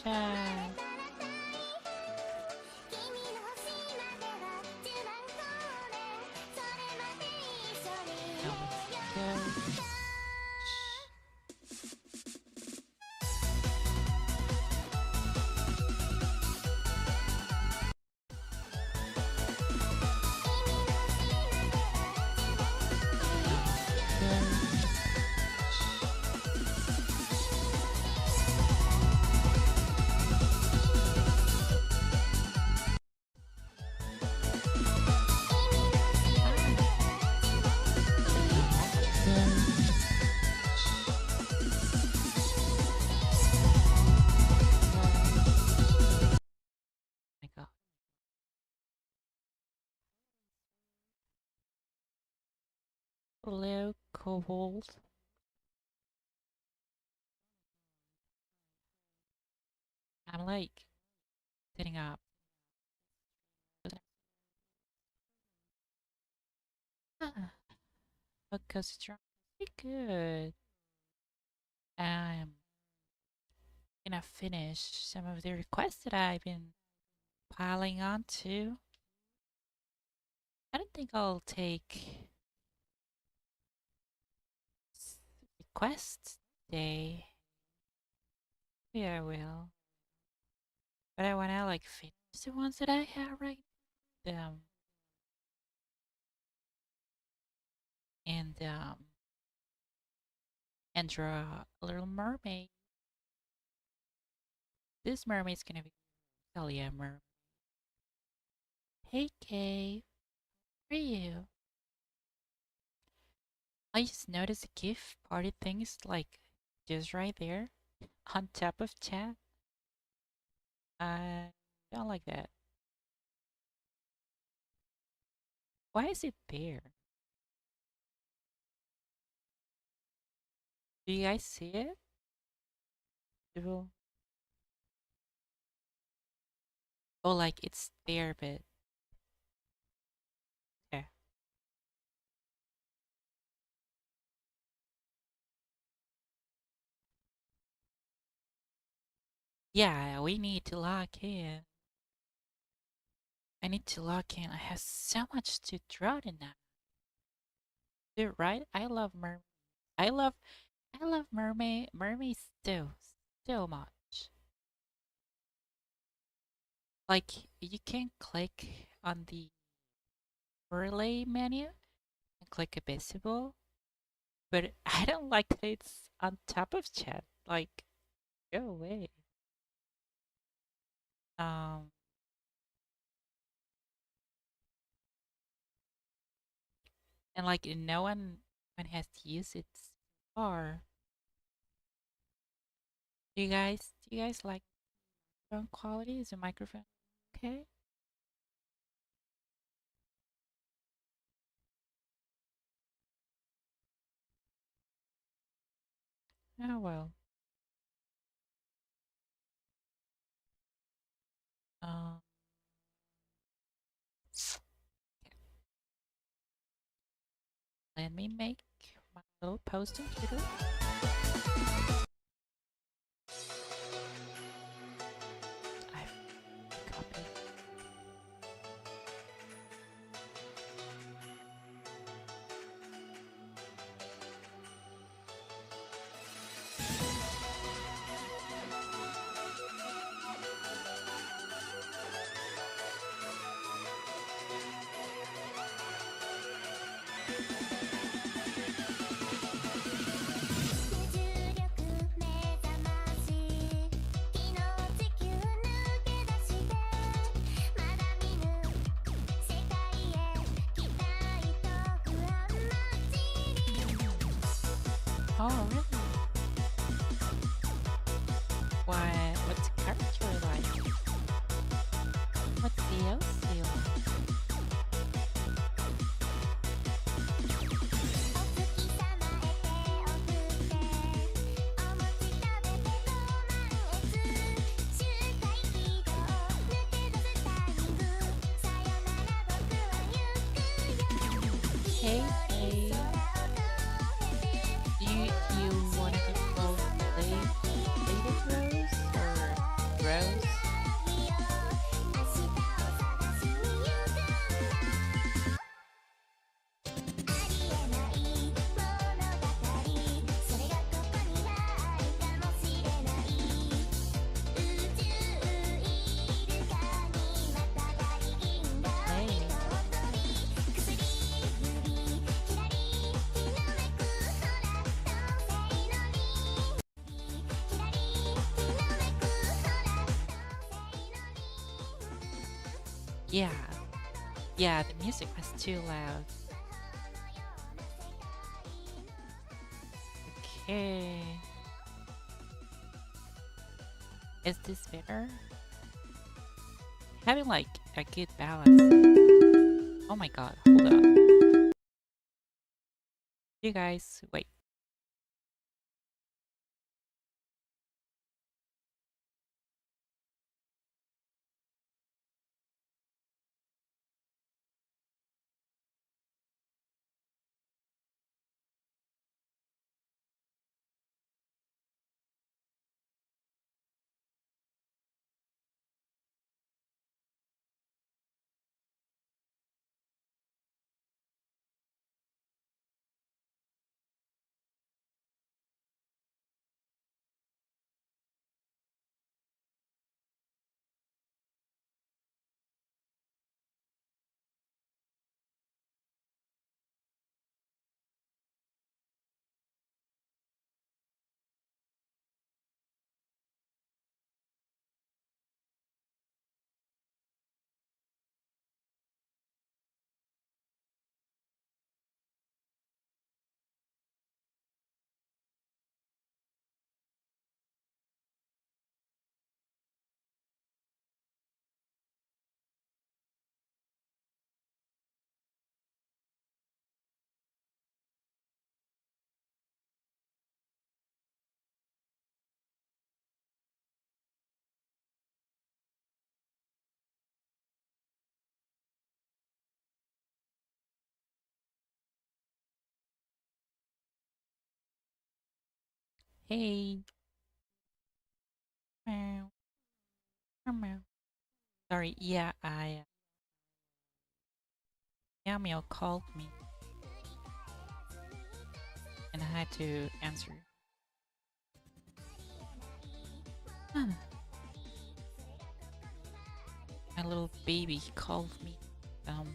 chat. Now let's go. My God. Hello, Cobalt. I'm like sitting up. Because it's pretty good. I'm gonna finish some of the requests that I've been piling on to. I don't think I'll take requests today. Yeah, I will. But I wanna like finish the ones that I have right now. And draw a little mermaid. This mermaid's gonna be Celia mermaid. Hey Kay, how are you? I just noticed the GIF party thing is like just right there on top of chat. I don't like that. Why is it there? Do you guys see it? Do- Oh, like it's there, but yeah. Yeah, we need to lock in. I need to lock in. I have so much to draw tonight. Dude, right? I love mermaid. I love I love mermaids so much. Like you can click on the overlay menu and click invisible, but I don't like that it's on top of chat. Like, go away. Um, and like no one has used it so far. Do you guys like sound quality? Is the microphone okay? Oh well. Um, let me make my little post on Twitter. I've copied. Oh, really? What's the character like? What's the OC like? Hey, hey. Do you wanna be called Lady Rose or Yeah, yeah, the music was too loud. Okay. Is this better? Having like a good balance. Oh my god, hold on. You guys, wait. Hey. Meow, meow, meow. Sorry, yeah, Meow Meow called me and I had to answer. Huh. My little baby called me. Um,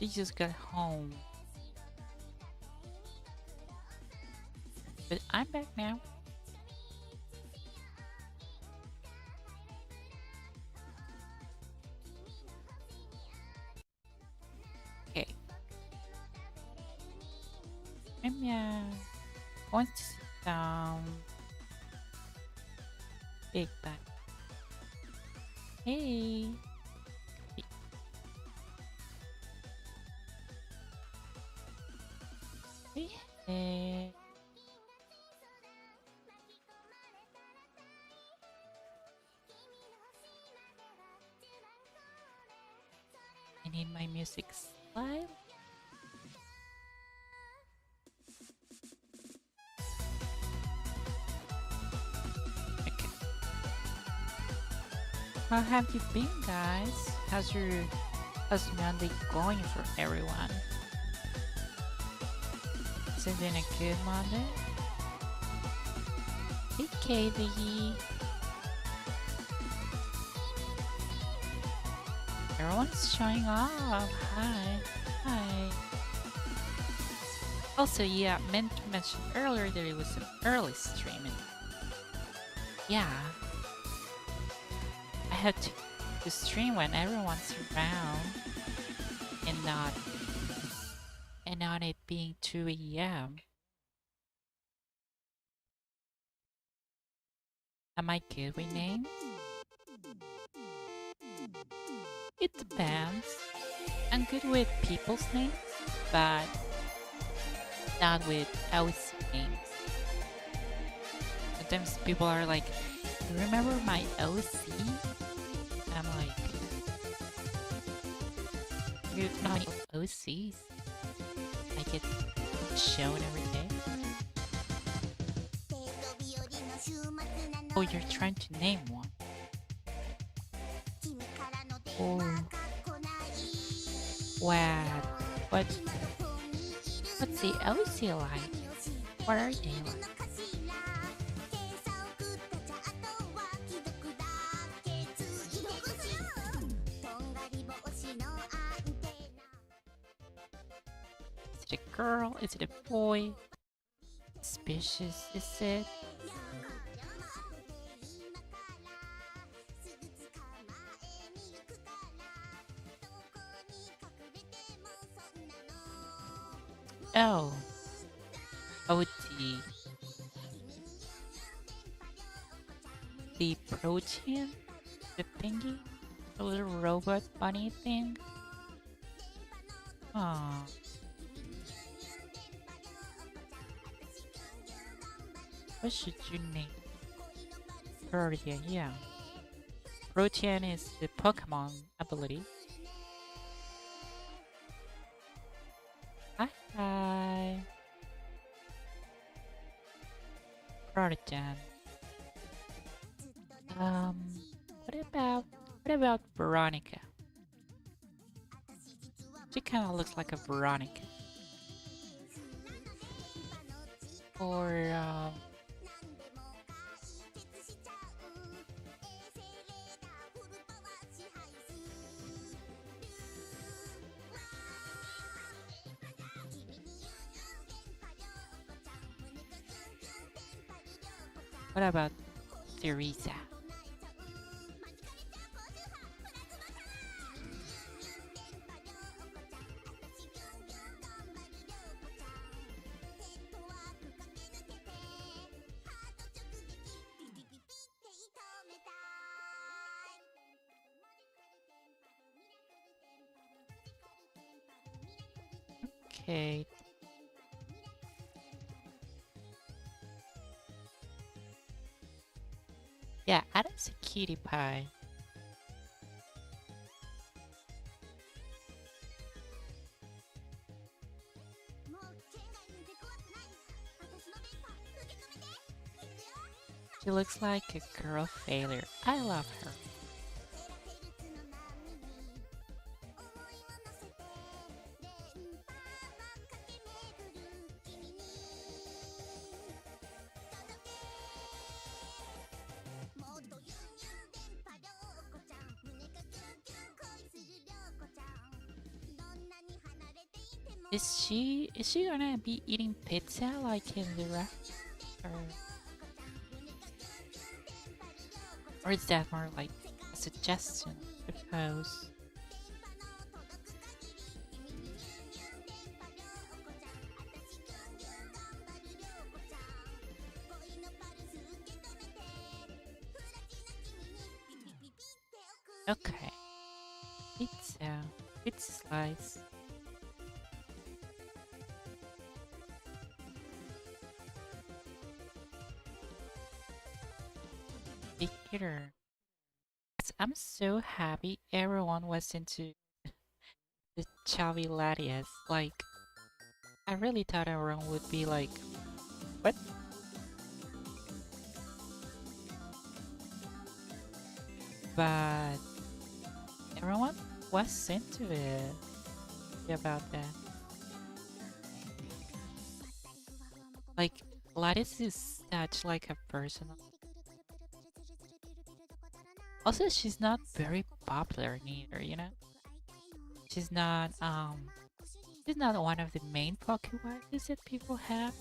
they just got home. But I'm back now. Okay. Meow Meow wants to sit down. Big back. Hey. Hey. Hey. I need my music slide. Okay. How have you been, guys? How's Monday going for everyone? Is it been a good Monday? Hey, Katie. Everyone's showing off. Hi. Hi. Also, yeah, meant to mention earlier that it was an early streaming. Yeah, I had to stream when everyone's around and not it being 2 a.m. Am I good with names? It depends. I'm good with people's names, but not with OC names. Sometimes people are like, "You remember my OC?" I'm like, "You know how many OCs I get shown every day?" Oh, you're trying to name one. Oh, wow. What? What's the OC like? What are they like? Is it a girl? Is it a boy? Suspicious, is it? Oh, OT. The protein? The thingy? The little robot bunny thing? Oh, what should you name? Protein, yeah. Protein is the Pokemon ability. Hi, hi. Protein. Um, what about Veronica? She kind of looks like a Veronica. Or what about Teresa? Okay. Yeah, Adam's a cutie pie. She looks like a girl failure. I love her. Is she gonna be eating pizza like in the rest, or is that more like a suggestion? Because okay, pizza slice. Theater. I'm so happy everyone was into the Chavi Ladies. Like, I really thought everyone would be like, what? But everyone was into it. About that. Like, Lattice is such like a personal. Also, she's not very popular neither, you know? She's not she's not one of the main Pokéwatches that people have.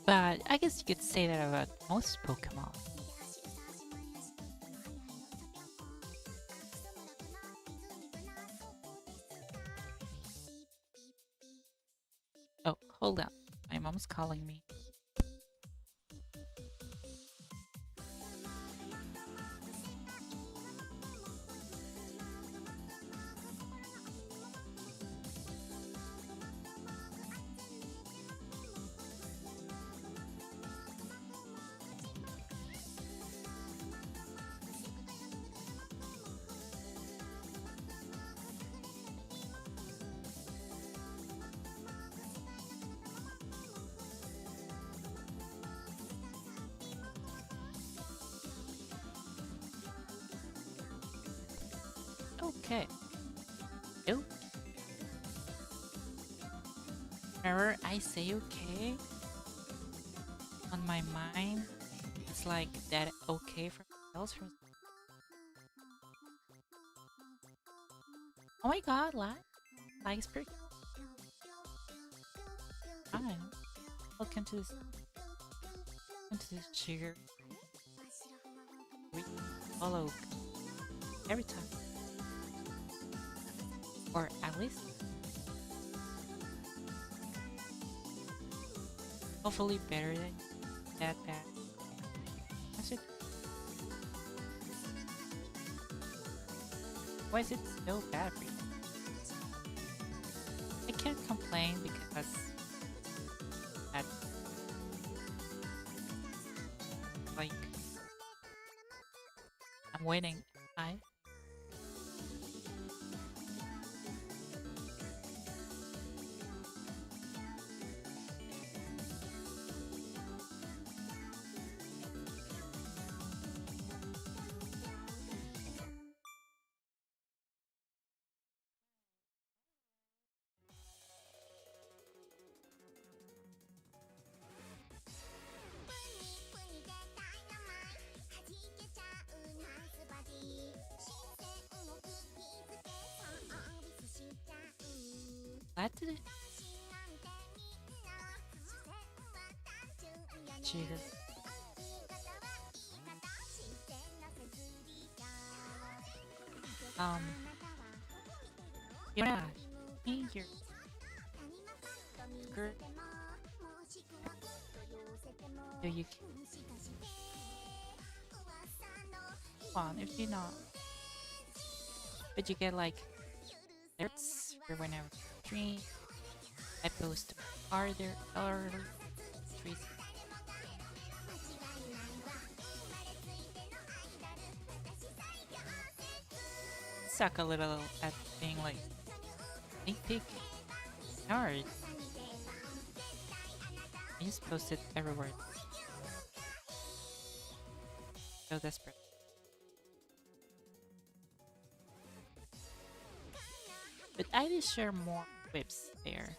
But I guess you could say that about most Pokemon. Oh, hold on. My mom's calling me. Okay. Oh, whenever I say okay, on my mind, it's like that okay for else from. Oh my god, like is pretty fine. Look into this chair. We follow every time. Or at least, hopefully better than that bad. Why is it, why is it so bad for you? I can't complain because that's like I'm winning. I glad to cheer. Um, you're not. Hey, your skirt. So you can come on if you're not. But you get like alerts for whenever you stream. I post harder early streets. Suck a little at being like sneak peek. Hard. I just post it everywhere. So desperate. But I did share more clips there.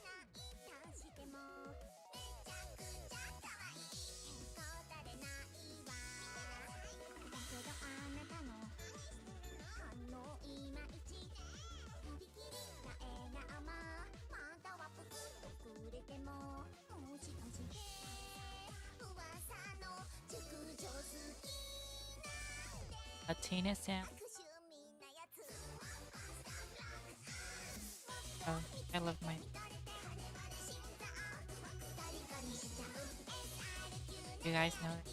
Latina Sam. Oh, I love my. You guys know it.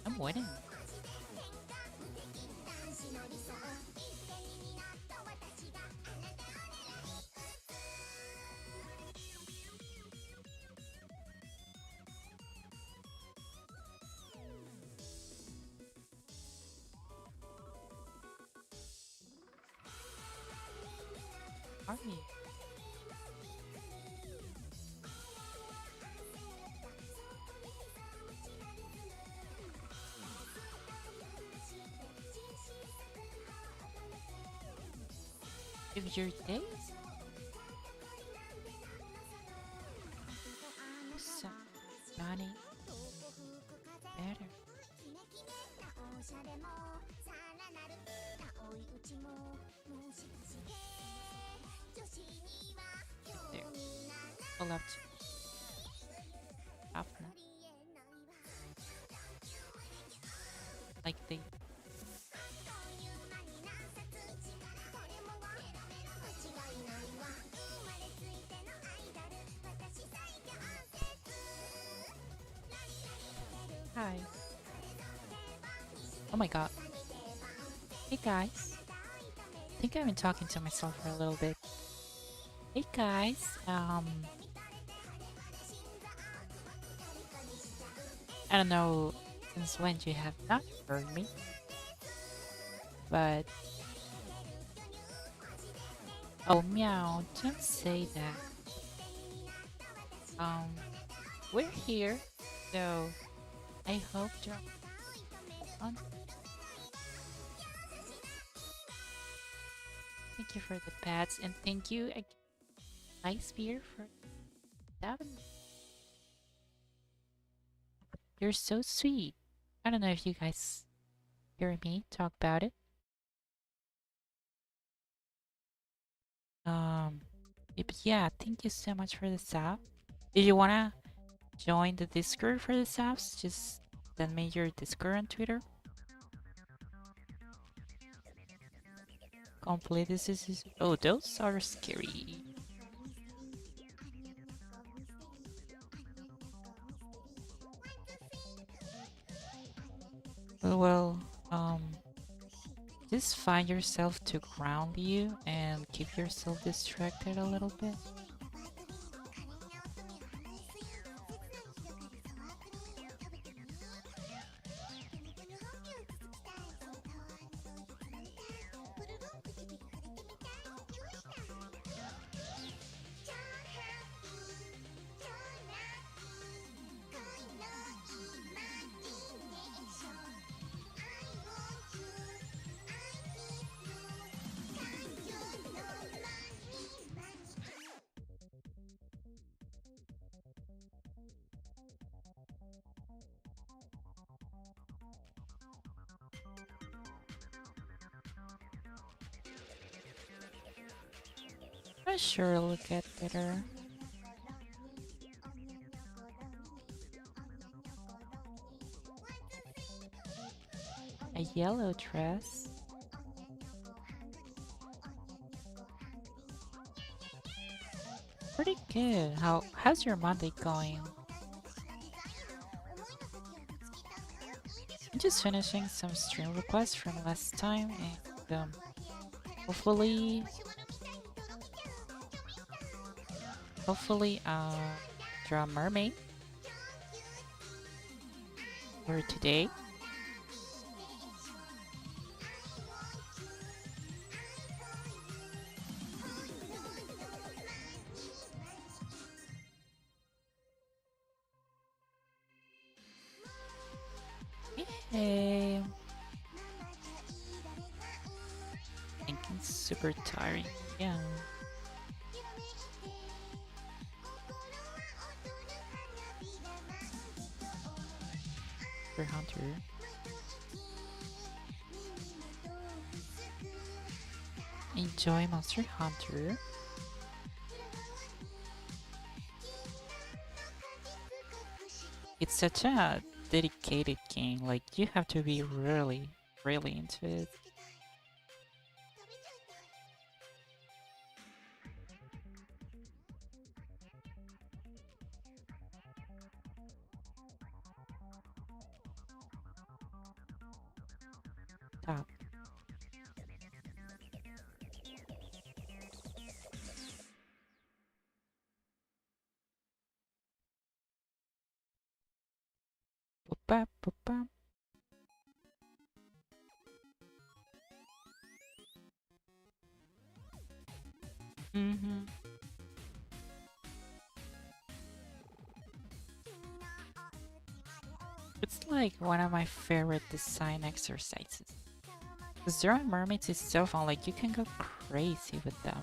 I'm winning. Are you? If your days sunny, better. There. I'll have to stop now. Like they. Hi. Oh my god. Hey guys. I think I've been talking to myself for a little bit. Hey guys. I don't know since when you have not heard me, but oh meow, don't say that. Um, we're here, so I hope you're on. Thank you for the pets, and thank you, Ice Beer, for 7. You're so sweet. I don't know if you guys hear me talk about it. Um, but yeah, thank you so much for the sub. If you wanna join the Discord for the subs, just send me your Discord on Twitter. complete this is. Oh, those are scary. Well, just find yourself to ground you and keep yourself distracted a little bit. I'm sure it'll get better. A yellow dress. Pretty good. How's your Monday going? I'm just finishing some stream requests from last time and hopefully draw a mermaid for today. Hey, thinking super tiring. Yeah. For Hunter. Enjoy Monster Hunter. It's such a dedicated game. Like you have to be really, really into it. Top. Boop, boop, boop. Mm-hmm. It's like one of my favorite design exercises. Because drawing mermaids is so fun, like you can go crazy with them.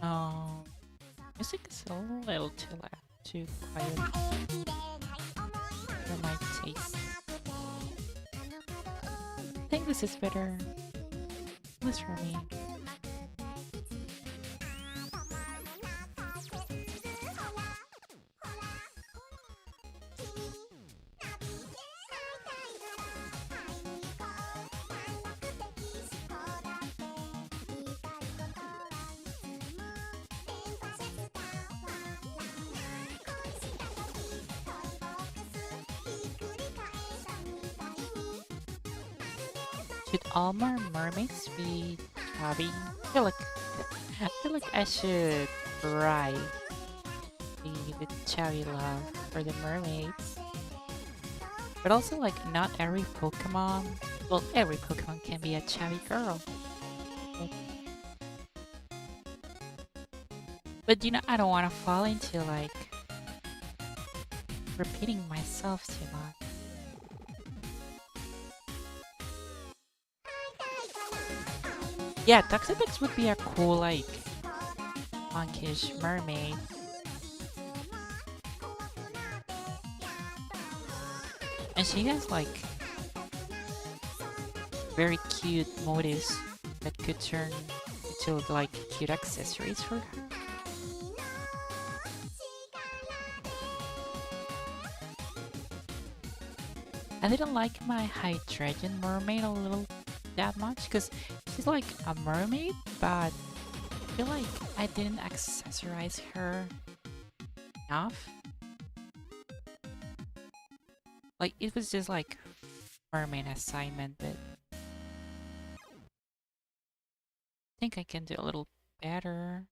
Oh, music is a little too loud, too quiet for my taste. I think this is better. At least for me. Should all more mermaids be chubby? I feel like I should write the chubby love for the mermaids. But also, like, not every Pokemon. Well, every Pokemon can be a chubby girl. But, but you know, I don't want to fall into like repeating myself too much. Yeah, Toxapex would be a cool, like, monkish mermaid. And she has, like, very cute motives that could turn into, like, cute accessories for her. I didn't like my hydrogen mermaid a little that much because she's like a mermaid, but I feel like I didn't accessorize her enough. Like it was just like mermaid assignment, but I think I can do a little better.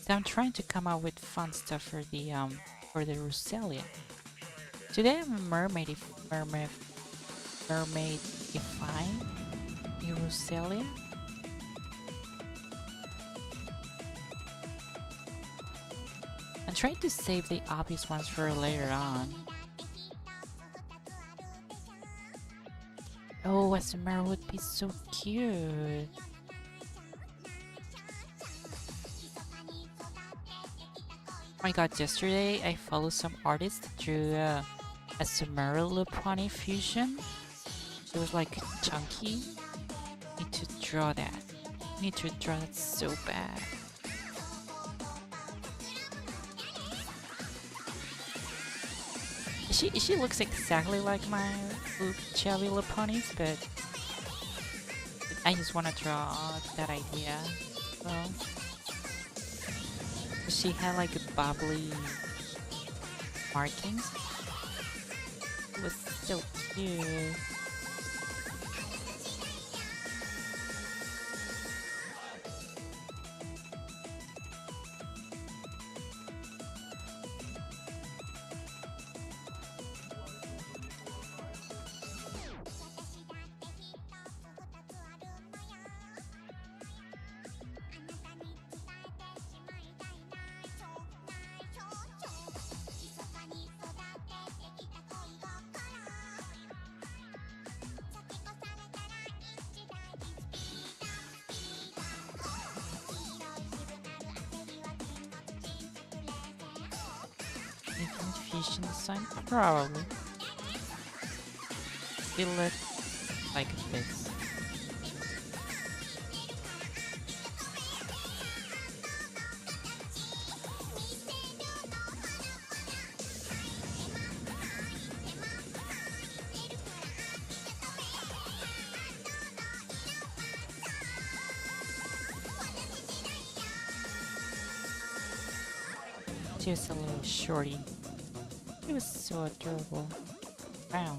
So I'm trying to come up with fun stuff for the Roselia. Today I'm a mermaid define the Roselia. I'm trying to save the obvious ones for later on. Oh, a Samara would be so cute. Oh my god, yesterday I followed some artist that drew a Samara Lupani fusion. She was like chunky. Need to draw that. Need to draw that so bad. She looks exactly like my chubby Laponis, but I just want to draw that idea. Well, she had like a bubbly markings. It was so cute. Fusion design? Probably. It looks like this. Just a little shorty. It was so adorable. Wow.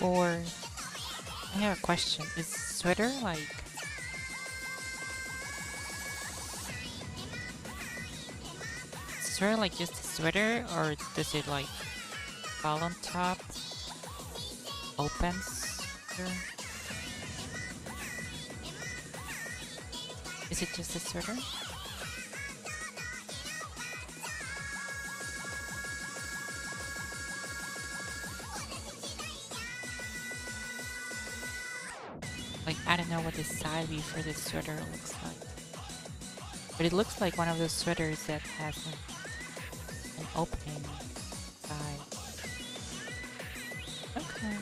Or I have a question. Is sweater like just a sweater, or does it like fall on top, opens? Is it just a sweater? Like, I don't know what the side view for this sweater looks like. But it looks like one of those sweaters that has an opening side. Okay.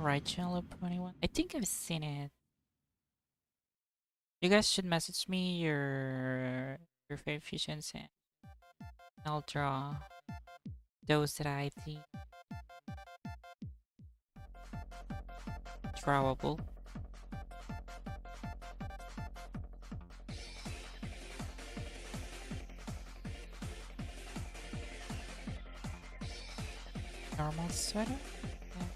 right yellow pony one? I think I've seen it. You guys should message me your favorite fusions and I'll draw those that I think drawable. Normal sweater? Yeah.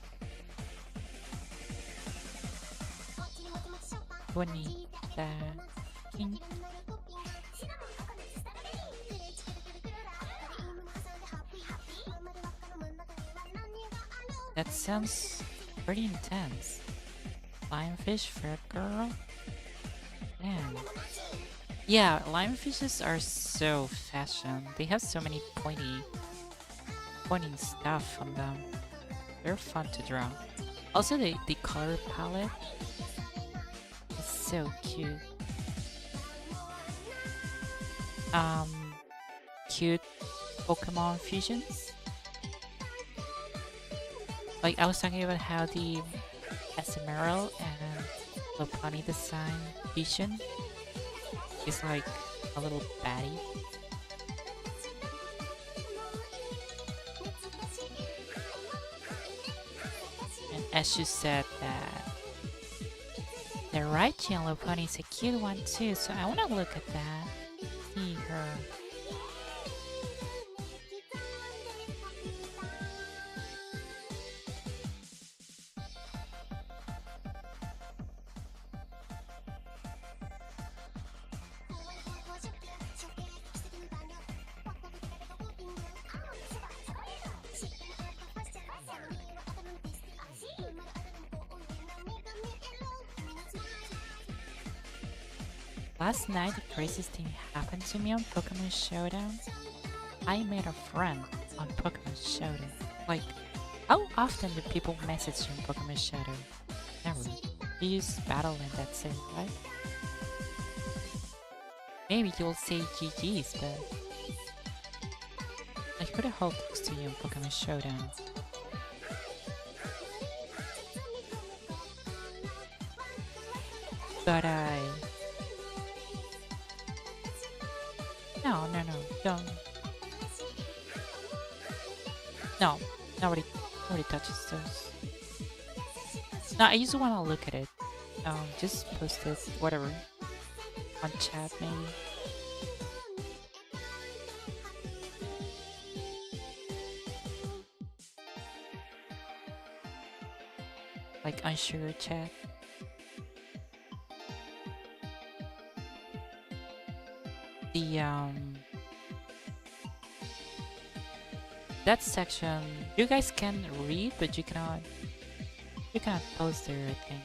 Bonita. Pink. That sounds pretty intense. Lionfish for a girl? Man. Yeah, lionfishes are so fashion. They have so many pointy stuff on them. They're fun to draw. Also, the color palette is so cute. Cute Pokemon fusions. Like I was talking about how the Ephemeral and Lopunny design fusion is like a little baddie. And as you said that the right yellow pony is a cute one too, so I wanna look at that. See her. Last night, the craziest thing happened to me on Pokemon Showdown. I made a friend on Pokemon Showdown. Like, how often do people message you on Pokemon Showdown? Never. You just battle and that's it, right? Maybe you'll say GG's, but like, who the hell talks to you on Pokemon Showdown? But no, don't. No, nobody touches those. No, I just want to look at it. Just post it, whatever, on chat maybe. Like on sugar chat. The that section you guys can read, but you cannot post there, I think.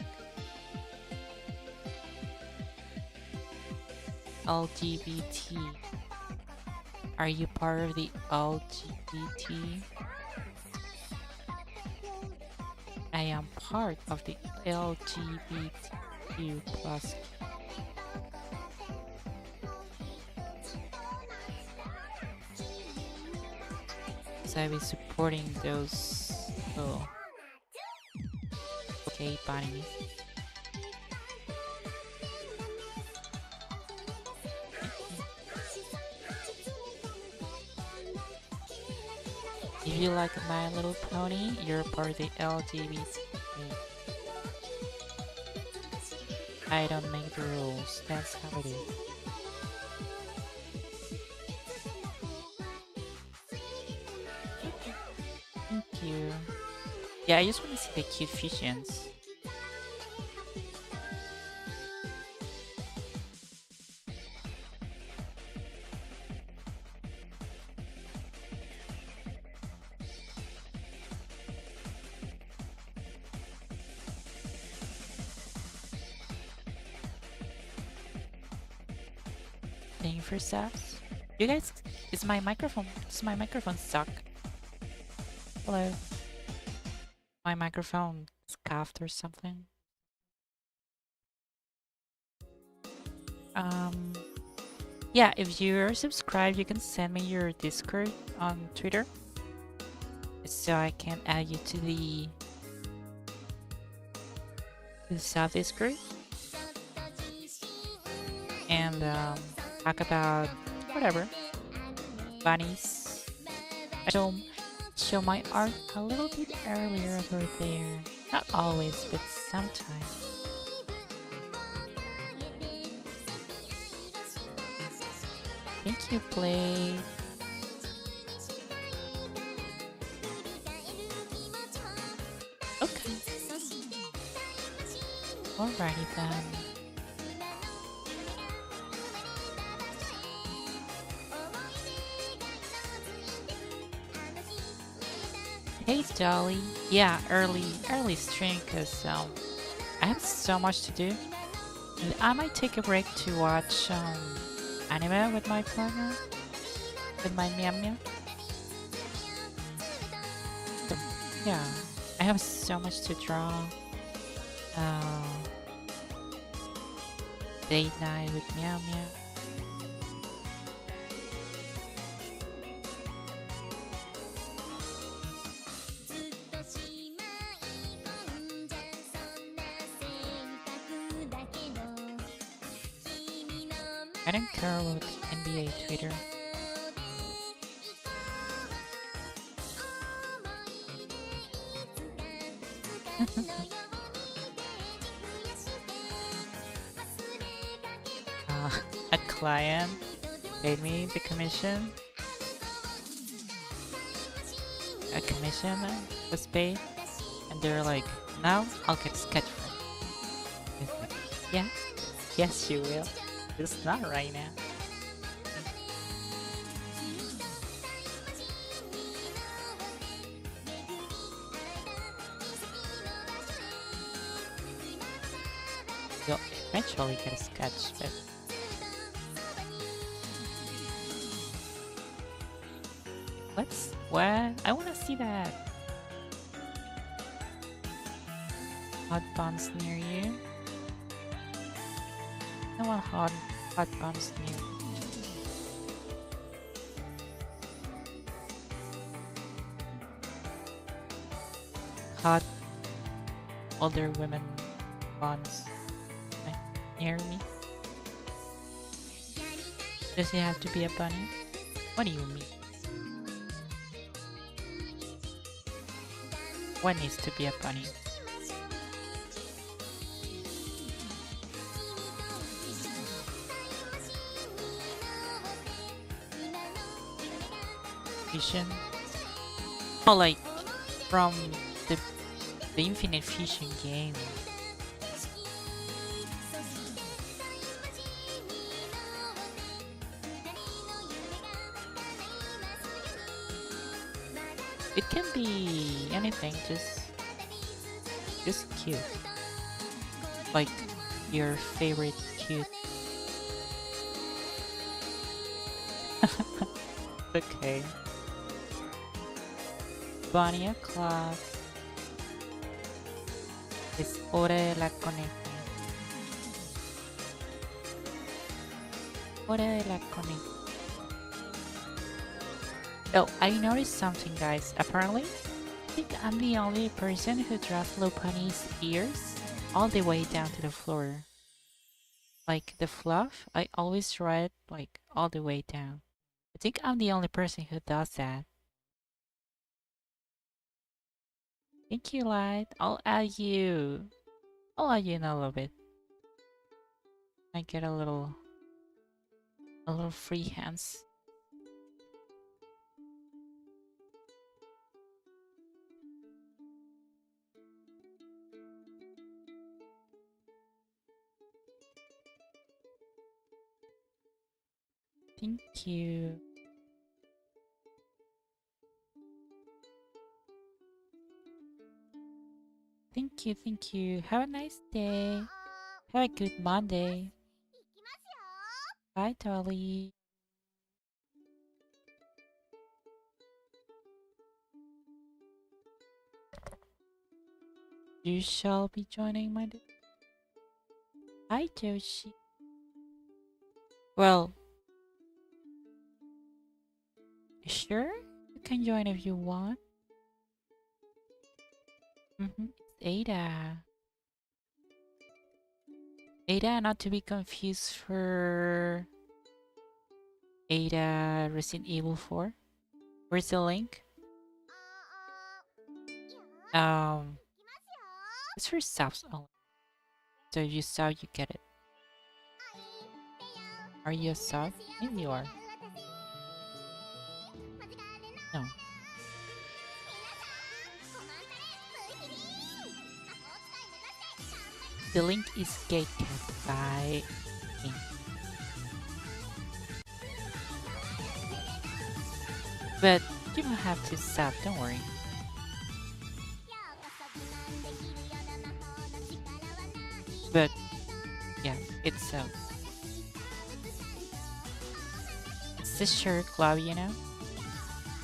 LGBT. Are you part of the LGBT? I am part of the LGBTQ plus. So I'll be supporting those gay bunnies. If you like My Little Pony, you're part of the LGBT. I don't make the rules, that's how it is. Thank you. Yeah, I just want to see the cute fusions. Paying for subs? You guys, does my microphone suck? Hello? My microphone scuffed or something? Yeah, if you're subscribed, you can send me your Discord on Twitter so I can add you to to the Southeast group and talk about whatever bunnies. I show my art a little bit earlier over there. Not always, but sometimes. Thank you, Play. Okay. Alrighty then. Hey Dolly. Yeah, early stream because I have so much to do. And I might take a break to watch anime with my partner, with my meow meow. So, yeah, I have so much to draw. Uh, Date night with meow meow. I don't care about NBA Twitter. A client paid me the commission. A commission was paid, and they're like, "Now I'll get a sketch from you." It's like, yeah, yes, you will. Just not right now. You'll eventually get a sketch, but what? I wanna see that. Hot buns near you? I want hot buns near me. Hot older women buns near me. Does it have to be a bunny? What do you mean? What needs to be a bunny? Fusion? Oh, like from the Infinite Fusion game. It can be anything, just cute. Like your favorite cute. Okay. Bunny o'clock. Es hora de la coneja. Hora de la coneja. Oh, I noticed something, guys. Apparently, I think I'm the only person who draws Lopunny's ears all the way down to the floor. Like the fluff, I always draw it like all the way down. I think I'm the only person who does that. Thank you, Light. I'll add you. I'll add you in a little bit. I get a little free hands. Thank you. Thank you, thank you. Have a nice day. Have a good Monday. Bye, Dolly. You shall be joining my... Hi, Joshi. Well, sure? You can join if you want. It's Ada. Ada, not to be confused for Ada Resident Evil 4. Where's the link? Um, it's for subs only. So if you sub, you get it. Are you a sub? Maybe you are. No. The link is gatekept by me. But you don't have to sub, don't worry. But yeah, it's the sugar club, you know?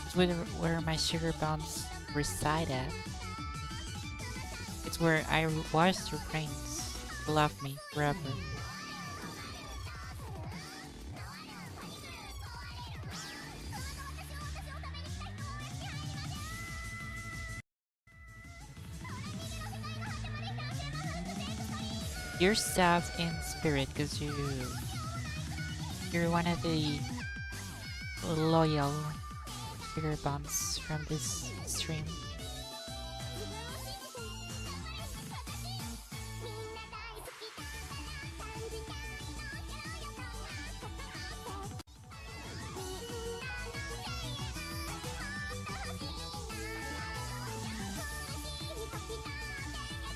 It's where my sugar bombs reside at. It's where I was your prince. Love me forever. You're sad in spirit because you're one of the loyal sugar bombs from this stream.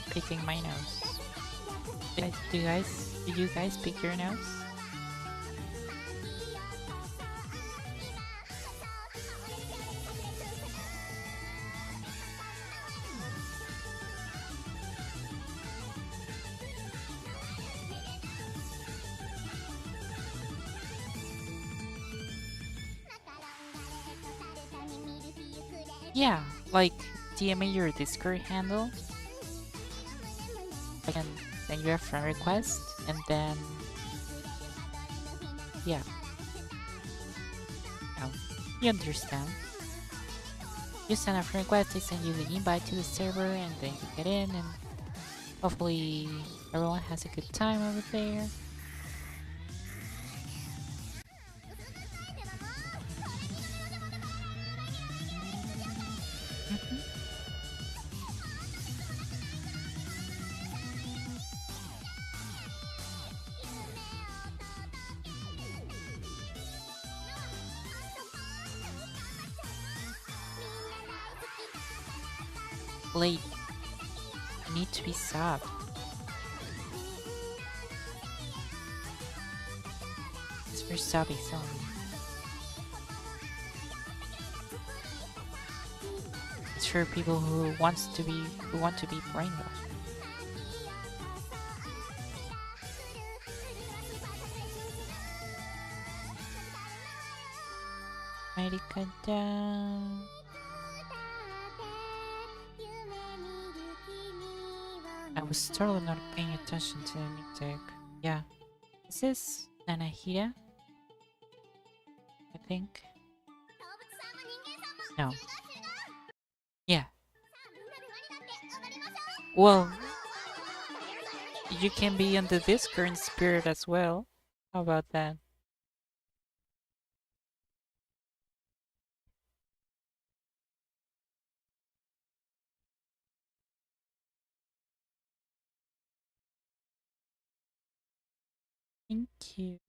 Picking my nose. Do you guys pick your nose? Yeah, like DM me your Discord handle, and then you have friend request, and then yeah, oh, you understand. You send a friend request, they send you the invite to the server, and then you get in, and hopefully everyone has a good time over there. Mhm. Late, you need to be soft. It's for subbies only. It's for people who want to be brainwashed. Marika down. I was totally not paying attention to the music. Yeah. Is this Nanahira? I think. No. Yeah. Well, you can be on the Discord spirit as well. How about that? Thank you.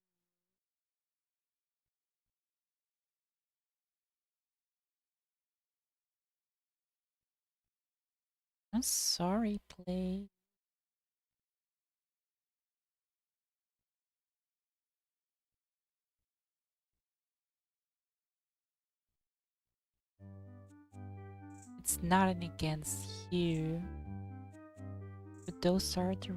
I'm sorry, play. It's not an against you. But those are the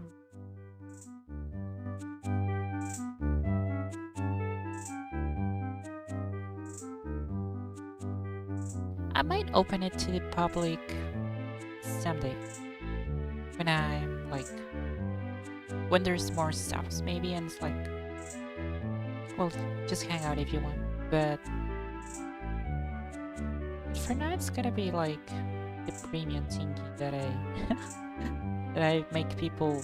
I might open it to the public someday. When I'm like when there's more stuff maybe and it's like well just hang out if you want. But for now it's gonna be like the premium thingy that I that I make people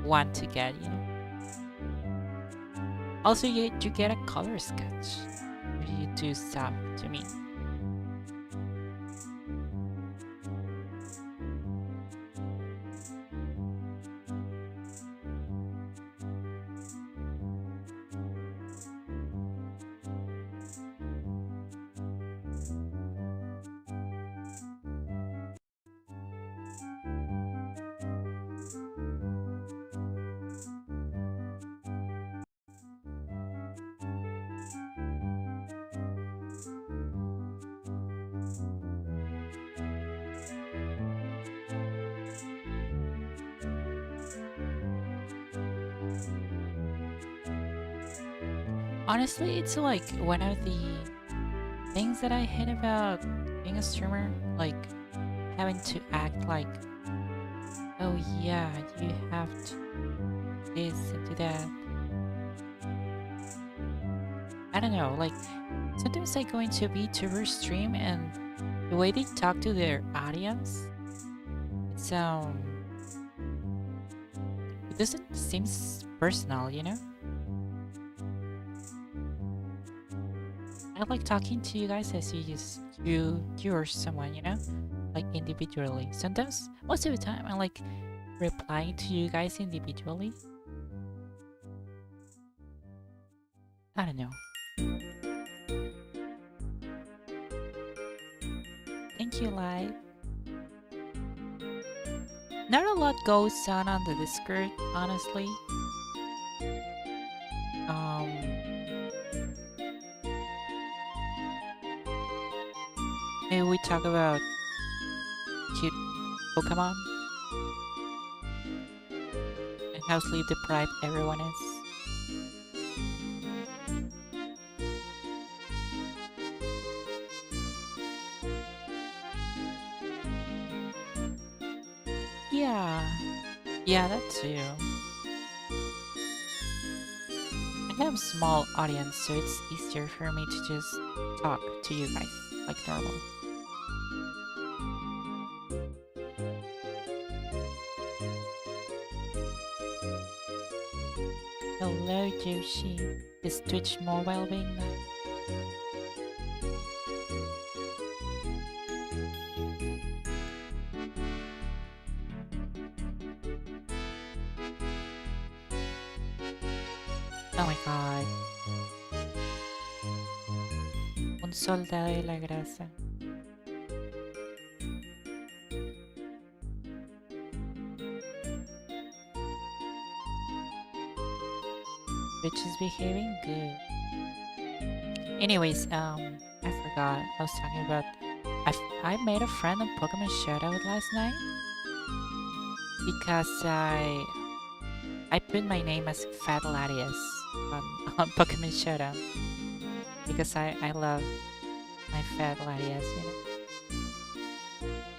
want to get, you know. Also, you get a color sketch. You do stuff to me. Honestly, it's like one of the things that I hate about being a streamer, like having to act like, oh yeah, you have to do this and do that. I don't know, like sometimes I go into a VTuber stream and the way they talk to their audience, it's it doesn't seem personal, you know? I like talking to you guys as you or someone, you know? Like individually. Sometimes, most of the time, I like replying to you guys individually. I don't know. Thank you, Live. Not a lot goes on the Discord, honestly. Um, Maybe we talk about cute Pokemon and how sleep deprived everyone is. Yeah, yeah, that too. I have a small audience, so it's easier for me to just talk to you guys like normal. Hello, Joshi. Is Twitch mobile being nice? Oh my god. Un soldado de la grasa. Twitch is behaving good. Anyways, I forgot. I was talking about. I made a friend on Pokemon Shoutout last night because I put my name as Fat Latias on on Pokemon Shoutout because I love my Fat Latias, you know.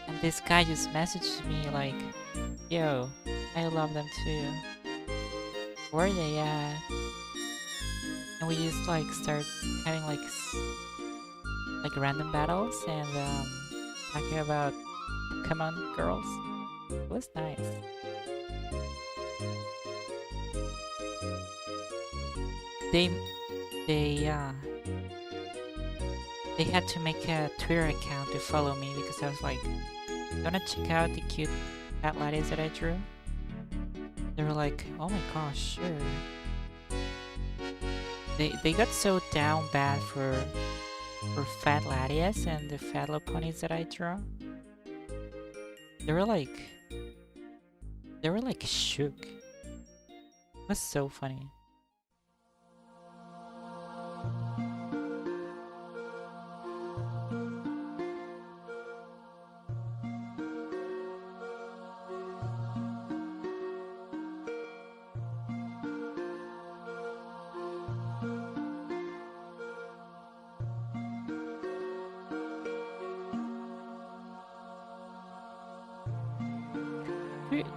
And this guy just messaged me like, "Yo, I love them too. Where are they at?" And we just like start having like random battles and talking about Pokemon girls. It was nice. They they uh they had to make a Twitter account to follow me because I was like, "Wanna check out the cute cat lattes that I drew?" They were like, "Oh my gosh, sure." They got so down bad for fat ladies and the fat little ponies that I draw. They were like shook. It was so funny.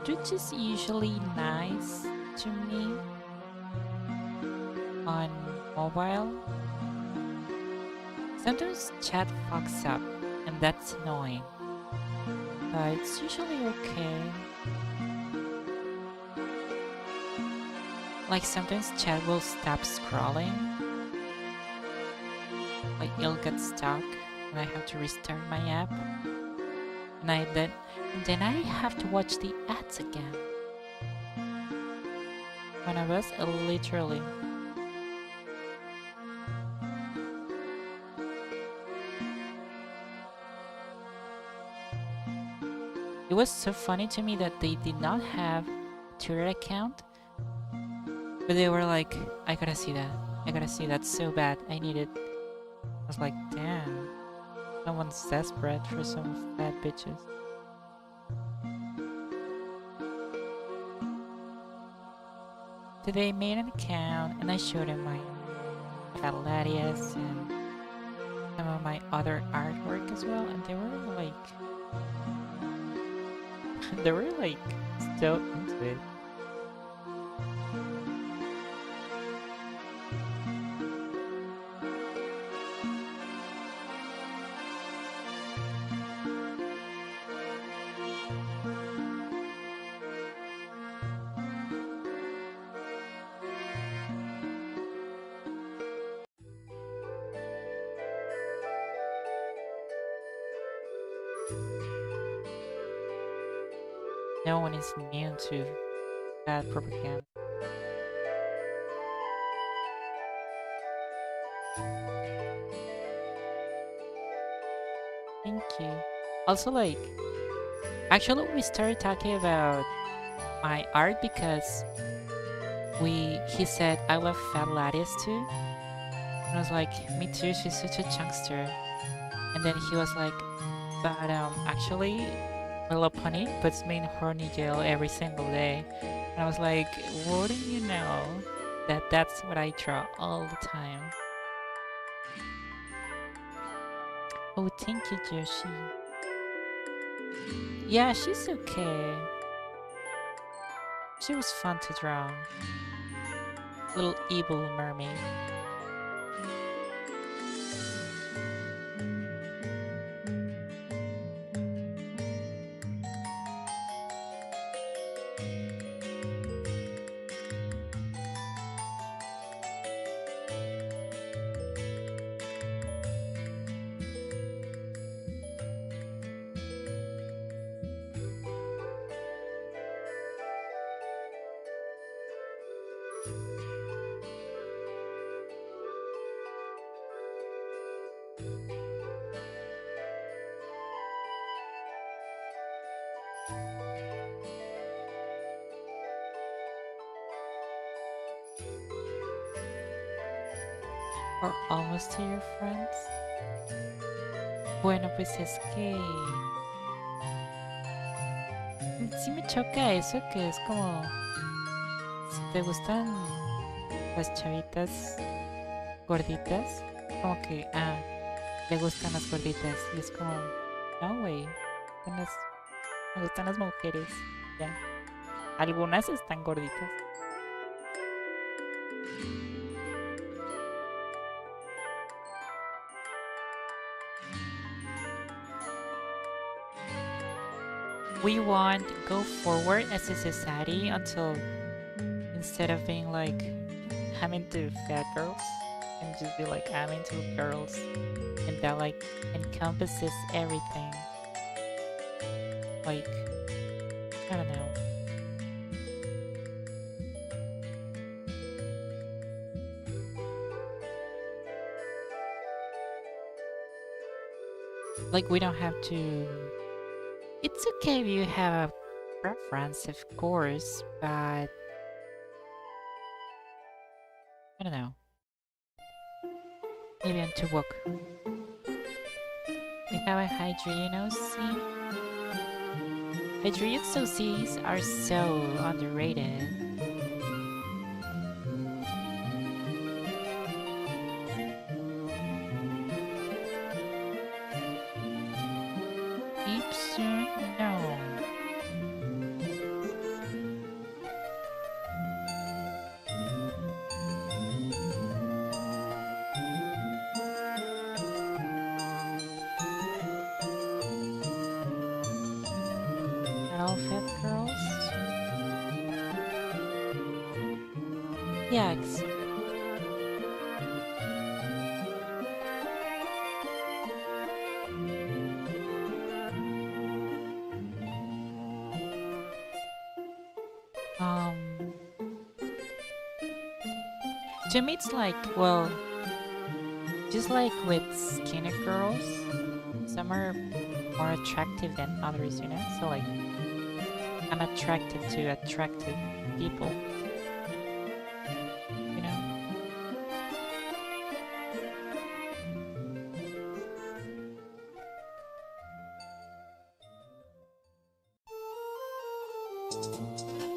Twitch is usually nice to me on mobile. Sometimes chat fucks up, and that's annoying. But it's usually okay. Like sometimes chat will stop scrolling, like it'll get stuck, and I have to restart my app, and then I have to watch the ads again. When I was literally, it was so funny to me that they did not have a Twitter account, but they were like, I gotta see that. I gotta see that so bad. I need it. I was like, damn, someone's desperate for some fat bitches. So they made an account and I showed them my Caladius and some of my other artwork as well, and they were like, they were like so into it. No one is immune to bad propaganda. Thank you. Also, like, actually, we started talking about my art because he said I love fat laddies too, and I was like, me too. She's such a chunkster. And then he was like, but actually, Melopony puts me in horny jail every single day. And I was like, wouldn't you know that that's what I draw all the time? Oh, thank you, Joshi. Yeah, she's okay. She was fun to draw. Little evil mermaid. Or almost to your friends. Bueno, pues es que sí me choca eso que es como si te gustan las chavitas gorditas, como que le gustan las gorditas y es como no güey, me gustan las mujeres, ya. Algunas están gorditas. We want to go forward as a society until instead of being like I'm into fat girls and just be like I'm into girls, and that like encompasses everything. Like I don't know. Like we don't have to. It's okay if you have a preference, of course, but I don't know. Maybe I'm too woke. We have a Hydriano C. Hydriano Cs are so underrated. Deep soon? No. Not all fat girls. Yeah, um, to me it's like, well, just like with skinny girls, some are more attractive than others, you know? So like, I'm attracted to attractive people, you know?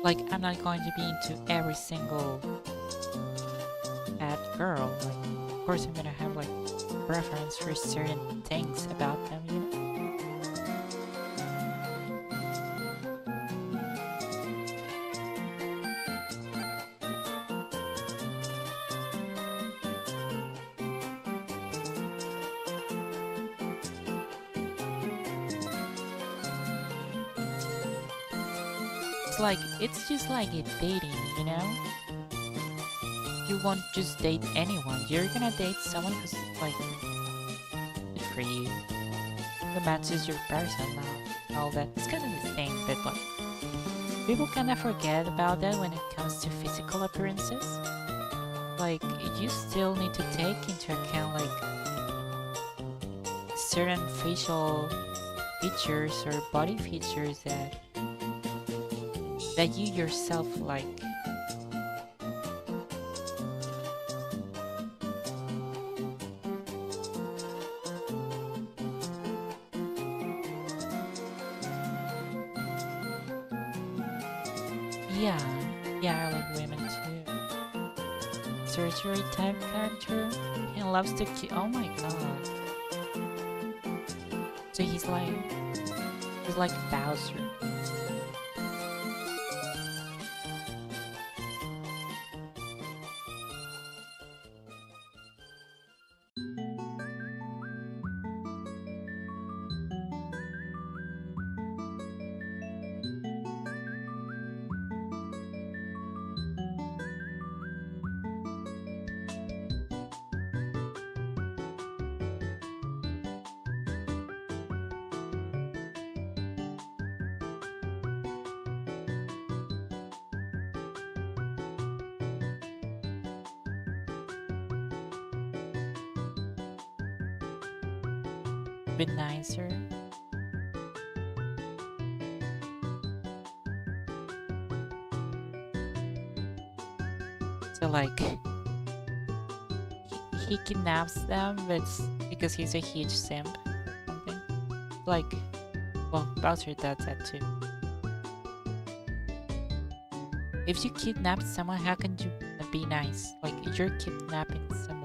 Like, I'm not going to be into every single fat girl. Like, of course, I'm gonna have like preference for certain things about them, you know? It's just like a dating, you know? You won't just date anyone. You're gonna date someone who's like good for you, who matches your person now. All that. It's kind of the same, but like people kind of forget about that when it comes to physical appearances. Like you still need to take into account like certain facial features or body features that you yourself like. Yeah, yeah, I like women too. Surgery type character. He loves to oh my god. So he's like Bowser. Bit nicer. So like he kidnaps them, but it's because he's a huge simp. Something like, well, Bowser does that too. If you kidnap someone, how can you be nice? Like you're kidnapping someone.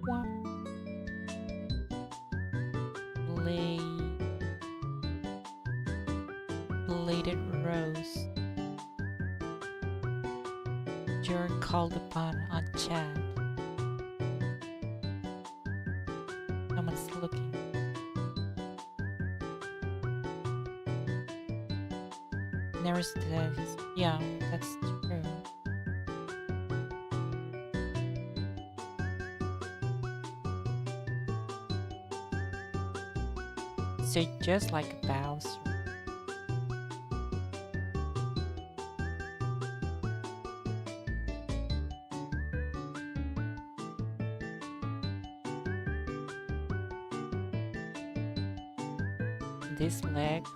What? Blade, bladed rose. You're called upon on chat. Someone's looking. Never said he's. Yeah, that's true. So just like Bowser. This leg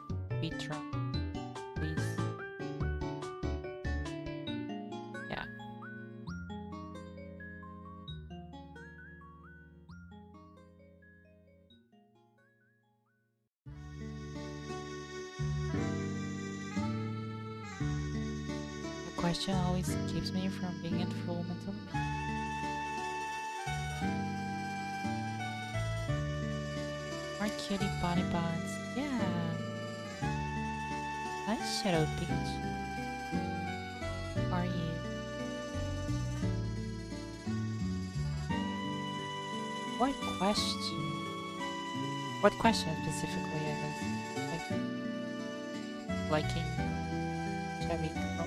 be drunk, please. Yeah. The question always keeps me from being in full mental. More cutie bunny buns. Yeah. Hi, Shadow Peach. How are you? What question? What question specifically, I guess? Like liking chubby girl?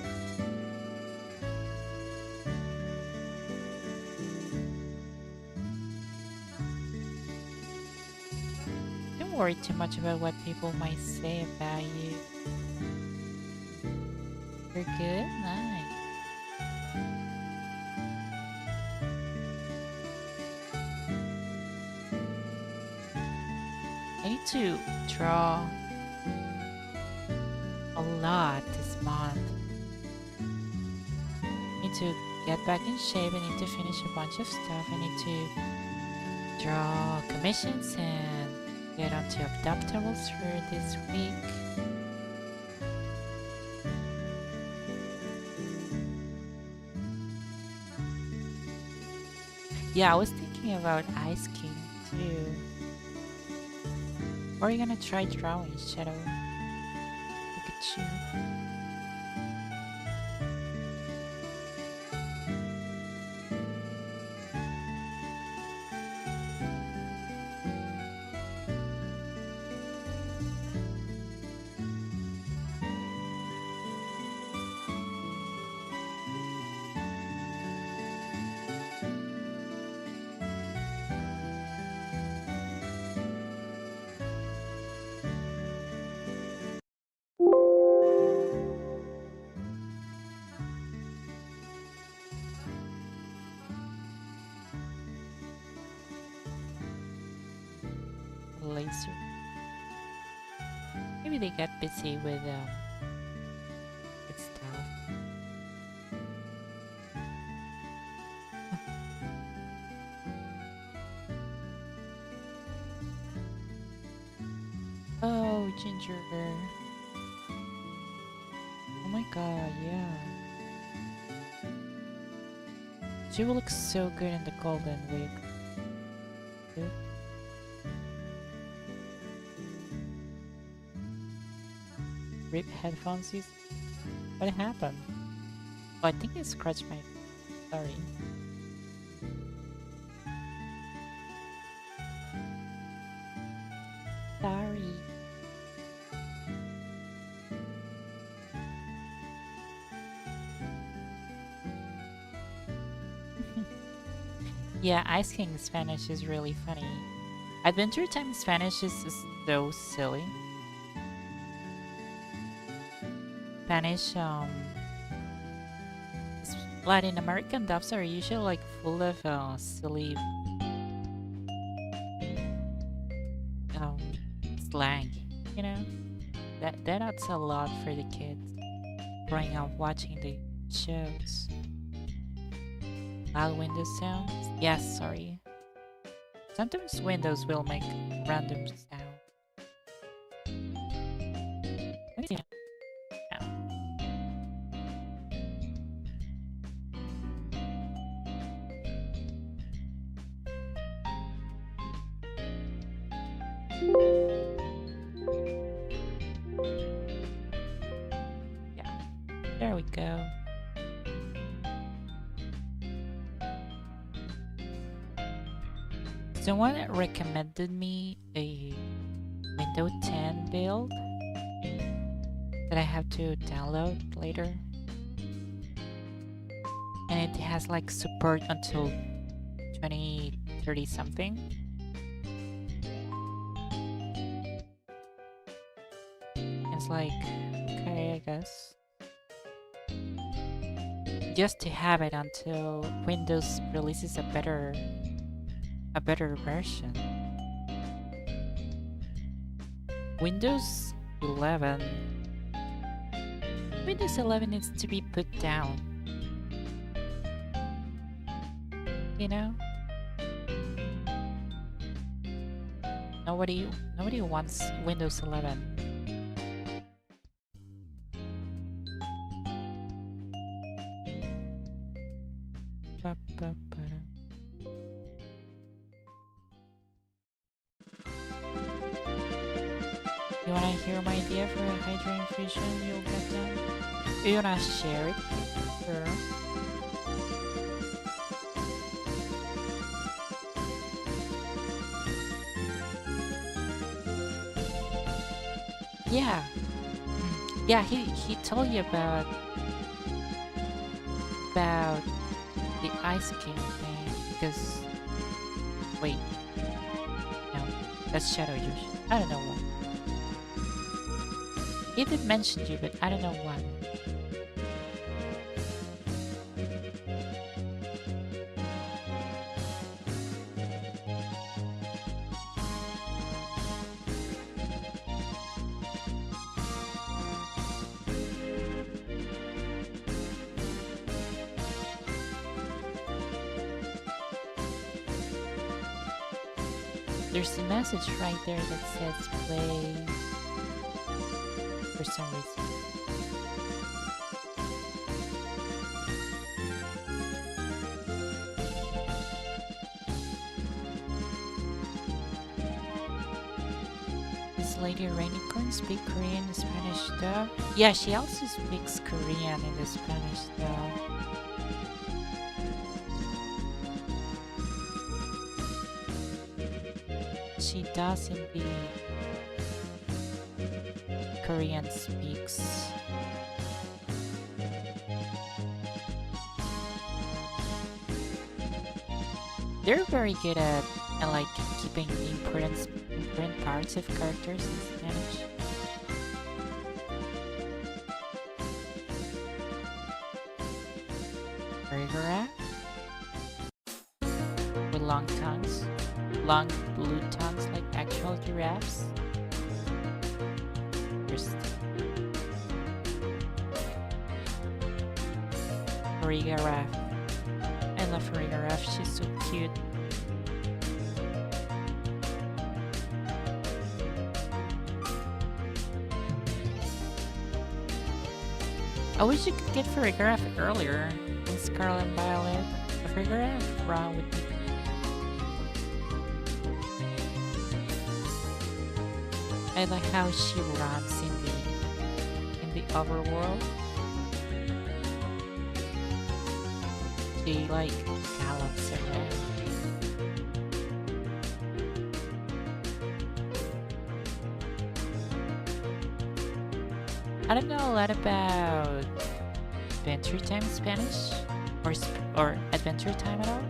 Don't worry too much about what people might say about you. You're good? Nice. I need to draw a lot this month. I need to get back in shape. I need to finish a bunch of stuff. I need to draw commissions and get onto adaptables for this week. Yeah, I was thinking about ice skating too. Or are you gonna try drawing, Shadow? Look at you. Laser. Maybe they got busy with stuff. Oh, Ginger. Oh my god, yeah. She will look so good in the golden wig. Good. Rip headphones. What happened? Oh, I think I scratched my. Sorry. Sorry. Yeah, ice king in Spanish is really funny. Adventure Time in Spanish is so silly. Spanish, Latin American dubs are usually like full of silly um, slang, you know? That's a lot for the kids growing up watching the shows. Loud window sounds? Yes, sorry. Sometimes windows will make random sound. Let me see now. Yeah, there we go. Someone recommended me a Windows 10 build that I have to download later. And it has like support until 2030 something. It's like, okay, I guess. Just to have it until Windows releases a better version. Windows 11. Windows 11 needs to be put down. You know? Nobody wants Windows 11. Ba-ba-ba-da. You wanna hear my idea for a hydrating infusion you'll get them? You wanna share it? Sure. Yeah. Yeah, he told you about the ice king thing because wait, no, that's Shadow Juice. I don't know why. He did mention you, but I don't know why. There's a message right there that says play for some reason. This lady Rainicorn speak Korean and Spanish though? Yeah, she also speaks Korean and the Spanish though. She does indeed. Korean speaks. They're very good at like keeping the important parts of characters in Spanish. Rivera with long tongues, long blue tongues like actual giraffes. Farigaraff. I love Farigaraff, she's so cute. I wish you could get Farigaraff earlier in Scarlet and Violet. Farigaraff run would be I like how she runs in the overworld. She like gallops around. I don't know a lot about Adventure Time Spanish or Adventure Time at all.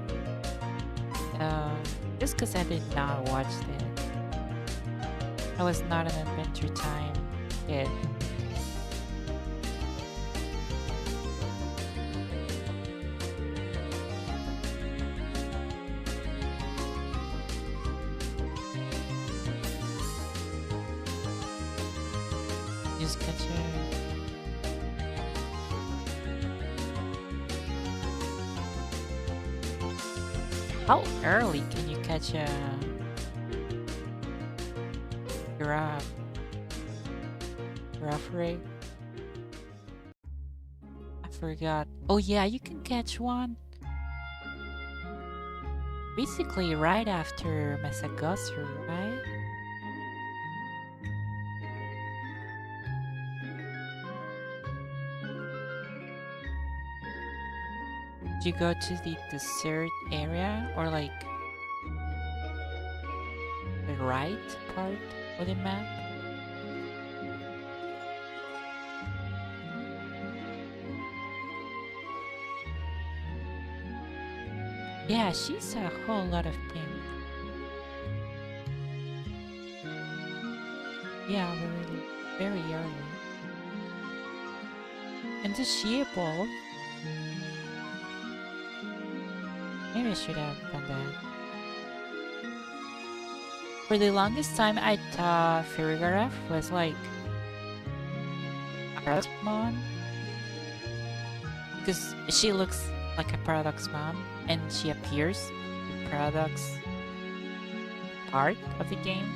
Just because I did not watch it. I was not an Adventure Time kid. Just catch her. How early can you catch a giraffe? Giraffe rig? I forgot. Oh yeah, you can catch one. Basically right after Masagosru, right? Do you go to the desert area or like the right part of the map? Yeah, she's a whole lot of things. Yeah, really, very early. And does she evolve? Maybe I should have done that. For the longest time, I thought Farigaraff was like a Paradox Mom. Because she looks like a Paradox Mom and she appears in Paradox part of the game.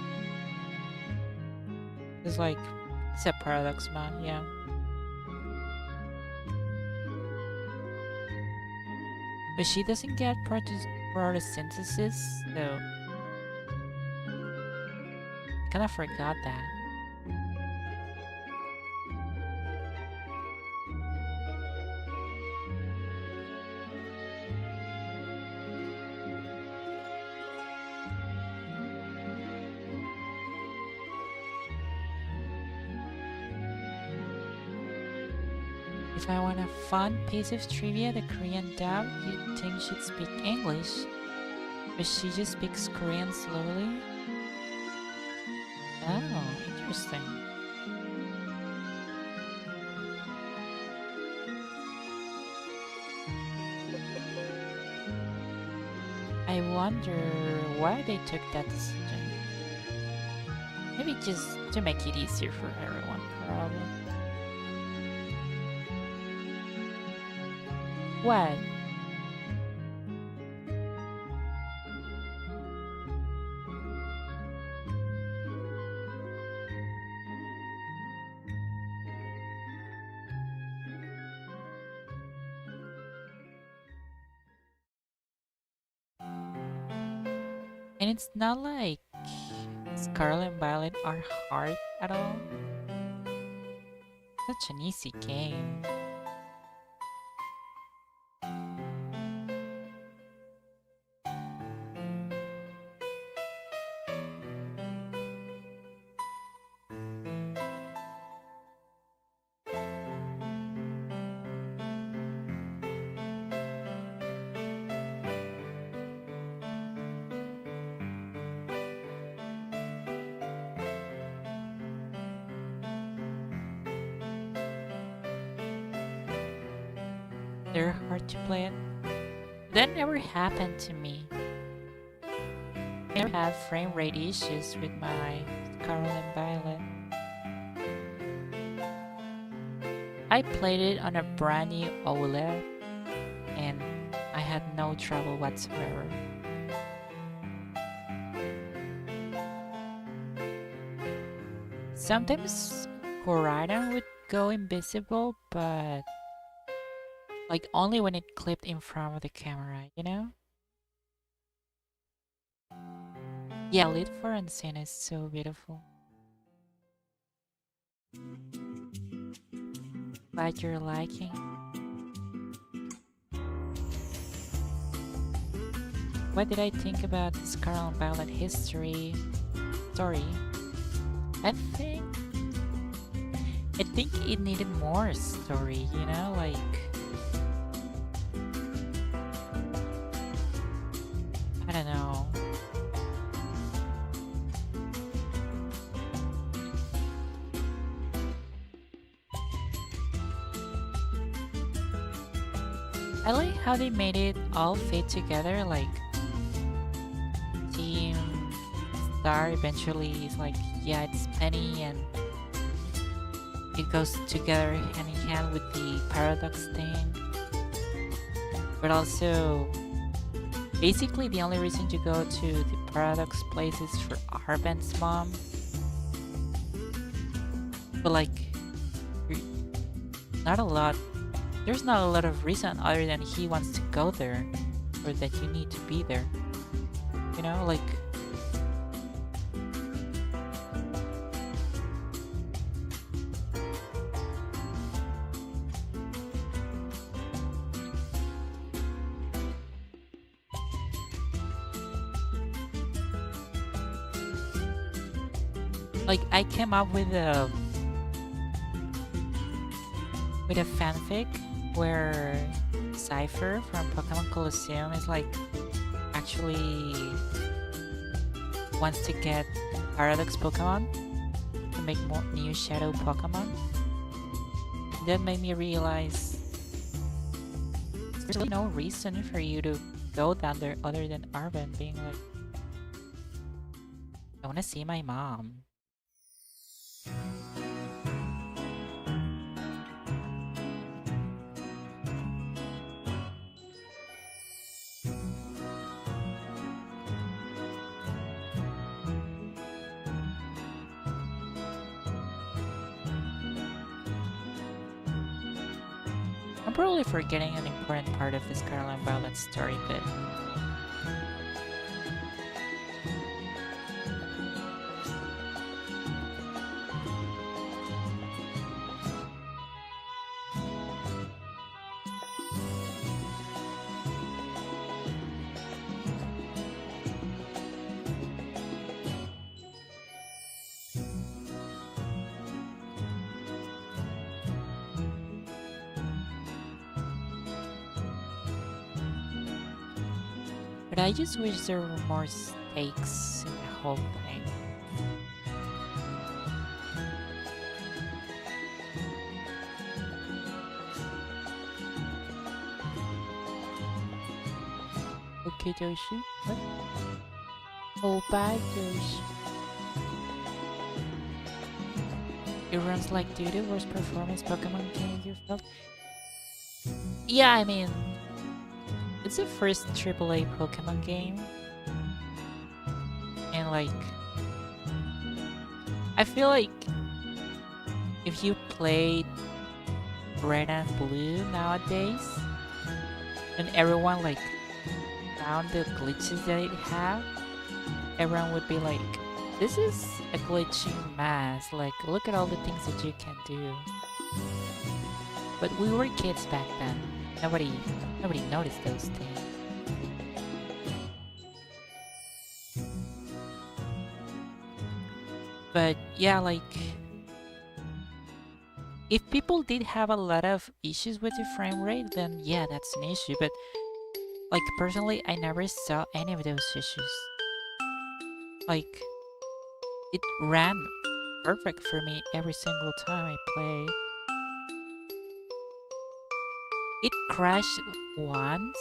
It's like, it's a Paradox Mom, yeah. But she doesn't get photosynthesis, so I kinda forgot that. If I want a fun piece of trivia, the Korean dove you'd think she'd speak English, but she just speaks Korean slowly. Oh, interesting. I wonder why they took that decision. Maybe just to make it easier for everyone, probably. What? And it's not like Scarlet and Violet are hard at all. Such an easy game. They're hard to play it. That never happened to me. I never had frame rate issues with my Scarlet and Violet. I played it on a brand new OLED and I had no trouble whatsoever. Sometimes Corridon would go invisible, but like only when it clipped in front of the camera, you know? Yeah, Lit for Unseen is so beautiful. Glad you're liking. What did I think about the Scarlet and Violet history story? I think I think it needed more story, you know, like I don't know. I like how they made it all fit together, like Team Star eventually is like, yeah, it's Penny, and it goes together hand in hand with the paradox thing. But also, basically the only reason to go to the paradox place is for Arben's mom. But like, you're- not a lot. There's not a lot of reason other than he wants to go there, or that you need to be there. You know, like I came up with a fanfic where Cypher from Pokemon Colosseum is like actually wants to get Paradox Pokemon to make more new Shadow Pokemon. That made me realize there's really no reason for you to go down there other than Arben being like, I want to see my mom. I'm probably forgetting an important part of the Scarlet and Violet story, but But I just wish there were more stakes in the whole thing. Okay, Joshi. What? Oh, bye, Joshi. It runs like duty, worst performance Pokemon game you felt. Yeah, I mean, it's the first AAA Pokemon game, and like, I feel like if you played Red and Blue nowadays, and everyone like found the glitches that it have, everyone would be like, "This is a glitching mess. Like, look at all the things that you can do." But we were kids back then. Nobody noticed those things. But yeah, like if people did have a lot of issues with the frame rate, then yeah, that's an issue. But like personally, I never saw any of those issues. Like it ran perfect for me every single time I played. It crashed once,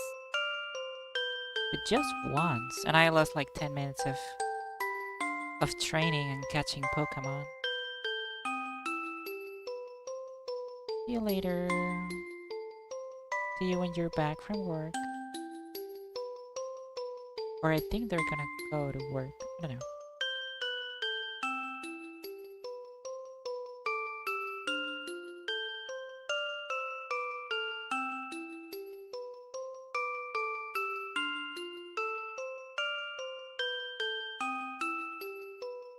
but just once, and I lost like 10 minutes of training and catching Pokemon. See you later. See you when you're back from work. Or I think they're gonna go to work. I don't know.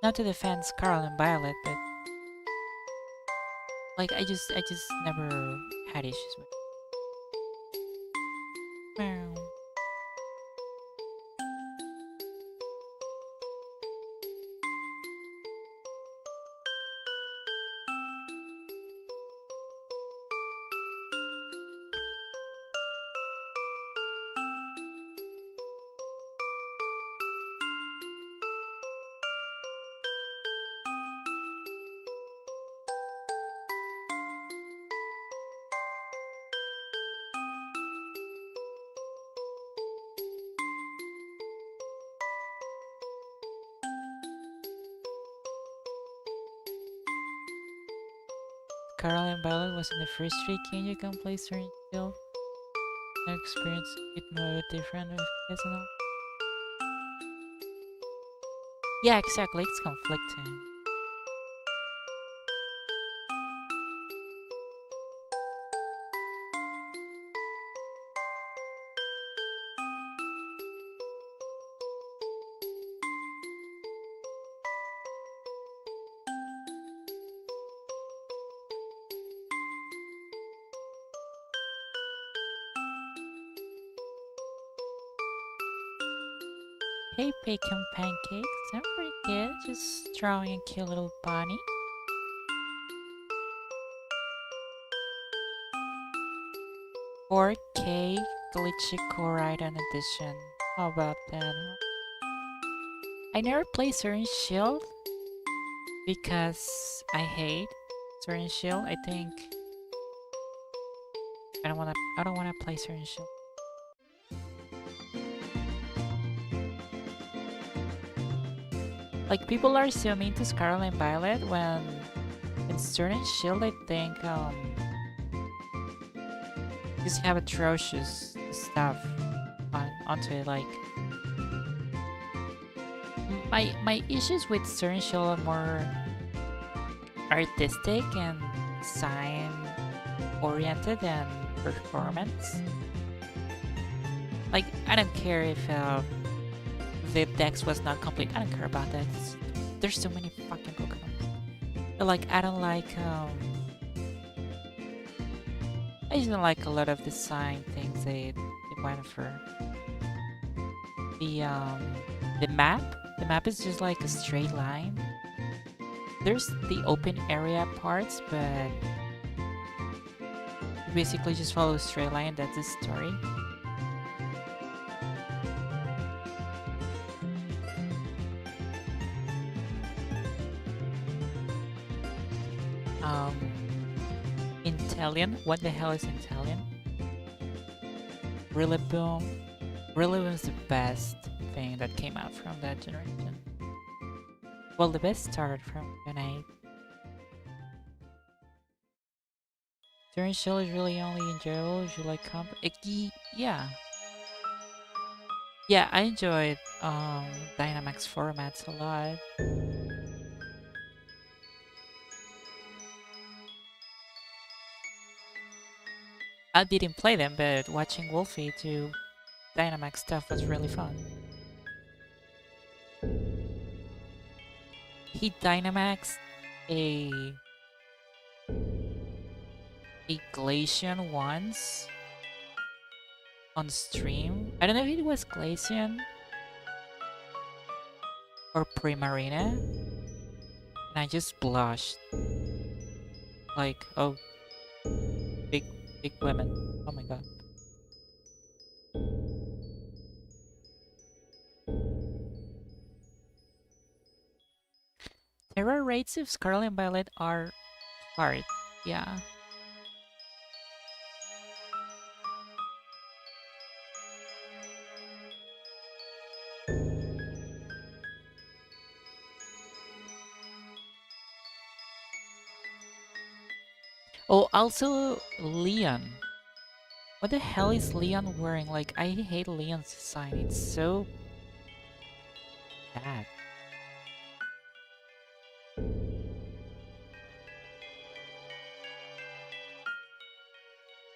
Not to defend Scarlet and Violet, but like I just never had issues with. Meow. Scarlet and Violet was in the first three. Can you can play certain skill? No experience it more different with personal. Yeah, exactly. It's conflicting. Hey, bacon pancakes. I'm pretty good. Just drawing a cute little bunny. 4K glitchy Corridon edition. How about that? I never play Certain Shield because I hate Certain Shield. I think I don't wanna play Certain Shield. Like people are so mean to Scarlet and Violet when in Certain Shield I think just have atrocious stuff onto it. Like my issues with Certain Shield are more artistic and design oriented than performance. Like I don't care if the dex was not complete. I don't care about that. There's so many fucking Pokemon. But like I don't like I just don't like a lot of design things they went for. The map. The map is just like a straight line. There's the open area parts, but you basically just follow a straight line. That's the story. Um, Italian. What the hell is Italian? Really Boom. Really was the best thing that came out from that generation. Well, the best started from Unite. During show is really only enjoyable if you like yeah. Yeah, I enjoyed Dynamax formats a lot. I didn't play them, but watching Wolfie do Dynamax stuff was really fun. He Dynamaxed a Glacian once on stream. I don't know if it was Glacian or Primarina, and I just blushed. Like, oh, big, big women. Oh my god. Terror rates of Scarlet and Violet are hard. Yeah. Oh, also Leon. What the hell is Leon wearing? Like, I hate Leon's design. It's so bad.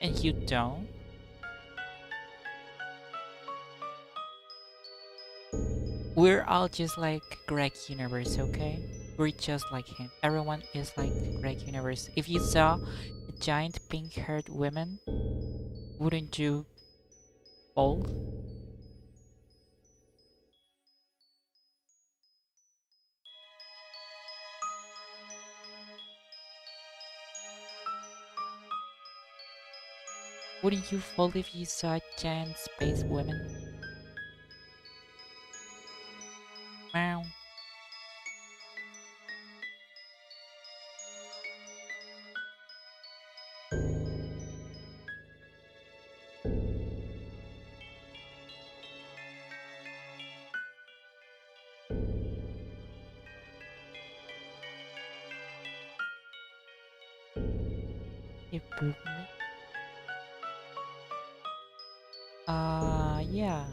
And you don't? We're all just like Greg Universe, okay? We're just like him. Everyone is like Greg Universe. If you saw a giant pink-haired woman, wouldn't you fold? Wouldn't you fold if you saw a giant space woman? Meow. You poop me? Yeah.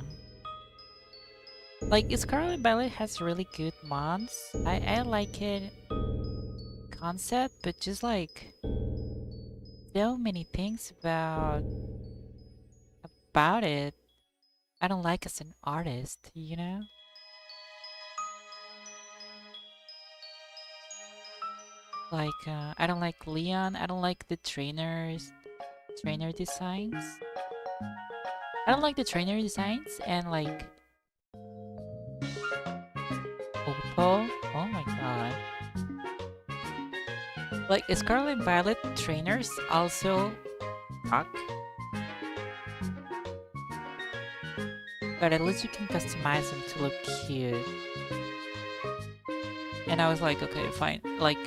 Like, Scarlet Violet has really good mods. I like it concept, but just like so many things about it I don't like as an artist, you know? Like, I don't like Leon. I don't like the trainer designs. I don't like the trainer designs and like Oppo. Oh my god. Like Scarlet and Violet trainers also suck. But at least you can customize them to look cute. And I was like, okay, fine. Like,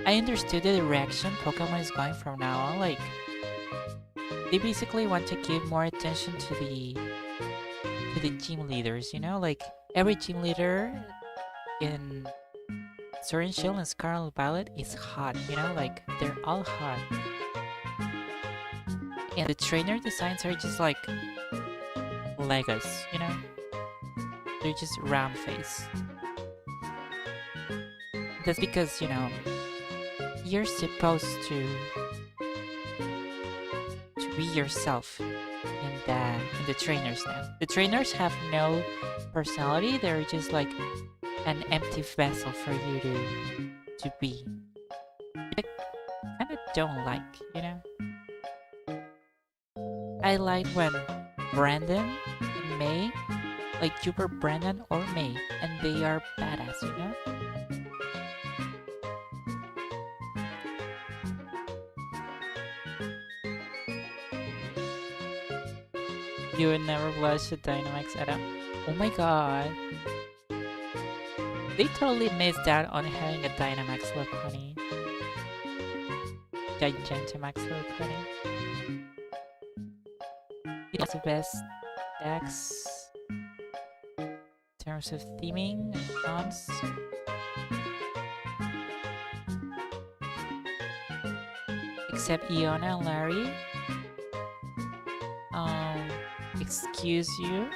I understood the direction Pokemon is going from now on. Like, they basically want to give more attention to the gym leaders, you know? Like, every gym leader in Sword and Shield and Scarlet Violet is hot, you know? Like, they're all hot. And the trainer designs are just like Legos, you know? They're just round face. That's because, you know, you're supposed to be yourself in the trainers now. The trainers have no personality, they're just like an empty vessel for you to be. I kinda don't like, you know? I like when Brandon and May, like Super Brandon or May, and they are badass, you know? You would never blush at Dynamax at all. Oh my god. They totally missed out on having a Dynamax look, honey. Gigantamax Loconing. It's the best decks in terms of theming and fonts. Except Iona and Larry. Um, excuse you.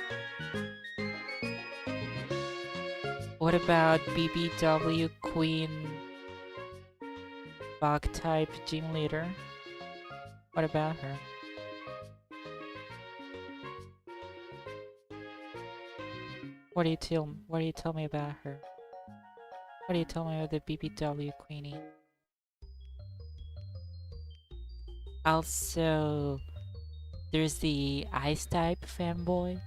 What about BBW Queen Bug type gym leader? What about her? What do you tell me about her? What do you tell me about the BBW Queenie? Also, there's the Ice type fanboy.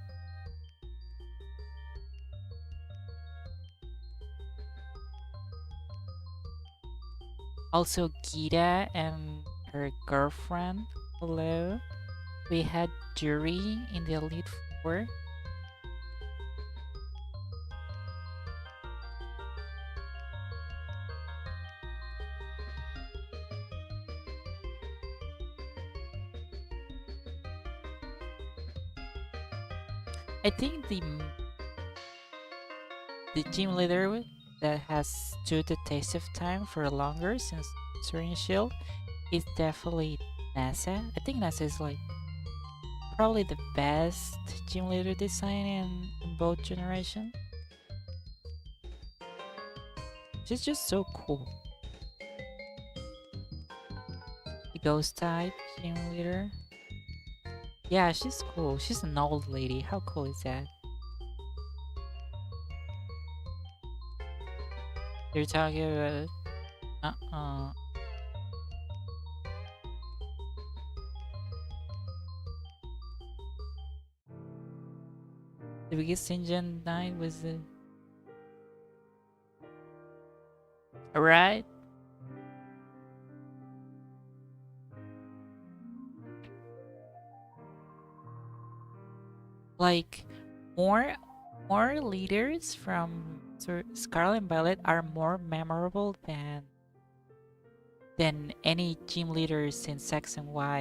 Also, Gita and her girlfriend. Hello. We had Jury in the Elite Four. I think the gym leader that has stood the test of time for longer since Sword and Shield is definitely NASA. I think NASA is like probably the best gym leader design in both generations. She's just so cool. The ghost type gym leader. Yeah, she's cool. She's an old lady. How cool is that? They're talking about uh-uh. The biggest engine night was the alright. Like more more leaders from Scarlet and Violet are more memorable than any gym leaders in X and Y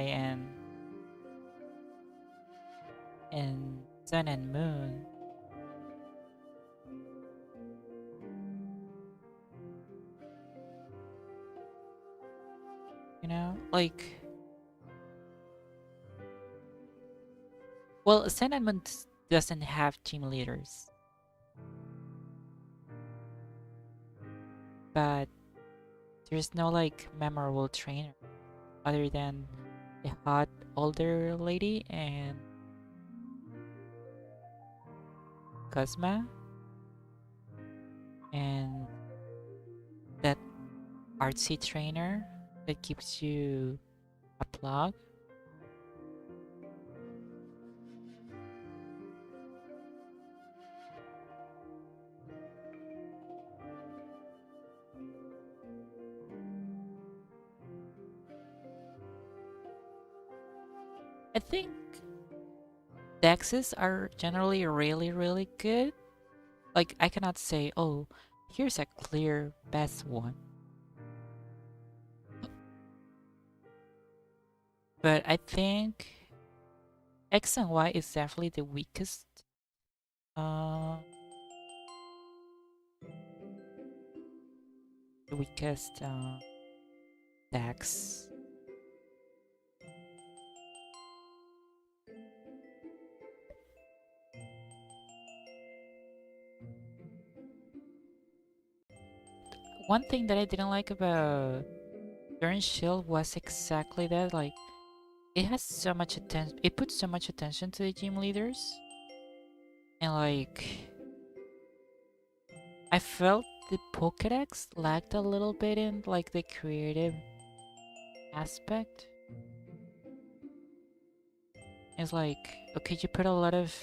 and Sun and Moon. You know? Like well, Sun and Moon doesn't have gym leaders. But there's no like memorable trainer other than the hot older lady and Cosma and that artsy trainer that gives you a plug. I think dexes are generally really, really good. Like, I cannot say, oh, here's a clear best one. But I think X and Y is definitely the weakest. Uh, the weakest dex. One thing that I didn't like about Turn Shield was exactly that. Like, it has so much attention. It puts so much attention to the gym leaders, and like, I felt the Pokédex lacked a little bit in like the creative aspect. It's like, okay, you put a lot of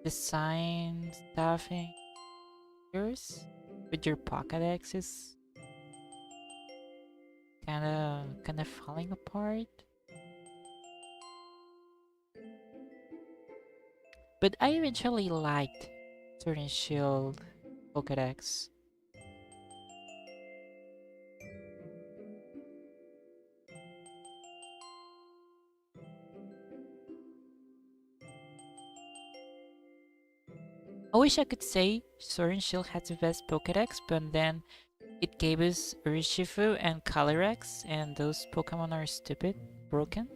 design stuff in yours, but your Pokédex is kinda falling apart. But I eventually liked Sword and Shield Pokédex. I wish I could say Sword and Shield had the best Pokédex, but then it gave us Urshifu and Calyrex, and those Pokemon are stupid, broken.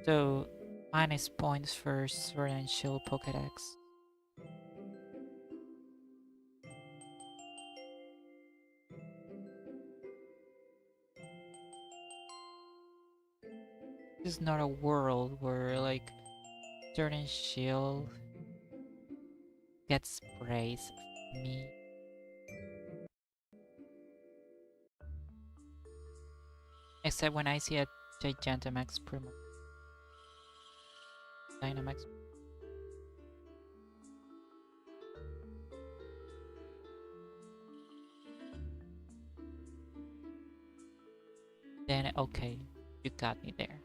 So, minus points for Sword and Shield Pokédex. This is not a world where, like, Sword and Shield gets praise from me. Except when I see a Gigantamax Primo. Dynamax. Then, okay, you got me there.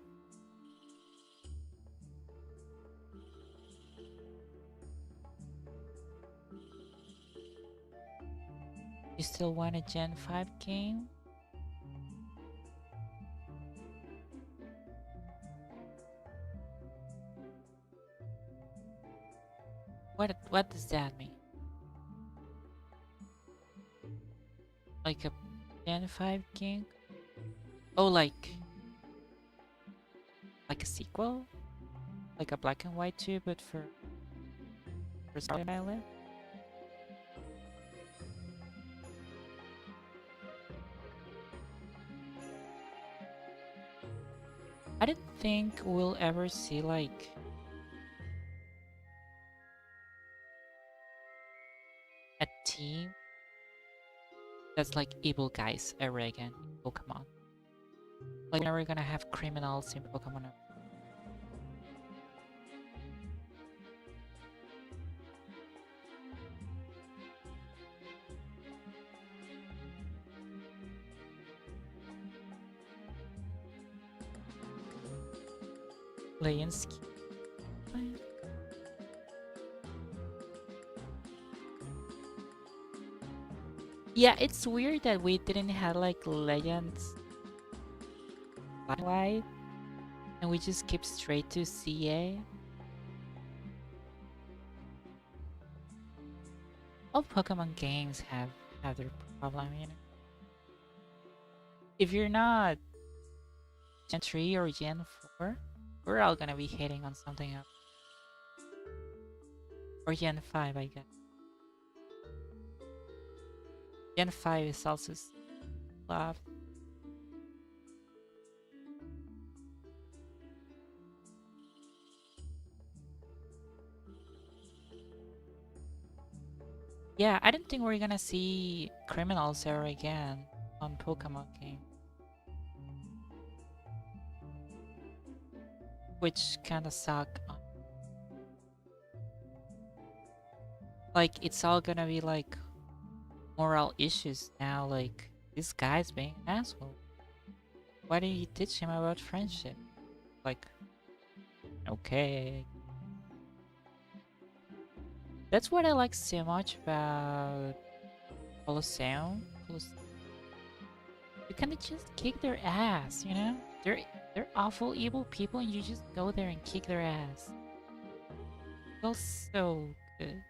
You still want a Gen 5 game? What does that mean? Like a Gen 5 game? Oh, like a sequel? Like a black and white too, but for Scarlet Violet? I didn't think we'll ever see like a team that's like evil guys ever again in Pokemon. Like we're never gonna have criminals in Pokemon. Lansky. Yeah, it's weird that we didn't have like Legends Black and White and we just skip straight to CA. All Pokemon games have their problem, you know. If you're not Gen 3 or Gen 4, we're all gonna be hating on something else. Or Gen 5, I guess. Gen 5 is also loved. Yeah, I don't think we're gonna see criminals ever again on Pokemon game. Which kinda suck. Like, it's all gonna be like moral issues now, like, this guy's being an asshole. Why didn't you teach him about friendship? Like, okay. That's what I like so much about Colosseum. You kinda just kick their ass, you know? They're awful, evil people, and you just go there and kick their ass. It feels so good.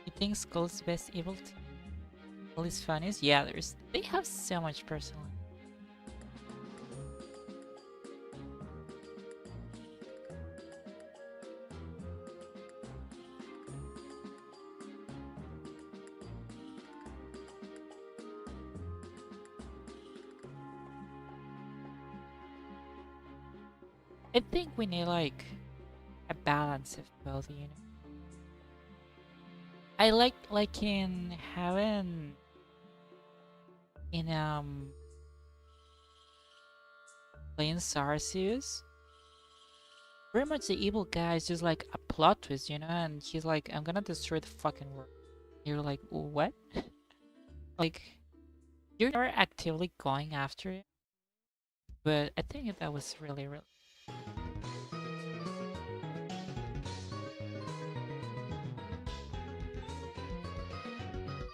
You think Skull's best evil team is funniest? Yeah, they have so much personality. I think we need like a balance of both, you know. I like in having in playing Sarsius. Very much the evil guy is just like a plot twist, you know, and he's like, I'm gonna destroy the fucking world. You're like, what? Like, you're never actively going after it, but I think that was really, really.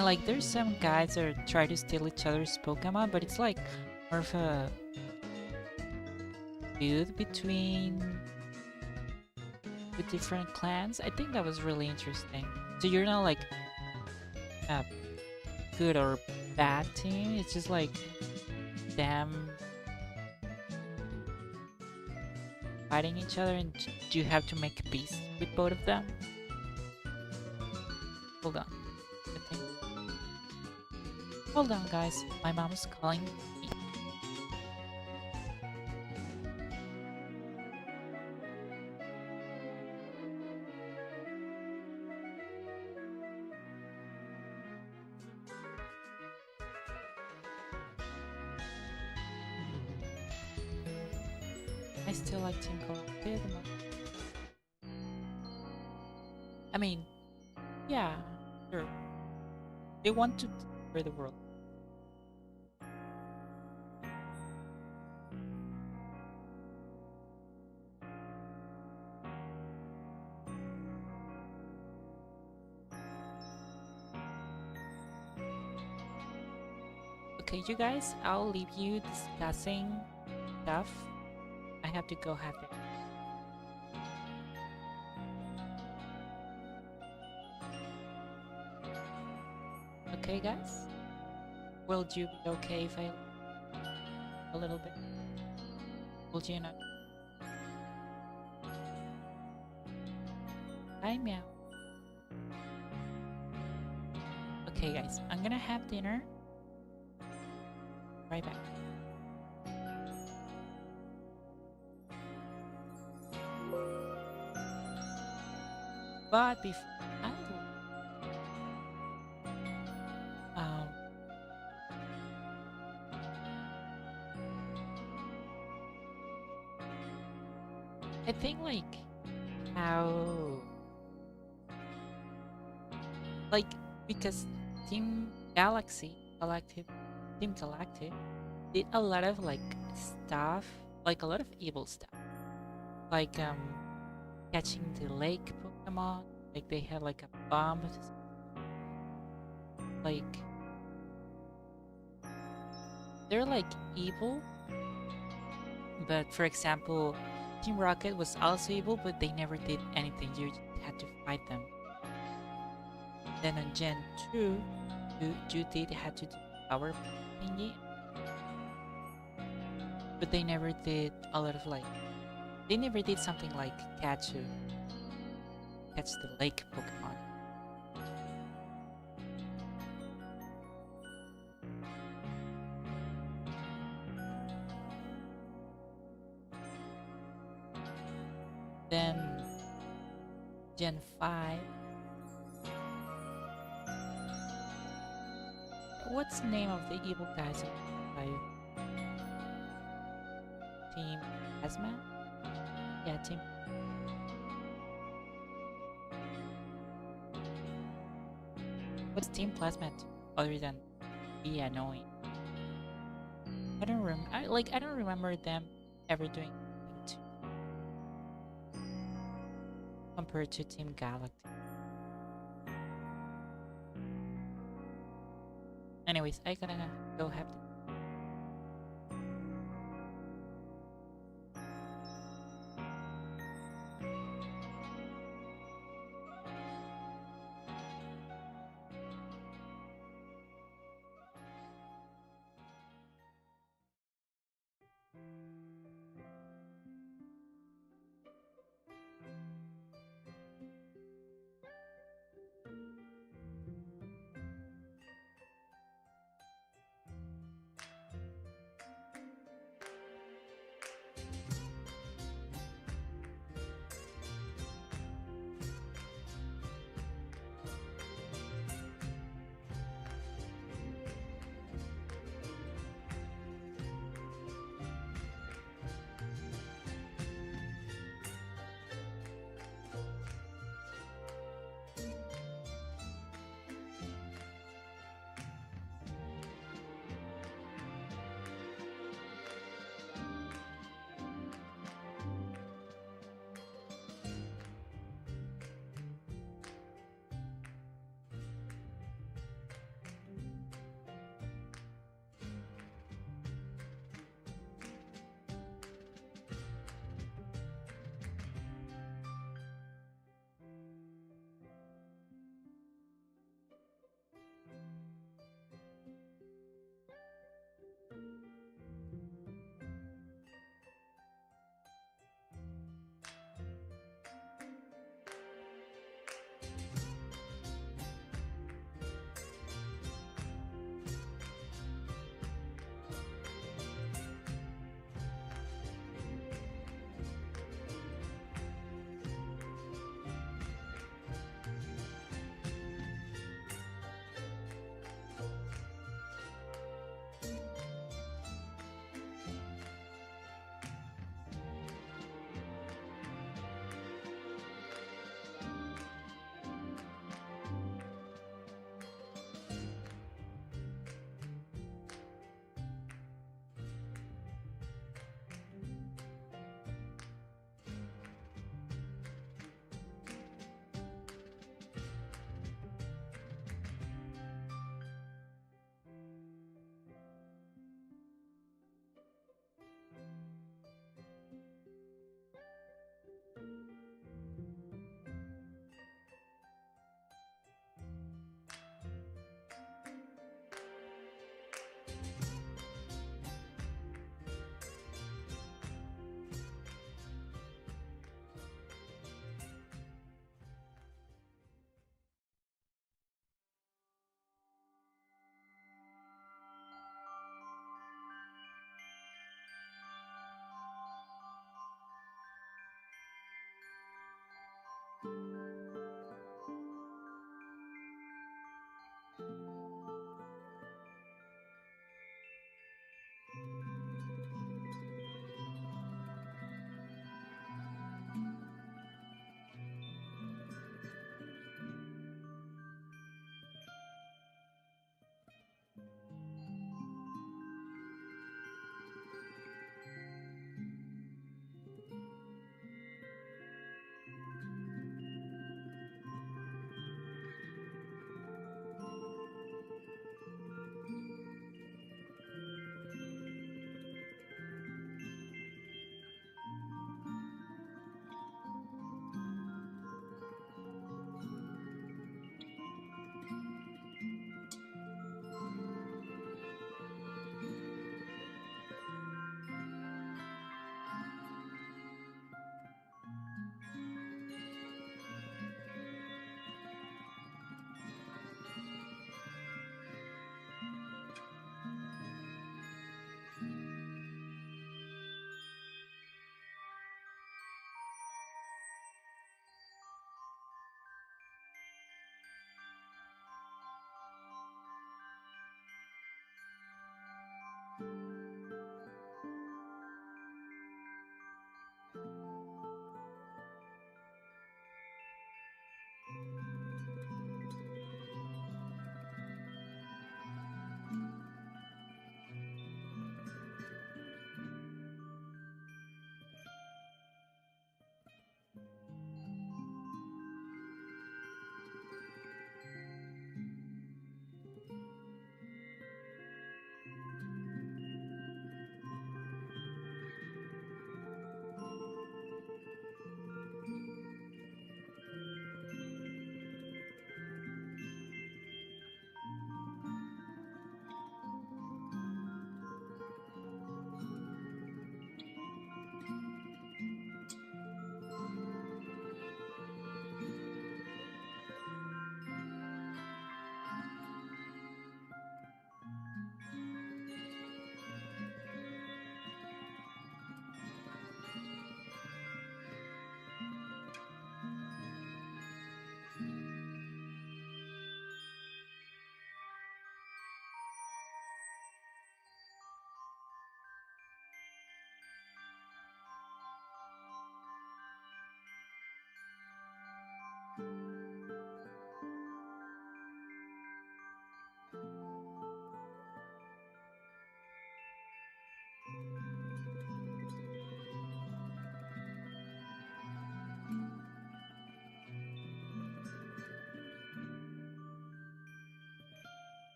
And like, there's some guys that try to steal each other's Pokemon, but it's like more of a feud between the different clans. I think that was really interesting. So you're not like a good or bad team. It's just like them fighting each other, and you have to make peace with both of them. Hold on. I think. Hold on, guys. My mom's calling me. I still like Team Galactic the most. I mean, yeah, sure. They want to destroy the world. Okay, you guys, I'll leave you discussing stuff. I have to go have it. Okay, guys? Will you be okay if I a little bit? Will you not? Hi, meow. Okay, guys, I'm gonna have dinner. Right back. But before um, I think like how like because Team Galaxy Galactic Team Galactic did a lot of like stuff, like a lot of evil stuff, like catching the lake Pokemon. Like they had like a bomb, like they're like evil. But for example, Team Rocket was also evil, but they never did anything. You just had to fight them. Then on Gen 2, you did had to do power thingy, but they never did a lot of like. They never did something like catch the lake Pokemon. Then Gen 5. What's the name of the evil guys in Gen 5? Team Plasma? Yeah, Team. What's Team Plasma other than be annoying? I don't remember them ever doing anything compared to Team Galactic. Anyways, I gotta go have the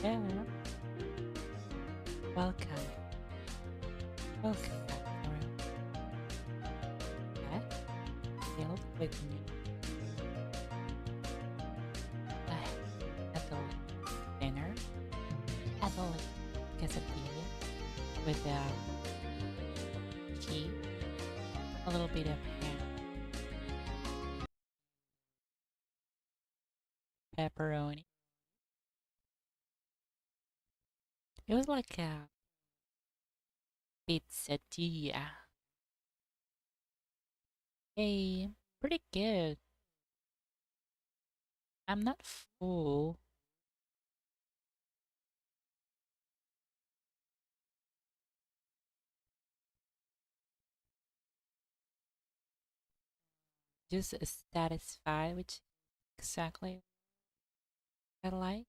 Yeah, welcome. Welcome back for that filled with new adult dinner, adult quesadilla with cheese, a little bit of ham, pepperoni. It was like a pizzadilla. Hey, pretty good. I'm not full, just satisfied, which exactly what I like.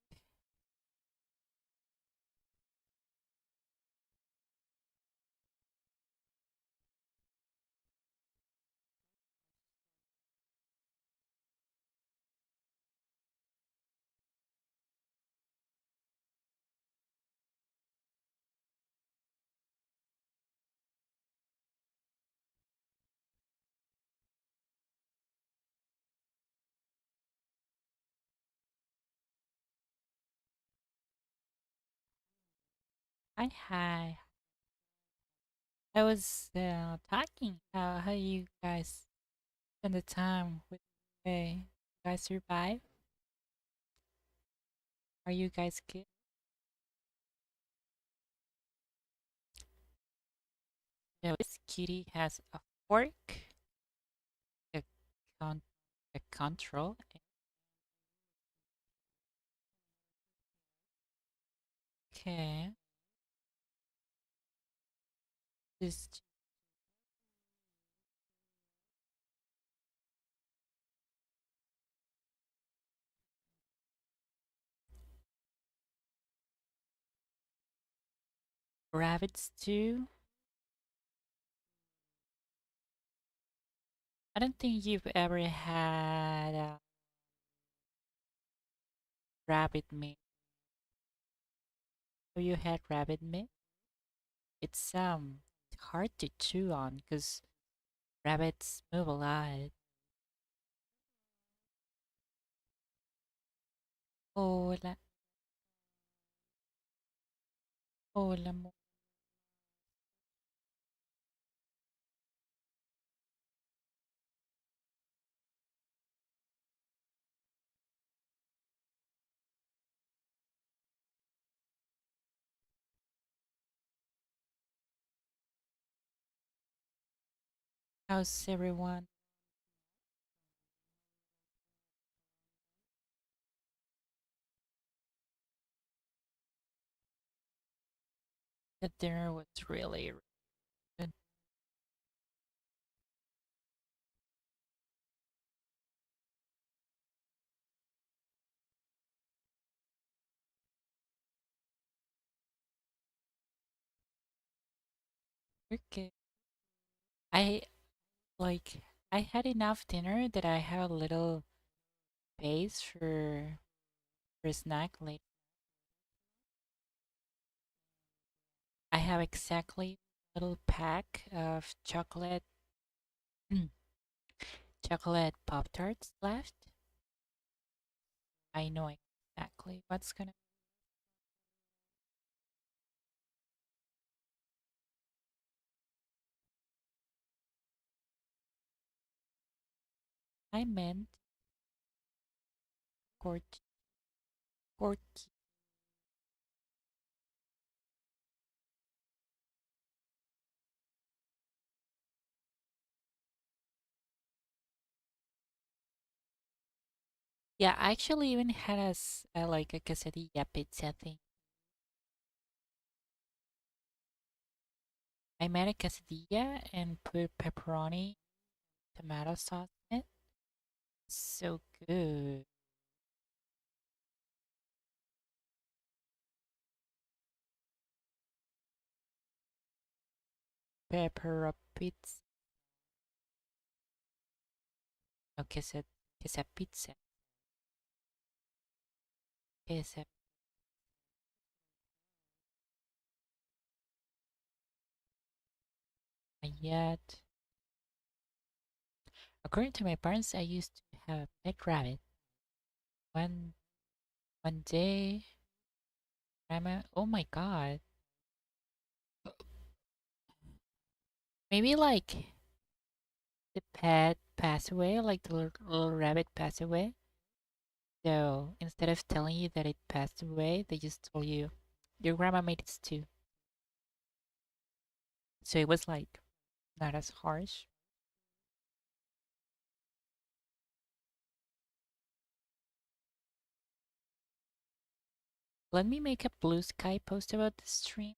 Hi. I was talking how you guys spend the time with hey, you guys survive? Are you guys good? Yeah, this kitty has a fork, a con a control. Okay. Just rabbits too. I don't think you've ever had rabbit meat. Have you had rabbit meat? It's hard to chew on because rabbits move a lot. Hola, hola, how's everyone? The dinner was really good. Okay. I like I had enough dinner that I have a little space for a snack. Like I have exactly a little pack of chocolate Pop Tarts left. I know exactly what's gonna. I meant cork corky. Yeah, I actually even had like a quesadilla pizza thing. I made a quesadilla and put pepperoni, tomato sauce in it. So good. Pepper pizza. No, quesad pizza. Quesad. Not yet. According to my parents, I used to have a pet rabbit. One one day, oh my god, maybe like the pet passed away, like the little rabbit passed away. So instead of telling you that it passed away, they just told you your grandma made this too. So it was like not as harsh. Let me make a blue sky post about this stream.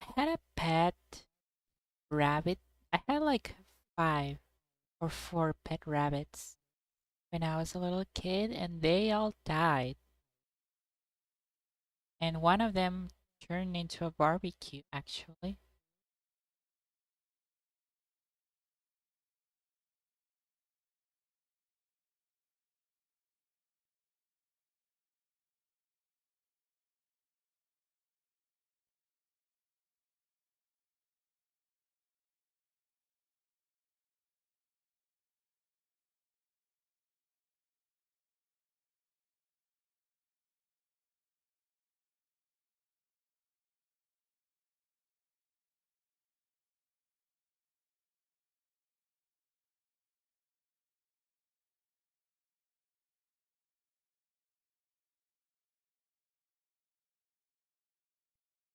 I had a pet rabbit. I had like 5 or 4 pet rabbits when I was a little kid, and they all died. And one of them turned into a barbecue, actually.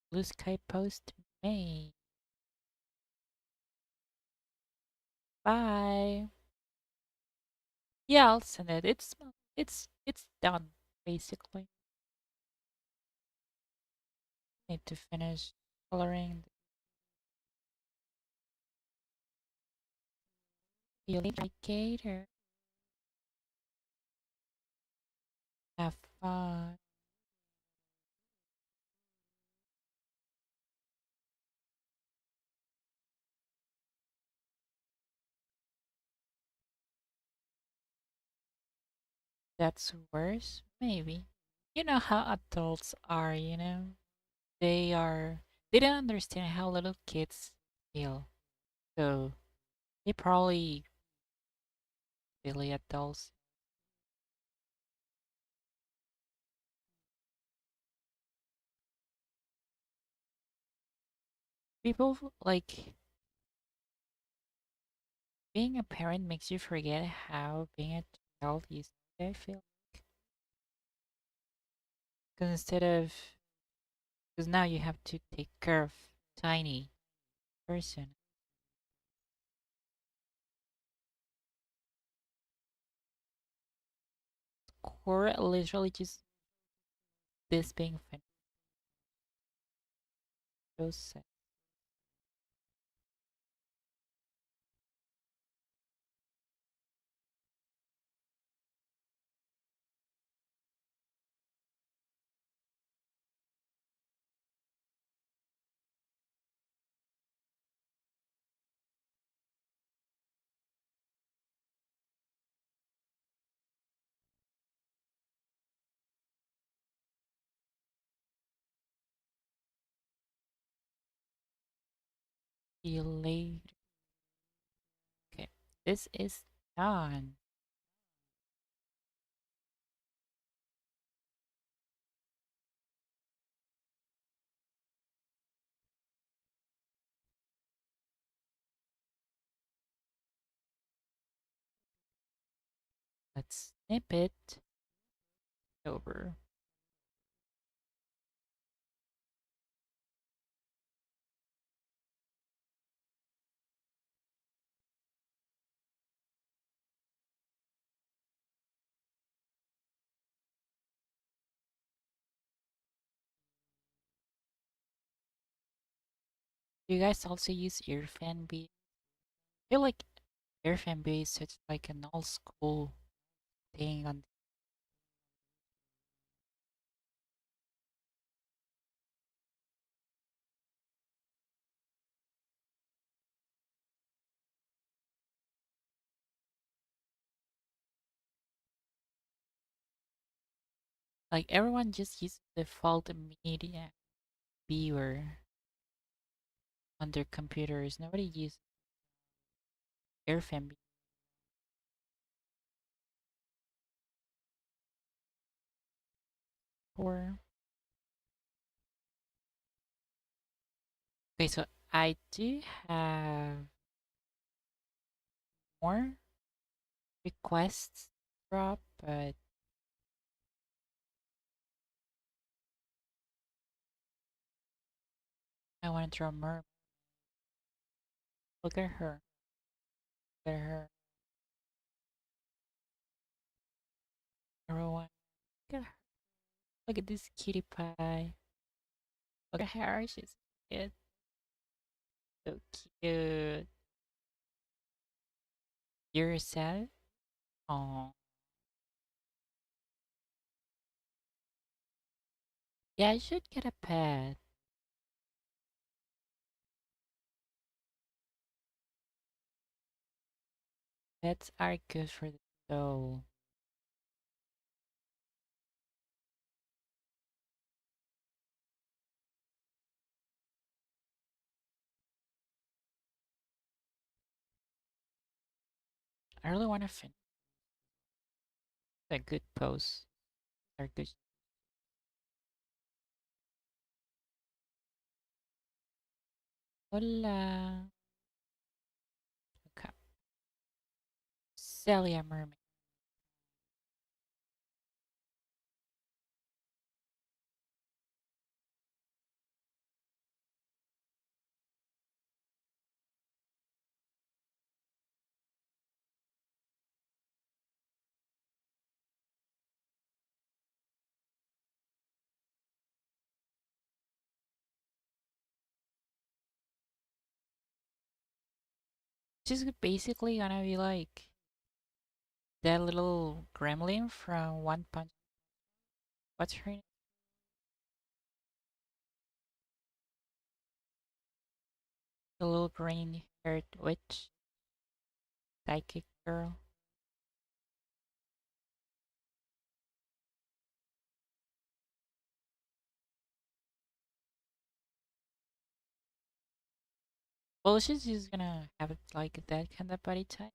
Blue sky post May. Bye. Yeah, I'll send it. It's done basically. Need to finish coloring the indicator. Have fun. That's worse, maybe. You know how adults are, you know? They are they don't understand how little kids feel. So they probably really adults. People like being a parent makes you forget how being a child used to be, I feel. Because instead of because now you have to take care of tiny person. Core literally just this being finished. So sad. See you later. Okay, this is done. Let's snip it over. You guys also use earfan B? I feel like earfan B is such like an old school thing on like everyone just uses default media. viewer on their computers. Nobody uses airfam before. Okay, so I do have more requests drop, but I want to draw more. Look at her. Look at her. Everyone. Look at her. Look at this cutie pie. Look at her. She's cute. So cute. You're sad? Oh. Yeah, I should get a pet. Pets are good for the soul. I really want to finish a good pose. Are good. Hola. Okay. Celia Mermaid. She's basically gonna be like that little gremlin from One Punch. What's her name? The little green haired witch, psychic girl. Well, she's just gonna have it like that kind of body type.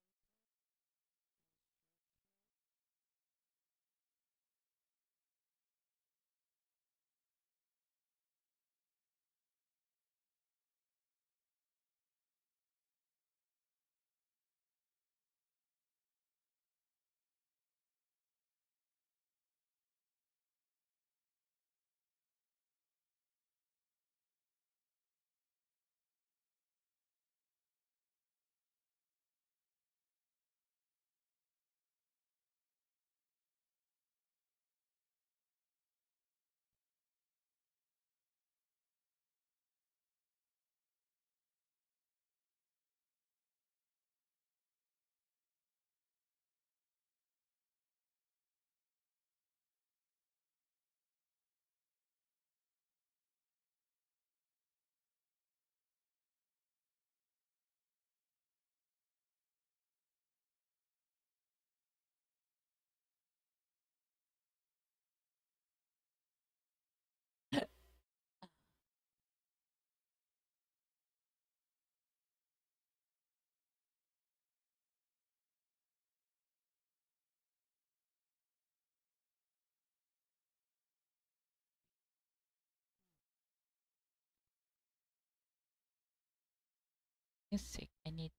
Music. I need.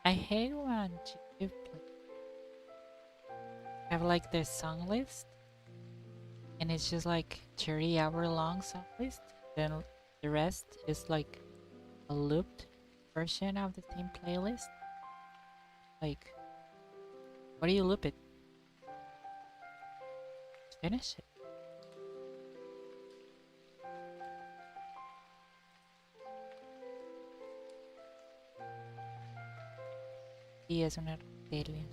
I hate when YouTube have like their song list and it's just like 30-hour long song list. Then the rest is like a looped version of the same playlist. Like, what do you loop it? Finish it. Y es una rebelión.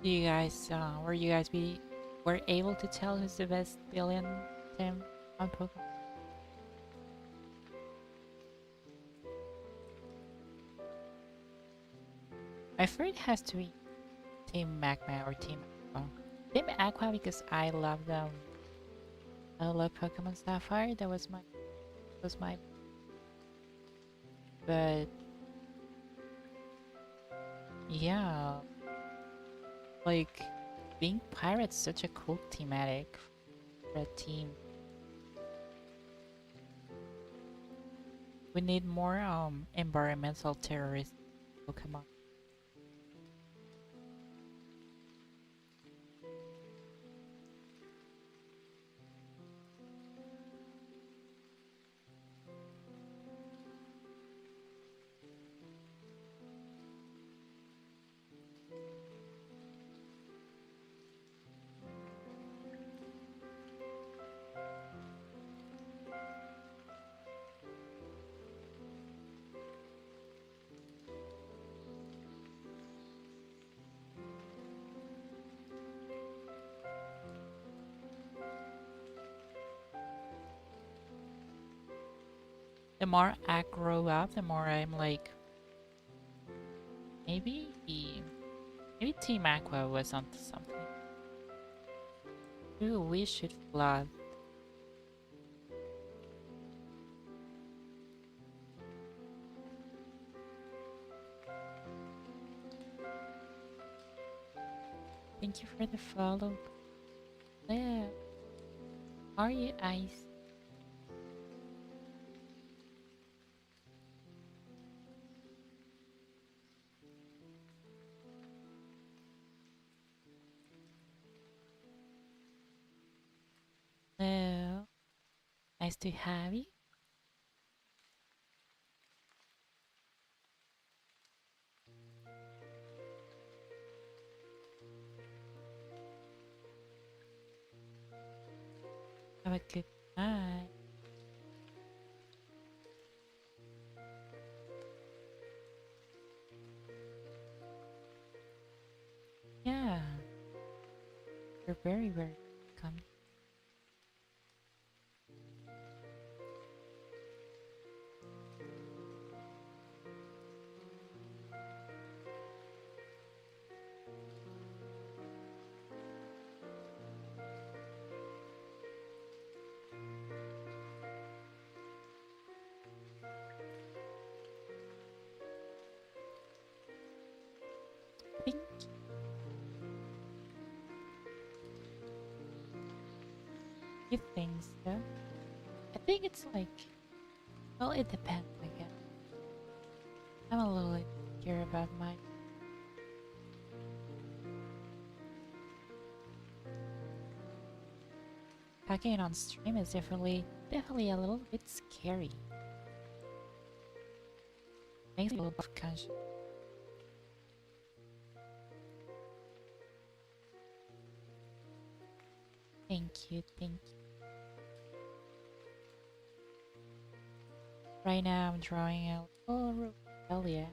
Do you guys, were able to tell who's the best billion team on Pokemon? I fear it has to be Team Magma or Team Aqua. Team Aqua because I love them. I love Pokemon Sapphire. That was my. But yeah, like being pirates such a cool thematic for a team. We need more environmental terrorist Pokemon. The more I grow up, the more I'm like, maybe maybe Team Aqua was onto something. Ooh, we should flood. Thank you for the follow. Yeah. Are you Ice? Hello. Nice to have you. Have a good night. Yeah. You're very, very welcome. Thank you. Think so? I think it's like, well, it depends, I guess. I'm a little insecure about my talking on stream is definitely a little bit scary. Makes me a little conscious. Thank you, thank you. Right now I'm drawing a little Rebellia.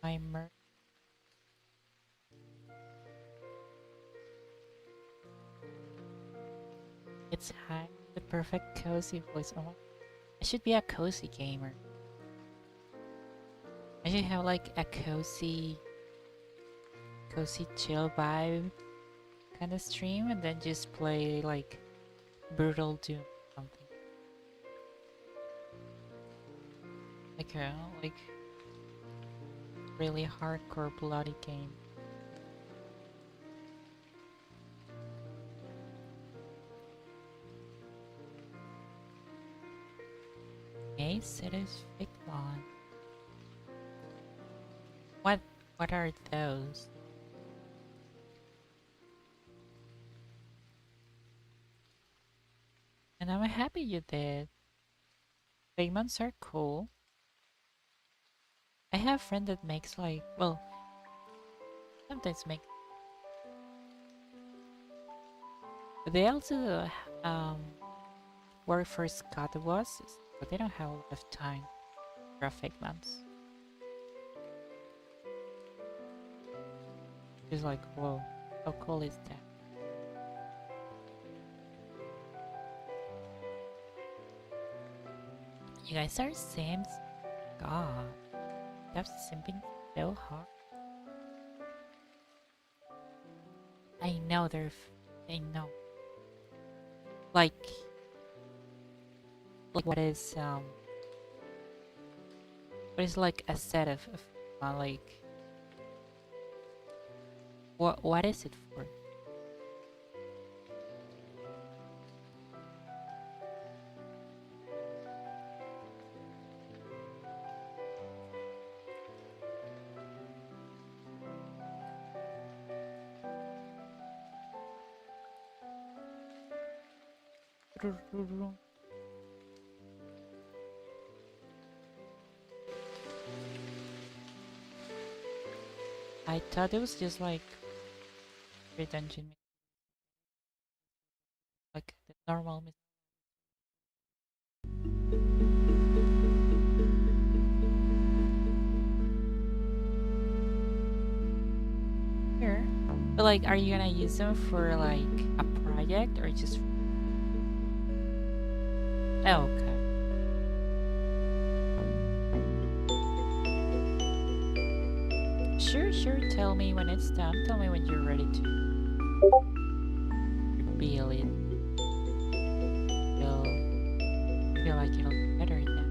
My mer It's high. The perfect cozy voice. Oh my, I should be a cozy gamer. I should have like a cozy chill vibe kind of stream and then just play like brutal doom or something. Like a really hardcore bloody game. Ace it is fake lawn. What what are those? And I'm happy you did. Pigments are cool. I have a friend that makes like well sometimes make but they also work for Scott bosses, but they don't have a lot of time for figments. It's like whoa, how cool is that? You guys are Sims? God, that's simping so hard. I know I know. Like what is like a set of like what is it for? I thought it was just like redungeon, like the normal. Sure. But like, are you gonna use them for like a project or just? Oh, okay. Sure, sure. Tell me when it's done. Tell me when you're ready to reveal it. Feel feel like it'll be better then.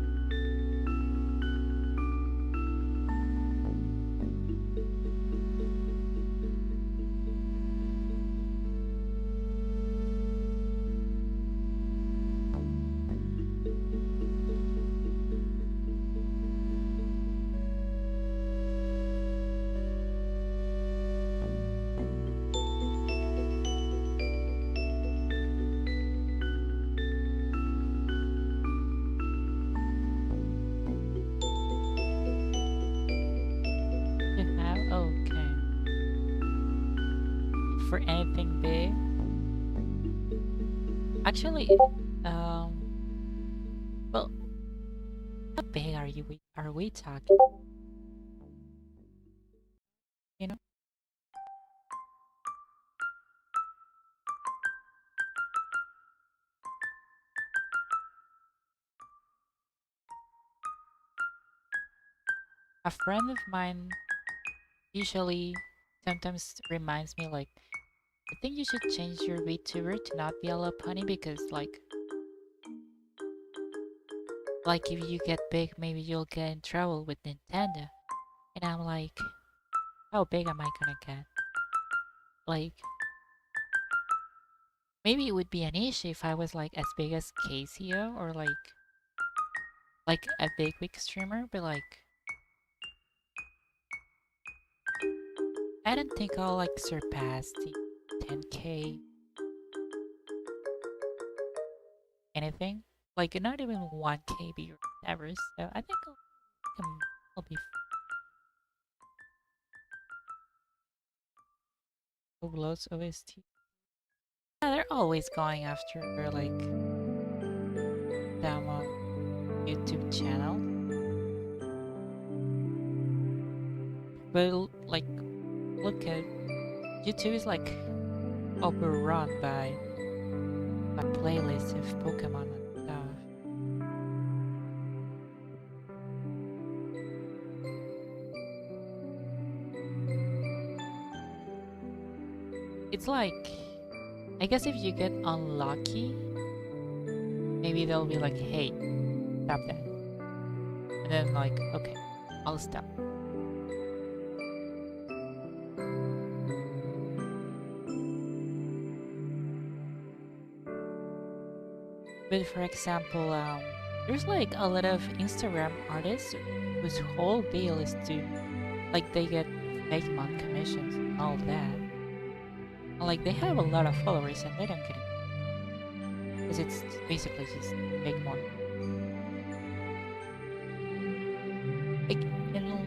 You have okay. For anything big, actually, um, well, how big are we talking? You know, a friend of mine usually sometimes reminds me like, I think you should change your VTuber to not be a Lopunny because like if you get big, maybe you'll get in trouble with Nintendo. And I'm like, how big am I gonna get? Like, maybe it would be an issue if I was like as big as KCO or like a big wig streamer, but like I don't think I'll like surpass the 10k. anything. Like not even 1 KB or whatever. So I think I'll be Roblox OST. Yeah, they're always going after like some YouTube channel. But like look at YouTube is like overrun by playlists of Pokemon and stuff. It's like I guess if you get unlucky, maybe they'll be like, hey, stop that. And then like, okay, I'll stop. But for example, there's like a lot of Instagram artists whose whole deal is to, like, they get fake month commissions and all that. And, like, they have a lot of followers and they don't get it. Because it's basically just fake money. Like, you know,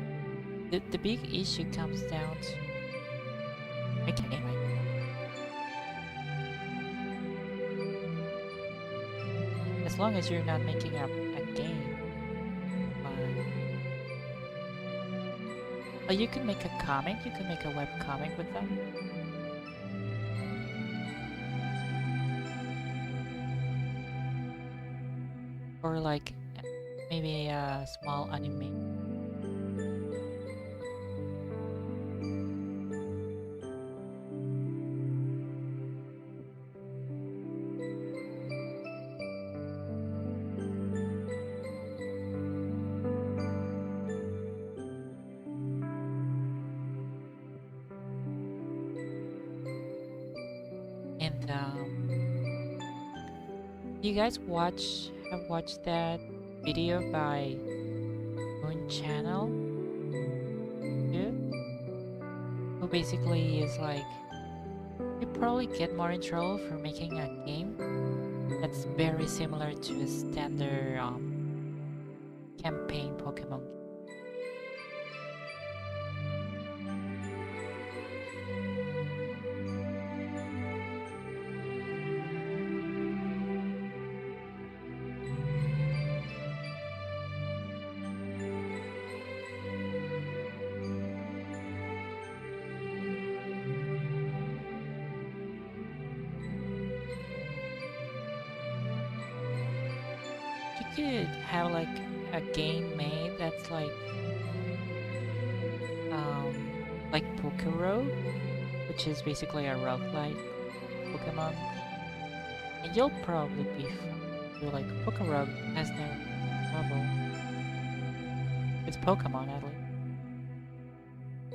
the big issue comes down to making it like as long as you're not making a game. Oh, you can make a comic. You can make a web comic with them. Or like maybe a small anime. And you guys have watched that video by Moon Channel too? Who basically is like, you probably get more in trouble for making a game that's very similar to a standard campaign Pokemon game. You could have like a game made that's like Road, which is basically a roguelike Pokemon, and you'll probably be fine. You're like Road has no trouble. It's Pokemon at least.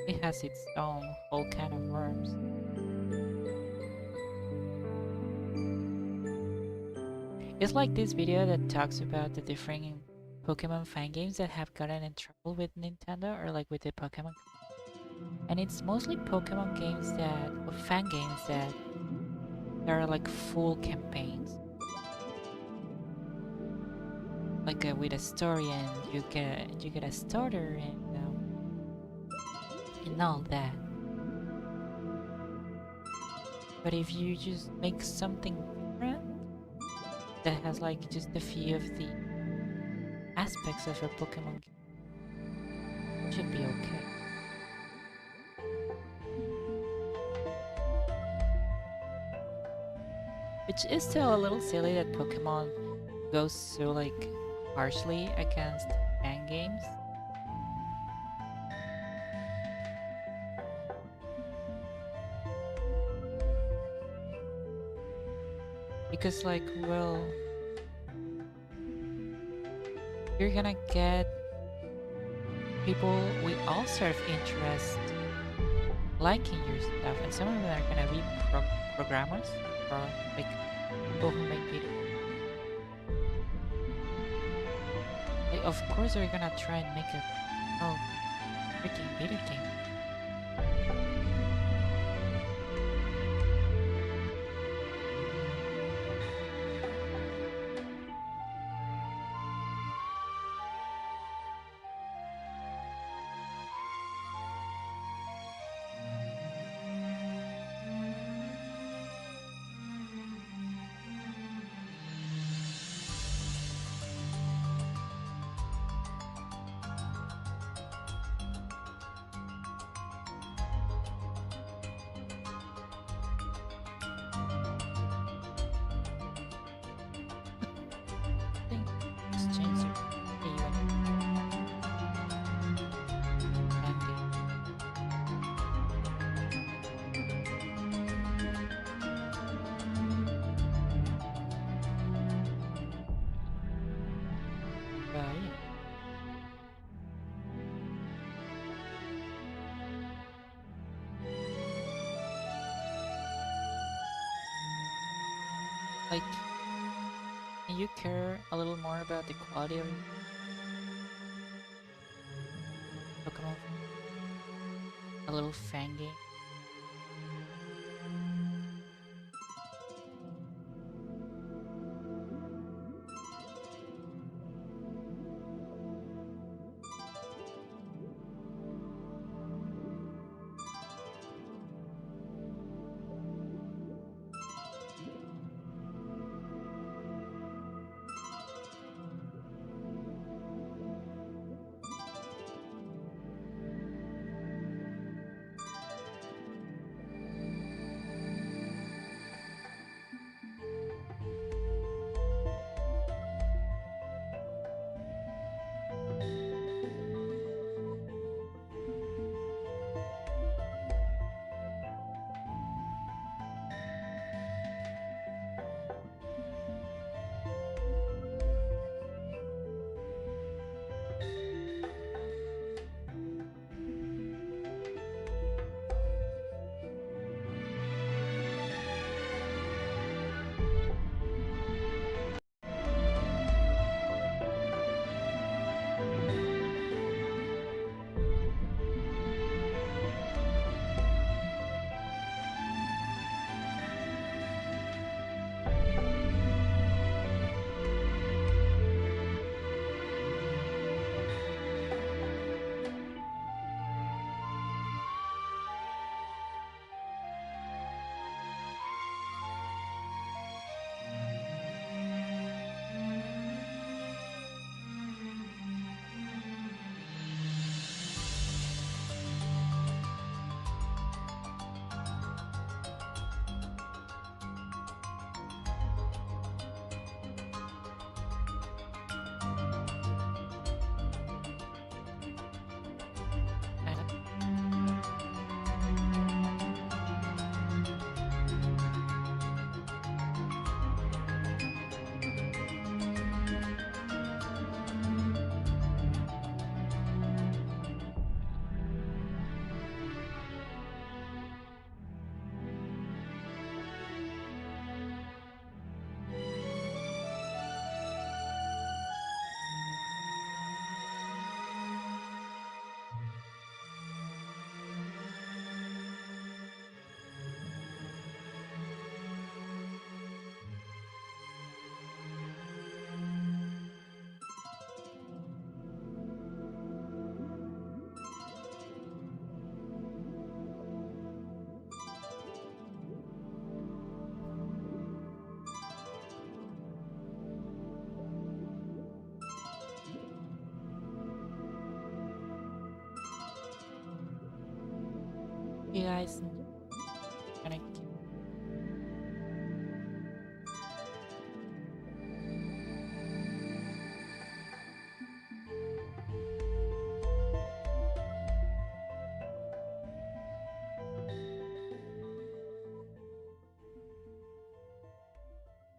It has its own whole kind of worms. It's like this video that talks about the different Pokemon fan games that have gotten in trouble with Nintendo or like with the Pokemon. And it's mostly Pokemon games or fan games that are like full campaigns. Like with a story and you get a starter and all that. But if you just make something different that has like just a few of the aspects of a Pokemon game, it should be okay. Which is still a little silly that Pokemon goes so like harshly against fan games. Because like, well, you're gonna get people with all sort of interest liking your stuff, and some of them are gonna be programmers or like people who make videos. Like, of course, they're gonna try and make a freaking video game. Like, can you care a little more about the quality of your Pokemon? A little fangy. Uh, you guys gonna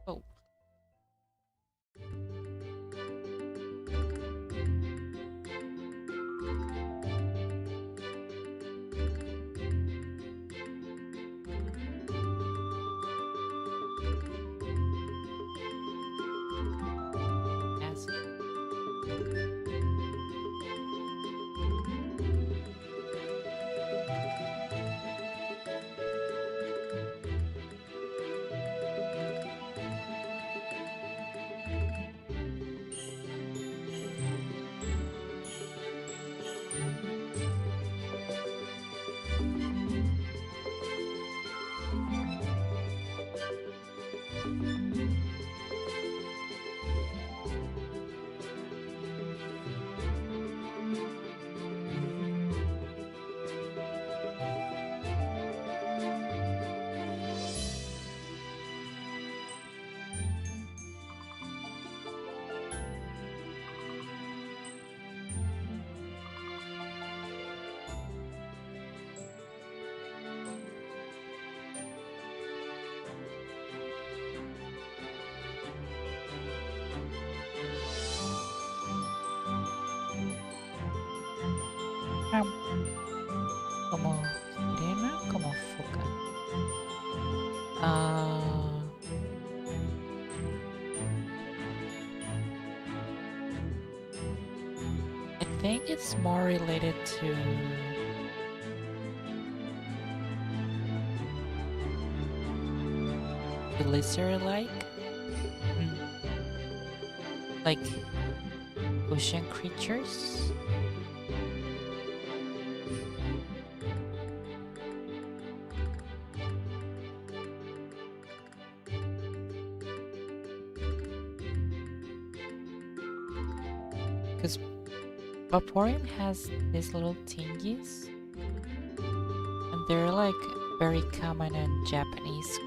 oh, yes. Um, como sirena, como foca. Ah, think it's more related to the lizard-like, like ocean creatures. Because Vaporeon has these little thingies, and they're like very common in Japanese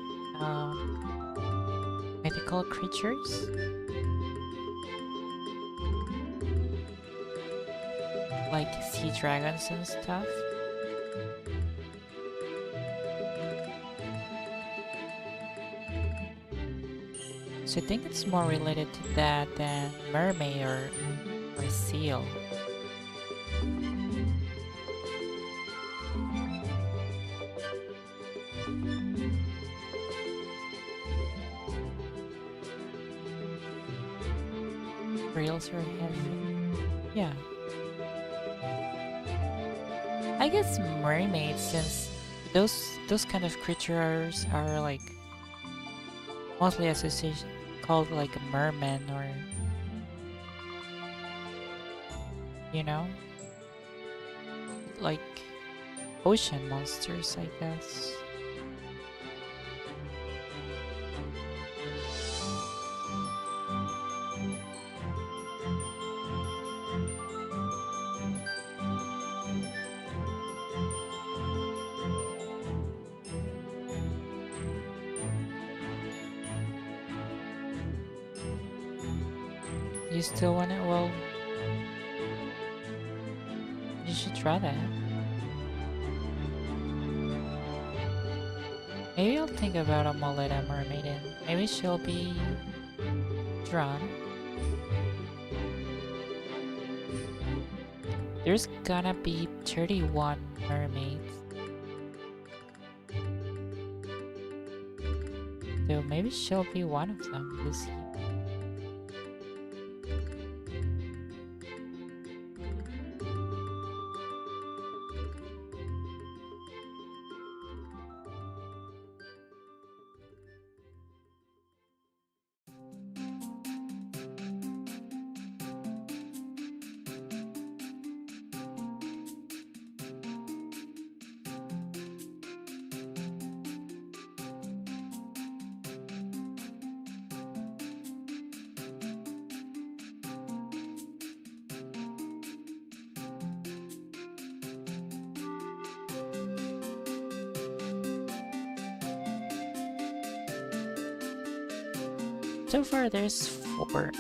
mythical creatures, like sea dragons and stuff. So I think it's more related to that than mermaid or seal. Rails are heavy. Yeah. I guess mermaids, since those kind of creatures are like mostly association called like a merman, or you know, like ocean monsters, I guess. You still want it? Well, you should try that. Maybe I'll think about a Moleta mermaid and maybe she'll be drawn. There's gonna be 31 mermaids. So maybe she'll be one of them this year. So far there's 4.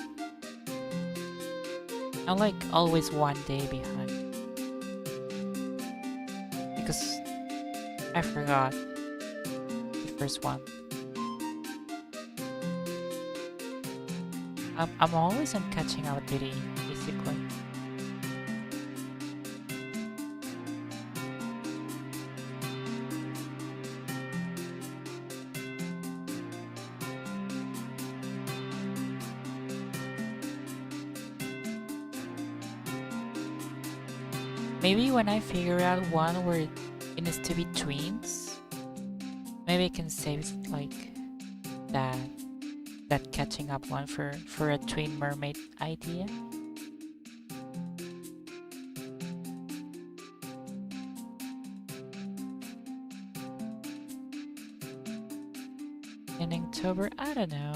I'm like always one day behind. Because I forgot the first one. I'm always on catching up duty, basically. Maybe when I figure out one where it needs to be twins, maybe I can save like that catching up one for a twin mermaid idea. In October, I don't know.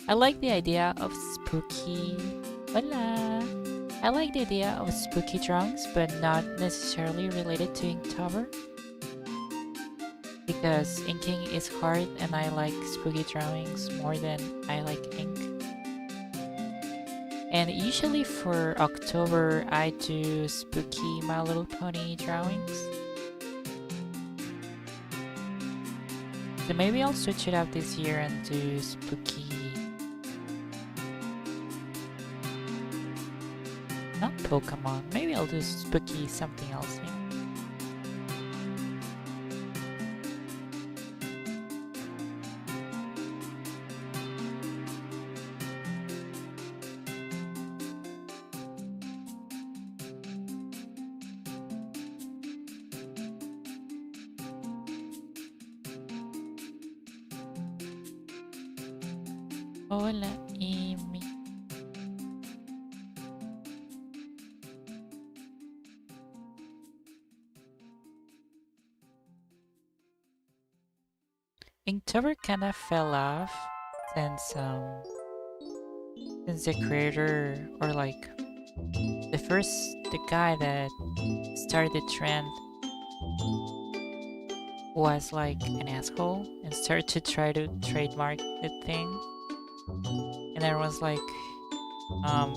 I like the idea of spooky. Hola! I like the idea of spooky drawings, but not necessarily related to Inktober. Because inking is hard and I like spooky drawings more than I like ink. And usually for October, I do spooky My Little Pony drawings. So maybe I'll switch it up this year and do spooky... Not Pokemon, maybe I'll do spooky something else. Yeah. Hola, Amy. Inktober kind of fell off since since the creator or like the guy that started the trend was like an asshole and started to try to trademark the thing, and everyone's like, um,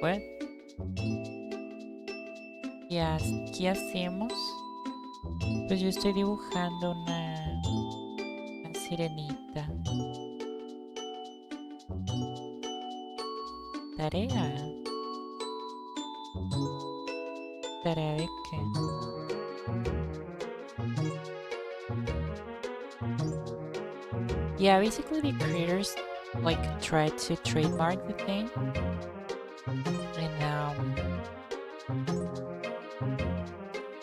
what? ¿Qué hacemos? Pues yo estoy dibujando una sirenita. Tarea. ¿Tarea de qué? Yeah, basically the creators like tried to trademark the thing, and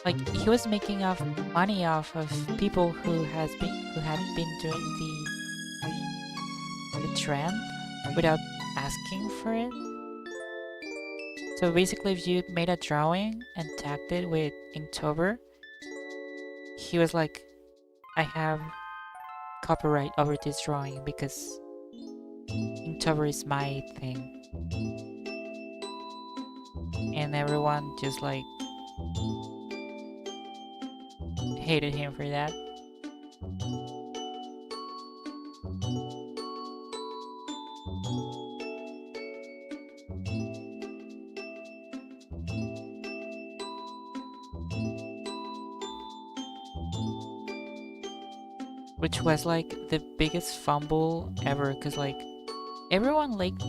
like he was making off money off of people who had been doing the trend without asking for it. So basically, if you made a drawing and tagged it with Inktober, he was like, I have copyright over this drawing because Inktober is my thing. And everyone just like hated him for that. Which was like the biggest fumble ever, because like everyone liked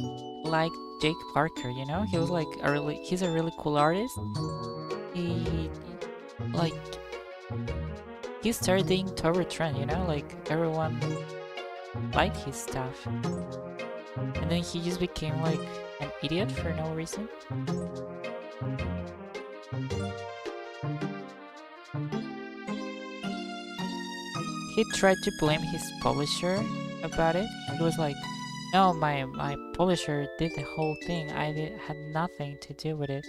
Jake Parker, you know? He was like he's a really cool artist. He like he started the Inktober trend, you know? Like everyone liked his stuff. And then he just became like an idiot for no reason. He tried to blame his publisher about it. He was like, no, my publisher did the whole thing. Had nothing to do with it.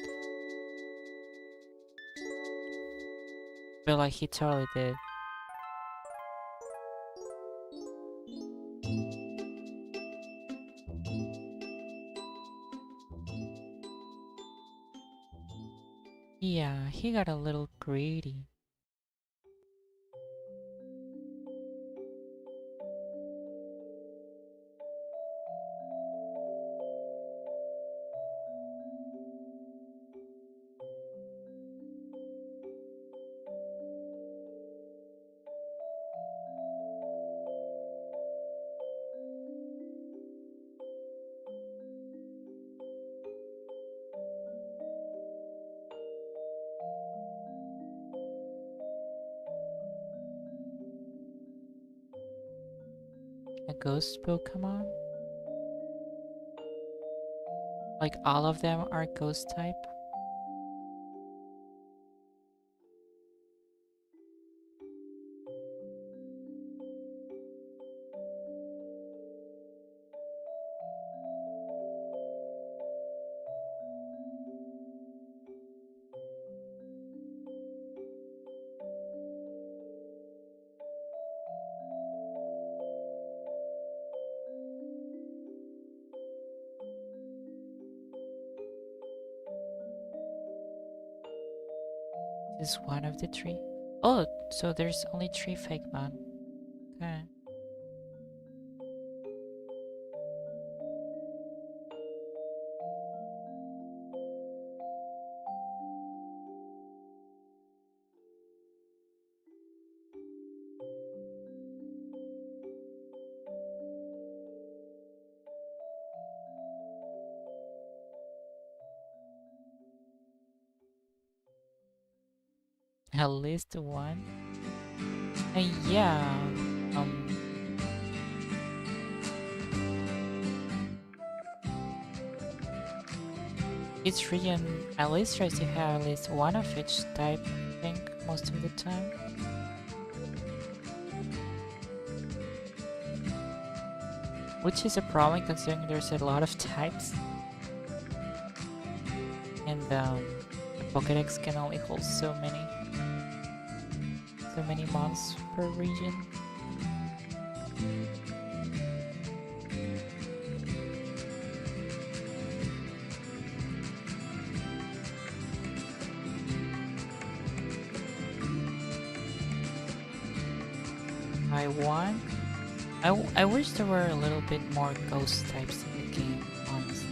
But like he totally did. Yeah, he got a little greedy. A ghost Pokemon? Like all of them are ghost type? This is one of the three. Oh, so there's only three fake man. Okay. At least one. And yeah, um, each region at least tries to have at least one of each type, I think, most of the time. which is a problem considering there's a lot of types, and the Pokédex can only hold so many mons per region. Taiwan. I wish there were a little bit more ghost types in the game, honestly.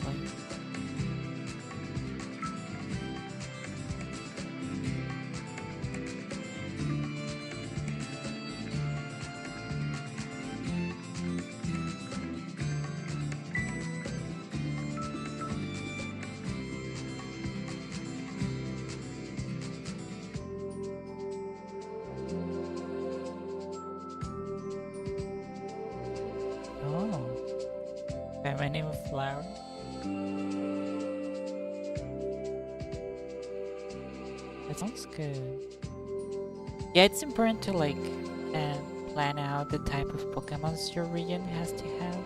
Oh, okay, my name is Flower. That sounds good. Yeah, it's important to like plan out the type of Pokemons your region has to have.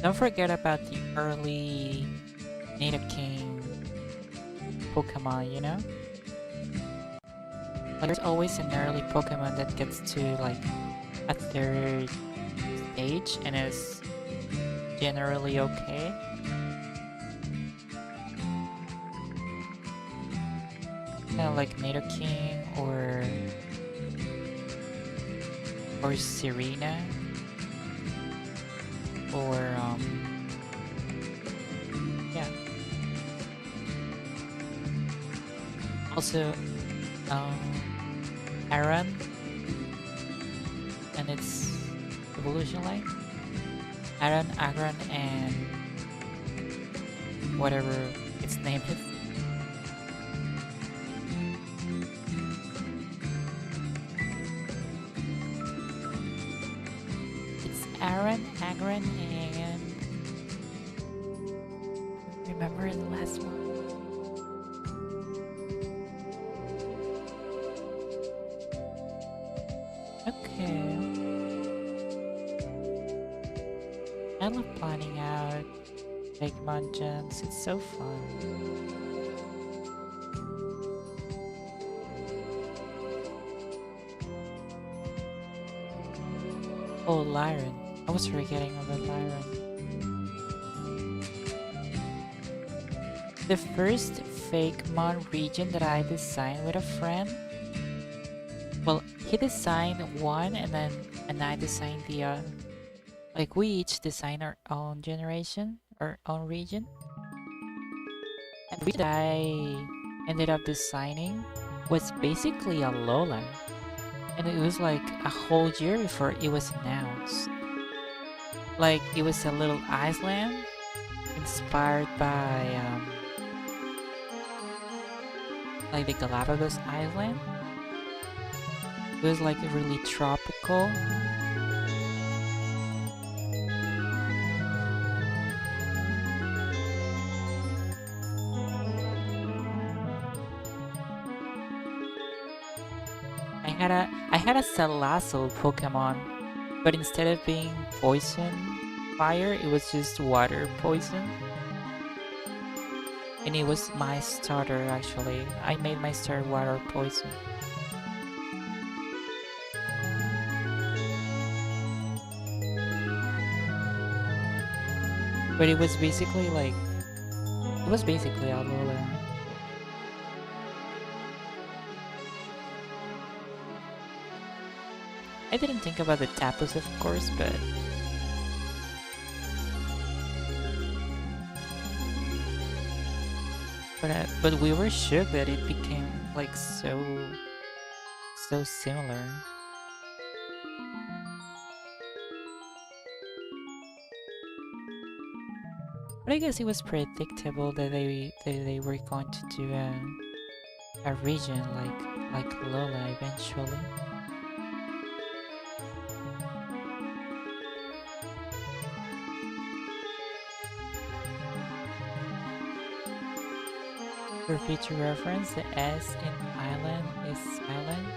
Don't forget about the early Nidoking Pokemon, you know? Like, there's always an early Pokemon that gets to like a third stage and is generally okay. Kind of like Nidoking or Serena or yeah. Also Aran and its evolution line. Aran, Agran, and whatever its name is. It's Aran, Agran, and remember the last one. Okay. I love planning out Pokemon gens. It's so fun. Oh, Lyran. I was forgetting about Lyran. The first fake Mon region that I designed with a friend. Well, he designed one and I designed the like we each designed our own generation, our own region. And the region that I ended up designing was basically a lowland. And it was like a whole year before it was announced. Like it was a little island inspired by like the Galapagos Island. It was like really tropical. I had a Salazzle Pokemon, but instead of being poison fire, it was just water poison. And it was my starter actually. I made my starter water poison. But it was basically like Alola. I didn't think about the Tapus, of course, but we were shook that it became like so similar. But I guess it was predictable that they were going to do a region like Lola eventually. Repeat to reference, the S in island is silent.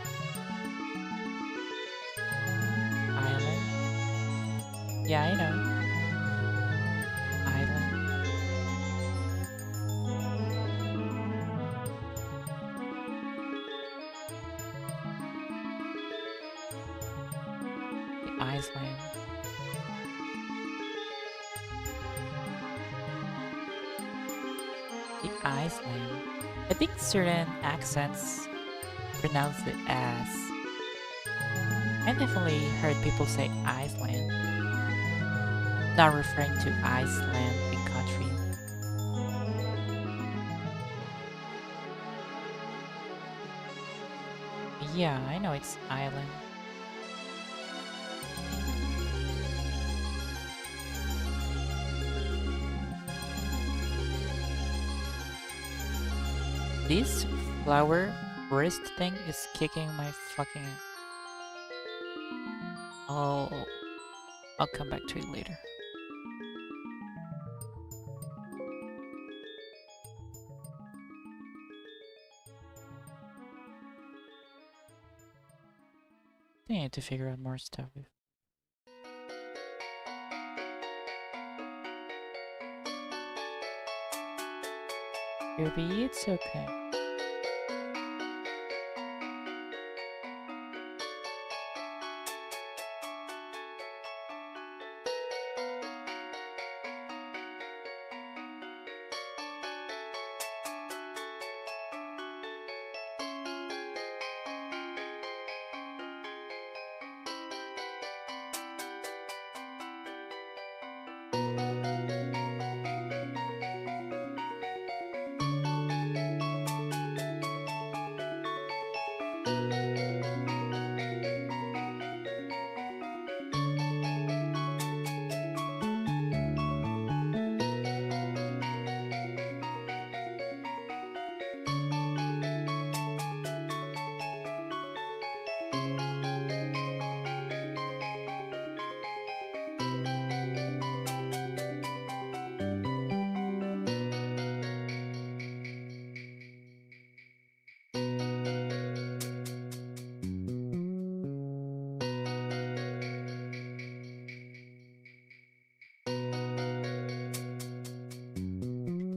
Island. Yeah, I know. Island. The Iceland. The Iceland. I think certain accents pronounce the S. I definitely heard people say Iceland, not referring to Iceland, the country. Yeah, I know it's island. This flower wrist thing is kicking my fucking. Oh, I'll come back to it later. I need to figure out more stuff. Kirby, it's okay.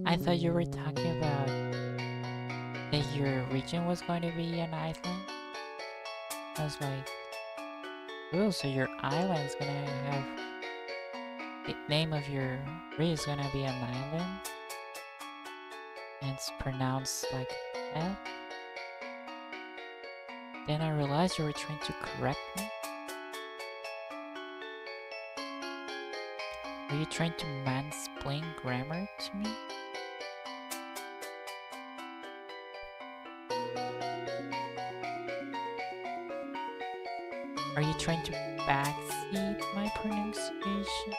I thought you were talking about that your region was going to be an island. I was like, oh, so your island's gonna have the name of your region is gonna be an island, and it's pronounced like that. Then I realized you were trying to correct me. Are you trying to mansplain grammar to me? Are you trying to backseat my pronunciation?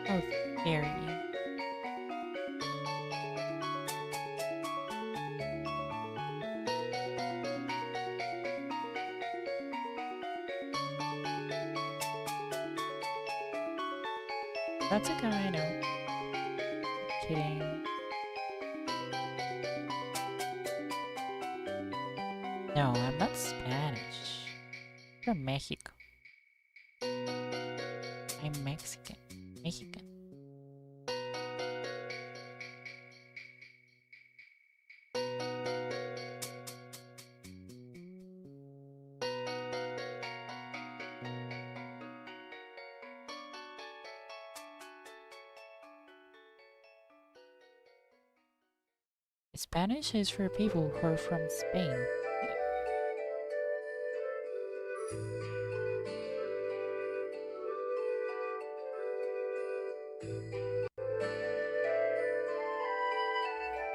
How dare you? That's okay, I know. Kidding. No, I'm not Spanish. From Mexico. I'm Mexican. Mexican. Spanish is for people who are from Spain.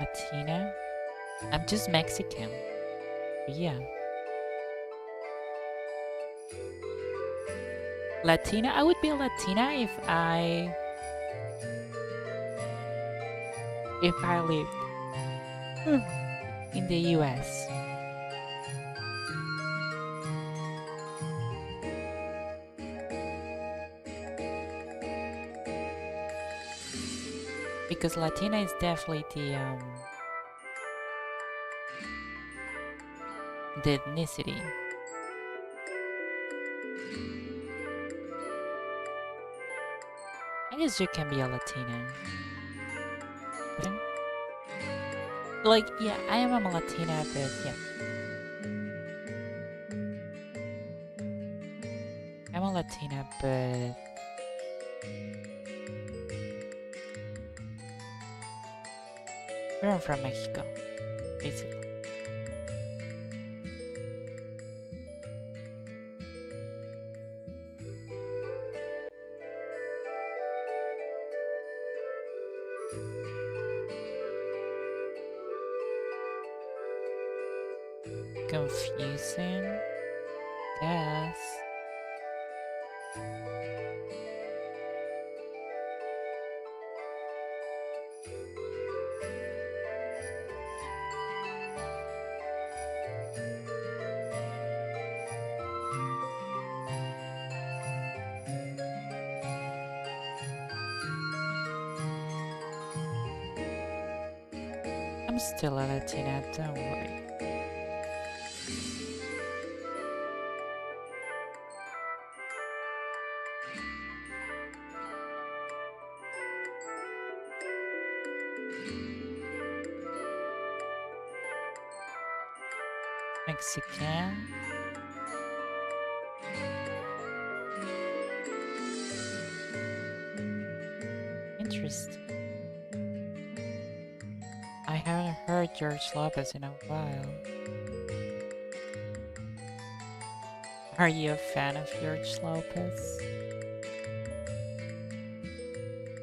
Latina? I'm just Mexican. But yeah. Latina? I would be a Latina if I lived in the US. Because Latina is definitely the ethnicity. I guess you can be a Latina. Like, yeah, I am a Latina, but yeah. I'm a Latina, but I'm from Mexico, basically. Confusing, yes. I'm still a Latina, don't worry. Mexican. Interesting. I haven't heard George Lopez in a while. Are you a fan of George Lopez?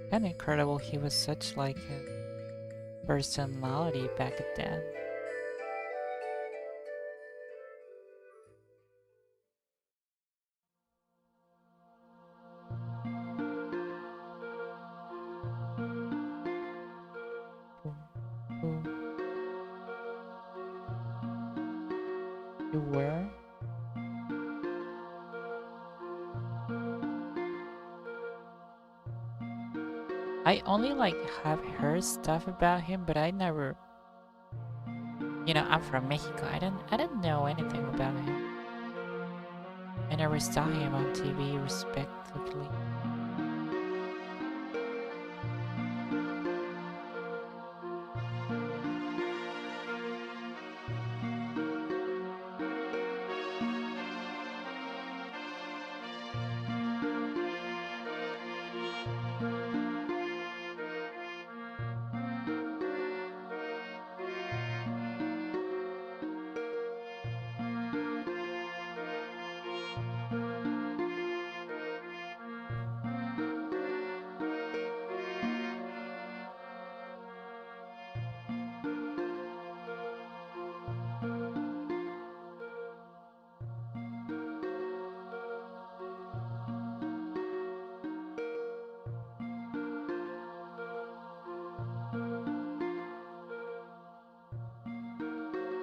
Kind of incredible he was such like a personality back then. You were? I only like have heard stuff about him, but I never, I'm from Mexico. I didn't know anything about him. I never saw him on TV respectively.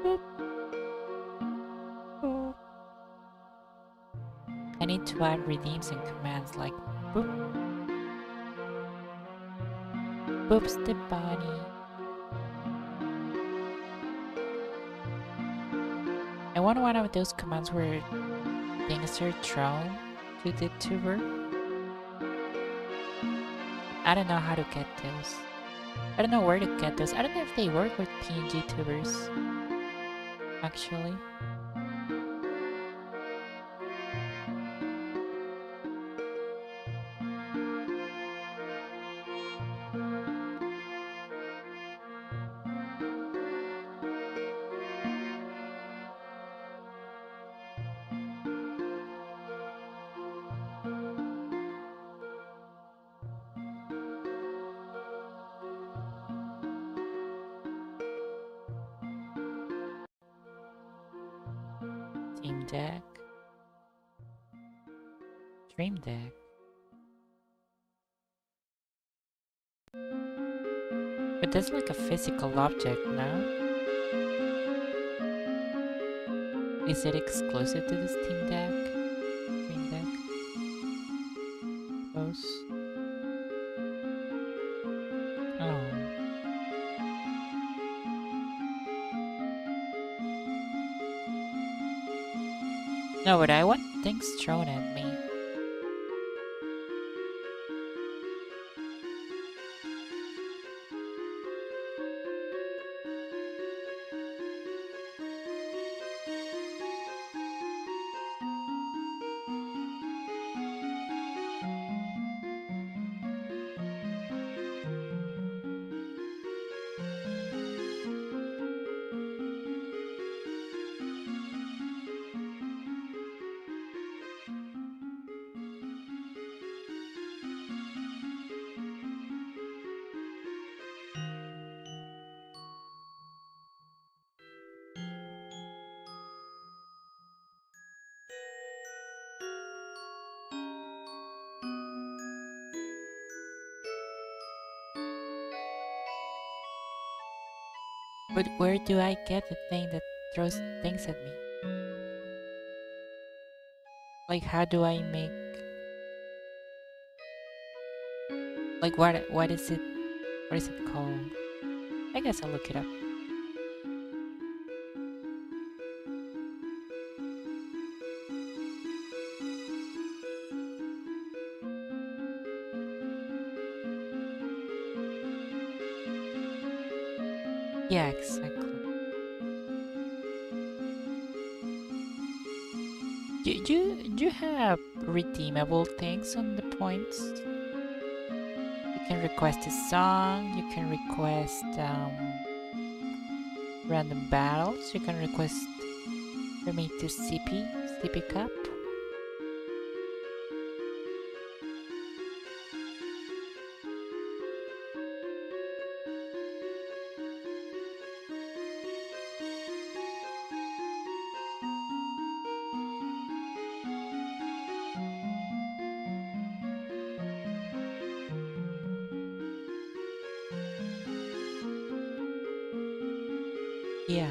Boop, boop. I need to add redeems and commands like boop. Boop's the body. I want one of those commands where things are thrown to the tuber. I don't know how to get those. I don't know where to get those. I don't know if they work with PNG tubers. Actually. Team Deck. Dream Deck. But that's like a physical object, no? Is it exclusive to this Steam Deck? Dream Deck? Suppose. Oh. No, but I want things thrown at me. But where do I get the thing that throws things at me? Like, how do I make? Like, what is it? What is it called? I guess I'll look it up. Yeah, exactly. Do you have redeemable things on the points? You can request a song. You can request random battles. You can request for me to CP cup. Yeah.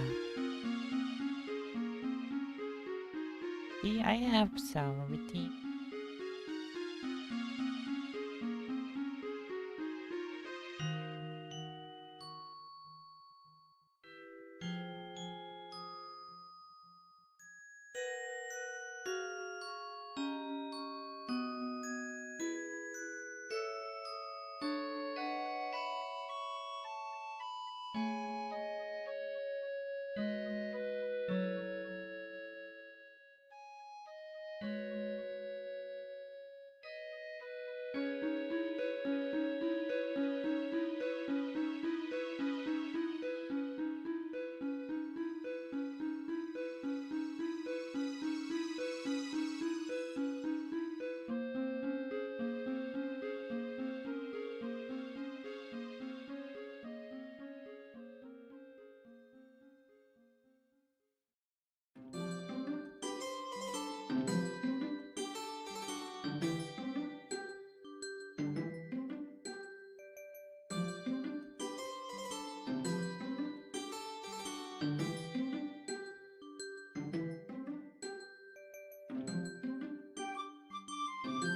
See, I have some redeem.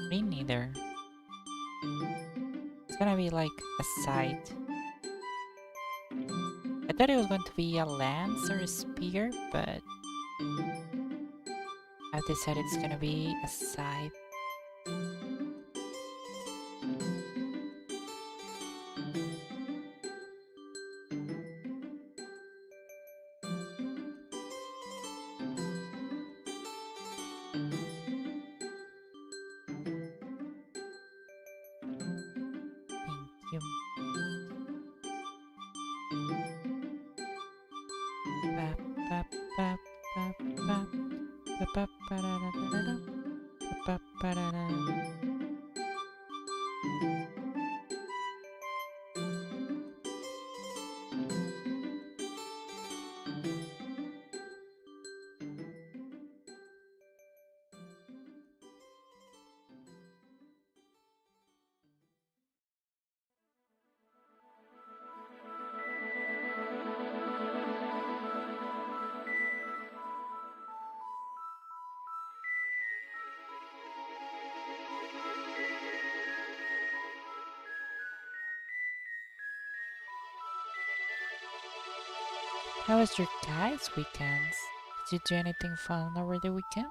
Me neither. It's gonna be like a side. I thought it was going to be a lance or a spear, but I've decided it's gonna be a side. Thank you. Bap, bap, bap, bap, bap, bap, bap, ba-da-da-da-da-da, bap, bap, ba-da-da. How was your guys' weekends? Did you do anything fun over the weekend?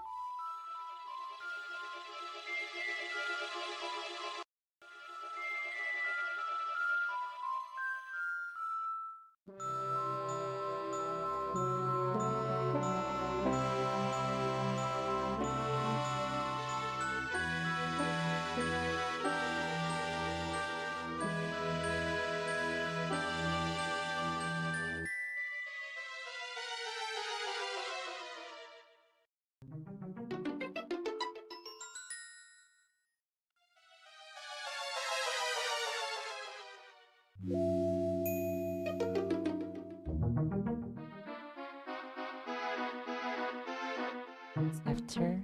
after.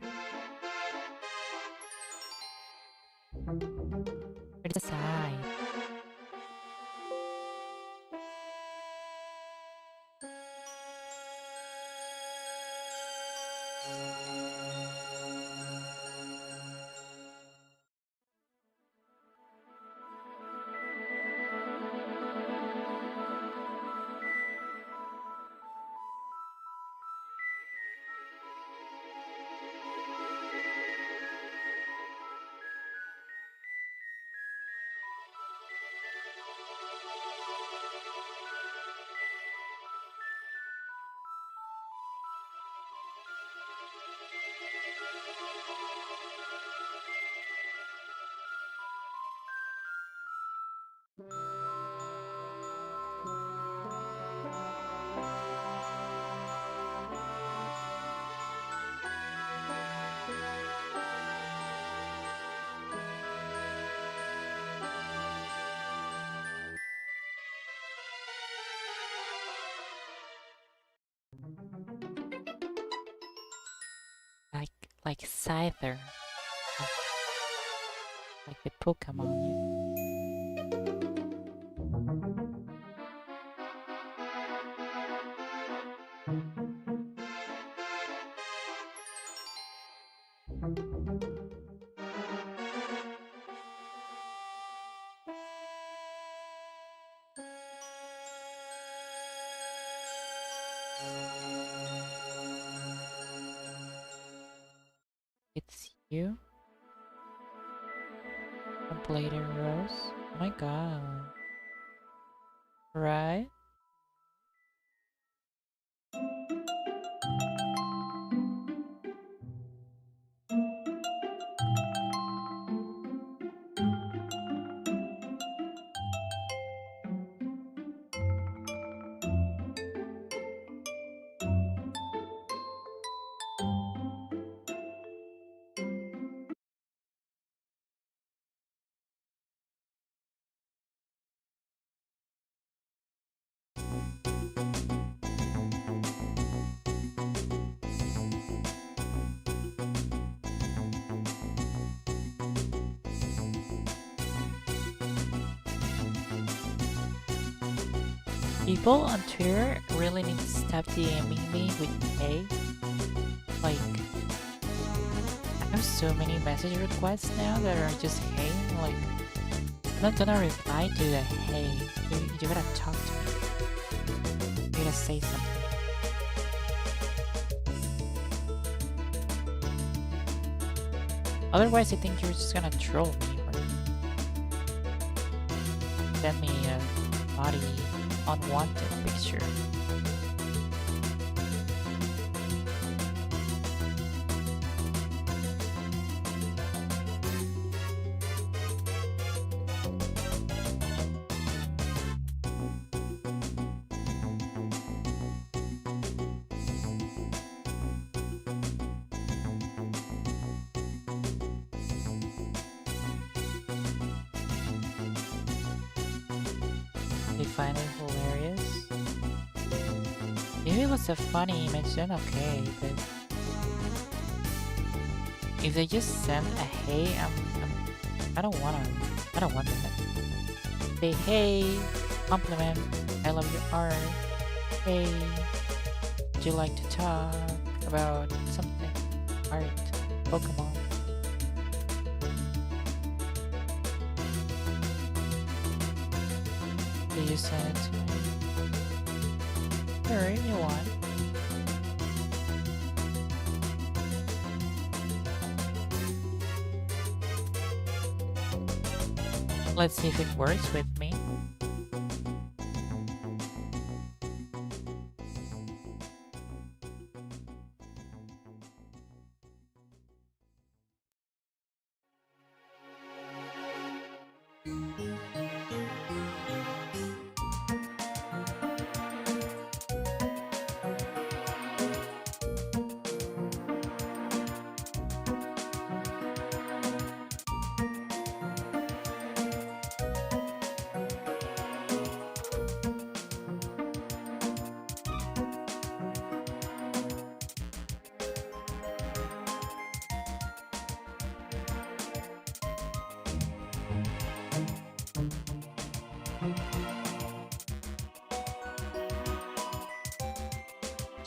Or the side. Like like Scyther. Like, like the Pokemon. It's you? Completed Rose? Oh my god. Right? People on Twitter really need to stop DMing me with hey. Like, I have so many message requests now that are just hey. Like, I'm not gonna reply to the hey. You gotta talk to me. You gotta say something. Otherwise, I think you're just gonna troll me or send me a body unwanted picture. They find it hilarious. If it was a funny image, then okay, but if they just send a hey, I don't want that. Say hey, compliment, I love your art. Hey, would you like to talk about something? Art, Pokemon. Did you send it to me? Sure, if you want. Let's see if it works with me.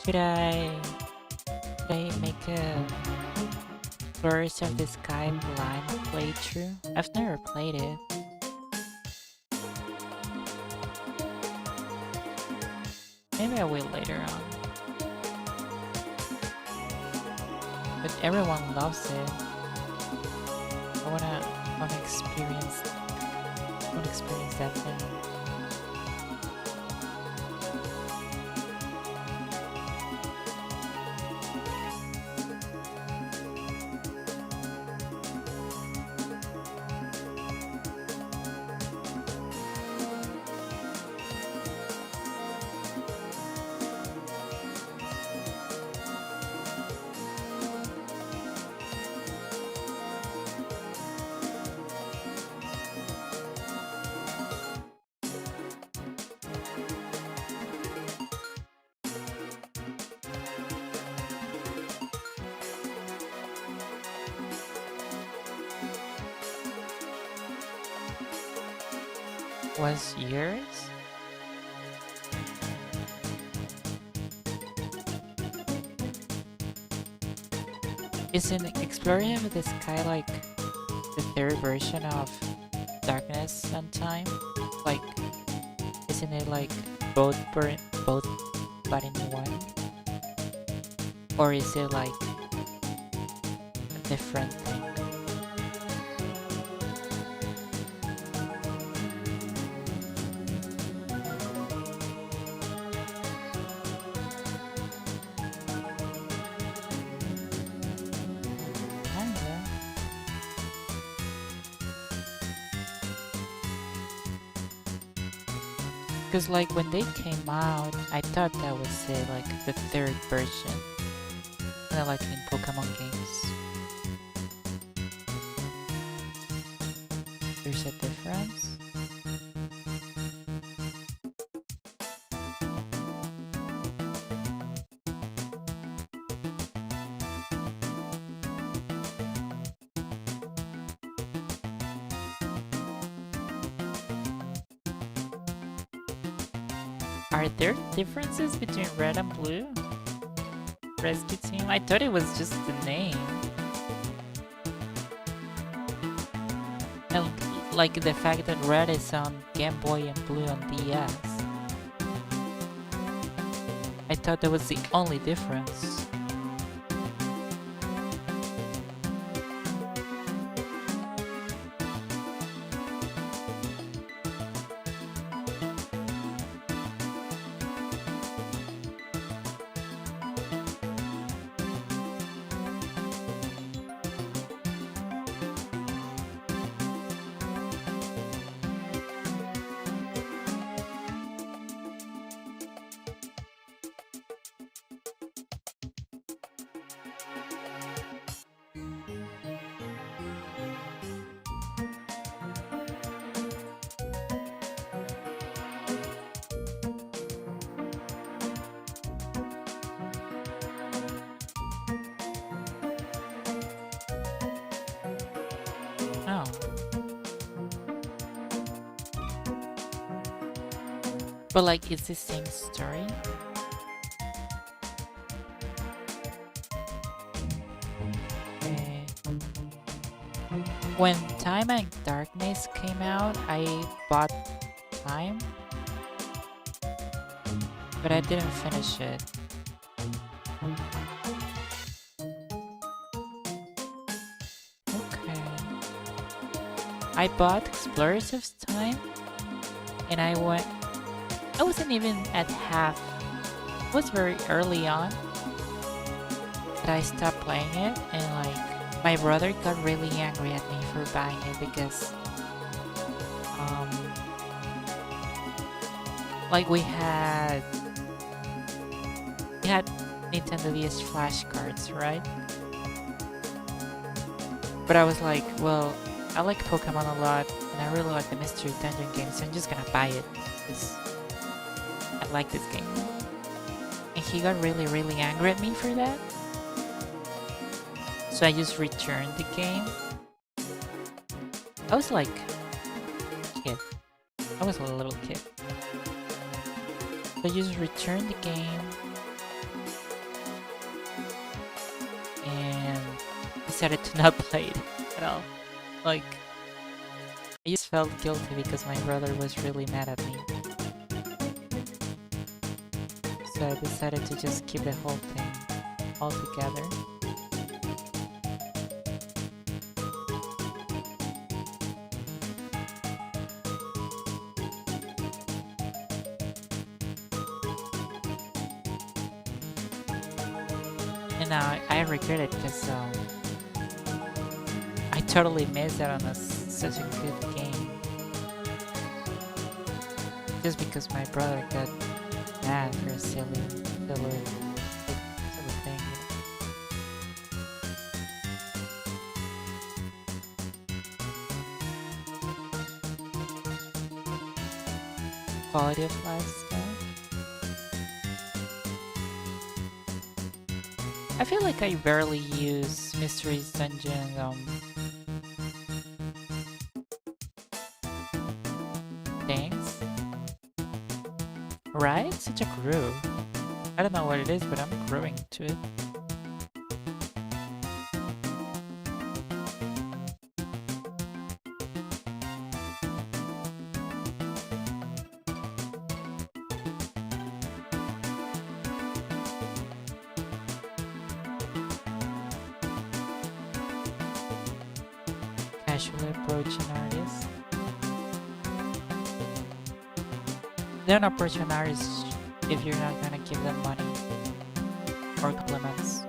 Should I make a Birds of the Sky blind playthrough? I've never played it. Maybe I will later on. But everyone loves it. I wanna experience that thing. Was yours? Isn't Exploring of the Sky like the third version of Darkness and Time? Like, isn't it like both but in one? Or is it like a different thing? Kinda. Because like when they came out, I thought that was it, like the third version. Kinda like in Pokemon games. There's a difference. Are there differences between Red and Blue? Rescue Team? I thought it was just the name. And like the fact that Red is on Game Boy and Blue on DS. I thought that was the only difference. Oh. But like, it's the same story? Okay. When Time and Darkness came out, I bought Time, but I didn't finish it. Okay. I bought Explorers of Time, and I wasn't even at half. It was very early on that I stopped playing it, and like my brother got really angry at me for buying it because like we had Nintendo DS flashcards, right? But I was like, well, I like Pokemon a lot, and I really like the Mystery Dungeon game, so I'm just gonna buy it because I like this game. And he got really, really angry at me for that. So I just returned the game. I was like a kid. I was a little kid. So I just returned the game. decided to not play it at all. Like, I just felt guilty because my brother was really mad at me. So I decided to just keep the whole thing all together. And now I regret it because I totally missed out on such a good game. Just because my brother got mad for a silly thing. Quality of life stuff. I feel like I barely use Mysteries Dungeon things. Right? Such a groove. I don't know what it is, but I'm growing to it. Casually approach an artist. Don't approach an artist if you're not gonna give them money or compliments.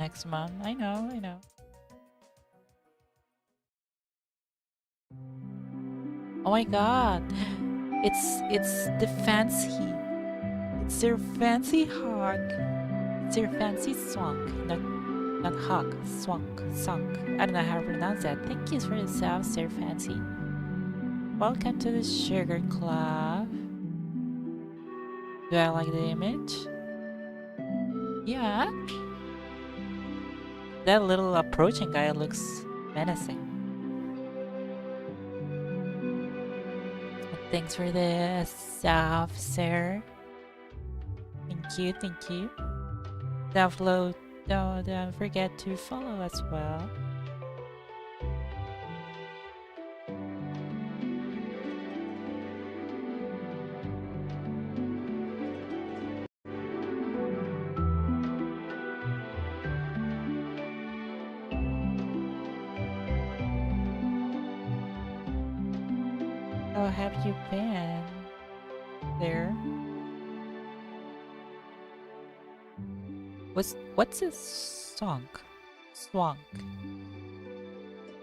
Next month, I know. Oh my god, it's the fancy. It's their fancy hog. It's their fancy swank, not hog, swank, sunk. I don't know how to pronounce that. Thank you for the sub, Sir Fancy. Welcome to the Sugar Club. Do I like the image? Yeah. That little approaching guy looks menacing. Thanks for the sub, sir. Thank you. Download, don't forget to follow as well. How have you been there? What's a swank? Swank.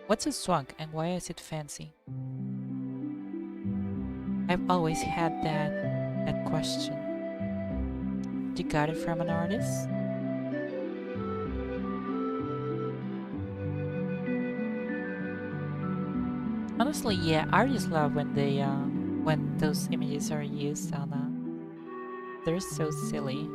What's a swank and why is it fancy? I've always had that question. You got it from an artist? Honestly, yeah, artists love when those images are used on they're so silly.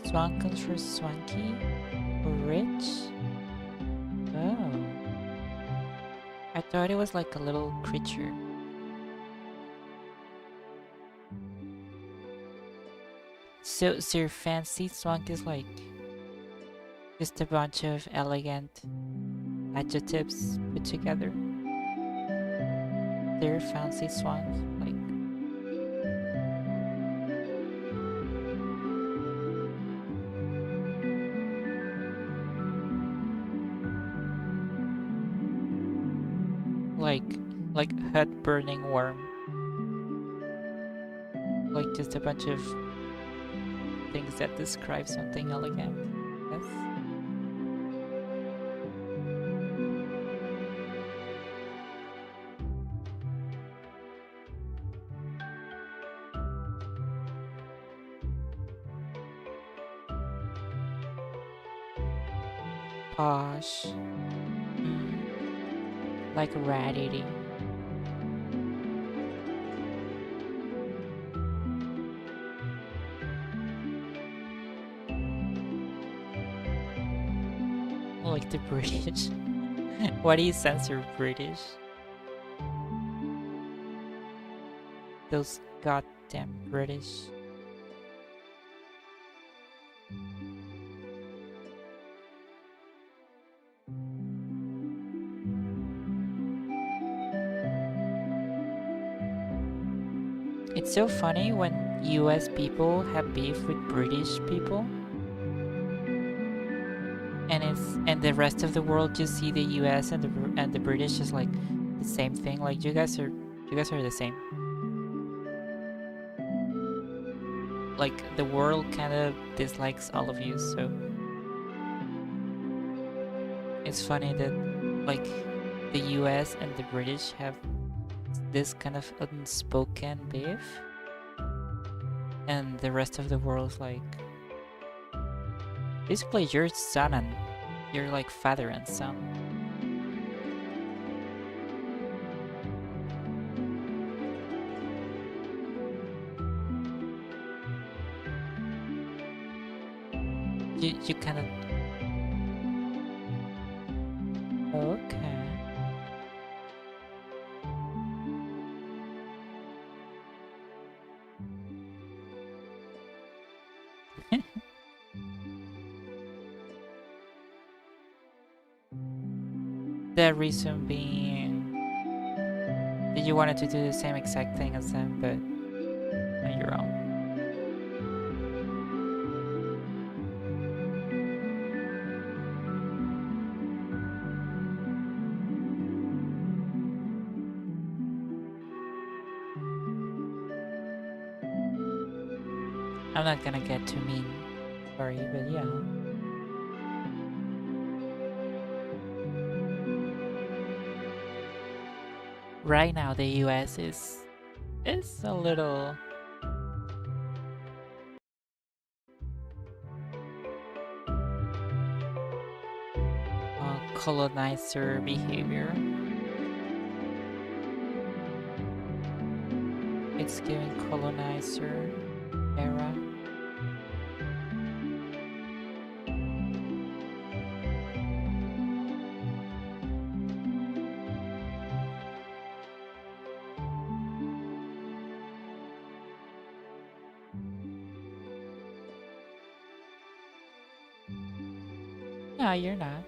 Swank comes for swanky or rich? Oh. I thought it was like a little creature. So your fancy swank is like just a bunch of elegant adjectives put together. Their fancy swank, like like hot burning warm, like just a bunch of things that describe something elegant. Yes. Posh. Like ratty. Like the British. Why do you censor British? Those goddamn British. It's so funny when US people have beef with British people, and the rest of the world just see the US and the British as like the same thing. Like you guys are the same. Like the world kind of dislikes all of you, so it's funny that like the US and the British have this kind of unspoken beef, and the rest of the world's like basically your son and you're like father and son. You kind of okay. The reason being that you wanted to do the same exact thing as them, but on your own. I'm not gonna get too mean, sorry, but yeah. Right now, the US is a little colonizer behavior. It's giving colonizer era. No, you're not.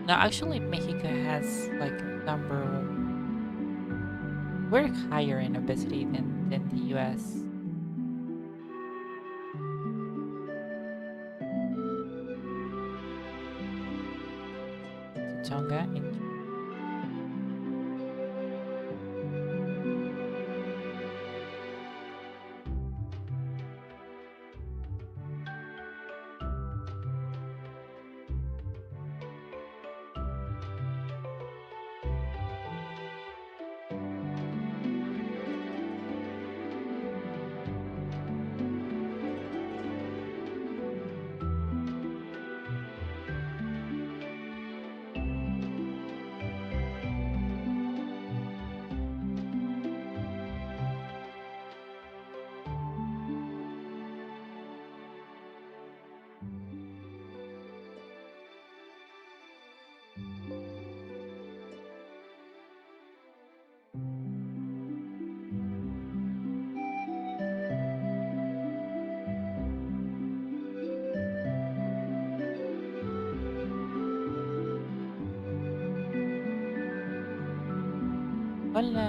No, actually, Mexico has like number. We're higher in obesity than the US. Tonga in. Hola.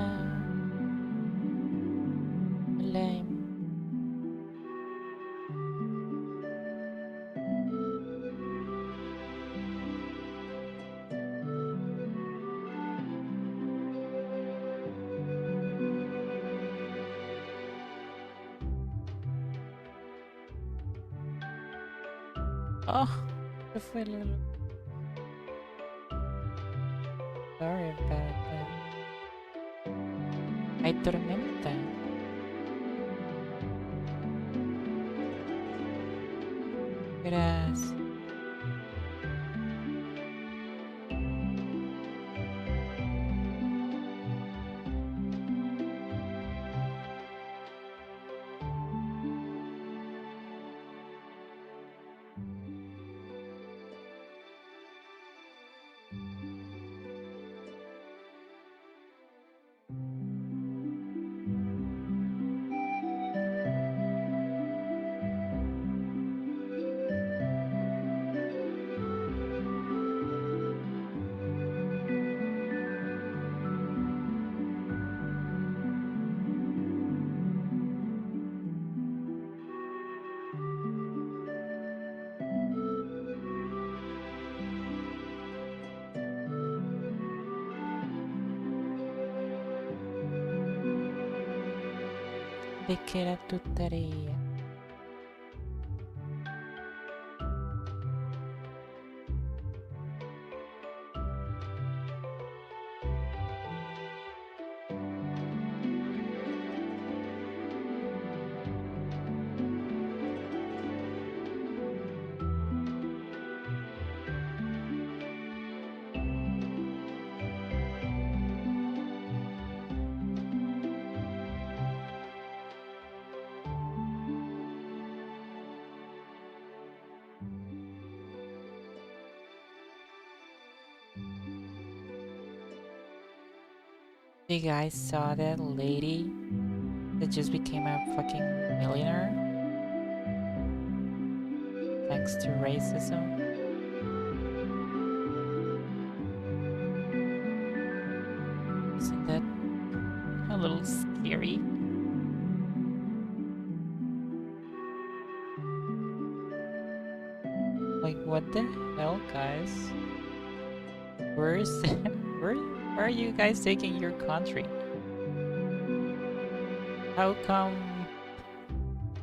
Oh, I feel a little sorry about that. Hay tormenta. Verás. ¿De qué era tu tarea? You guys saw that lady that just became a fucking millionaire thanks to racism? Isn't that a little scary? Like, what the hell, guys? Where's where are you guys taking your country? How come?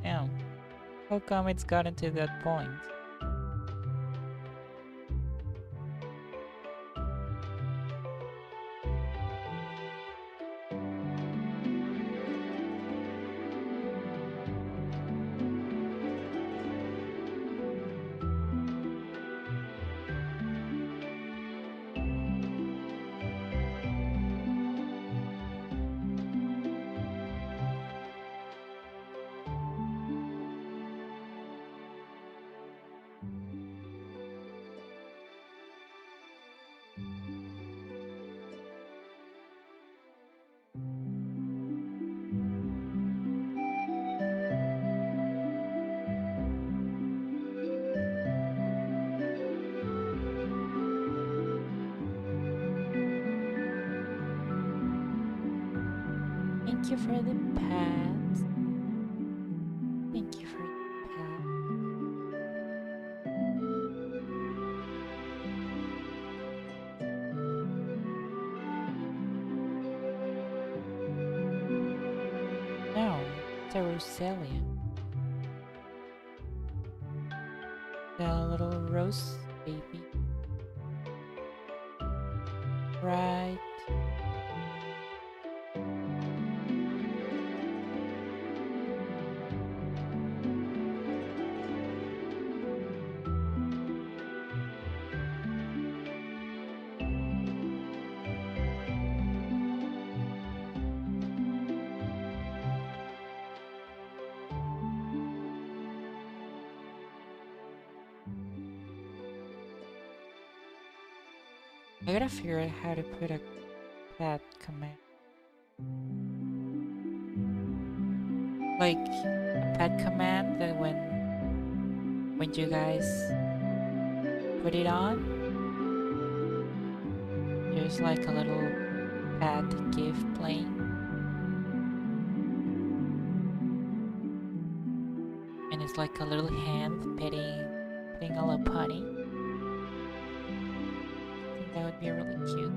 Yeah, how come it's gotten to that point? Thank you for the pat. Thank you for the pat. No, it's a Roselia. The little rose baby. Right. I gotta figure out how to put a pet command. Like a pet command that when you guys put it on, there's like a little pet GIF playing. And it's like a little hand petting a little pony. I think that would be really cute.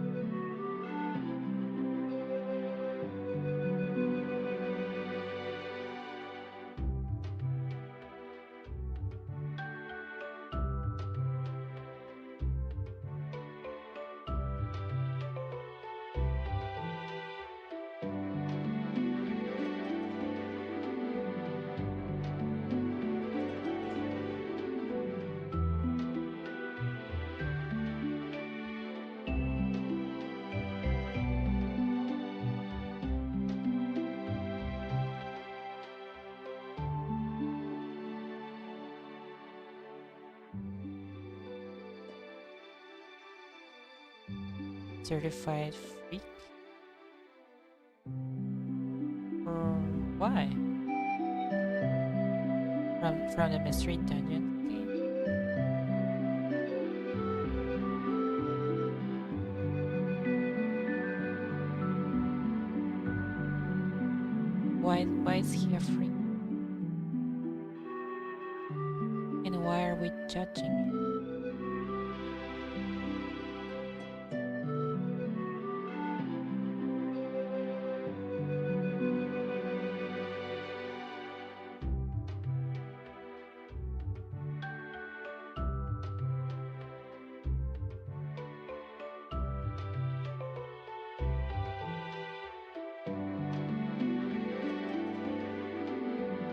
certified freak? Or why? From the Mystery Dungeon game? Why is he a freak? And why are we judging him?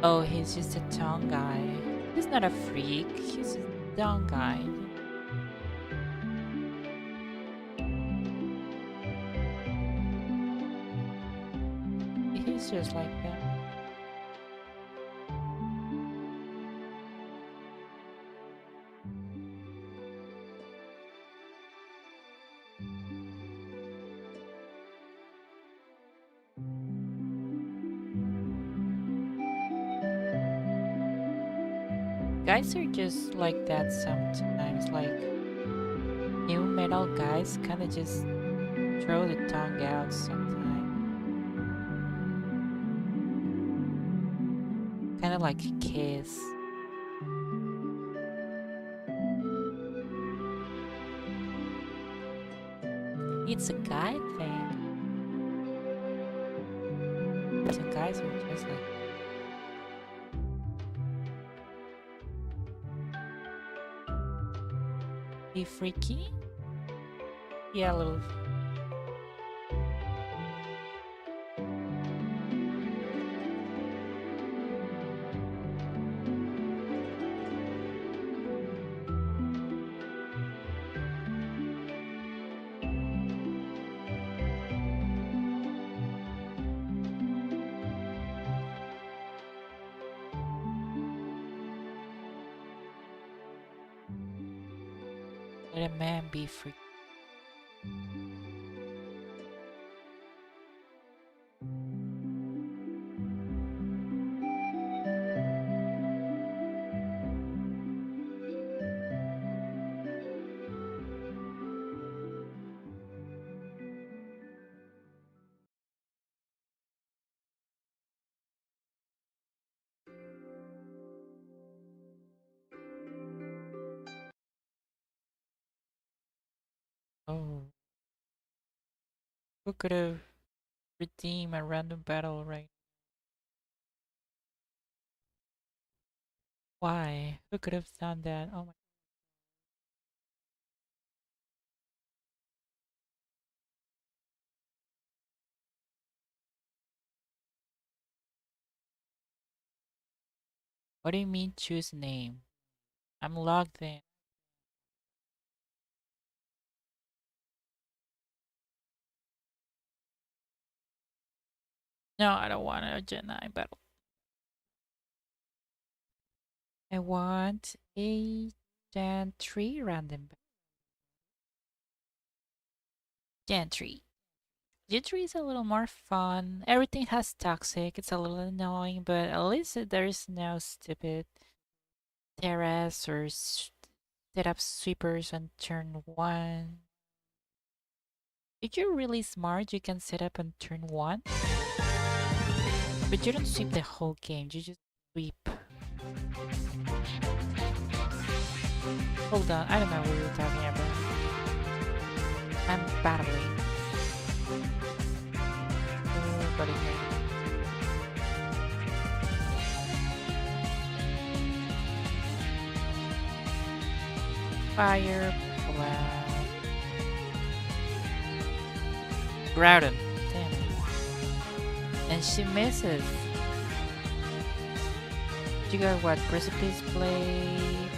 Oh, he's just a tongue guy. He's not a freak. He's just a tongue guy. He's just like that. Guys are just like that sometimes. Like new metal guys kind of just throw the tongue out sometimes. Kind of like a kiss. It's a guy thing. Some guys are just like. Be freaky? Yeah, a little. Let a man be freaky. Oh, who could have redeemed a random battle right? Why? Who could have done that? Oh my. What do you mean choose name? I'm logged in. No, I don't want a Gen 9 battle. I want a Gen 3 random battle. Gen 3. Gen 3 is a little more fun. Everything has toxic. It's a little annoying, but at least there's no stupid terrace or set up sweepers on turn 1. If you're really smart, you can set up on turn 1. But you don't sweep the whole game, you just sweep. Hold on, I don't know what you're talking about. I'm battling. Nobody here. Fire blast. Groudon. Damn it. And she misses. You got what? Precipice Blade.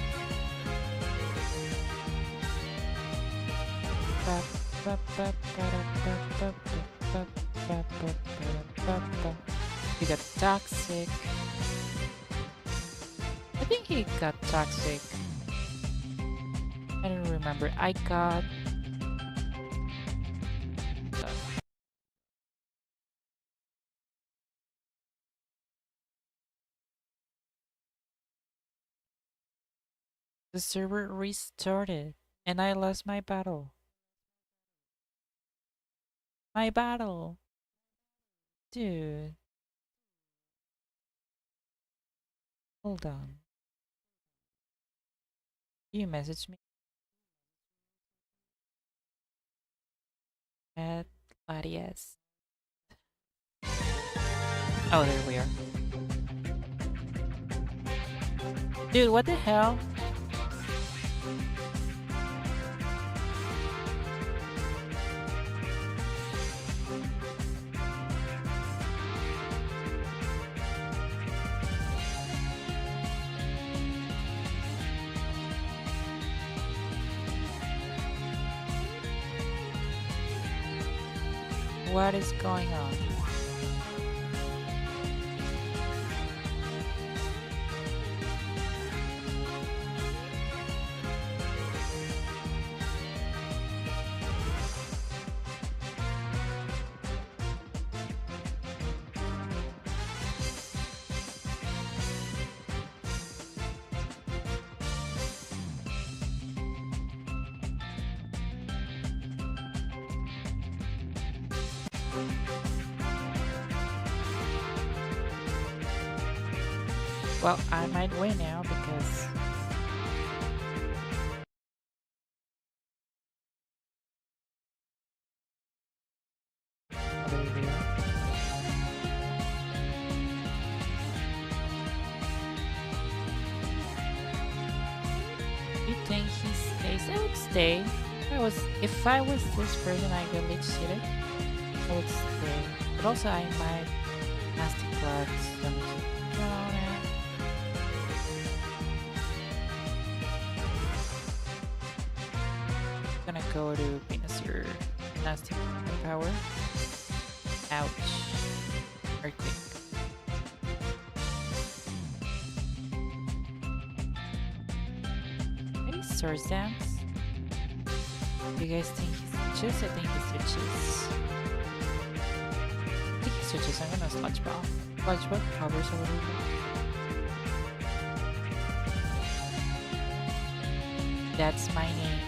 You got Toxic. I think he got Toxic. I don't remember. I got The server restarted and I lost my battle. My battle! Dude, hold on. You messaged me at Larias. Oh, there we are. Dude, what the hell? What is going on? Well, I might win now because there we are. You think he stays? I would stay. If I was this person I got leech seated, I would stay. But also I might nasty blood some down it. Gonna go to Venusaur nasty power. Ouch. Earthquake. Maybe Source Dance? Do you guys think he switches? I think he switches. I think he switches. I'm gonna Sludge Ball. Sludge Ball covers a little bit. That's my name.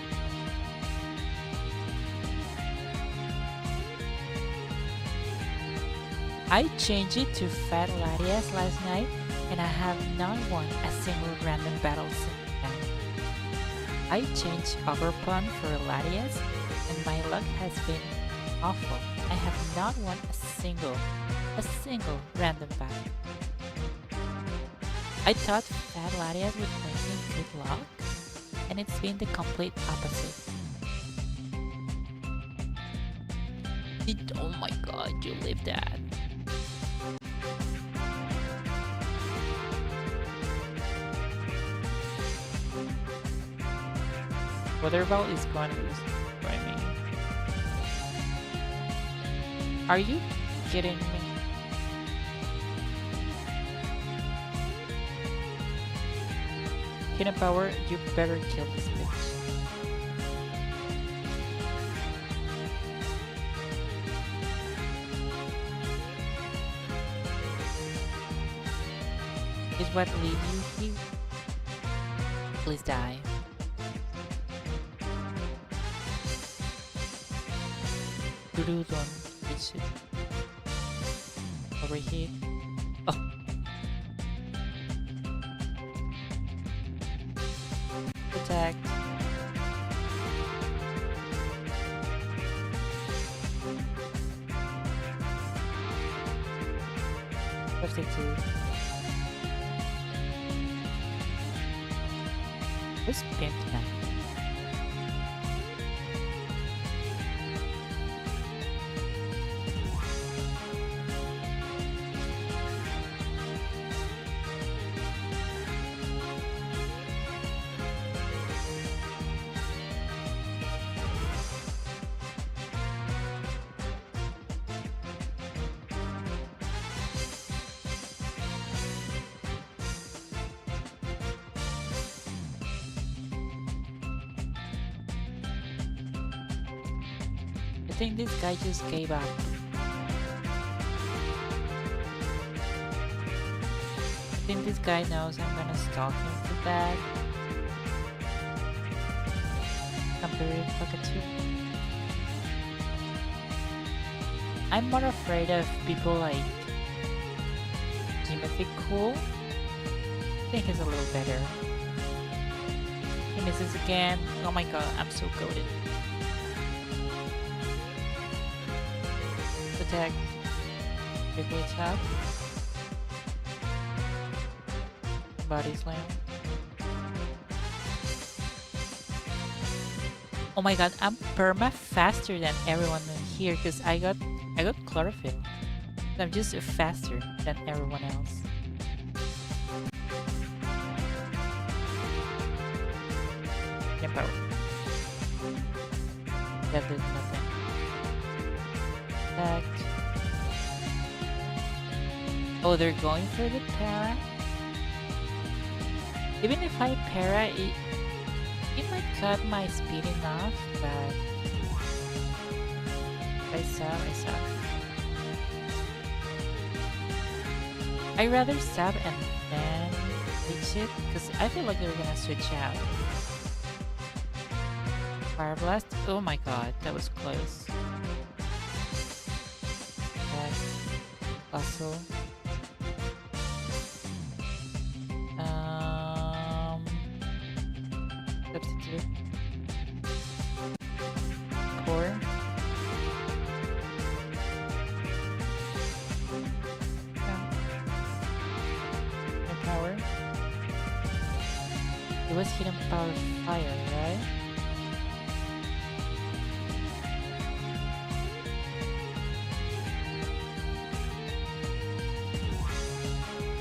I changed it to Fat Larias last night and I have not won a single random battle since then. I changed Overpun for Larias and my luck has been awful. I have not won a single random battle. I thought Fat Larias would bring me good luck and it's been the complete opposite. Oh my god, you lived that. Weather Ball is going to destroy me. Are you kidding me? Hidden Power, you better kill this bitch. Is what lead you here? Please die. Groudon, which overheat. Oh. Attack. $52. Who's pimp now? I think this guy just gave up. I think this guy knows I'm gonna stalk him for that. Very talkative. I'm more afraid of people like Timothy Cool. I think he's a little better. He misses again. Oh my god, I'm so goated. Attack. Quickly attack. Body slam. Oh my god, I'm perma faster than everyone in here because I got chlorophyll. So I'm just faster than everyone else. Yeah, power. That did nothing. Attack. Oh, they're going for the para. Even if I para, it might cut my speed enough, but I sub. I rather sub and then reach it, because I feel like they're gonna switch out. Fire Blast. Oh my god, that was close. Back. Bustle. Substitute. Core. Power. It was hidden power fire, right?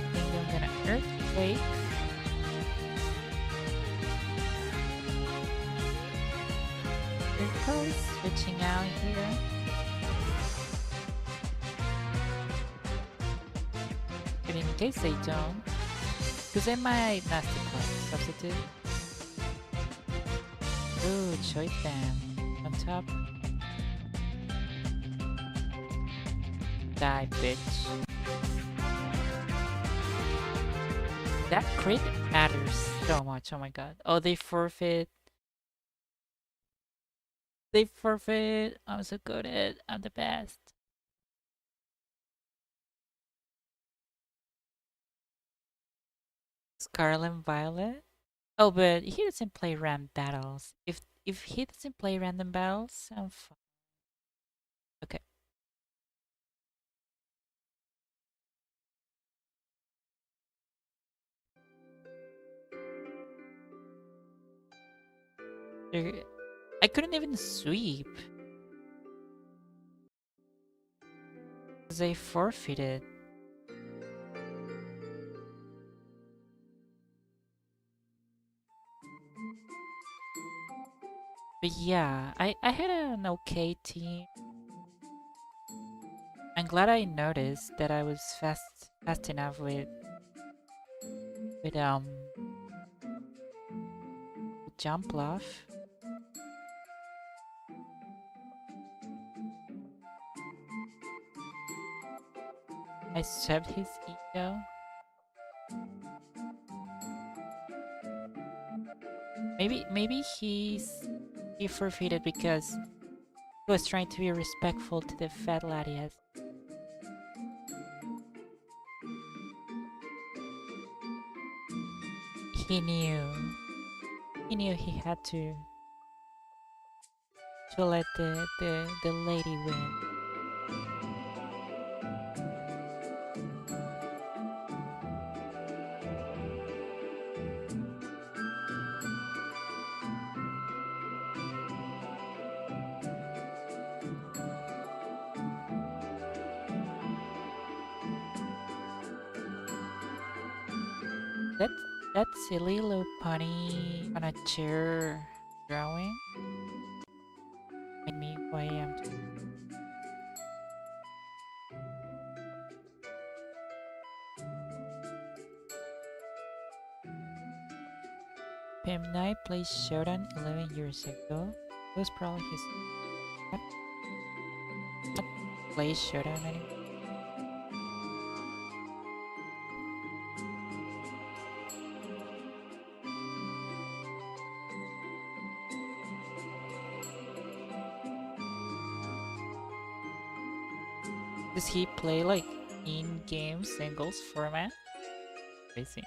I think I'm gonna earthquake. They're probably switching out here. But in case they don't, because I might nasty play substitute. Ooh, choice band on top. Die, bitch. That crit matters so much. Oh my god. Oh, they forfeit. They forfeit. I'm so good at it. I'm the best. Scarlet and Violet. Oh, but he doesn't play random battles. If he doesn't play random battles, I'm fine. Okay. I couldn't even sweep. Because they forfeited. But yeah, I had an okay team. I'm glad I noticed that I was fast enough with jump bluff. I swept his ego. Maybe he forfeited because he was trying to be respectful to the fat laddies. He knew. He knew he had to let the lady win. That that silly little pony on a chair drawing made me who I am. Pim Knight played Shodan 11 years ago. It was probably his play Shodan anymore. Does he play like in-game singles format? I see.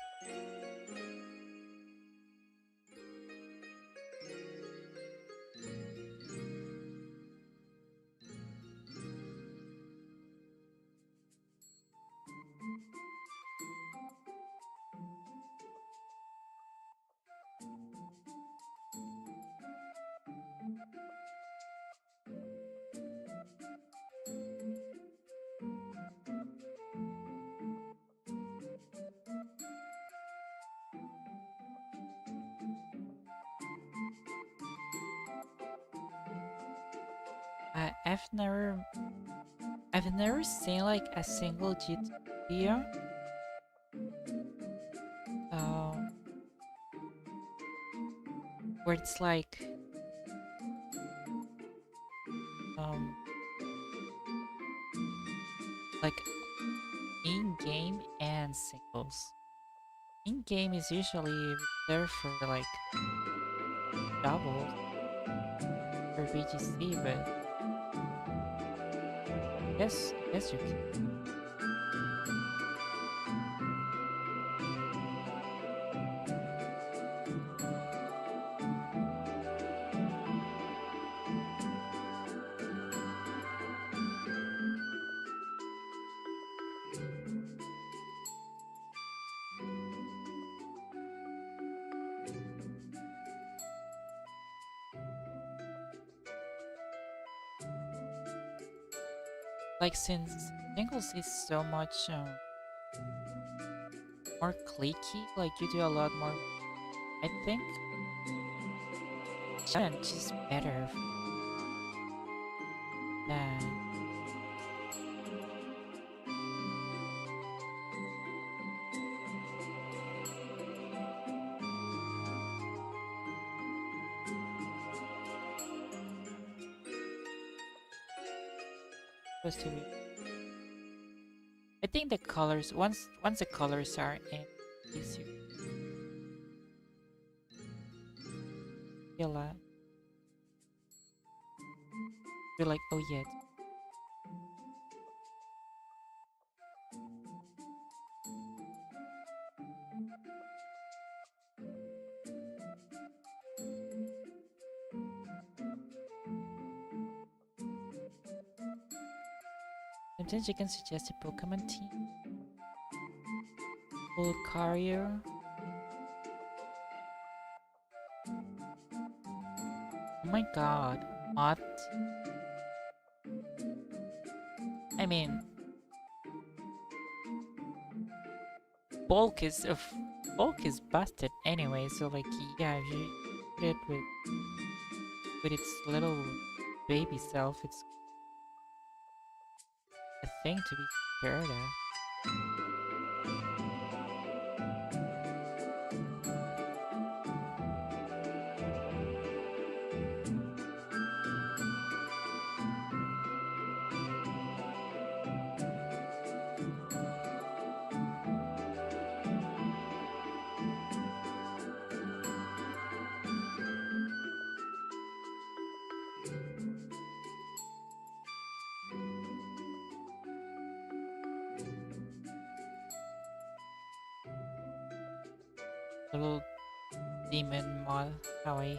I've never seen like a single GT video. Um, where it's um like in-game and singles. In-game is usually there for like doubles for BGC, but I guess you can. Like since singles is so much more clicky, like you do a lot more. I think challenge is better than supposed to be. I think the colors once the colors are in, you feel you're like, oh yeah. Sometimes you can suggest a Pokemon team. Lucario. Oh my god. What? I mean, bulk is of bulk is busted anyway, so like yeah, if you put it with its little baby self, it's a thing to be scared of. Little demon mod, how I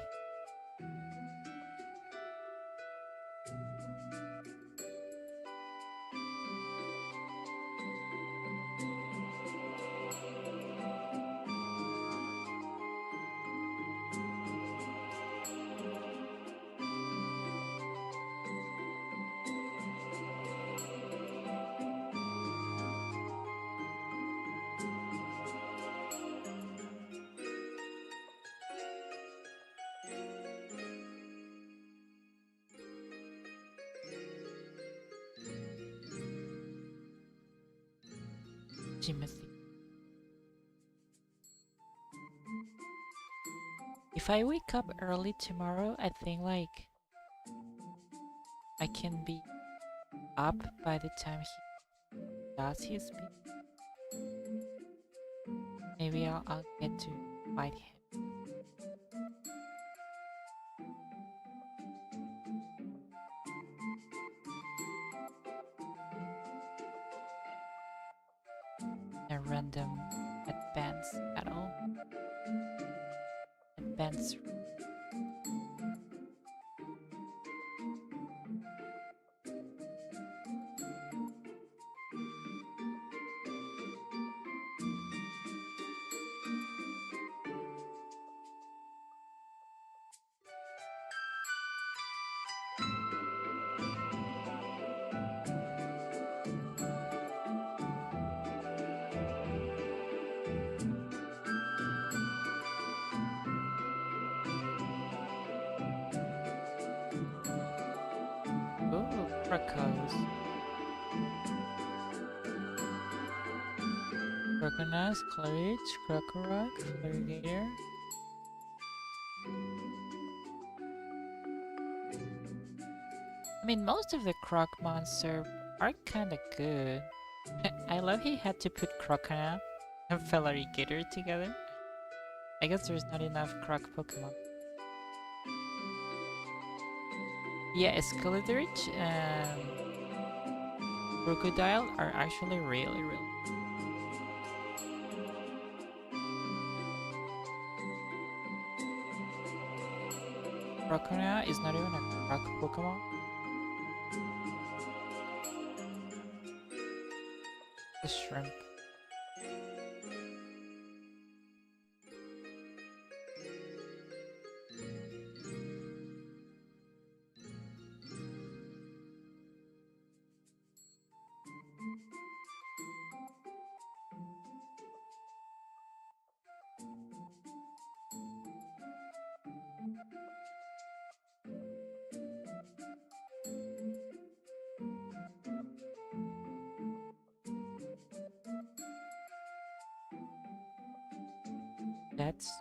Timothy. If I wake up early tomorrow, I think like I can be up by the time he does his speech. Maybe I'll get to fight him. a random advance battle. Advance. Ooh, crocos. Croconas, Claridge, Crocorock, Florigator. I mean, most of the croc monsters are kinda good. I love he had to put Crocona and Florigator together. I guess there's not enough croc Pokemon. Yeah, Escaladrich and Crocodile are actually really. Crocona is not even a croc Pokemon. The shrimp. That's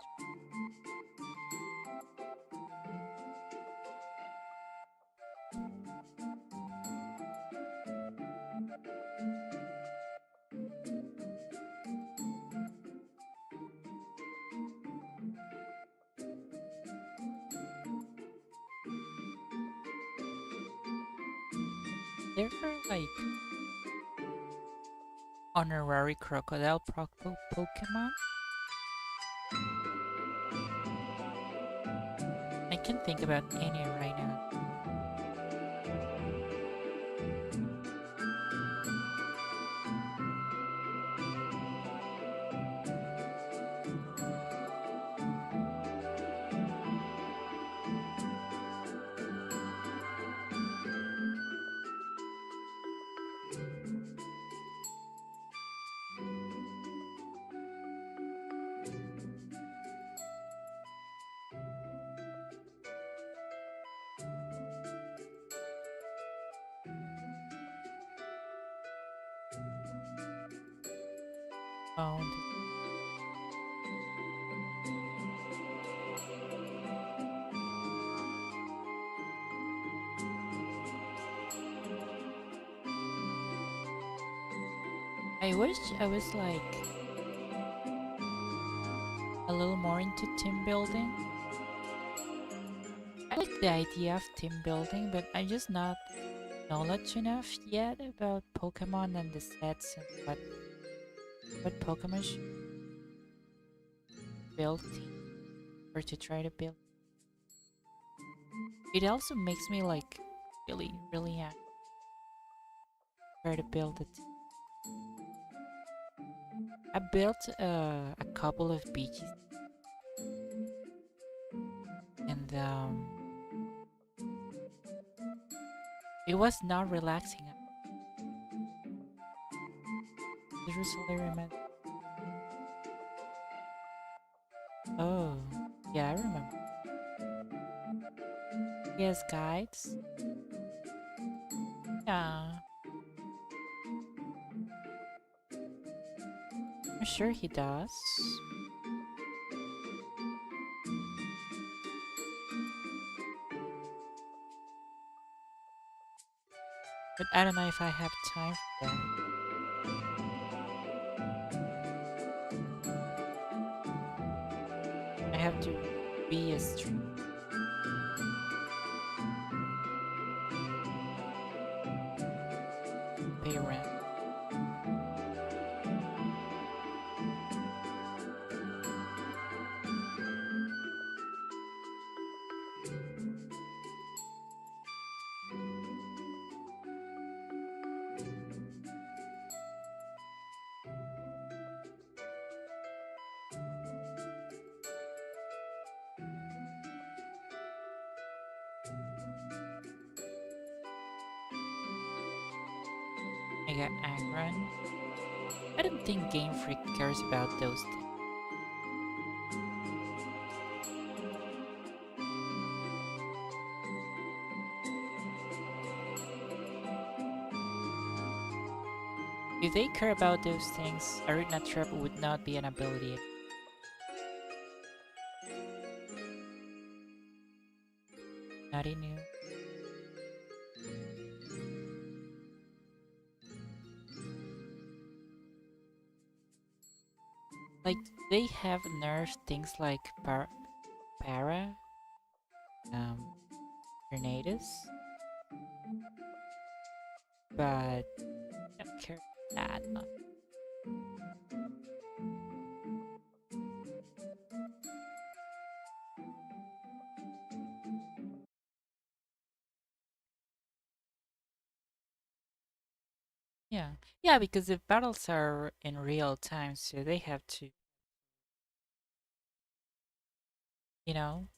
there are like honorary crocodile Pokemon. I can't think about any right now. Found. I wish I was like a little more into team building. I like the idea of team building, but I'm just not knowledge enough yet about Pokemon and the sets and what Pokemon should build team or to try to build. It also makes me like really angry try to build it. I built a couple of beaches and it was not relaxing. It was hilarious. Oh, yeah, I remember. He has guides. Yeah, I'm sure he does. But I don't know if I have time for that. I have to be a stream. Pay rent. I got Agron. I don't think Game Freak cares about those things. If they care about those things, Arena Trap would not be an ability. Not new. Like, they have nerfed things like Para, um, Tornadoes, but I don't care that much. Yeah. Yeah, because the battles are in real time, so they have to, you know,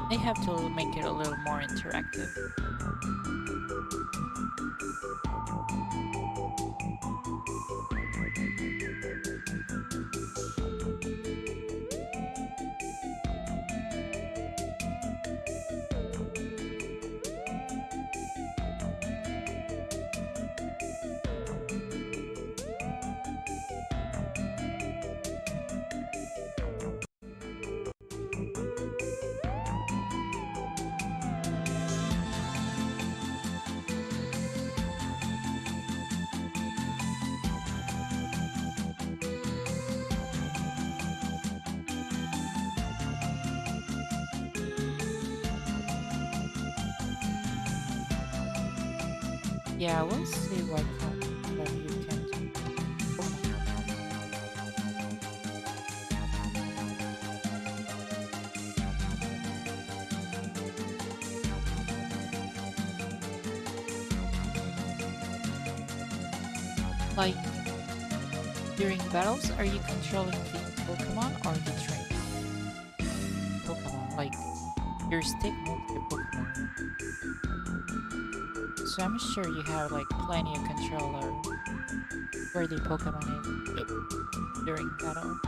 they have to make it a little more interactive. Yeah, we'll see what kind of stuff you can do. Like, during battles, are you controlling the Pokemon or the train Pokemon? Like, your stick moves the Pokemon. So I'm sure you have like plenty of controller where the Pokemon is during battle.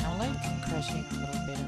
I like crushing a little bit of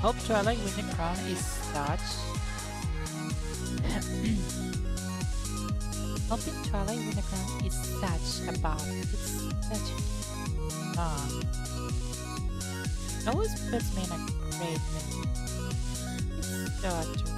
Hope Twilight win the crown is such. Hoping Twilight win the crown is such a bop. It's such a song. It always puts me in a great mood. It's so adorable.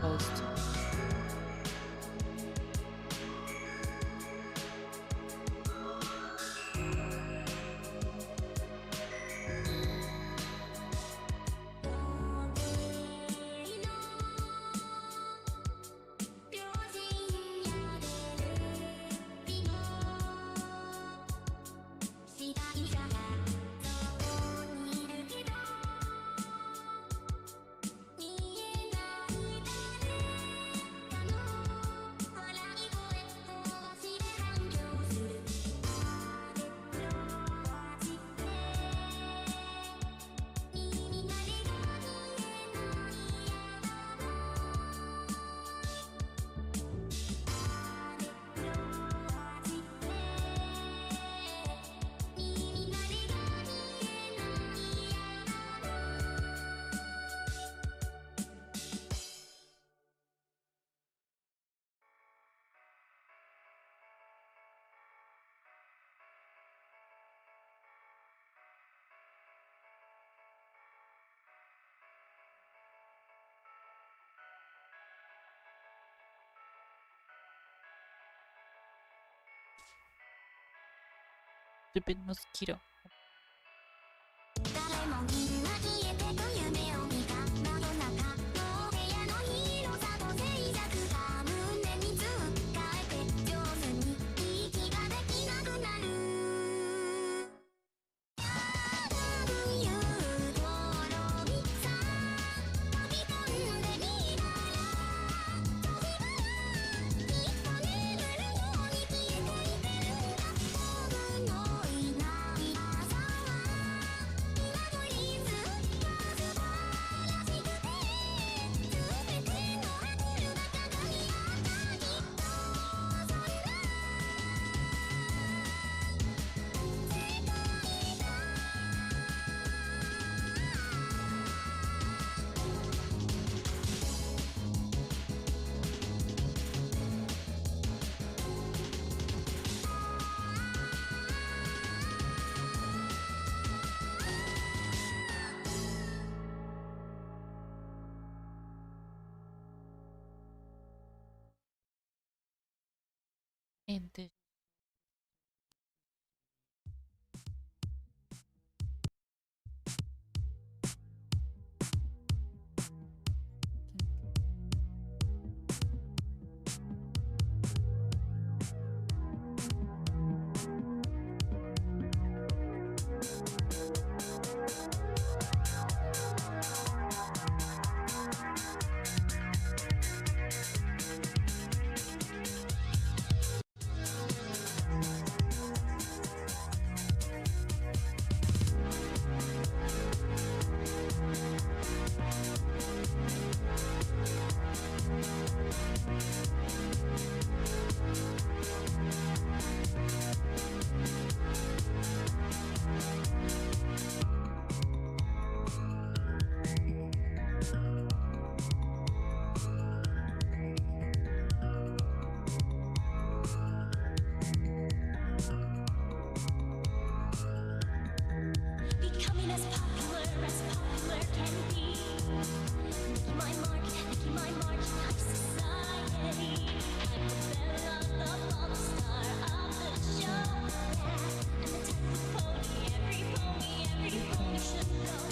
close to me. Stupid mosquito. 誰もみんな消えてと夢を見た真夜中の部屋の広さと静寂が胸につっかえて上手に息ができなくなる多分言う頃にさ飛び込んでみたら閉じがきっと眠るように消えていってるんだ僕のいない朝は今といつか素晴らしくて全てのハッピーが鏡にあったきっとそんな世界And the becoming as popular can be making my mark in society I'm the belle of the ball star of the show yeah and the type of pony every pony should know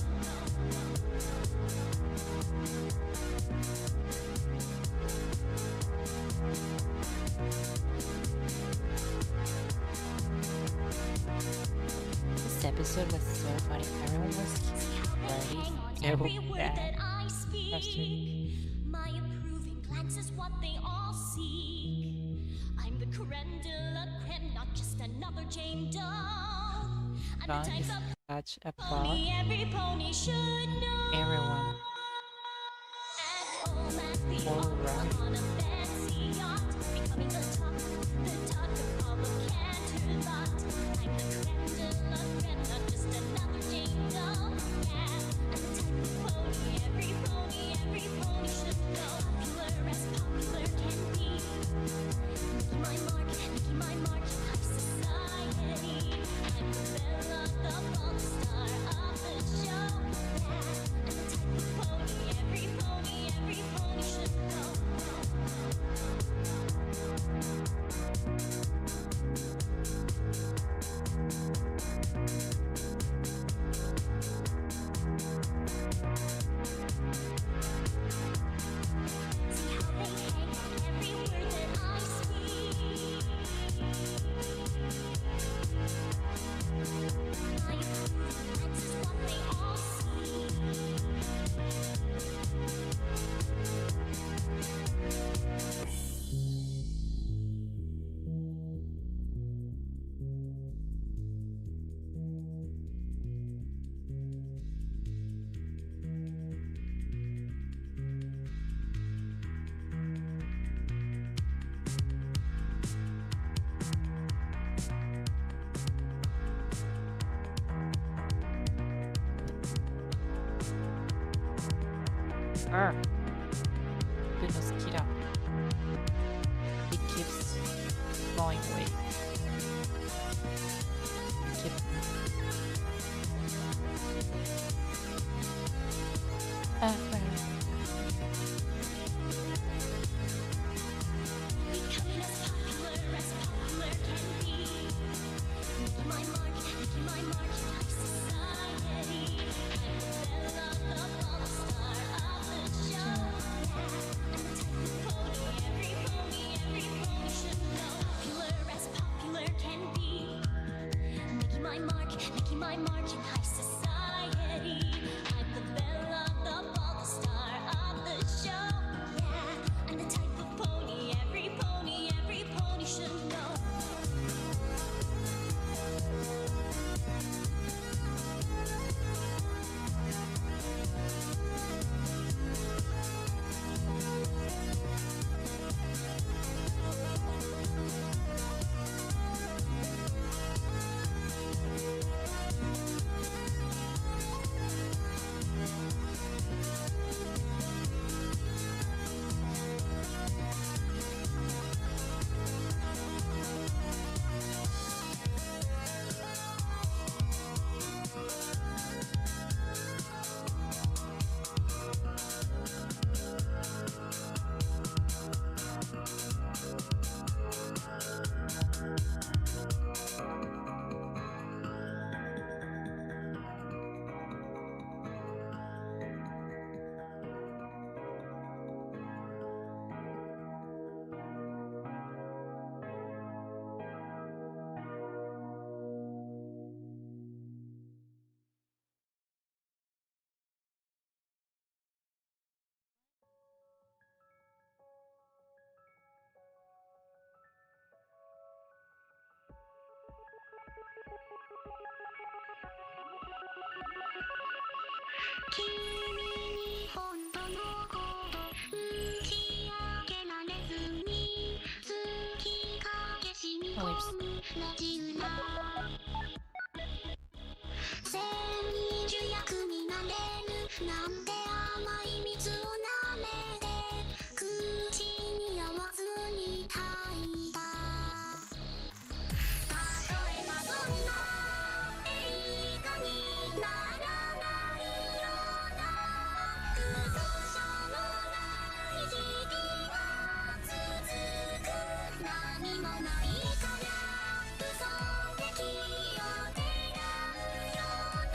This episode was so funny. Everyone was ready so bad. My approving glance is what they all seek. I'm the creme de la creme, not just another Jane Doe. I'm the Gone type is of such a plot. pony every pony should know. Everyone. At home at the All opera right. on a fancy yacht, becoming the talk of all the canter lot. I'm the creme de la creme, not just another Jane Doe. Yeah, I'm the type of pony every pony should know. Popular can be. Making my mark in high society. I'm the belle of the ball, the star of the show. Yeah, I'm the type of pony every pony should know. her. The mosquito. It keeps going away. It keeps... well, Becoming as popular can be. Making my mark in high society. I'm the belle of the star of the show. I'm the type of pony every pony should know. Popular can be. Making my mark in high society. I'm the belle of the ball, the star of the show. Yeah, I'm the type of pony every pony should know. leaves. 千人主役になれるなんて甘い蜜を舐めて口に合わずに吐いた例えばそんな映画にならないような空想者のない日々が続く何もないから嘘的を狙うような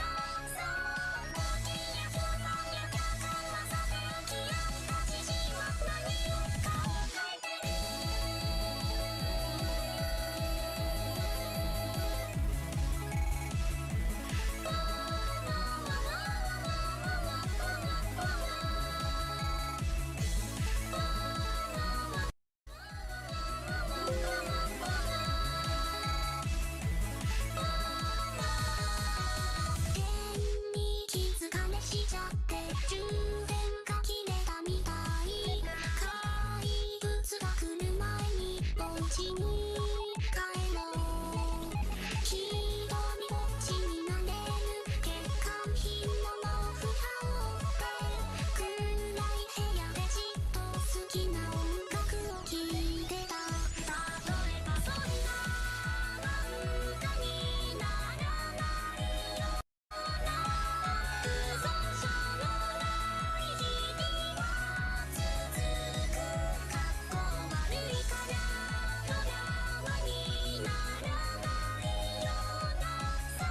そう大きな不満や客はさておきあんた自身は何を考えてる変に気づかれしちゃって充電が切れたみたい怪物が来る前にお家に帰ろう一人ぼっちになれる欠陥品の毛布羽織って暗い部屋でじっと好きな音楽を聴いてた例えばそんな漫画にならないよ空想者のない日々は続くかっこ悪いからドラマにならないようなそう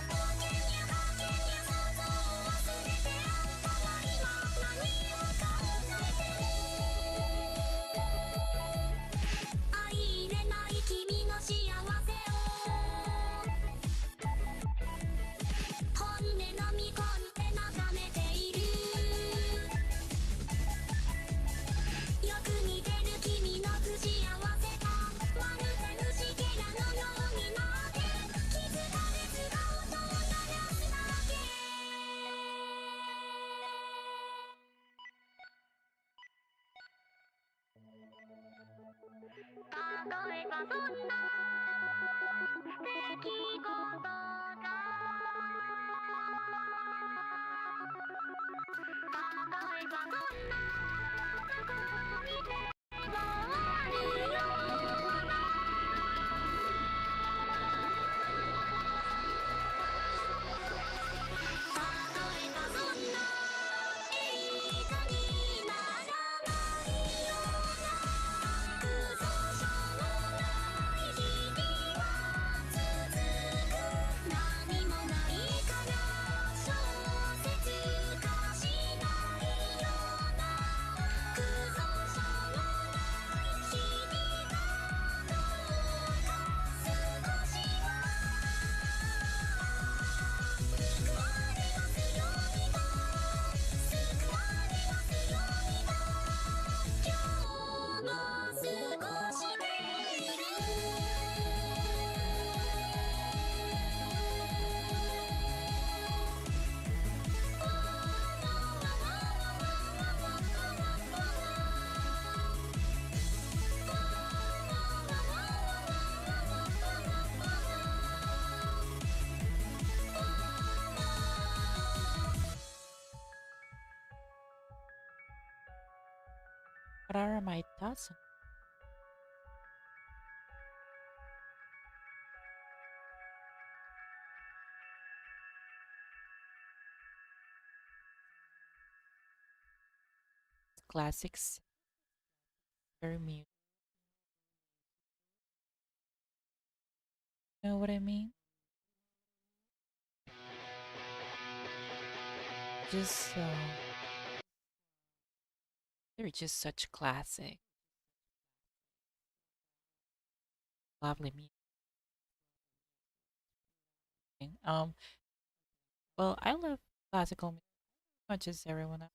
保険や派遣や想像を忘れてあんたは今何を考えてる相入れない君の幸せを本音飲み込んで眺めているよく似てる君の不幸せがまるで虫けらのようになって気づかれずが音を鳴らすだけ例えばそんな出来事が例 What are my thoughts on classics? Very music. Know what I mean? Just they're just such classic, lovely music. Well, I love classical music as much as everyone else.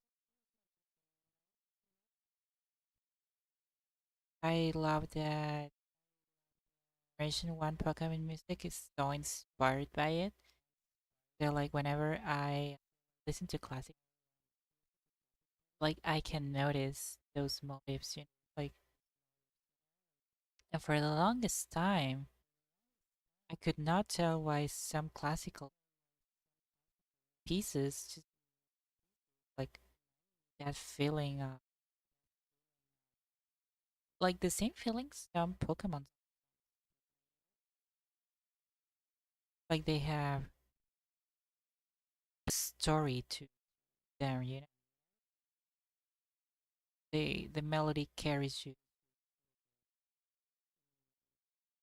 I love that Generation One Pokemon music is so inspired by it. So like whenever I listen to classic, like I can notice those motifs, like and for the longest time, I could not tell why some classical pieces just like that feeling like the same feelings some Pokemon like they have a story to them, the melody carries you.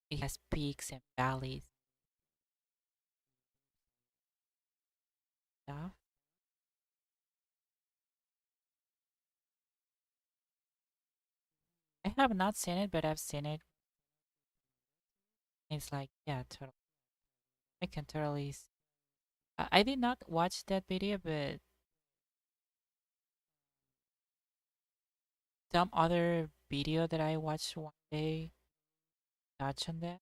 It has peaks and valleys stuff. I have not seen it, but I've seen it. It's like, yeah, totally. I can totally. I did not watch that video, but some other video that I watched one day touched on that.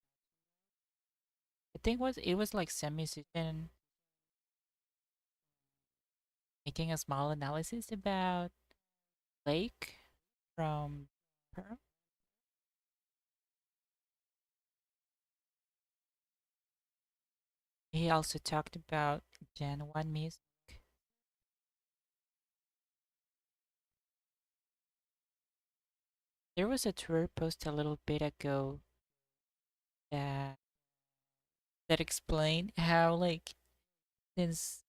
I think was it was like some musician making a small analysis about Lake from Pearl. He also talked about Gen 1 music. There was a Twitter post a little bit ago that explained how like since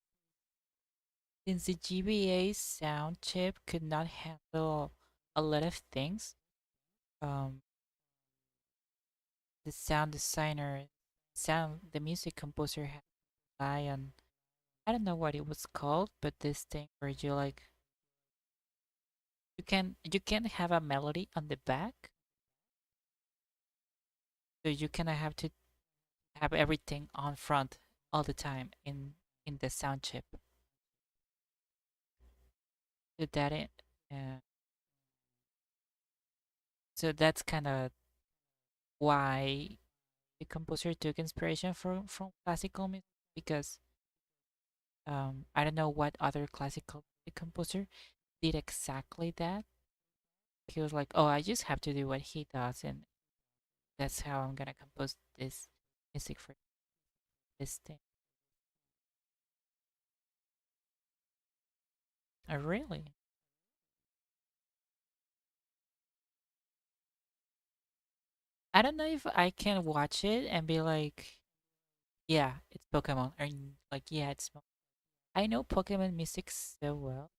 the GBA sound chip could not handle a lot of things, um, the sound designer, the music composer had to rely on, I don't know what it was called, but this thing where you like you can have a melody on the back, so you kind of have to have everything on front all the time in the sound chip. So that it, uh, so that's kind of why the composer took inspiration from classical music because I don't know what other classical music composer did exactly that. He was like, "Oh, I just have to do what he does, and that's how I'm gonna compose this music for this thing." Oh, really? I don't know if I can watch it and be like, yeah, it's Pokemon, or like, yeah, it's. I know Pokemon music so well.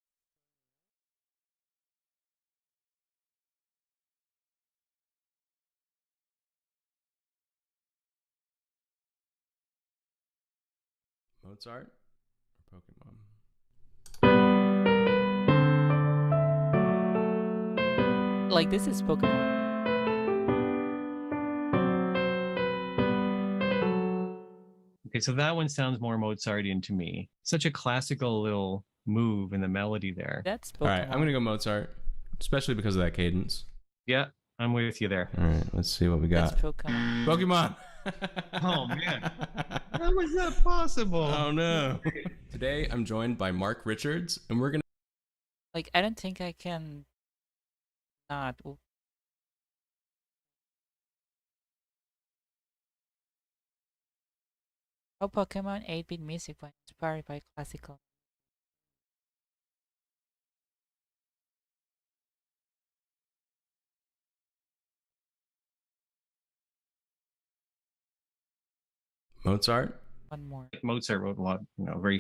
Mozart or Pokemon? Like, this is Pokemon. Okay, so that one sounds more Mozartian to me. Such a classical little move in the melody there. That's All right, I'm Pokemon. gonna go Mozart, especially because of that cadence. Yeah, I'm with you there. All right, let's see what we That's got. Pokemon. Pokemon. Oh, man. How was that possible? Oh no. Today I'm joined by Mark Richards, and we're gonna. Like, I don't think I can not. Oh, Pokemon 8-bit music was inspired by classical. Mozart. One more. Mozart wrote a lot, very.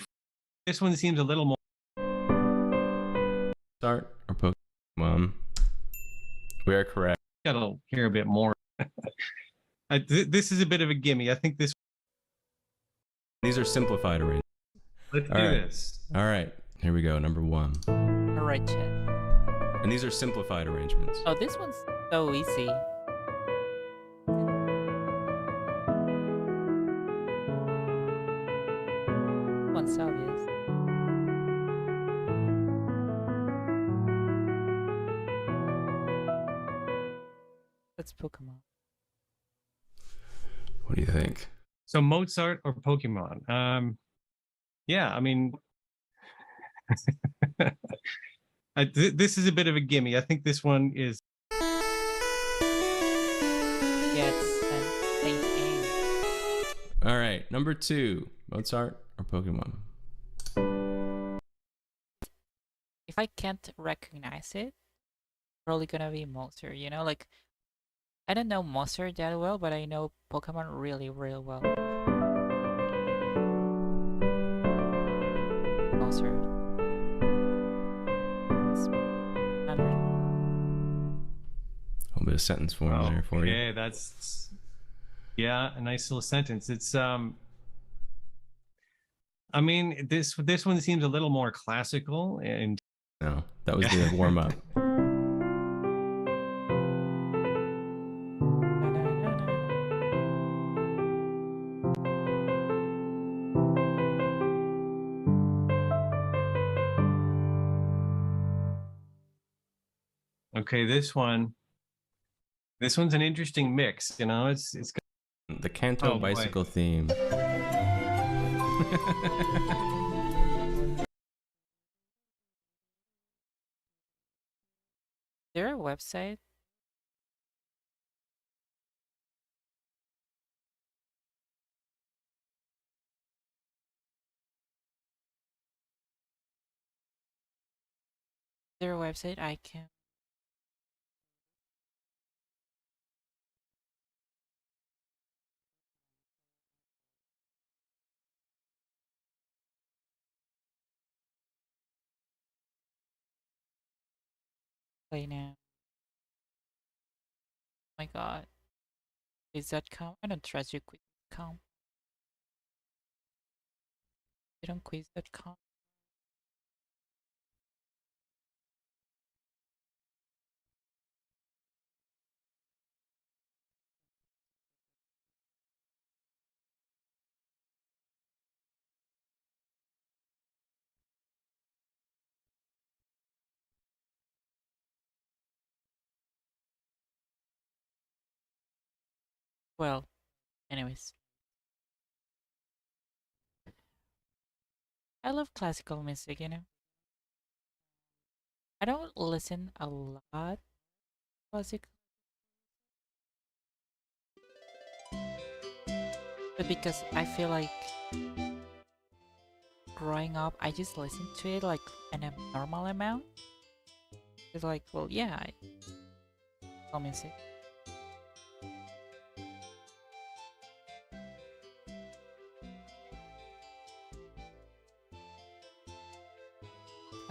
This one seems a little more. Mozart or Pokemon? We are correct. Gotta hear a bit more. This is a bit of a gimme. I think this. These are simplified arrangements. Let's do All right. this. All right, here we go. Number one. Alright, chat. And these are simplified arrangements. Oh, this one's so easy. One's obvious. That's Pokemon. What do you think? So Mozart or Pokemon? Yeah, I mean, this is a bit of a gimme. I think this one is. Yeah, it's Saint Aim. All right, number two. Mozart or Pokemon? If I can't recognize it, probably gonna be Monster. You know, like, I don't know Monster that well, but I know Pokemon really, really well. Monster. A little bit of sentence form there for you. Yeah, that's. Yeah, a nice little sentence. It's I mean, this one seems a little more classical and. No, that was the warm up. Okay, this one's an interesting mix. It's. The Kanto Oh, boy. bicycle theme. There a website? There a website I can. Play now. My god. Quiz.com? I don't trust you, quiz.com. You don't quiz.com? Well, anyways. I love classical music, you know? I don't listen a lot classic, but because I feel like growing up, I just listened to it like in a normal amount. It's like, well, yeah, music.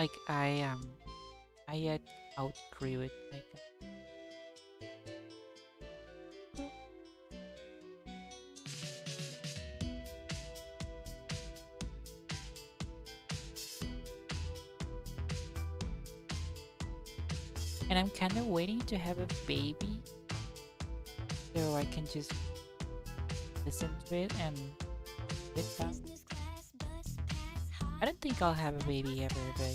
Like I had outgrew it. Like and I'm kind of waiting to have a baby so I can just listen to it and sit down. I don't think I'll have a baby ever, but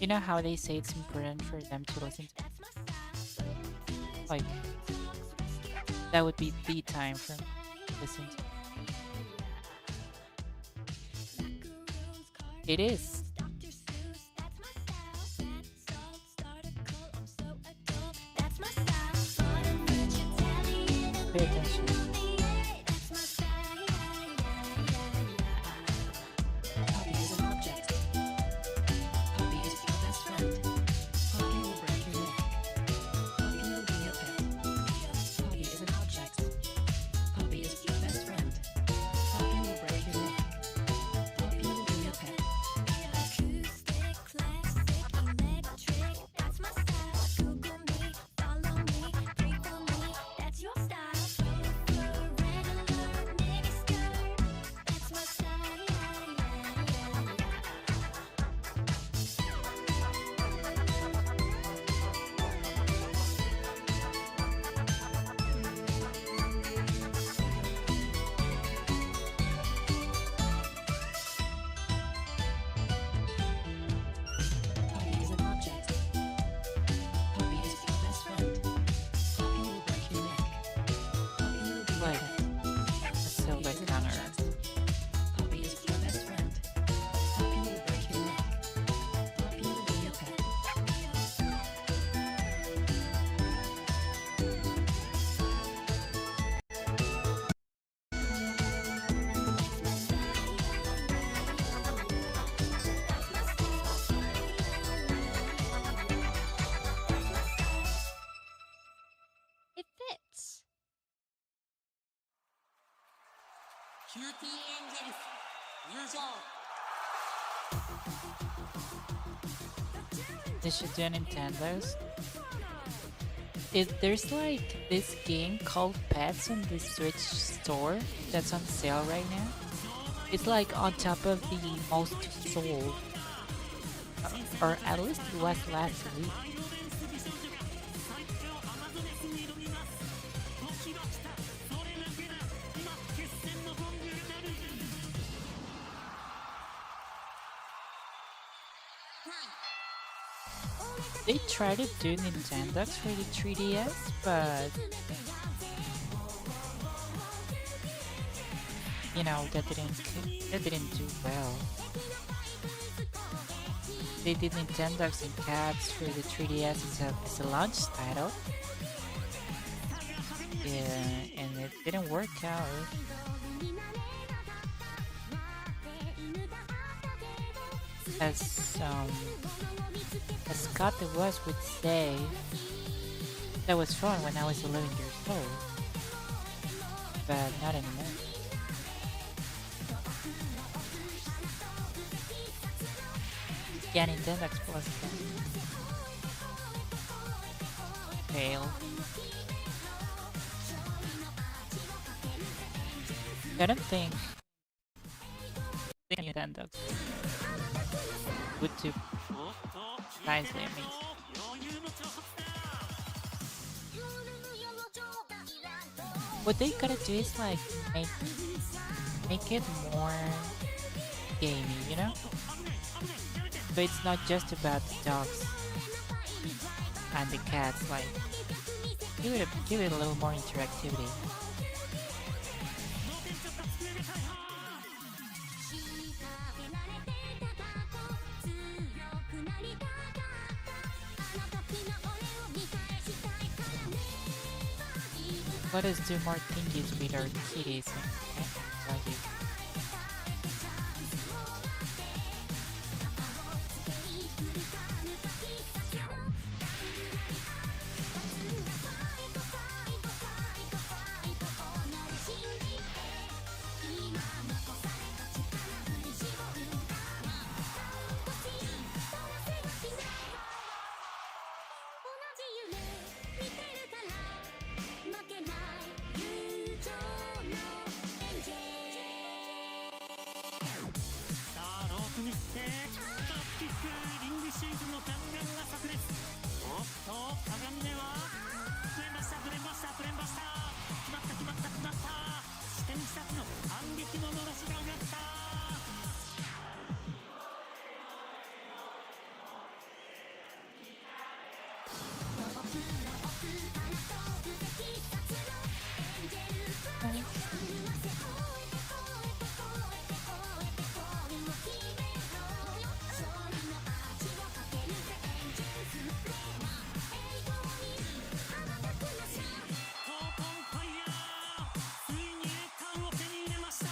you know how they say it's important for them to listen to, like, that would be the time for me to listen to. It is. Pay attention. Puppy is an object. Puppy is your best friend. Puppy will break your neck. Puppy will be your pet. Puppy is an object. Puppy is your best friend. Puppy will break your neck. Puppy will be your pet. Acoustic, classic, electric, that's my style. Google me, follow me, creep on me, that's your style. Regular, mini skirt, that's my style. Puppy is an object. Puppy is your best friend. Puppy will break your neck. Puppy will be your Like pet. a silver Puppy is an counter. object. Puppy is your best friend. Puppy will break your neck. Puppy will be your pet. It fits. cutie angels 入場 They should do a Nintendo's. There's like this game called Pets on the Switch store that's on sale right now. It's like on top of the most sold, or at least it was last week. They tried to do Nintendo's for the 3DS, but that didn't do well. They did Nintendo's and Cats for the 3DS as a launch title. Yeah, and it didn't work out. As Scott the Was would say, that was fun when I was 11 years old, but not anymore. Yeah, Nintendo Plus fail. I don't think Nintendo would do nicely amazing. What they gotta do is like make it more gamey, you know? So it's not just about the dogs and the cats, like give it a little more interactivity. Let us do more thingies with our kitties and doggies. 視たちの反撃ののろしが上がった。闘魂ファイヤー、ついに栄冠を手に入れました。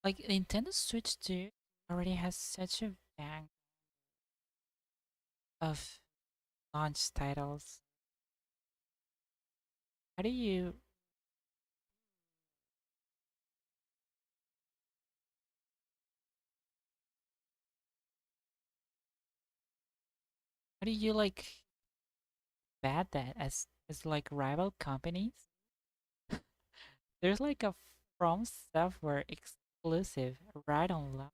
Like Nintendo Switch 2 already has such a bank of launch titles. How do you like bat that as like rival companies? There's like a From Software exclusive right on launch.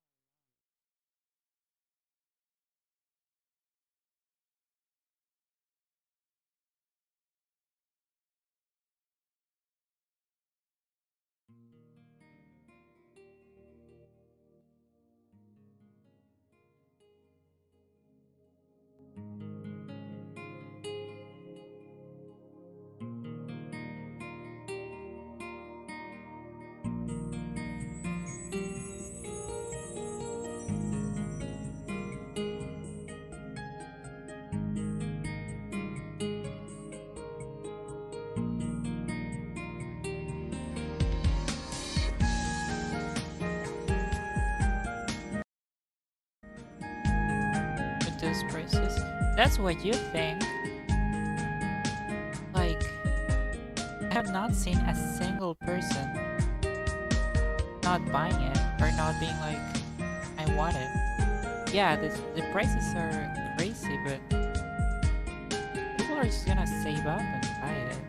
With those prices. That's what you think. Like, I have not seen a single person not buying it or not being like, I want it. Yeah, the prices are crazy, but people are just gonna save up and buy it.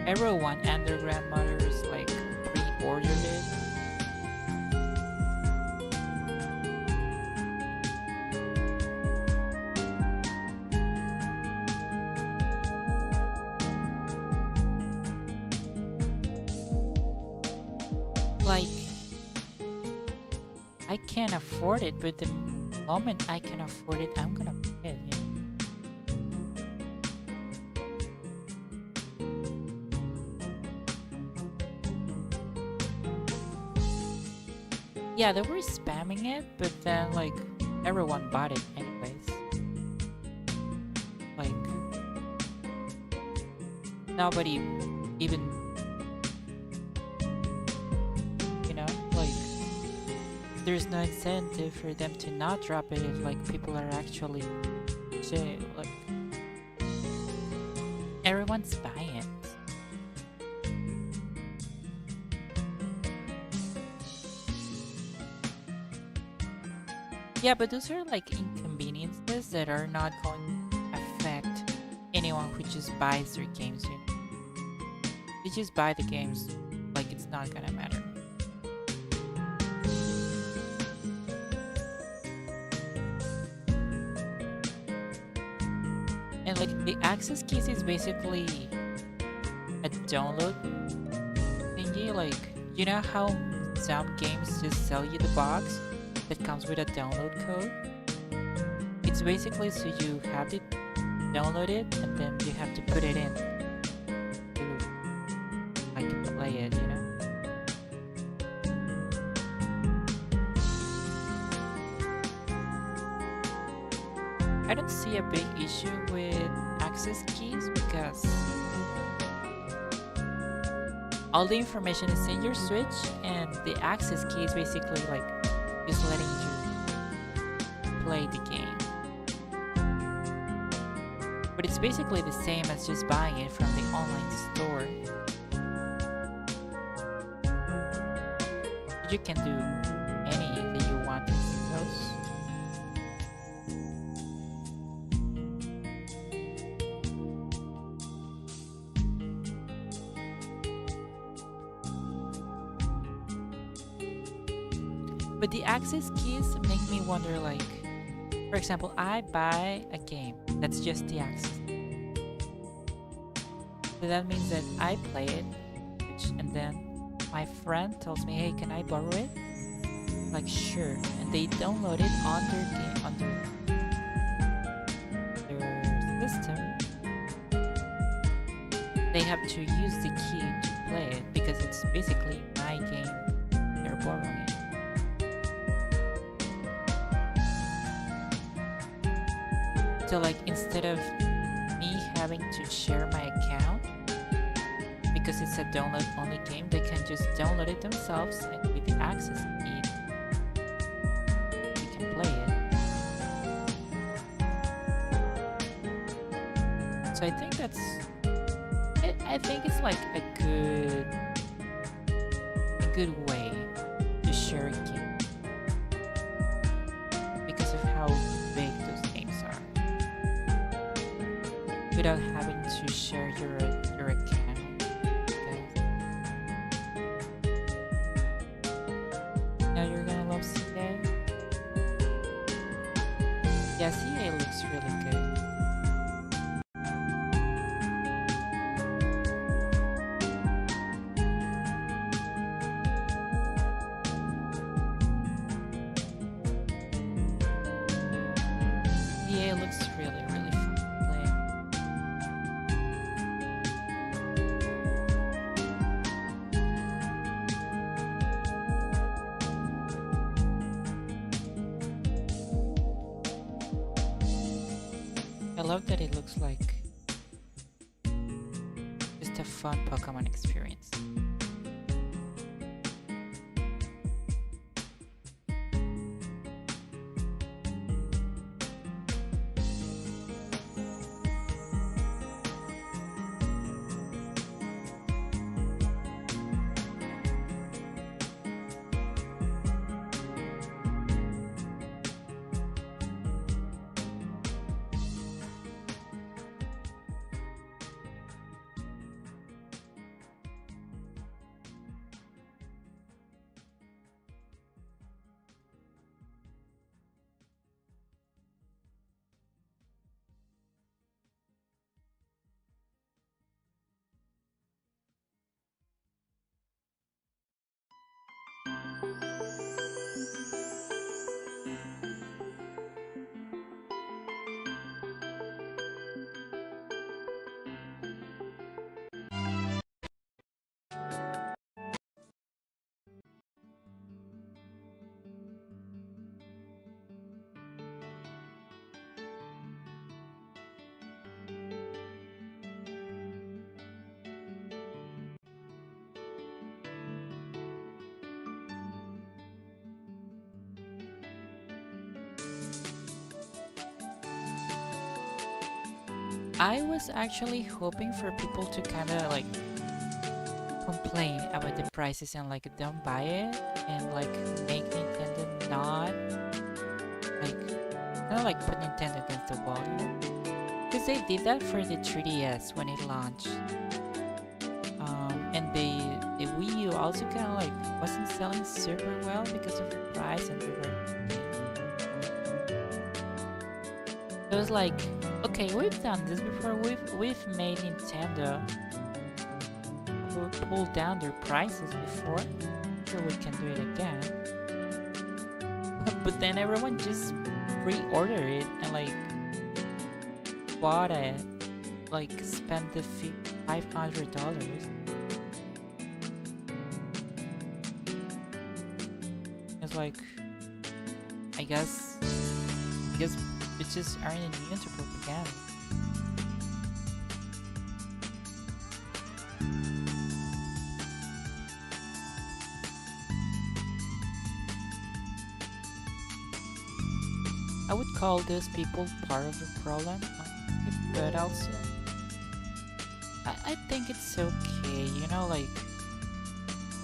Everyone and their grandmothers like pre-ordered it. Like, I can't afford it, but the moment I can afford it, I'm gonna buy it. Yeah, they were spamming it, but then like everyone bought it anyways. Like nobody even, like there's no incentive for them to not drop it if like people are actually like everyone's buying it. Yeah, but those are like inconveniences that are not going to affect anyone who just buys their games. They just buy the games, like it's not gonna matter. And like the access keys is basically a download thingy. Like, you know how some games just sell you the box that comes with a download code? It's basically so you have to download it and then you have to put it in to like play it, I don't see a big issue with access keys because all the information is in your Switch and the access key is basically like just letting you play the game. But it's basically the same as just buying it from the online store. You can do any that you want, I suppose. But the access keys make me wonder, like, for example, I buy a game that's just the access. So that means that I play it, and then my friend tells me, "Hey, can I borrow it?" Like, sure, and they download it on their game, on their system. They have to use the key to play it because it's basically my game. They're borrowing it. So, like, instead of me having to share my account because it's a download only game, they can just download it themselves, and with the access key you can play it. So I think I think it's like a good way to share a game because of how big those games are, without having to share your account. Now you're gonna love CA. Yeah, CA looks really good. CA looks really, really fun to play. I love that it looks like just a fun Pokemon experience. I was actually hoping for people to kind of like complain about the prices and like don't buy it and like make Nintendo not like kind of like put Nintendo against the wall, you know? Because they did that for the 3DS when it launched. And the Wii U also kind of like wasn't selling super well because of the price, and they were. It was like, okay, we've done this before. We've made Nintendo pull down their prices before. Sure, we can do it again. But then everyone just pre-ordered it and like bought it, like spent the $500. It's like, I guess bitches aren't immune to propaganda. I would call those people part of the problem, but also I think it's okay, you know, like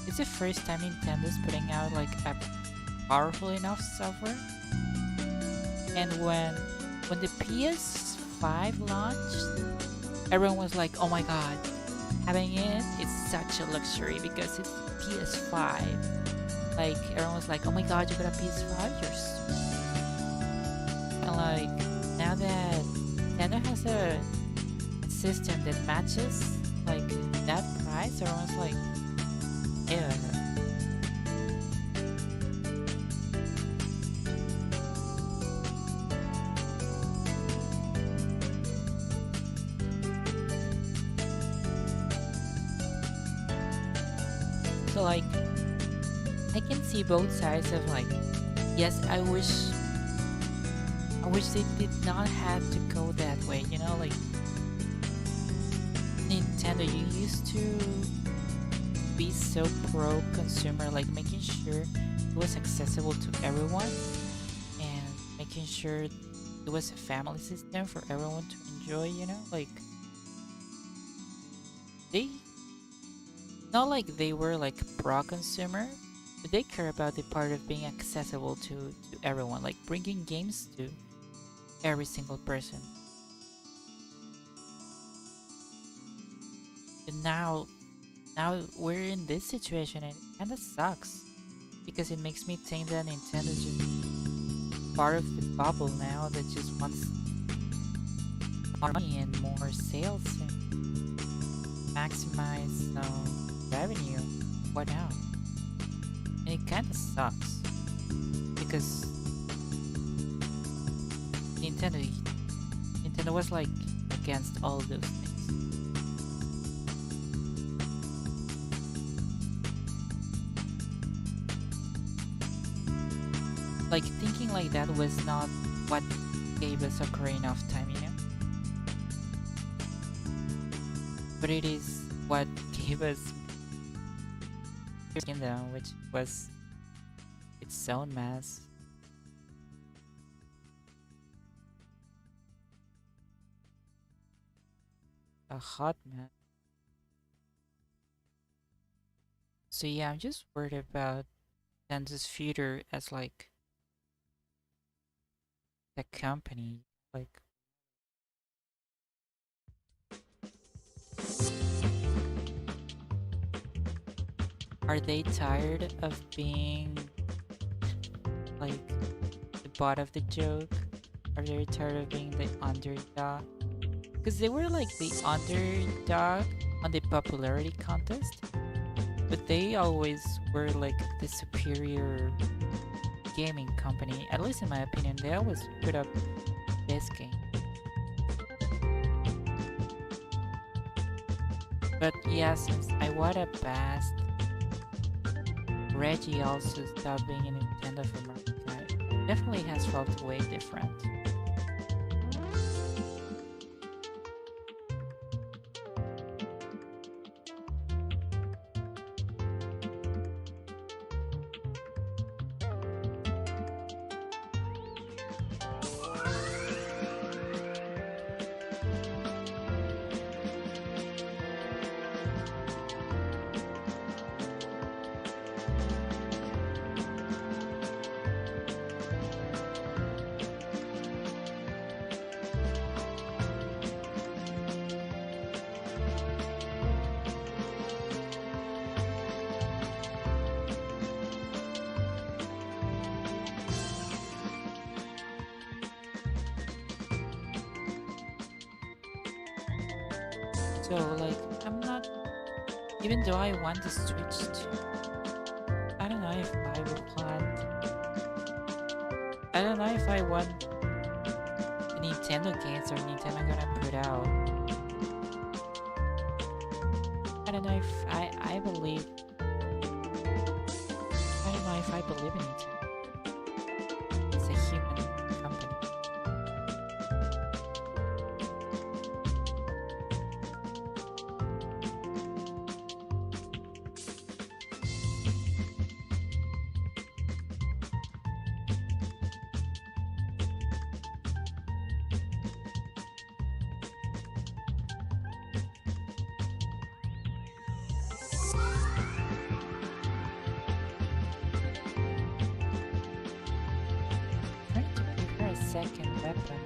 it's the first time Nintendo's putting out like a powerful enough software. And when the PS5 launched, everyone was like, "Oh my god, having it is such a luxury because it's PS5." Like everyone was like, "Oh my God, you got a PS5, you're and like now that Nintendo has a system that matches like that price, everyone's like, ew. So like I can see both sides of like, yes, I wish they did not have to go that way, you know, like Nintendo, you used to be so pro consumer, like making sure it was accessible to everyone and making sure it was a family system for everyone to enjoy, you know, like they not like they were like pro consumer, but they care about the part of being accessible to everyone, like bringing games to every single person. And now we're in this situation and it kind of sucks because it makes me think that Nintendo's just part of the bubble now that just wants more money and more sales and maximize revenue. What now? And it kind of sucks because Nintendo Nintendo was like against all those things. Like thinking like that was not what gave us Ocarina of Time, you know? But it is what gave us Kingdom, which was its own mess. A hot mess. So yeah, I'm just worried about Nintendo's future as like a company. Like, are they tired of being like the butt of the joke? Are they tired of being the underdog? Because they were like the underdog on the popularity contest, but they always were like the superior gaming company. At least in my opinion, they always put up this game. But yeah, since Iwata passed, Reggie also stopped being a Nintendo of America. It definitely has felt way different. So like I'm not, even though I want to switch to, I don't know if I will plan. I don't know if I want the Nintendo games or Nintendo gonna put out. I don't know if I believe. I don't know if I believe in Nintendo. It's a human company. Trying to give her a second weapon,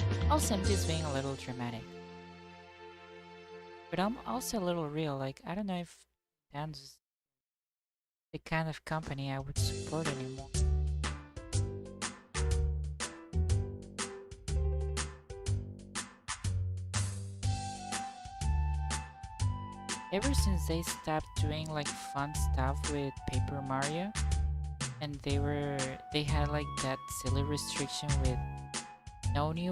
but also I'm just being a little dramatic. But I'm also a little real. Like, I don't know if Nintendo's the kind of company I would support anymore. Ever since they stopped doing like fun stuff with Paper Mario, and they had like that silly restriction with no new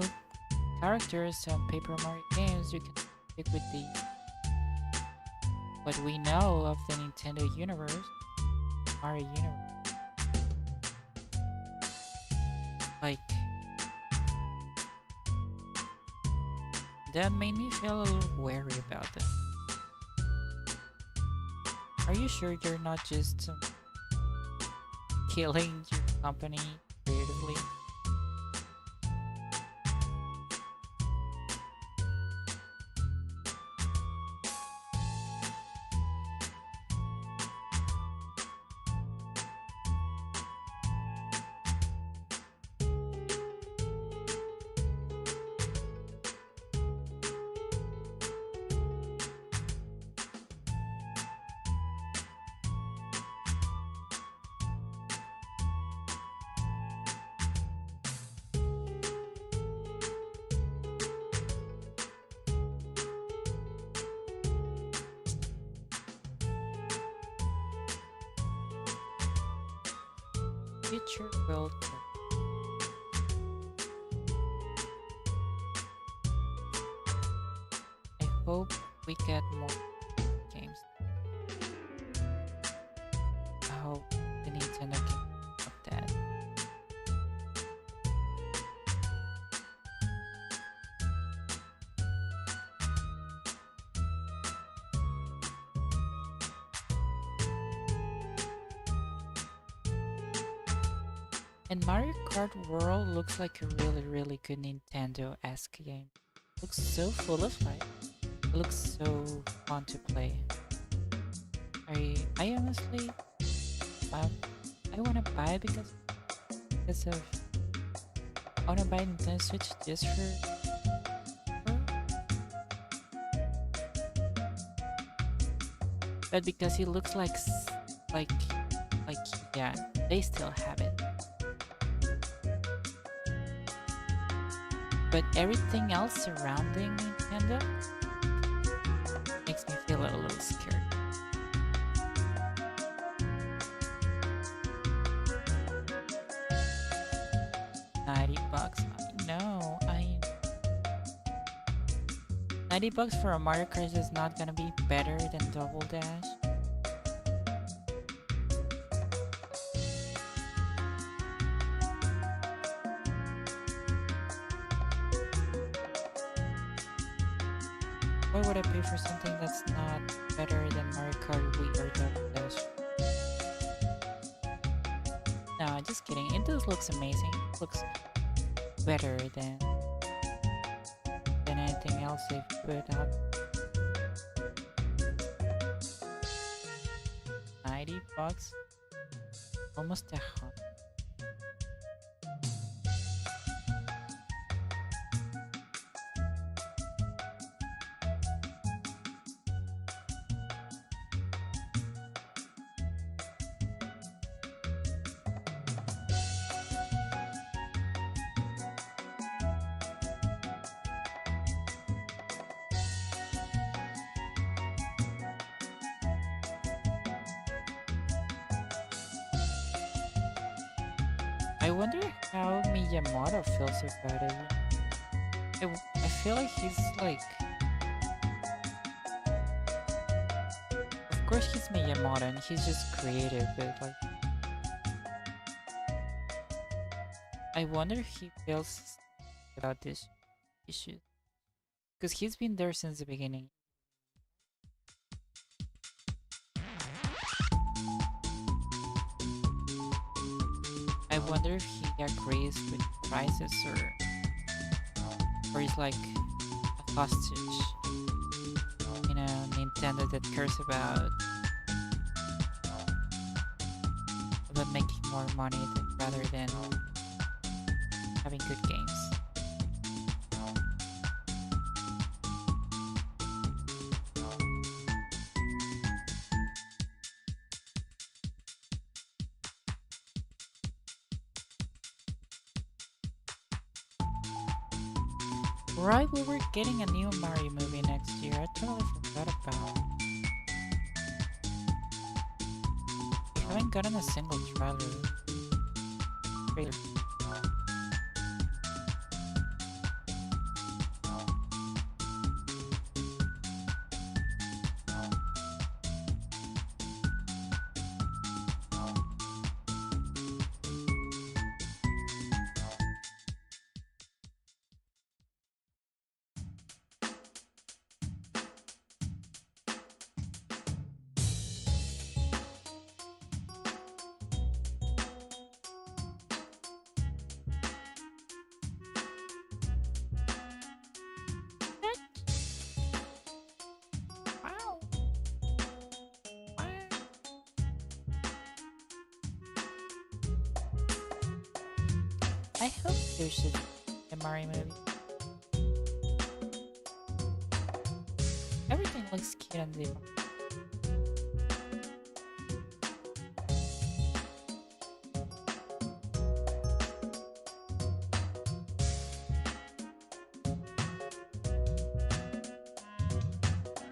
characters on Paper Mario games, you can stick with the what we know of the Nintendo universe, Mario universe. Like, that made me feel a little wary about them. Are you sure you're not just killing your company creatively? Future World Cup. I hope we get more games. I hope the Nintendo can up that. And Mario Kart World looks like a really good Nintendo-esque game. Looks so full of life. It looks so fun to play. I honestly, I wanna buy it because of I wanna buy Nintendo Switch just but because it looks like like yeah, they still have it. But everything else surrounding Nintendo makes me feel a little scared. $90. I know. $90 for a Mario Kart is not gonna be better than Double Dash. Why would I pay for something that's not better than Mario Kart Wii or Double Dash? No, just kidding. It does looks amazing. It looks better than anything else they've put out. $90? Almost 100. I wonder how Miyamoto feels about it. I feel like he's like... Of course he's Miyamoto and he's just creative, but like... I wonder if he feels about this issue. Because he's been there since the beginning. I wonder if he agrees with prices or he's like a hostage. You know, Nintendo that cares about making more money rather than having good games. Right, we were getting a new Mario movie next year. I totally forgot about it. I haven't gotten a single trailer. Wow. Wow. I hope there's a Mario movie. Everything looks cute and different.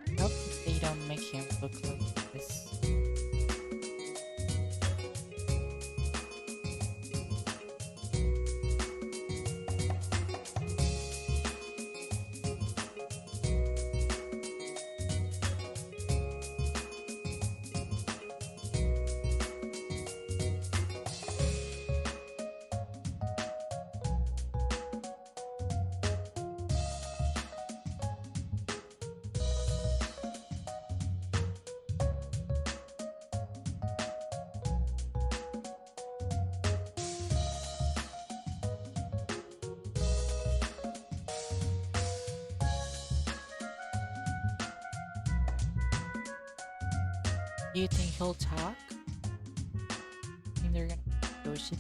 I hope that they don't make him look like this. Do you think he'll talk? I think they're gonna push it.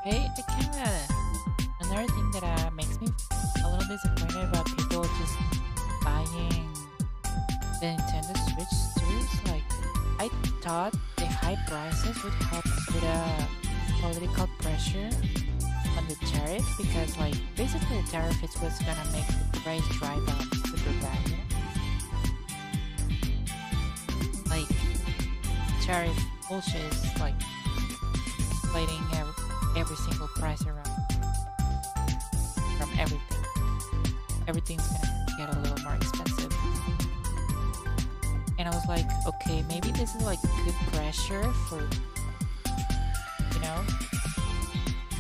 Hey, it kinda another thing that makes me a little disappointed about people just buying the Nintendo Switch too is like I thought the high prices would help put a political pressure on the tariff because like basically the tariff is what's gonna make the price drive up super bad. You know? Like tariff bullshit is like inflating every single price around from everything. Everything's gonna get a little more expensive. And I was like, okay, maybe this is like good pressure for, you know,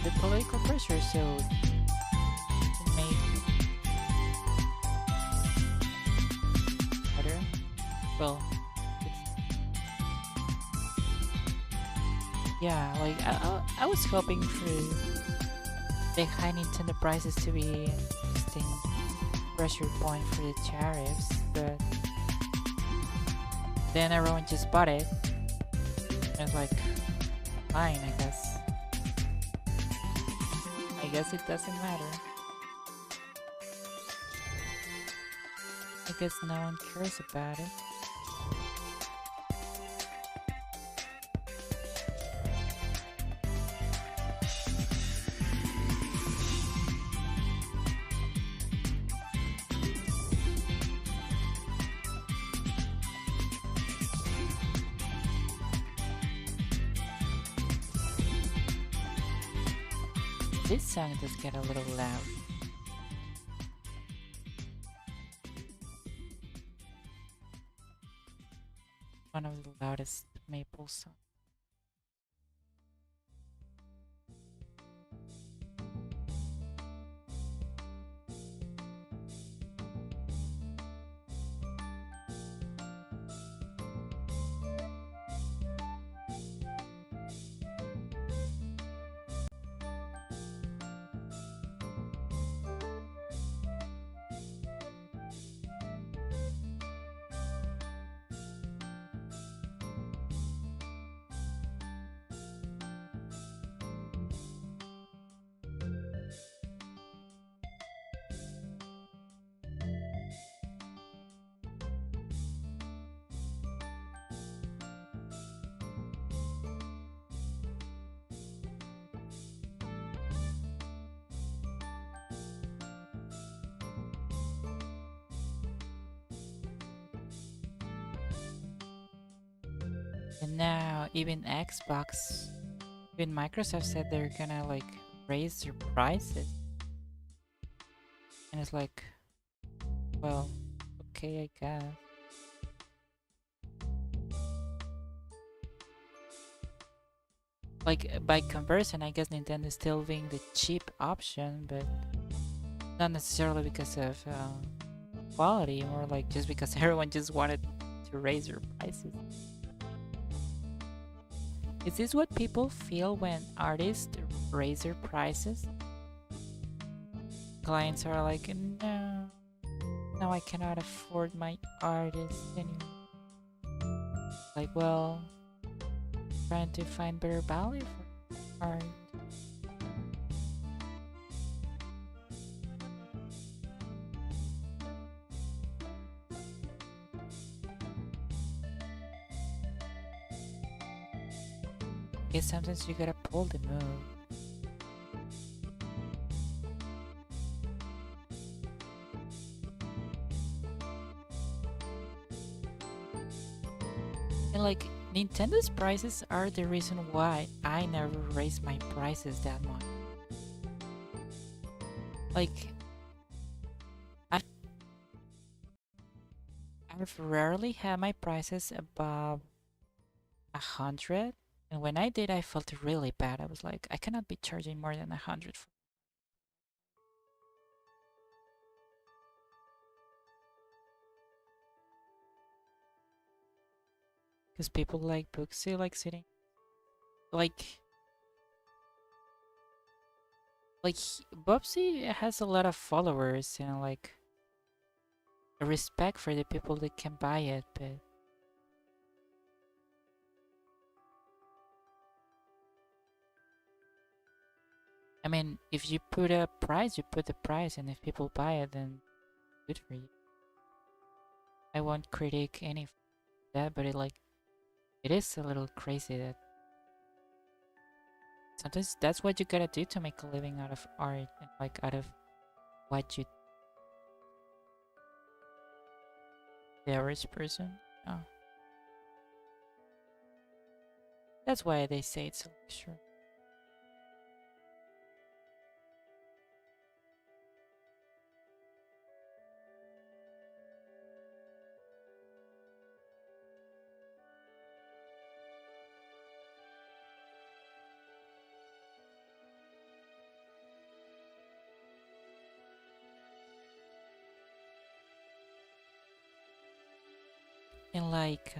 the political pressure, so it may better. Well, yeah, like I was hoping for the high Nintendo prices to be an interesting pressure point for the tariffs, but then everyone just bought it. And it's like, fine, I guess. I guess it doesn't matter. I guess no one cares about it. This song does get a little loud. One of the loudest maple songs. And now even Xbox, even Microsoft said they're gonna like raise their prices. And it's like, well, okay, I guess. Like by comparison, I guess Nintendo's still being the cheap option, but not necessarily because of quality, more like just because everyone just wanted to raise their prices. Is this what people feel when artists raise their prices? Clients are like, no, now I cannot afford my artist anymore. Like, well, trying to find better value for art. Guess sometimes you gotta pull the move. And like, Nintendo's prices are the reason why I never raise my prices that much. Like, I've, I've rarely had my prices above 100. And when I did, I felt really bad. I was like, I cannot be charging more than 100 for. Because people like books, they like sitting. Like, Bubsy has a lot of followers and like a respect for the people that can buy it, but I mean, if you put a price, you put the price, and if people buy it, then good for you. I won't critique any of that, but it is a little crazy that sometimes that's what you gotta do to make a living out of art and like out of what you the average person. Oh, that's why they say it's a luxury. And like,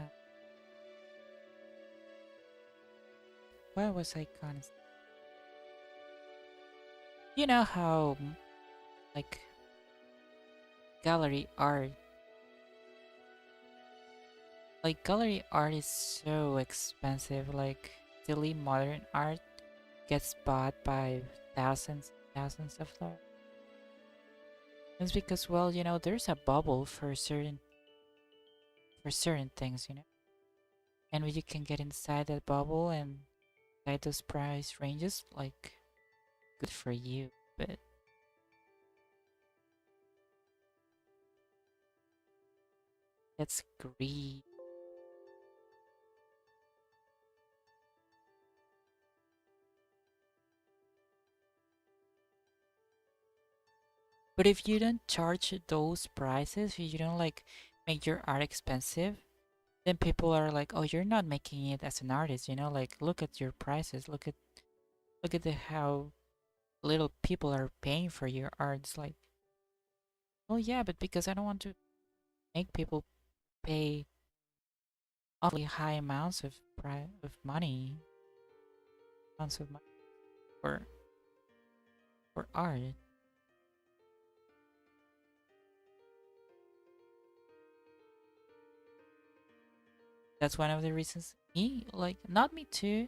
what was I gonna say? You know how like gallery art, like gallery art is so expensive. Like silly modern art gets bought by thousands and thousands of dollars. It's because, well, there's a bubble for certain things, and when you can get inside that bubble and inside those price ranges, like good for you. But that's greed. But if you don't charge those prices, if you don't like make your art expensive, then people are like, "Oh, you're not making it as an artist, you know? Like, look at your prices. Look at the how little people are paying for your art." It's like, "Oh yeah, but because I don't want to make people pay awfully high amounts of amounts of money for art." That's one of the reasons me, like, not me too.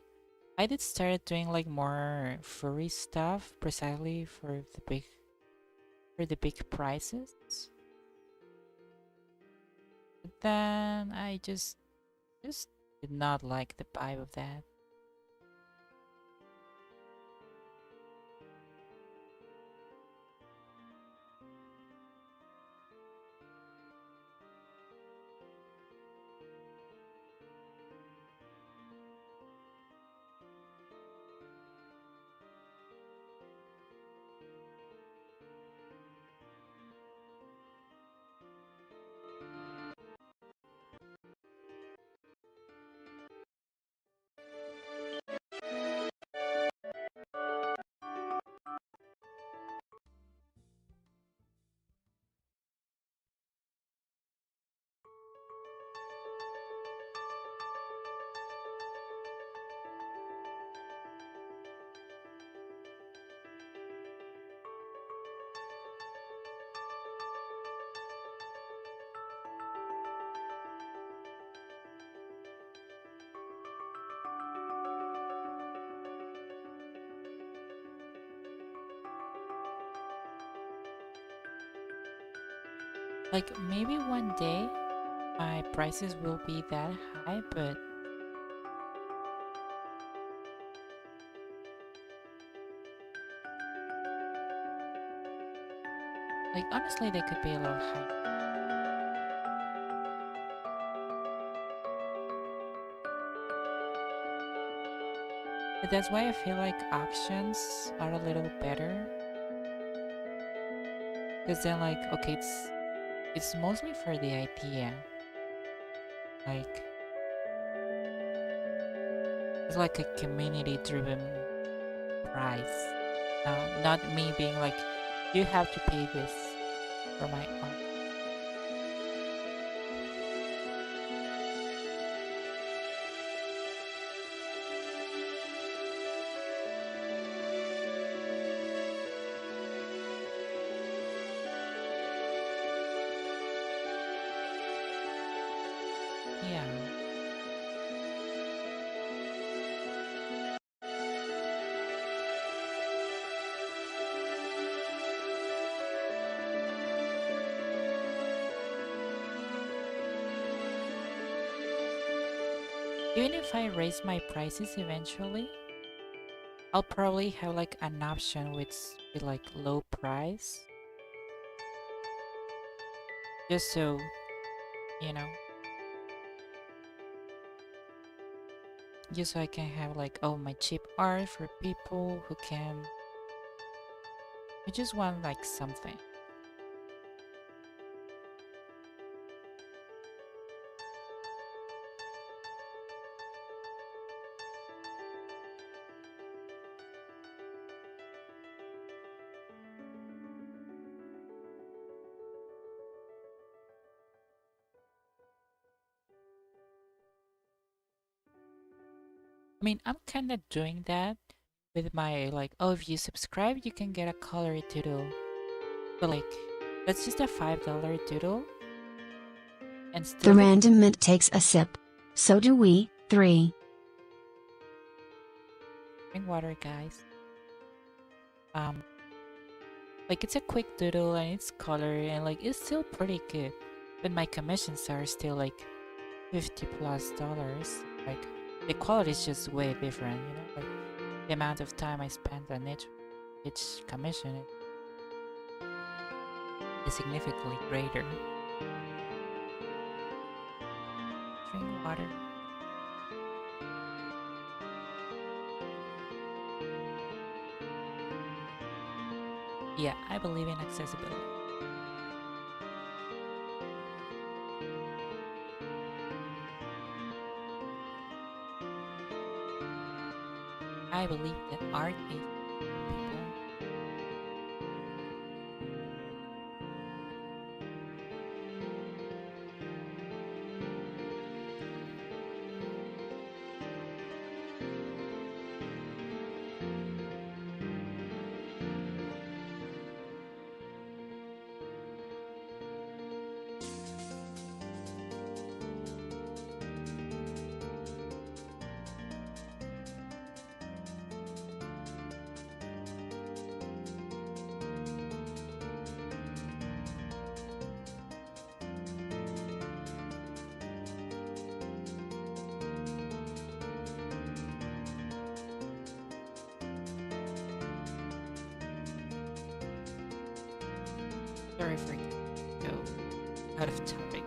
I did started doing like more furry stuff precisely for the big prices. But then I just did not like the vibe of that. Like maybe one day my prices will be that high, but like honestly they could be a little high. But that's why I feel like options are a little better. Because then like okay, it's mostly for the idea. Like it's like a community driven price. Not me being like, you have to pay this for my art. Yeah. Even if I raise my prices eventually, I'll probably have like an option with like low price. Just so, you know, just so I can have like, oh, my cheap art for people who just want like something. I mean, I'm kind of doing that with my like, oh, if you subscribe, you can get a colored doodle. But like, that's just a $5 doodle, and The still the random mint takes a sip. So do we. 3. drink water, guys. Like it's a quick doodle and it's colored and like it's still pretty good. But my commissions are still like $50+. Like the quality is just way different, you know? Like the amount of time I spent on each commission is significantly greater. Drink water. Yeah, I believe in accessibility. I believe that art is for people. Sorry for go out of topic.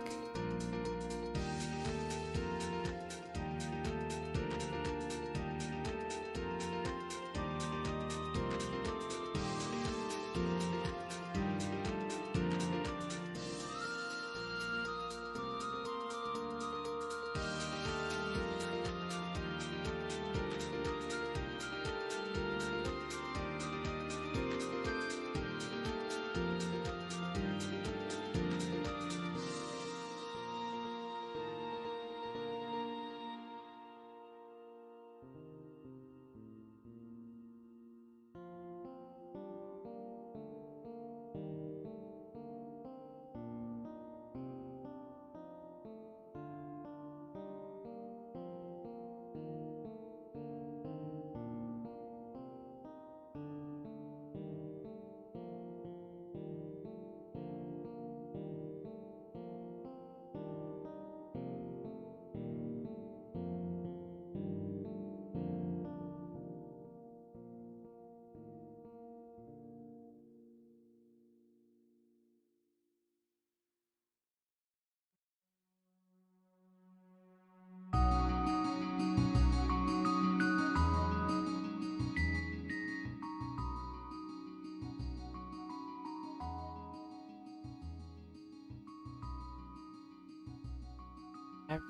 Every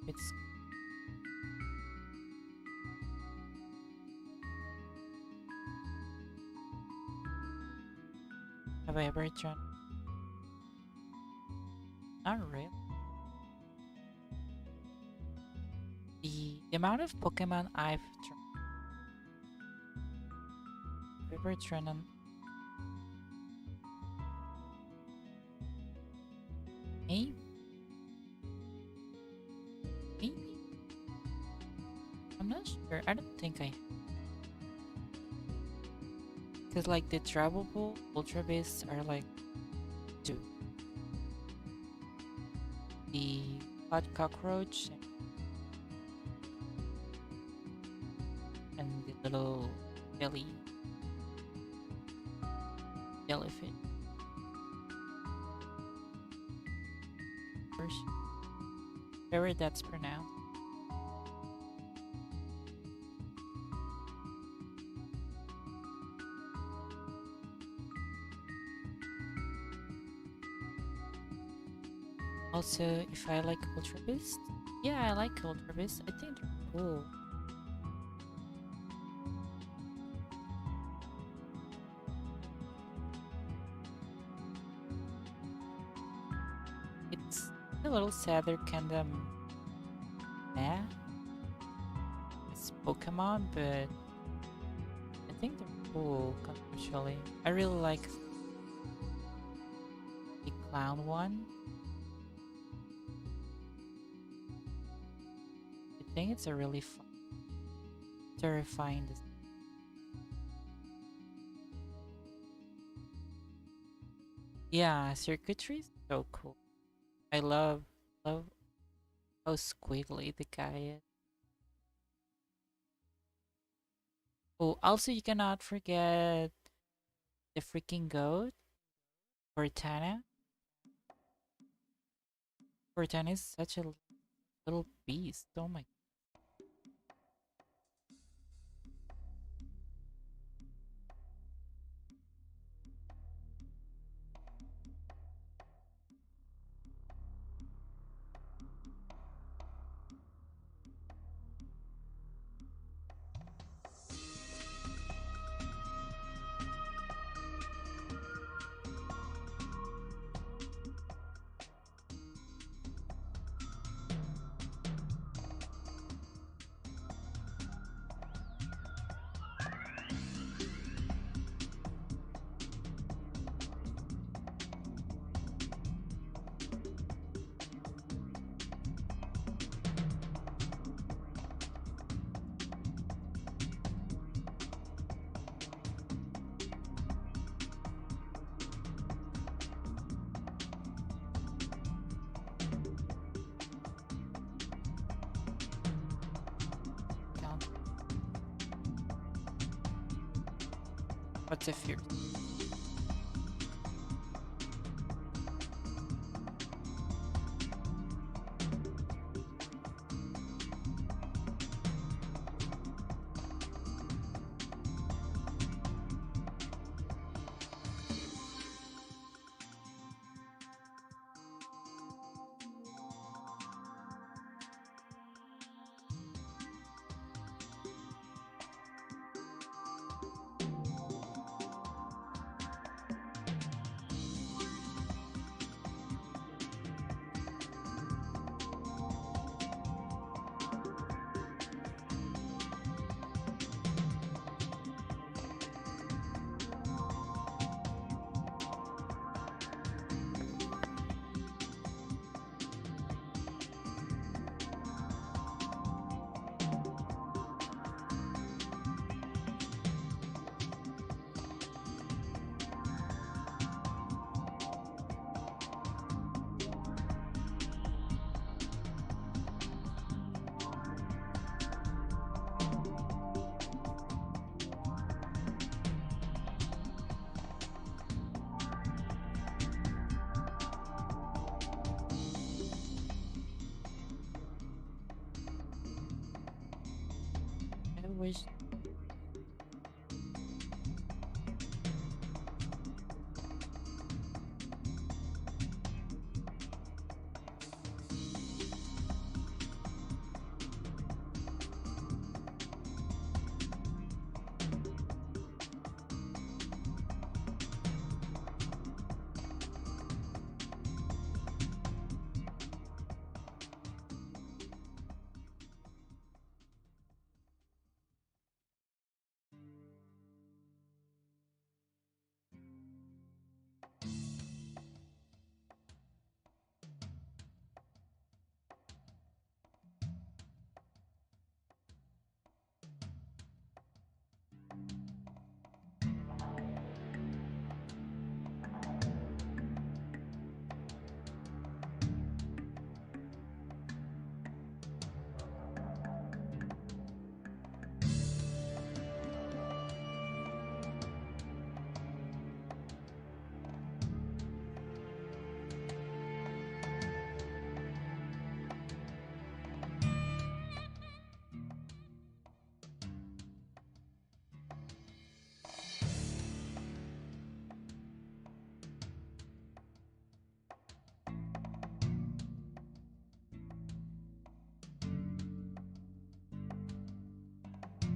it's have I ever drawn? Not really. The amount of Pokemon I've ever drawn on maybe maybe I'm not sure. I don't think I because like the travelable Ultra Beasts are like two. The hot cockroach and the little jelly jellyfish. First, whatever that's pronounced. Also, if I like Ultra Beast, yeah, I like Ultra Beast. I think they're cool. It's a little sad they're kind of meh as Pokemon, but I think they're cool conceptually. I really like the clown one. I think it's a really fun, terrifying design. Yeah, circuitry is so cool. I love how squiggly the guy is. Oh, also you cannot forget the freaking goat, Cortana. Cortana is such a little beast. Oh my. What's the fear? I wish.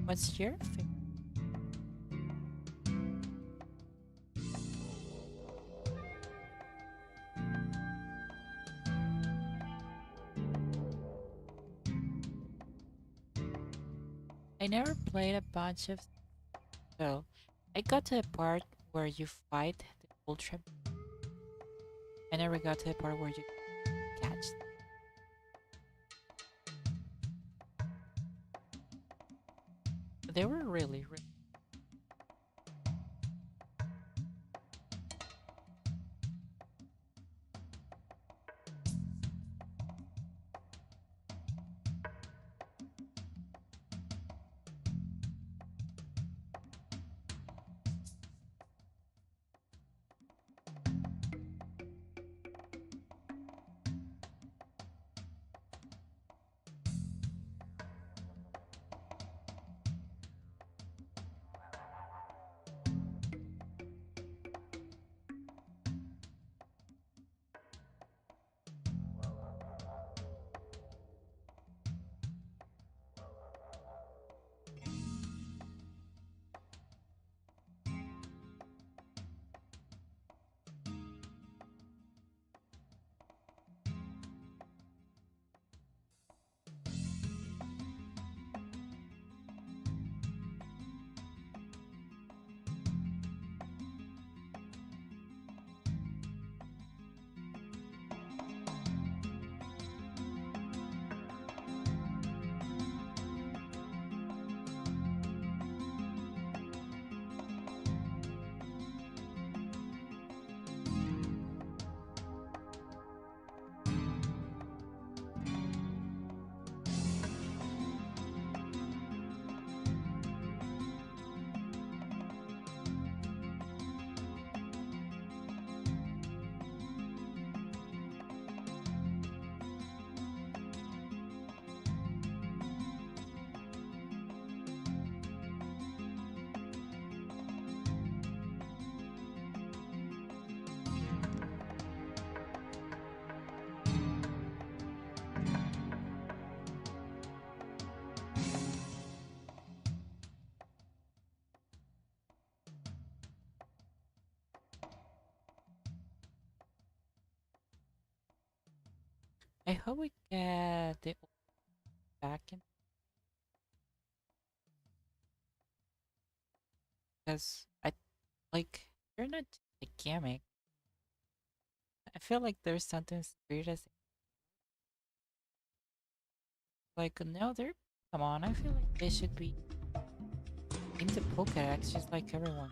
What's your fear? I never played a bunch of. So, I got to the part where you fight the ultra. I never got to the part where you catch. They were really, really. I hope we get the back in because I like they're not just a gimmick. I feel like there's something serious. Like no, they're come on. I feel like they should be in the Pokédex just like everyone.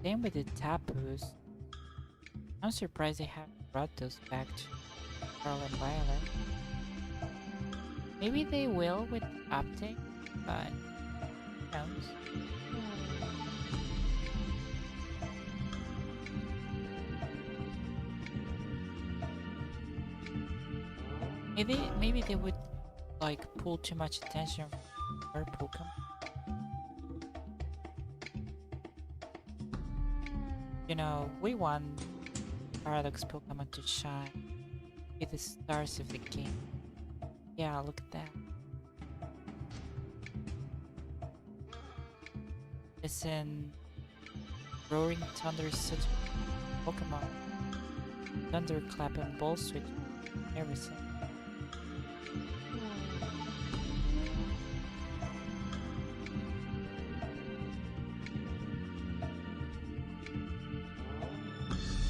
Same with the Tapus. I'm surprised they haven't brought those back to Scarlet and Violet. Maybe they will with the update, but who knows? Maybe they would like pull too much attention from our Pokemon. You know, we want Paradox Pokemon to shine, be the stars of the game. Yeah, look at that. Listen, Roaring Thunder is such a Pokemon. Thunderclap and Ball Switch, everything.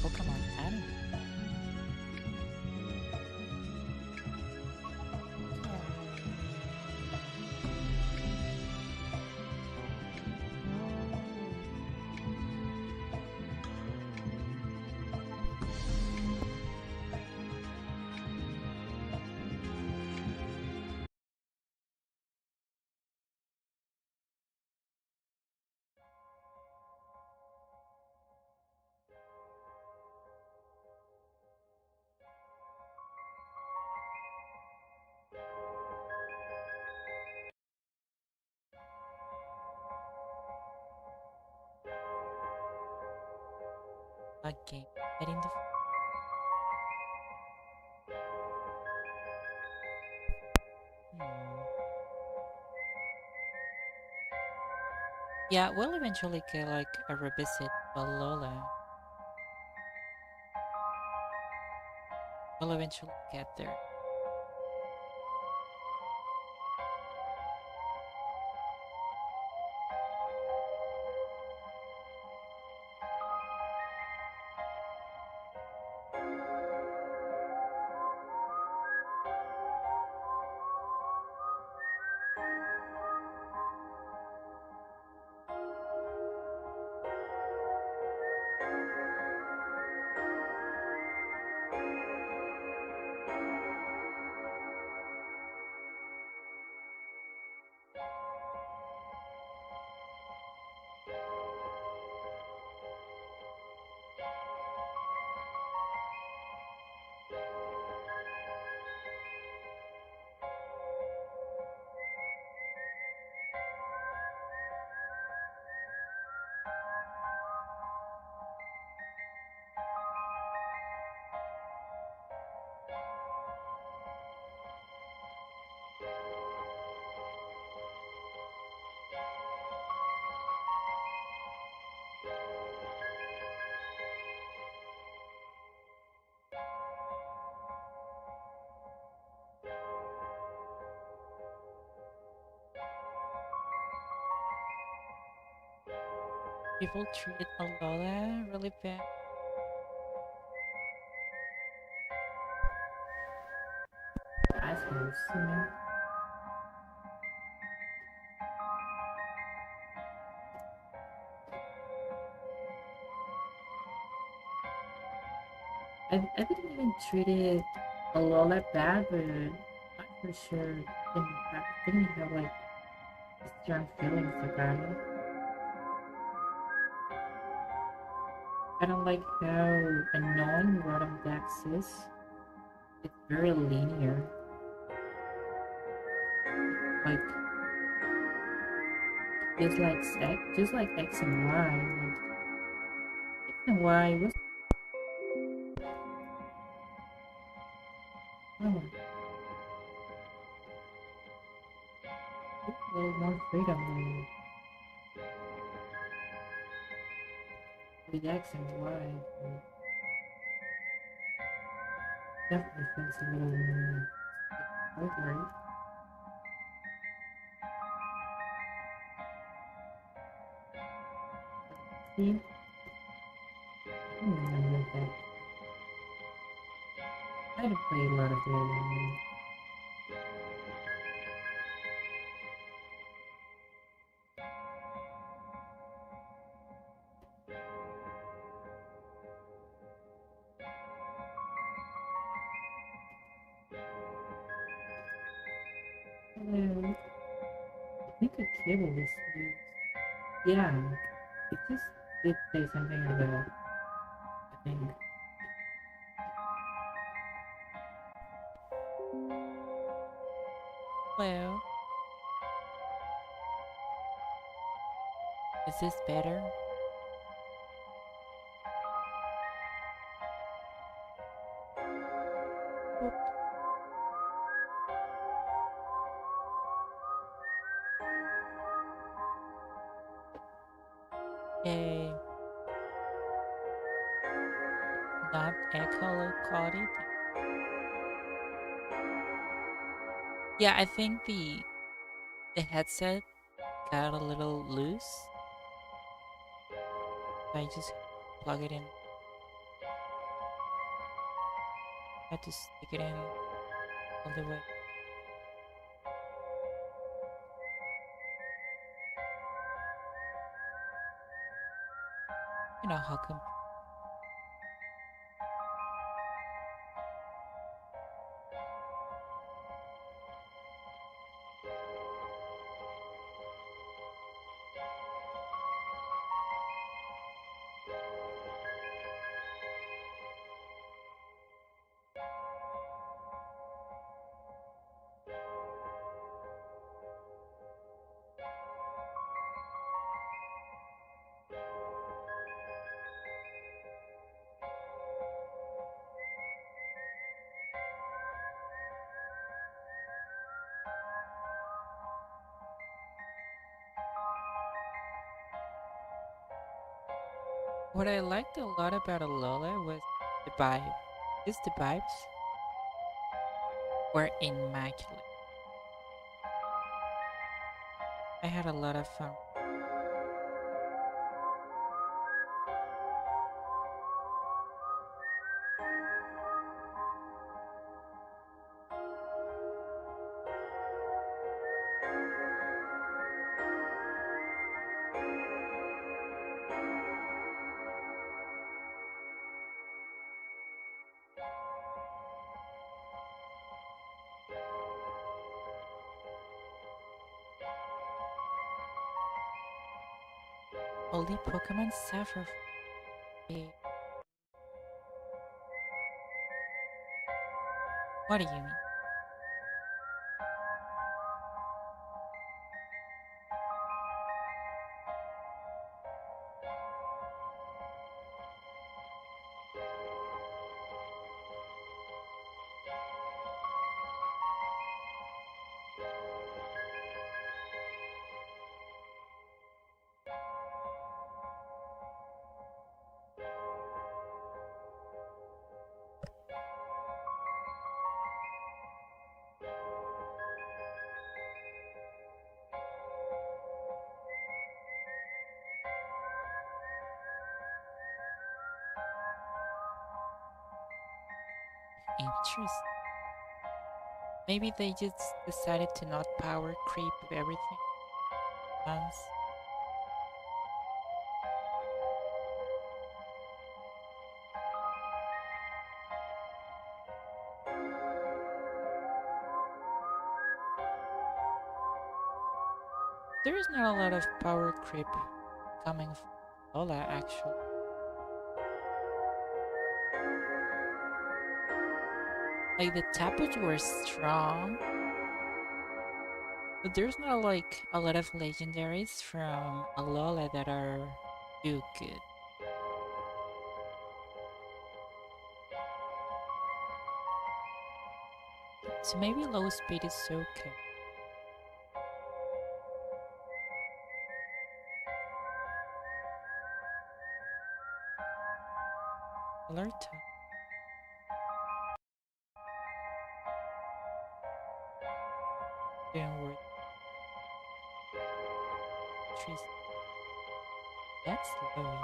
Pokemon anime. A game heading the hmm. Yeah, we'll eventually get like a revisit to Alola. We'll eventually get there. People treated Alola really bad. Assholes, you know. I didn't even treat it a lot that bad, but I for sure didn't have like strong feelings about it. I don't like how annoying Rotom Dex is. It's very linear. Like just like X and Y. Like X and Y was oh, a little more freedom. the X and Y. It definitely feels a little more over. See, I don't remember that. I had to play a lot of it. I think a cable was used. Yeah, it just did say something about, I think, Well, is this better? Oop. Yay. Not echo quality. Yeah, I think the headset got a little loose. So I just plug it in. Had to stick it in all the way. You know how come. What I liked a lot about Alola was the vibe. Just the vibes were immaculate. I had a lot of fun. Only Pokemon suffer from it. What do you mean? Interest. Maybe they just decided to not power creep everything once. There is not a lot of power creep coming from Lola, actually. Like the tappers were strong, but there's not like a lot of legendaries from Alola that are too good. So maybe low speed is okay. Color tone. Doing word trees. That's low.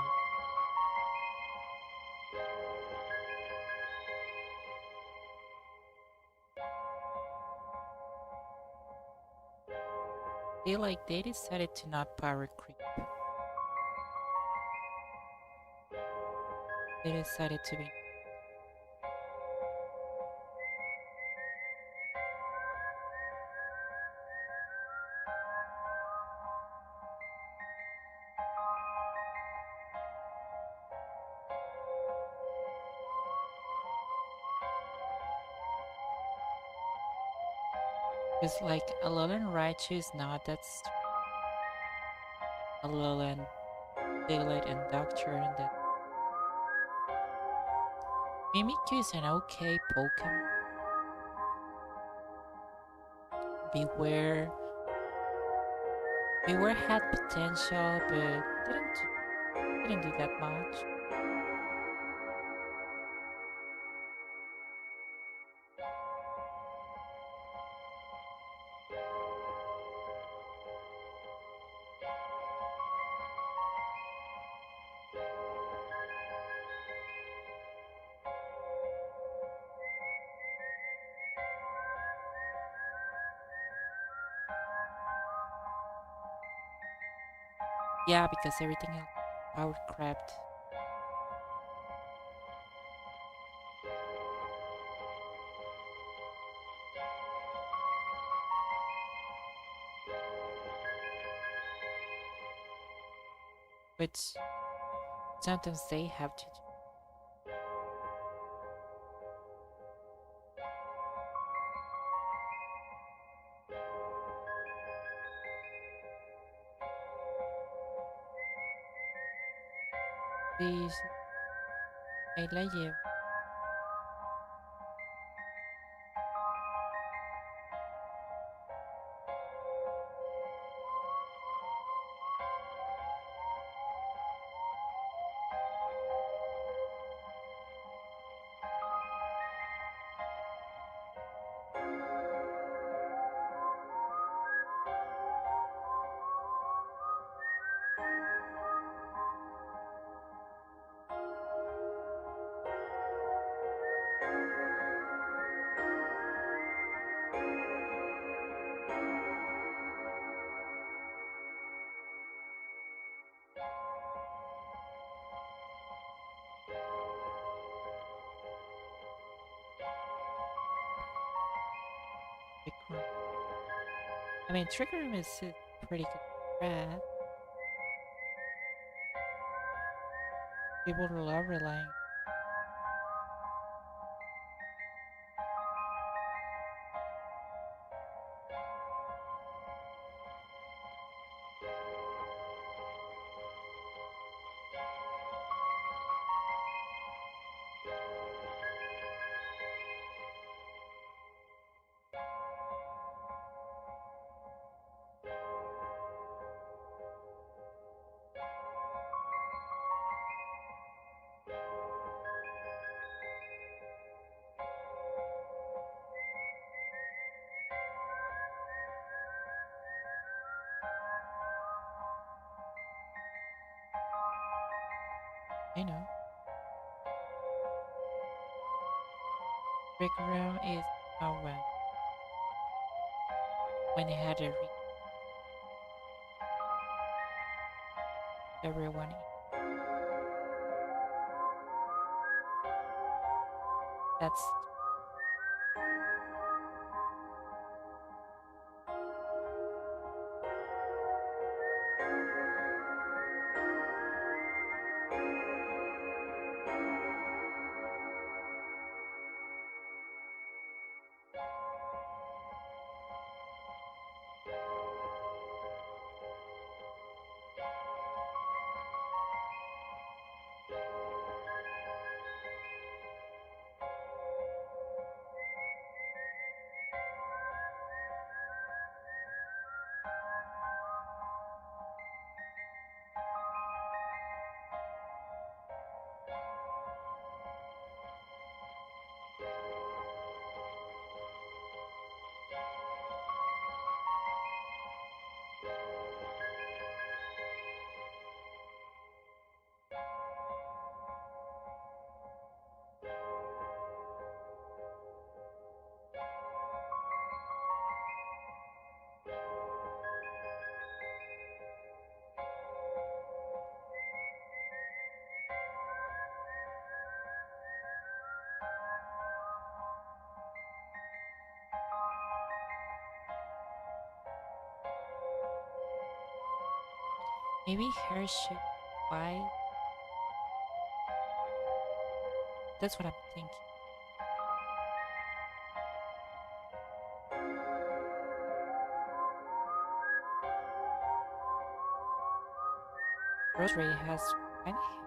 Feel like they decided to not power creep. They decided to be. It's like Alolan Raichu is not. That's Alolan Diglett and Doctor, and then Mimikyu is an okay Pokemon. Beware. Beware had potential, but didn't do that much. Yeah, because everything else power crept. Which sometimes they have to do. These I la llevo. Trick room. I mean, Trick Room is a pretty good strat. People love relying. I know. Trick Room is how when they had a everyone. That's Maybe hair should white. That's what I'm thinking. Rosary has white hair.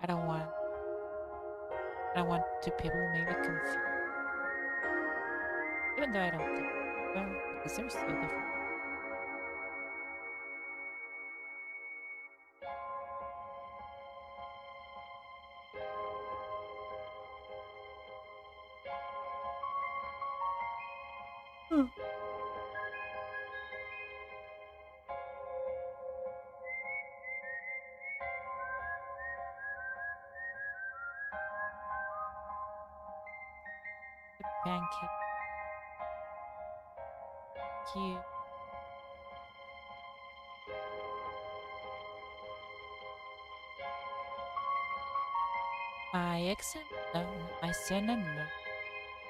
I don't want I don't want the people maybe confused. Even though I don't think so, because they're so different. The pancake cute. My ex and my son and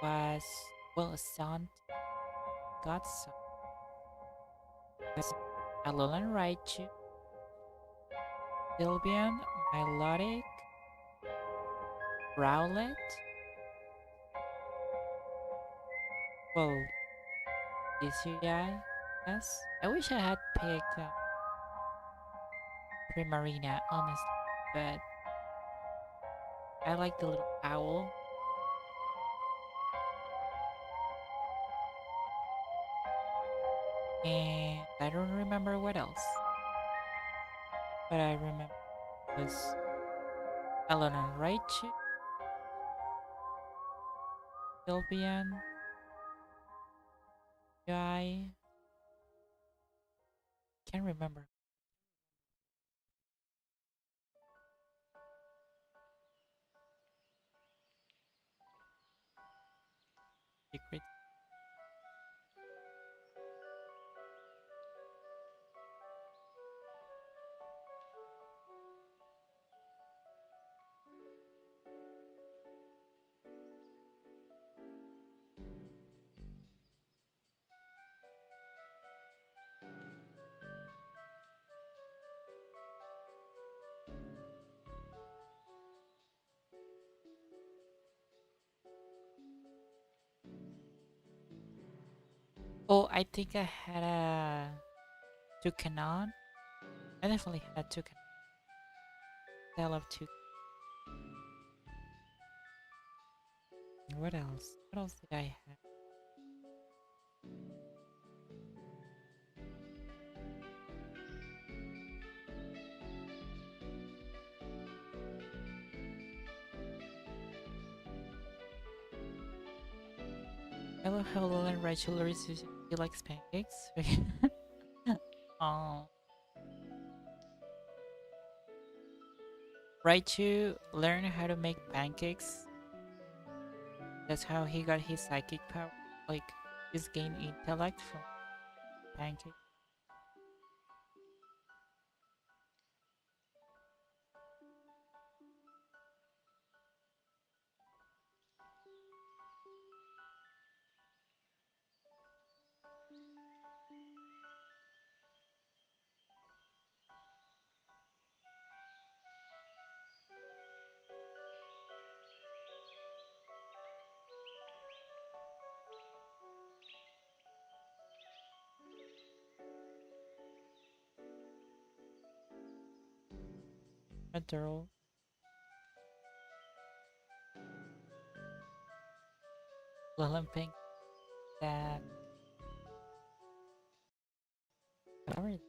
was well a son godson. Was Alolan Raichu, Sylveon, Milotic, Rowlet. Well, this guy. Yes. I wish I had picked Primarina, honestly, but I like the little owl. And I don't remember what else, but I remember it was Alolan Raichu, Sylveon, guy. Can't remember. Secret. Oh, I think I had a Toucanon. I definitely had a Toucanon. I love Toucan. What else? What else did I have? I love how Alolan Raichu he likes pancakes. Oh, Raichu learned how to make pancakes. That's how he got his psychic power. Like, he's gained intellect from pancakes. Adorable. Alolan Pink. That. Power.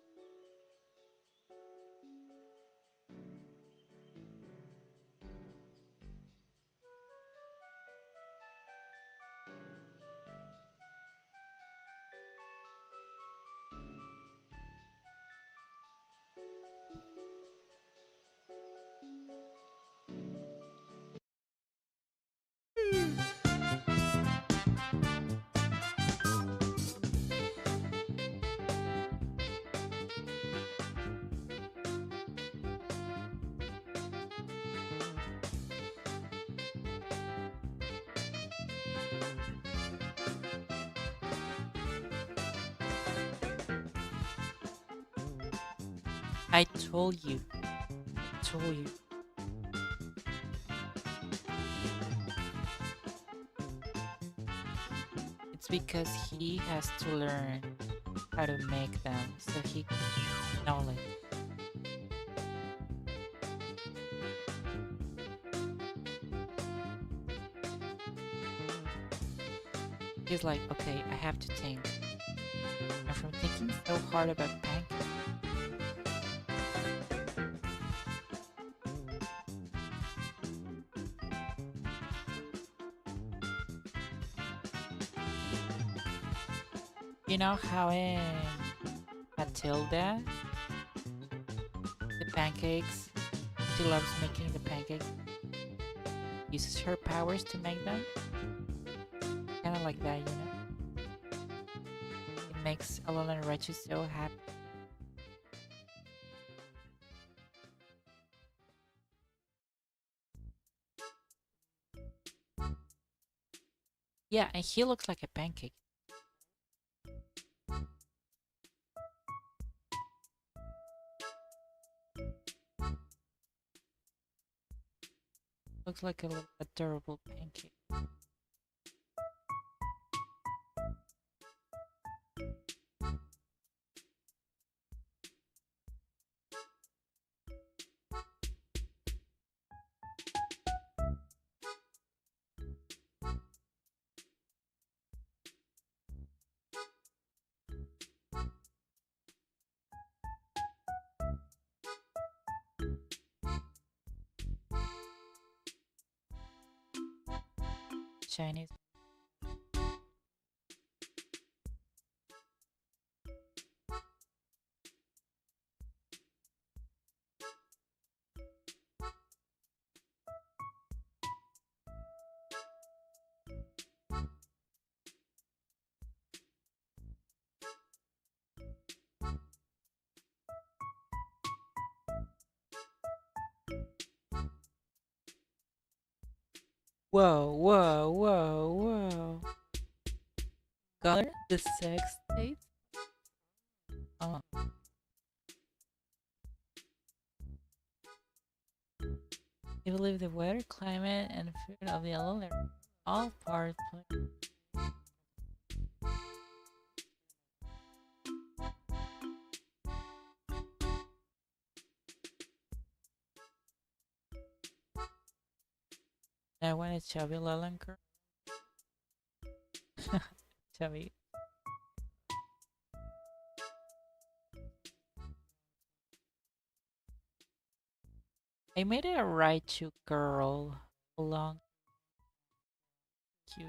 I told you. I told you. It's because he has to learn how to make them so he can knowledge. He's like, okay, I have to think. And from thinking so hard about pancakes, you know how in Matilda, the pancakes, she loves making the pancakes, uses her powers to make them? Kind of like that, you know? It makes Alola and Raichu so happy. Yeah, and he looks like a pancake. Looks like a little adorable pancake. Chinese. Whoa, whoa, whoa, whoa. Color? The sex state? Oh. You believe the weather, climate, and food of the Alola are all part play. That one is chubby Alolan girl. Chubby. I made a Raichu girl. Long. Cute.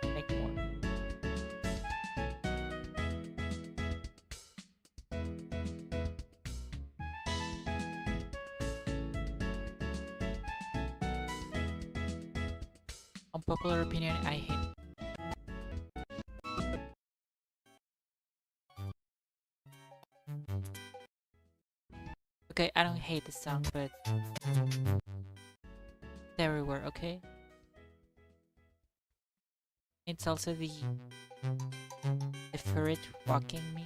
Make more. Unpopular opinion, I hate. Okay, I don't hate the song, but it's everywhere, okay? It's also the ferret walking me.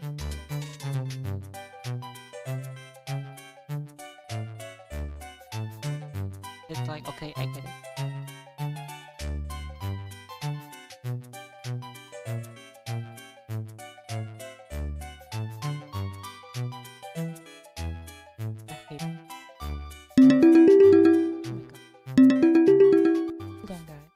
It's like, okay, I get it. I hate it. Oh my god. Hold on, guys.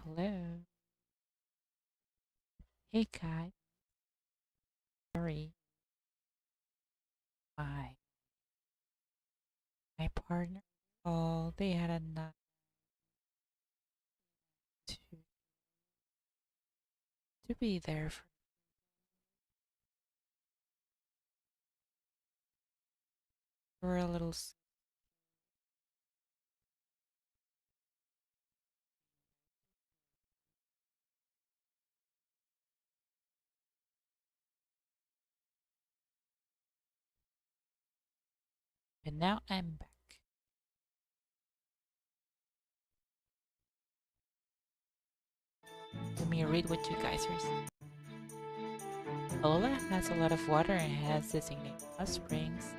hello. Hey, guys. Sorry, my my partner. Oh, they had a night to be there for a little. And now I'm back. Let me read what you guys are saying. Ola has a lot of water and has designated hot springs.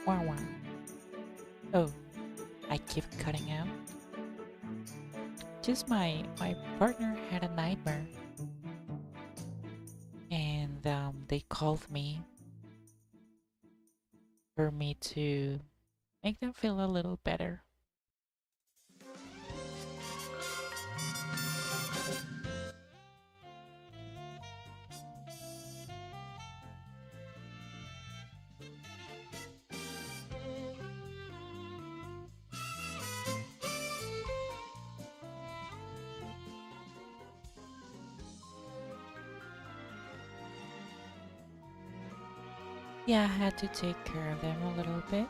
Wow, wow. Oh, I keep cutting out. Just my partner had a nightmare, and they called me for me to make them feel a little better. Yeah, I had to take care of them a little bit.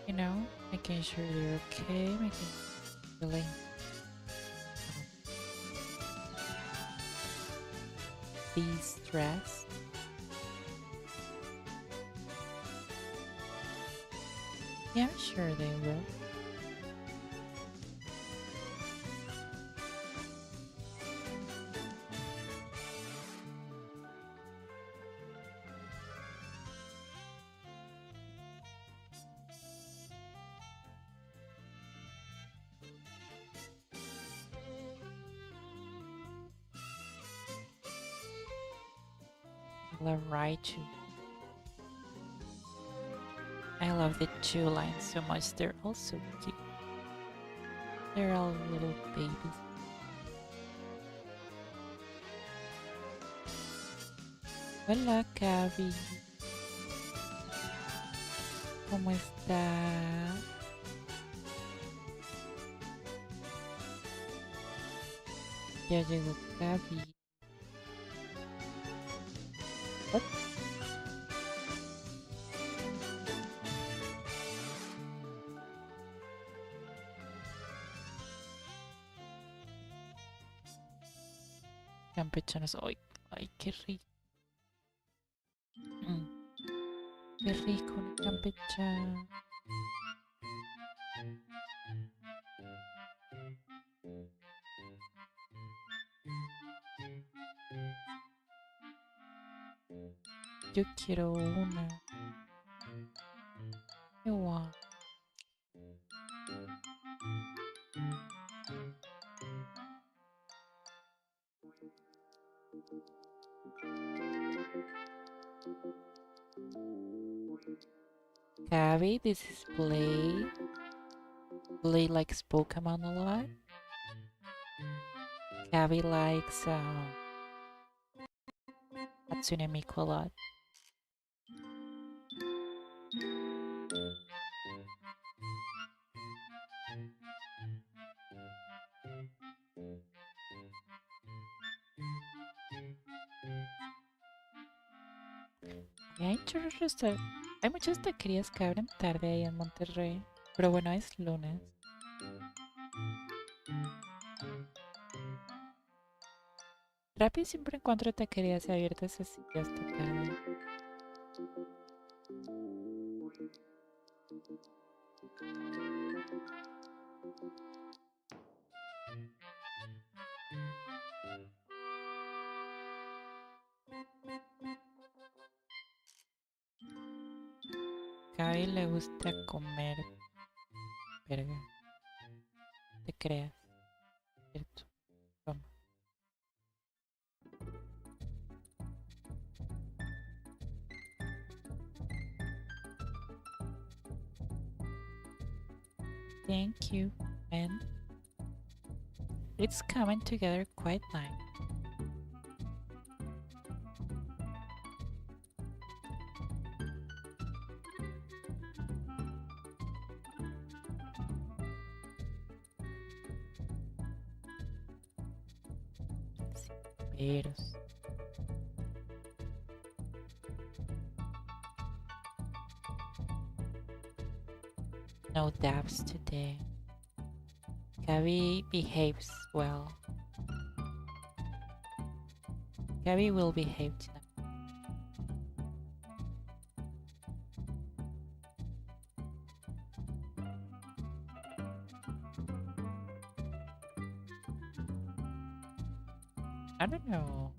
You know, making sure they're okay, making really de-stressed. Yeah, sure they will. Love Raichu. I love the two lines so much. They're all so cute. They're all little babies. Hola, Cavi. ¿Cómo está? Ya llegó Cavi. What? Campechanos. Ay, ay, qué rico. Qué rico una campechana. Yo quiero una. Qué guau. Cavi, this is Play. Play likes Pokemon a lot. Cavi likes Hatsune Miku a lot. Hay muchas taquerías que abren tarde ahí en Monterrey. Pero bueno, es lunes. Rápido siempre encuentro taquerías abiertas así hasta tarde. A Gaby le gusta comer. Verga. Te creas. Cierto. Toma. Thank you, and it's coming together quite nice. Peros. No dabs today. Gabby behaves well. Gabby will behave tonight. I don't know.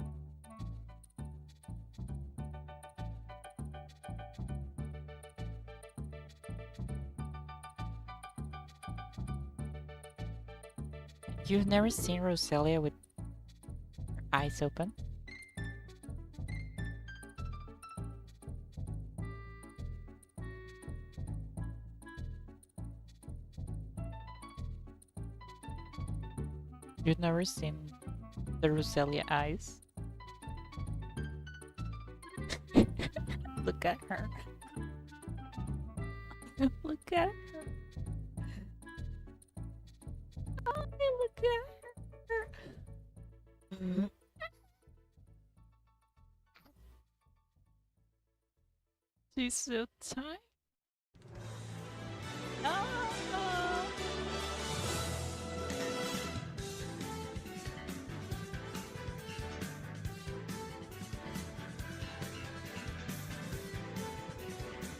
You've never seen Roselia with her eyes open? You've never seen the Roselia eyes? Look at her. Look at her. Oh, look at her. She's so tired. Ah.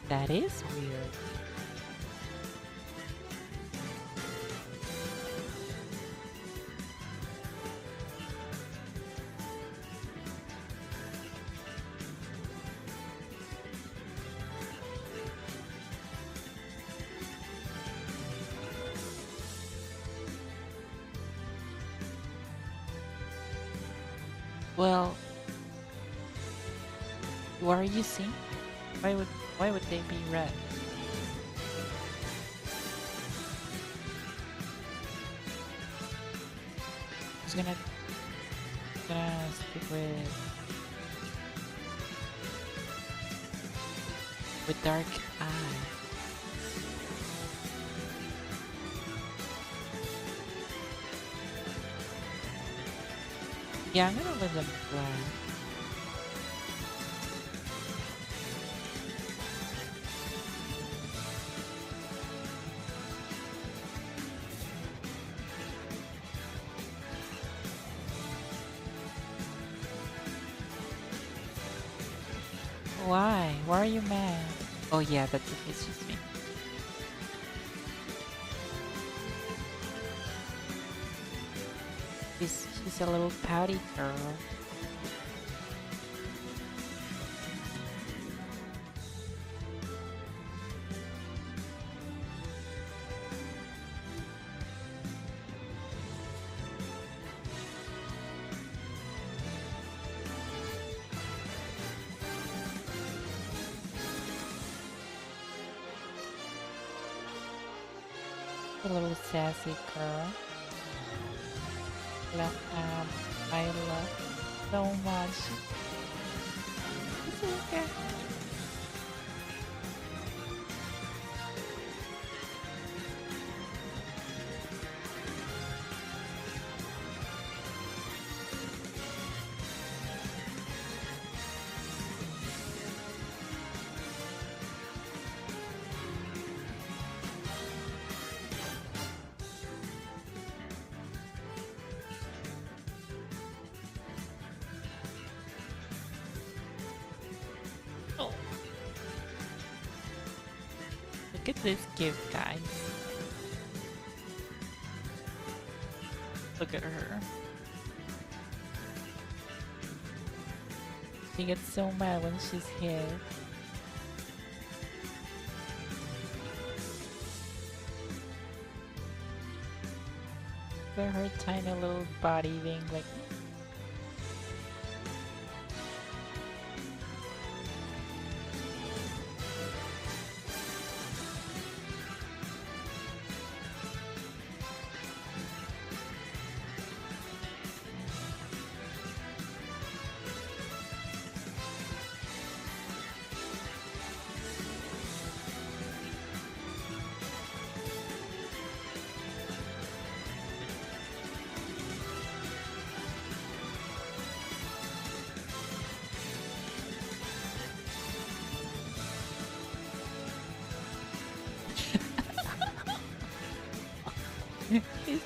That is weird. Well, what are you seeing? Why would they be red? Just gonna stick with dark eye. Yeah, I'm gonna let them fly. Why? Why are you mad? Oh yeah, it's just me. She's a little pouty girl. A little sassy girl. I love so much. It's okay. Oh. Look at this gift, guys. Look at her. She gets so mad when she's here. Look at her tiny little body being like.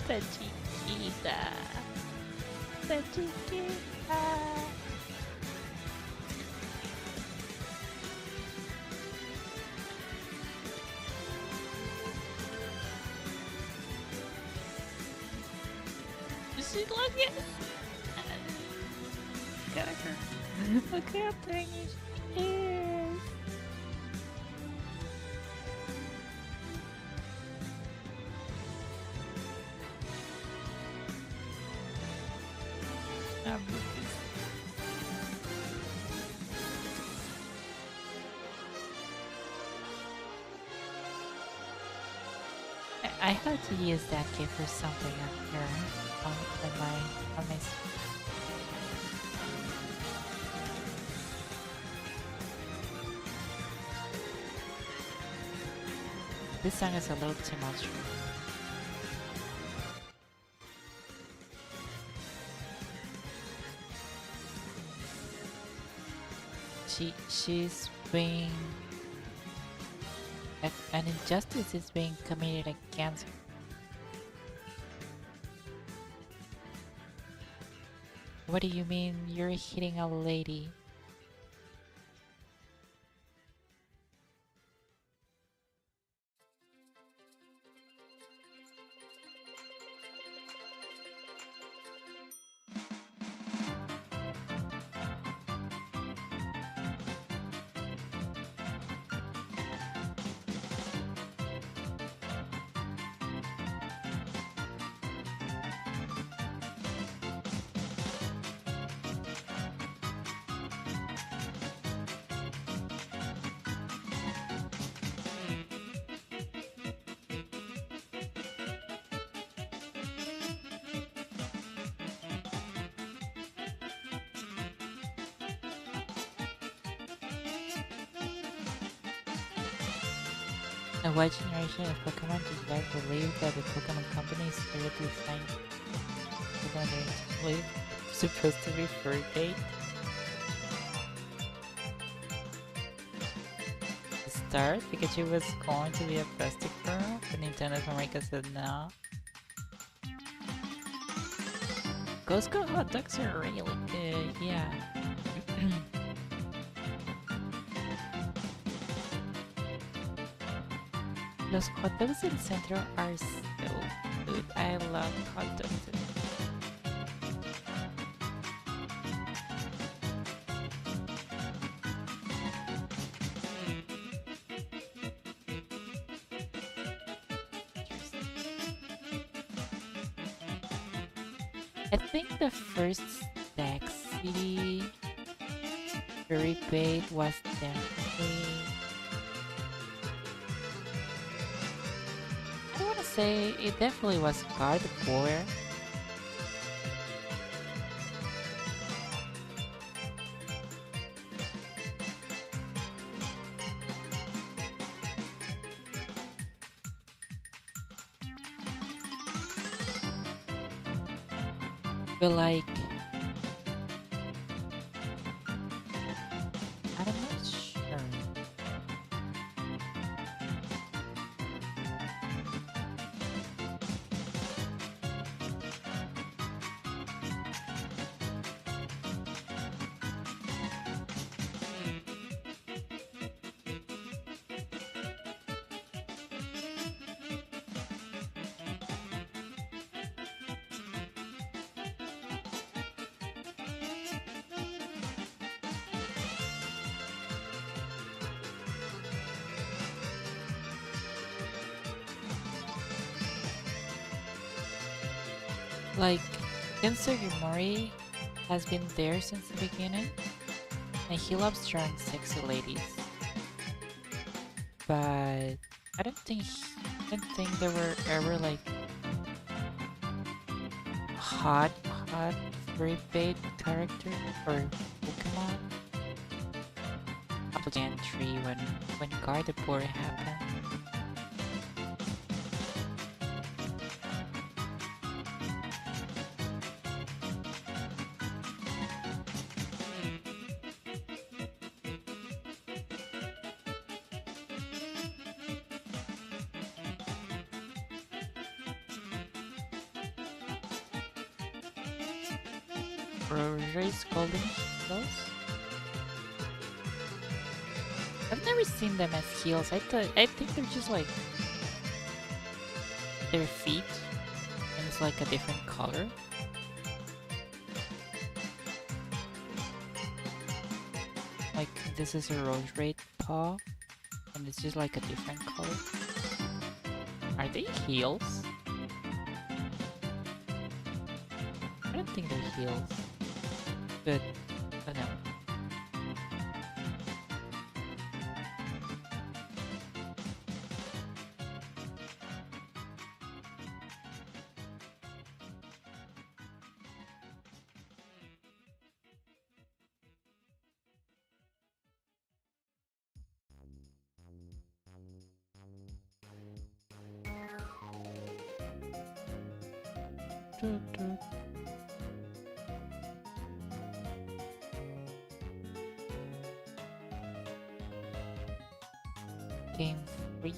Está chiquita. Está chiquita. She look at Look at her. Look how tiny she is. I had to use that gift for something on here on my This song is a little too much. She's being an injustice is being committed against her. What do you mean you're hitting a lady? A wide generation of Pokemon does not believe that the Pokemon Company is here to find Pokemon are intentionally supposed to be fur bait. To start, Pikachu was going to be a plastic girl, but Nintendo of America said no. Costco hot dogs are really good, yeah. Los hot dogs del centro are so good. I love hot dogs. I think the first sexy furry bait was definitely, I want to say it definitely was Gardevoir. But like, I'm not sure. Like, Kensuke Mori has been there since the beginning, and he loves strong, sexy ladies. But I don't think there were ever like hot furry bait character or Pokemon up to Gen 3 when Gardevoir happened. Rose golden heels? I've never seen them as heels. I think they're just like their feet, and it's like a different color. Like this is a rose red paw, and it's just like a different color. Are they heels? I don't think they're heels, but I don't know. Game 3.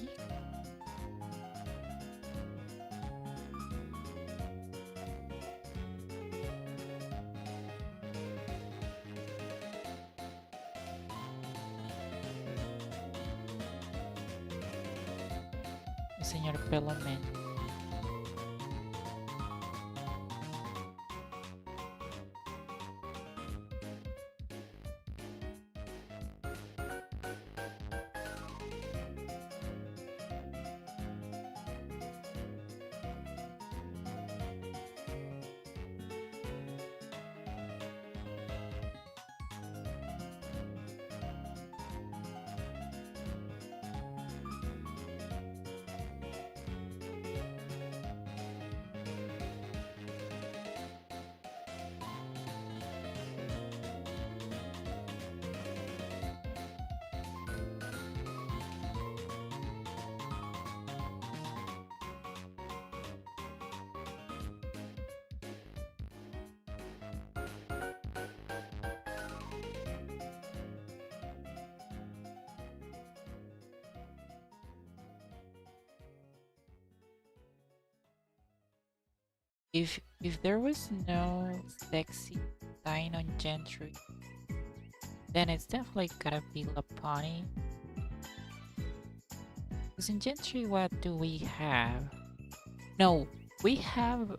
Señor Pelame. If there was no sexy sign on Gentry, then it's definitely gotta be Lapani. Because in Gentry, what do we have? No, we have.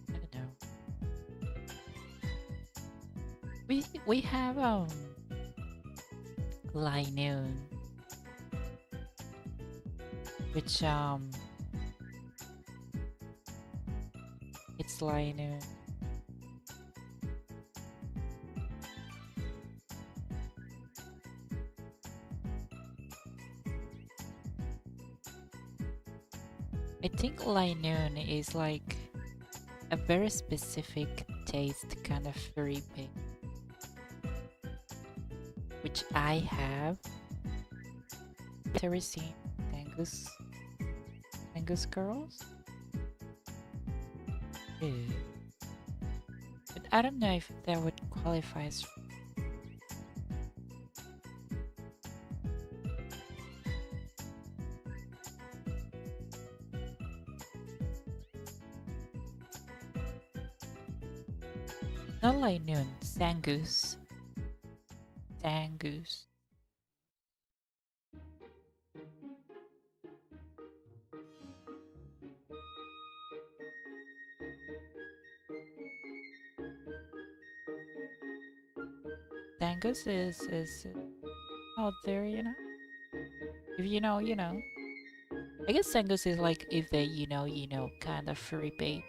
I don't know. We have Linoon, which it's Linoon. I think Linoon is like a very specific taste kind of furry pig, which I have. Ever seen Angus girls? Yeah. But I don't know if that would qualify as. Not like noon, Sangoose. Sangoose. Sangoose is out there, you know? If you know, you know. I guess Sangoose is like if they, you know, kind of furry bait.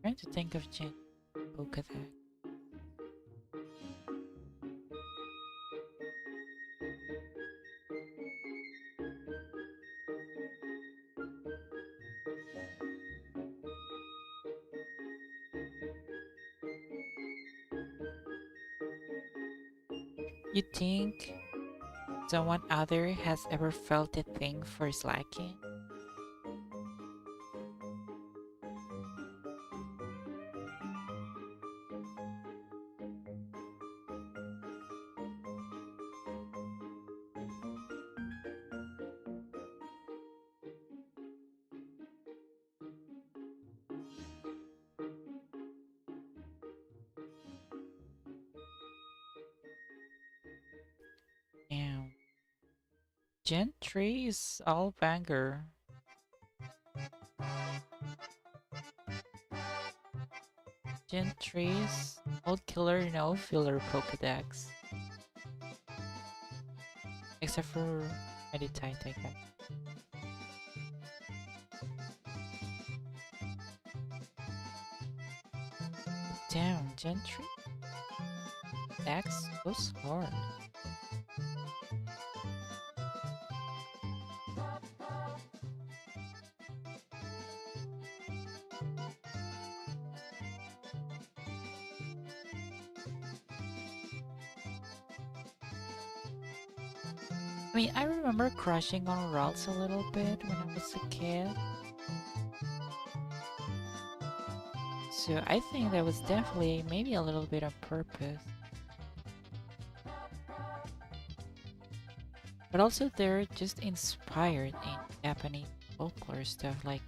Trying to think of Jin. Look at that. You think someone other has ever felt a thing for slacking? Gen 3 is all banger. Gen 3 is all killer, no filler Pokedex. Except for Meditite, I guess. Damn, Gen 3 Dex goes hard. I mean, I remember crushing on Ralts a little bit when I was a kid. So I think that was definitely maybe a little bit on purpose. But also they're just inspired in Japanese folklore stuff like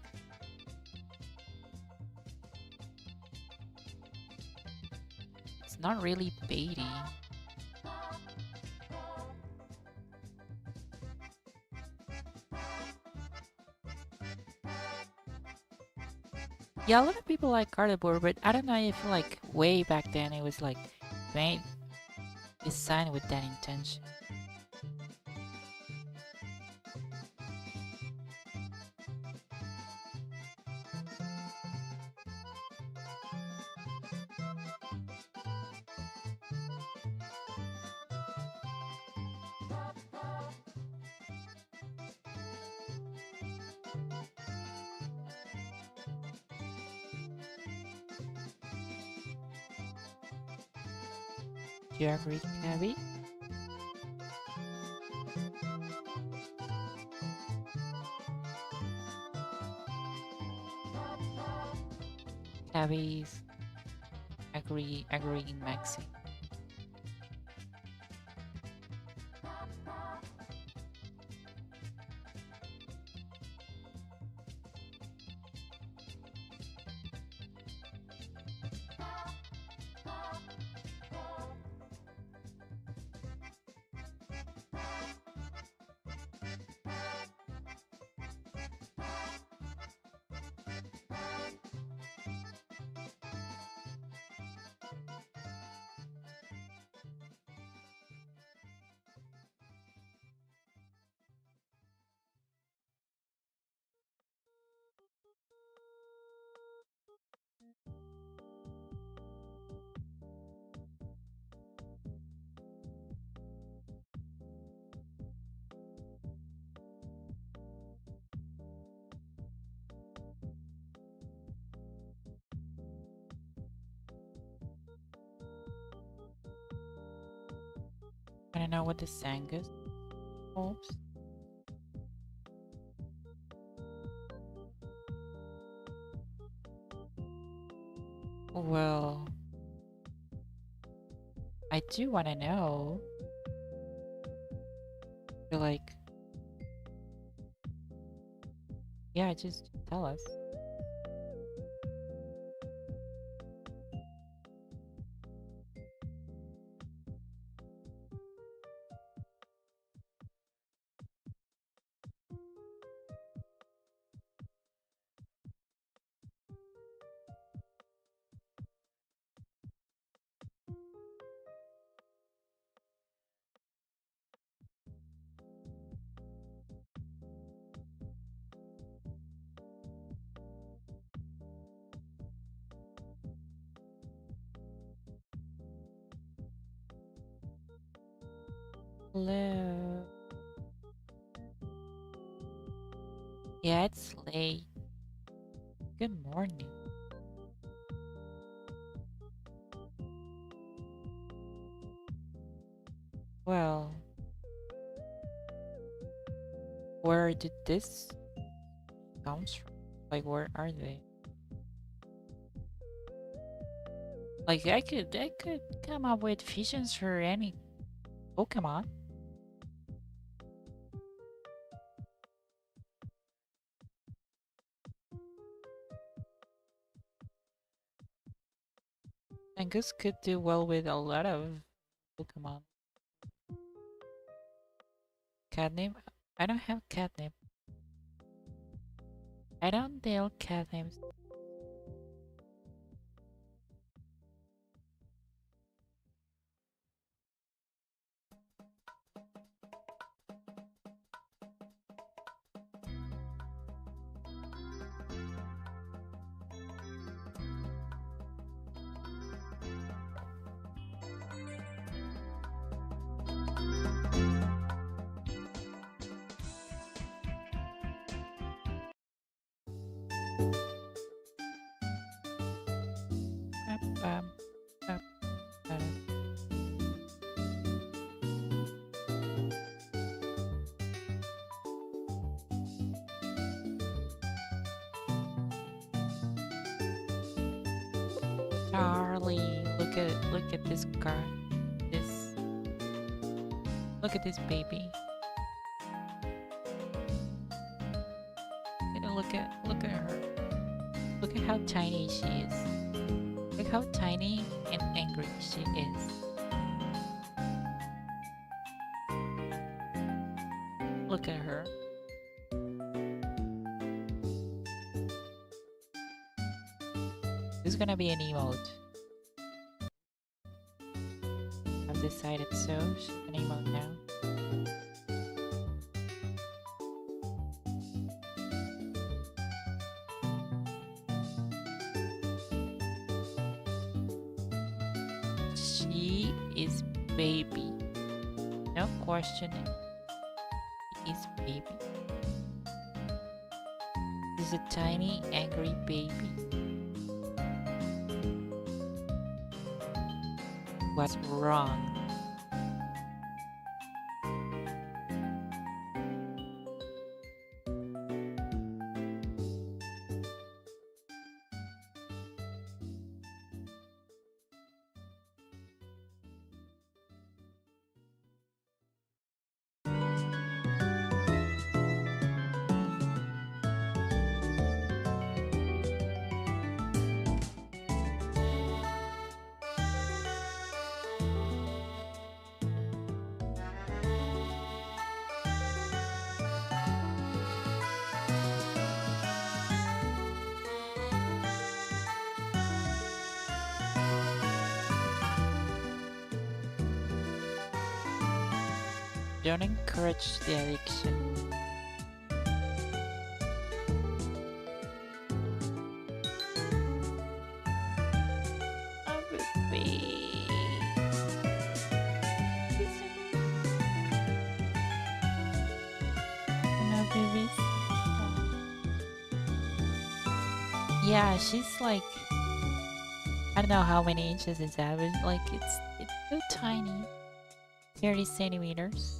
it's not really baity. Yeah, a lot of people like cardboard, but I don't know if like way back then it was like made designed with that intention. Do you agree, Gabby? Gabby's agreeing Maxi. Wanna know what the Sangus holds? Well, I do wanna know. But like, yeah, just tell us. Hello. Yeah, it's late. Good morning. Well, where did this comes from? Like, where are they? Like, I could come up with visions for any Pokemon. And Goose could do well with a lot of Pokemon. Catnip? I don't have catnip. I don't deal catnip. Um, um, Charlie, look at this car. This Look at this baby. Look at her. Look at how tiny she is. Look how tiny and angry she is. Look at her. This is gonna be an emote. I've decided so. She's an emote now. She is baby. No question. She is baby. This is a tiny, angry baby. What's wrong? Don't encourage the addiction. Oh, baby. No, babies. Yeah, she's like, I don't know how many inches is that, but like it's so tiny. 30 centimeters.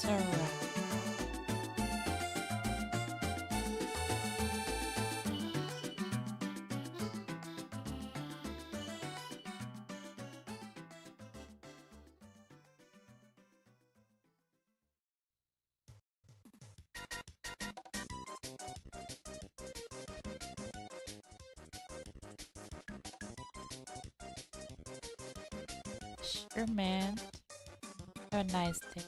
It's alright. Sure, man. Have a nice day.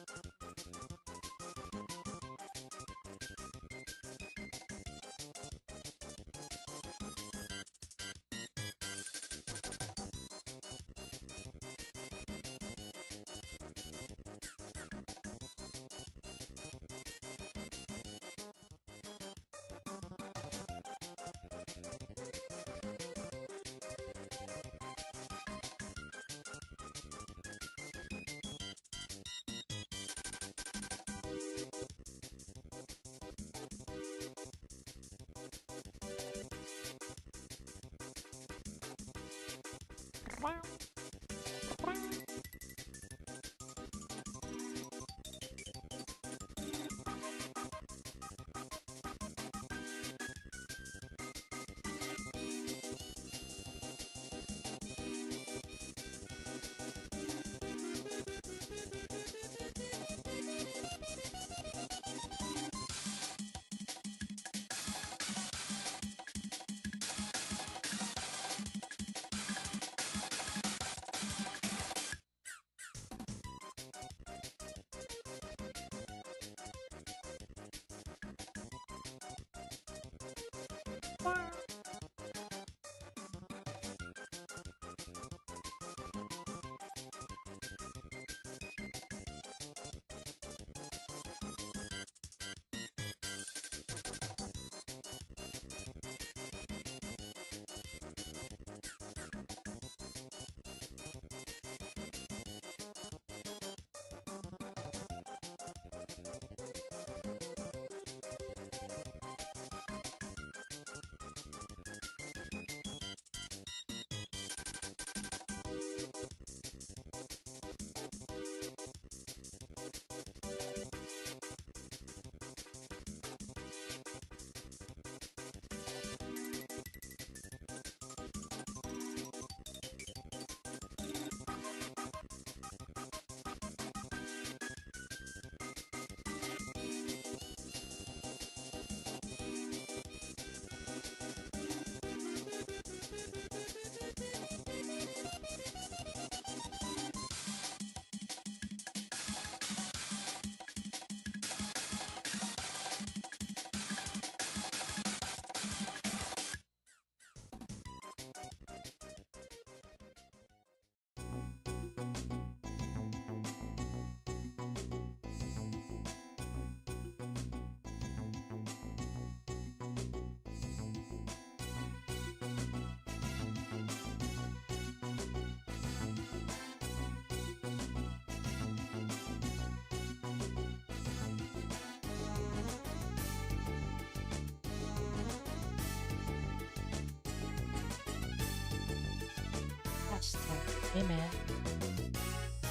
Hashtag women.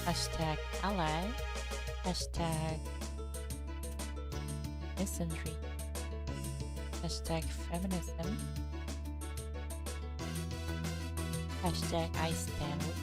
Hashtag ally. Hashtag misandry. Hashtag feminism. Hashtag I stand with.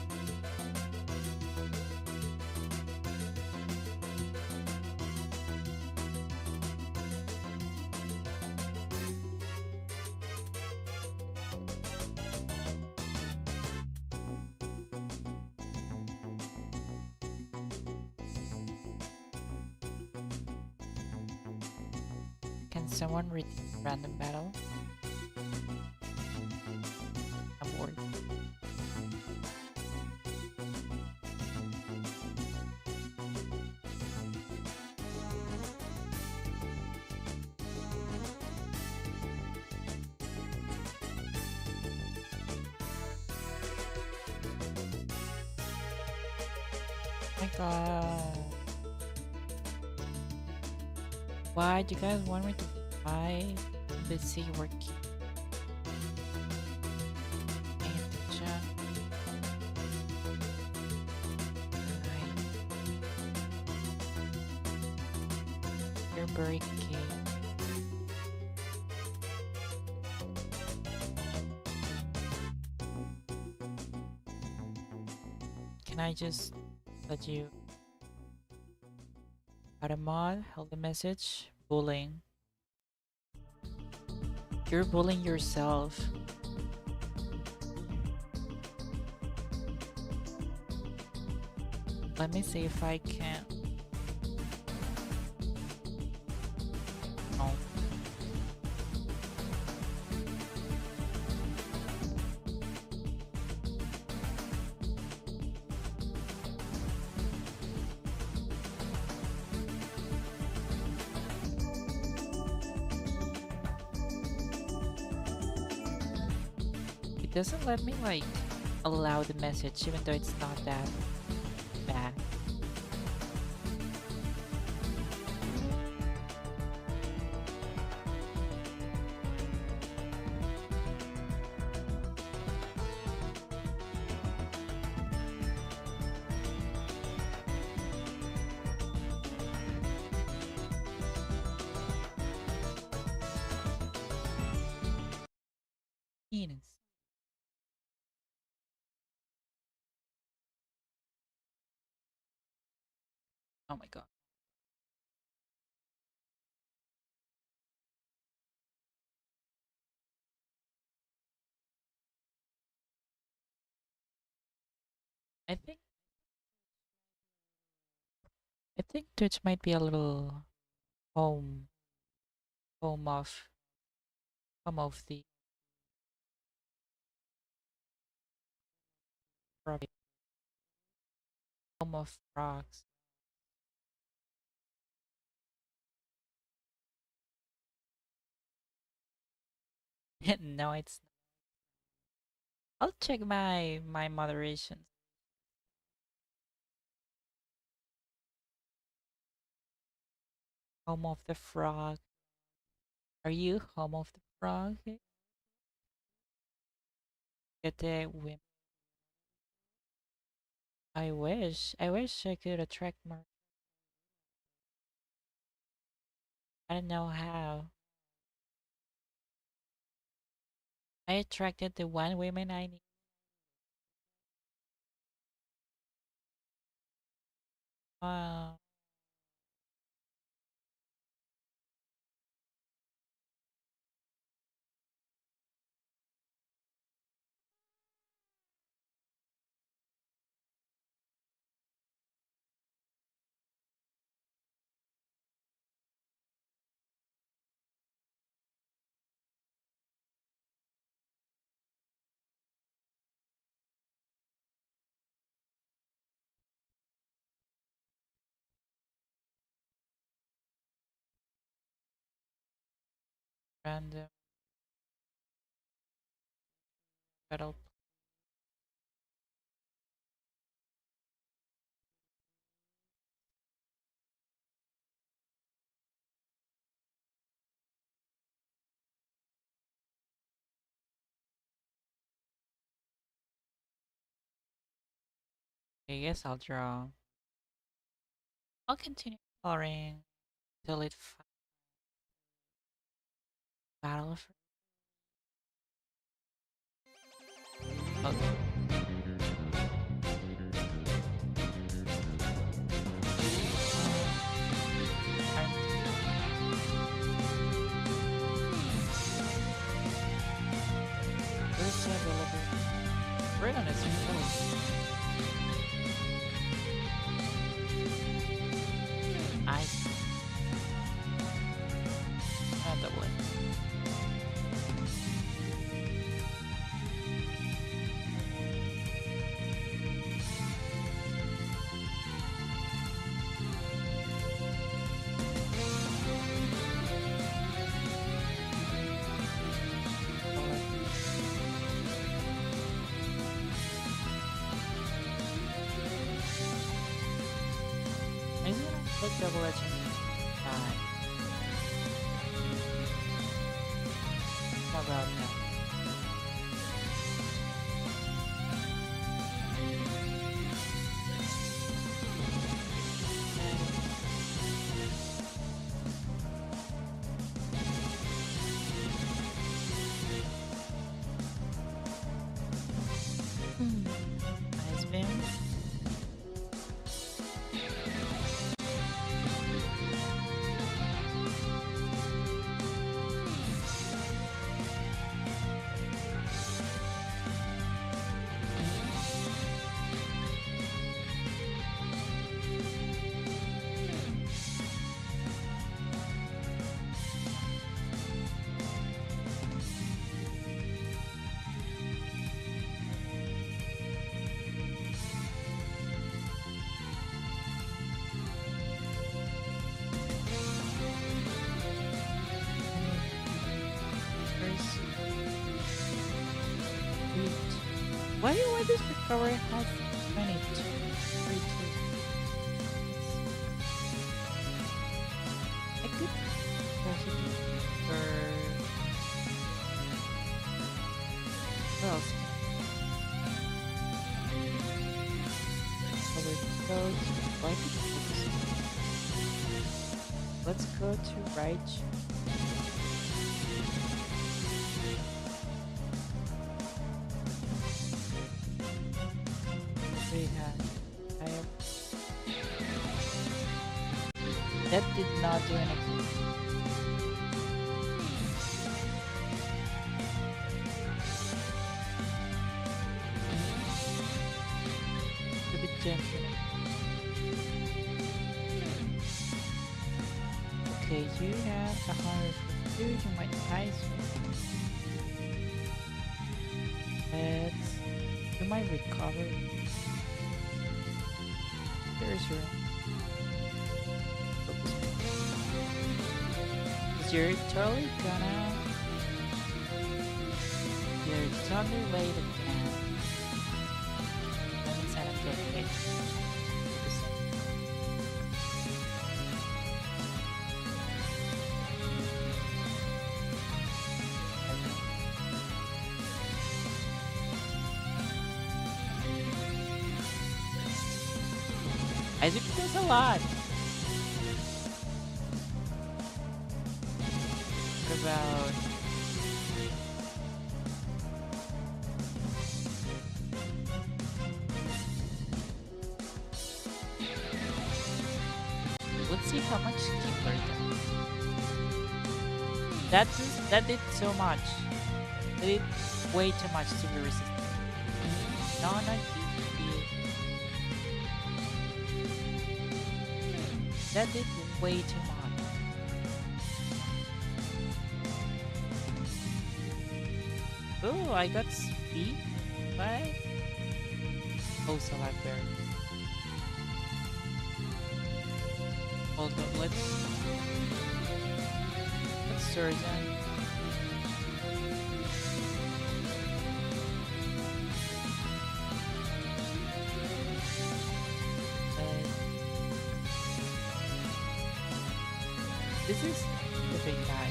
Can someone read random battle? I'm bored. My god. Why do you guys want me to fight? I'm busy working. Paying attention. Alright. You're very cute. Can I just let you add a mod? Hold the message. Bullying. You're bullying yourself. Let me see if I can. No. It doesn't let me like allow the message even though it's not that bad. Penis. Oh my god. I think Twitch might be a little home home of home of the frog- home of frogs. No, it's I'll check my moderations. Home of the frog. Are you home of the frog? Get the whim. I wish I could attract more. I don't know how. I attracted the one woman I need. Wow. Random battle. I guess I'll draw. I'll continue coloring till it battle. Okay. Where's the available? Right on its face. I see. I'll double it. Maybe I'll take double edge and die. How about that? Why this recovery has 22? 32. I could possibly for what else? So we go to why did let's go to right. We have I have that did not do anything. A bit gentle. Okay, you have 142, you might die soon. Let's you might recover. There's your focus. 'Cause you're totally laid it down. That means I'm getting it. Isaac does a lot. What about let's see how much Keeper does. That did so much. That did way too much to be resistant. No, not you. That did way too much. Oh, I got speed, but also I buried. Hold on, let's surge in. This is the big guy.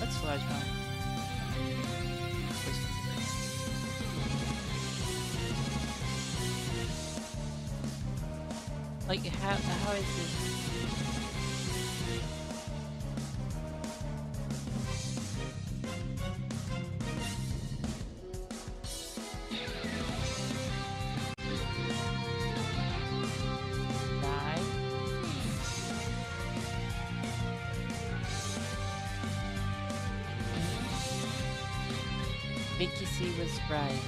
Let's flash one. Like how is this? Vicky C was right.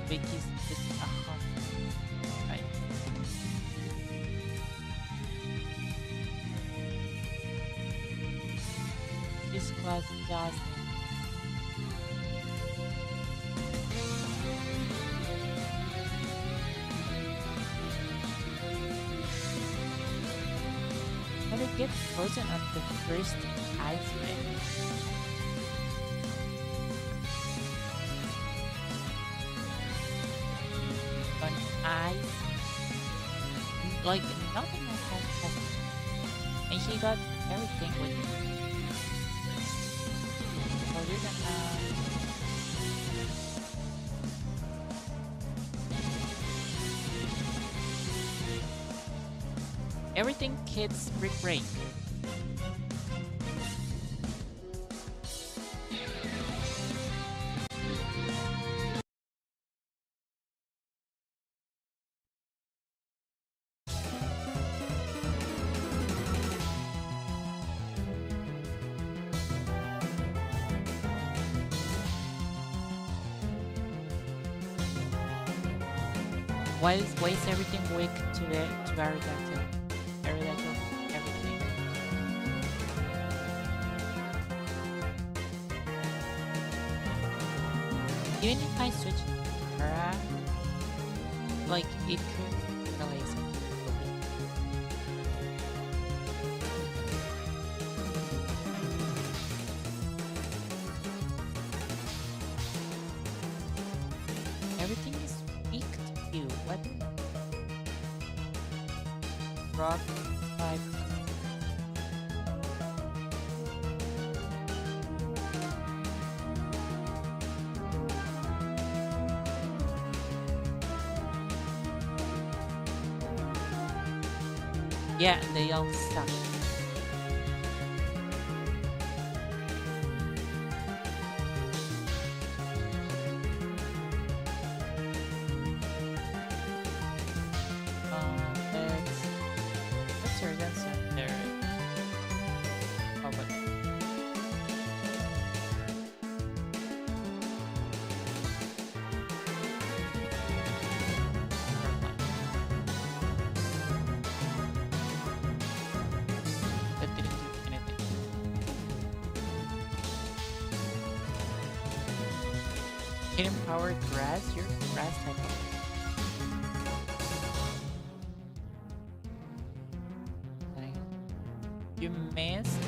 Vicky's just 100. Right. This class does But it gets frozen on the first ice ring. On ice, like nothing else has, and he got everything with it. So you're gonna. Everything kids brick break. Why is everything weak to Aerodactyl? Aerodactyl, everything. Even if I switch Terra, like it could release it. Ew, what? Rock type. Yeah, they all suck. Let's sort that center. Oh, but that didn't do anything. Hidden power grass, you're grass type. You missed.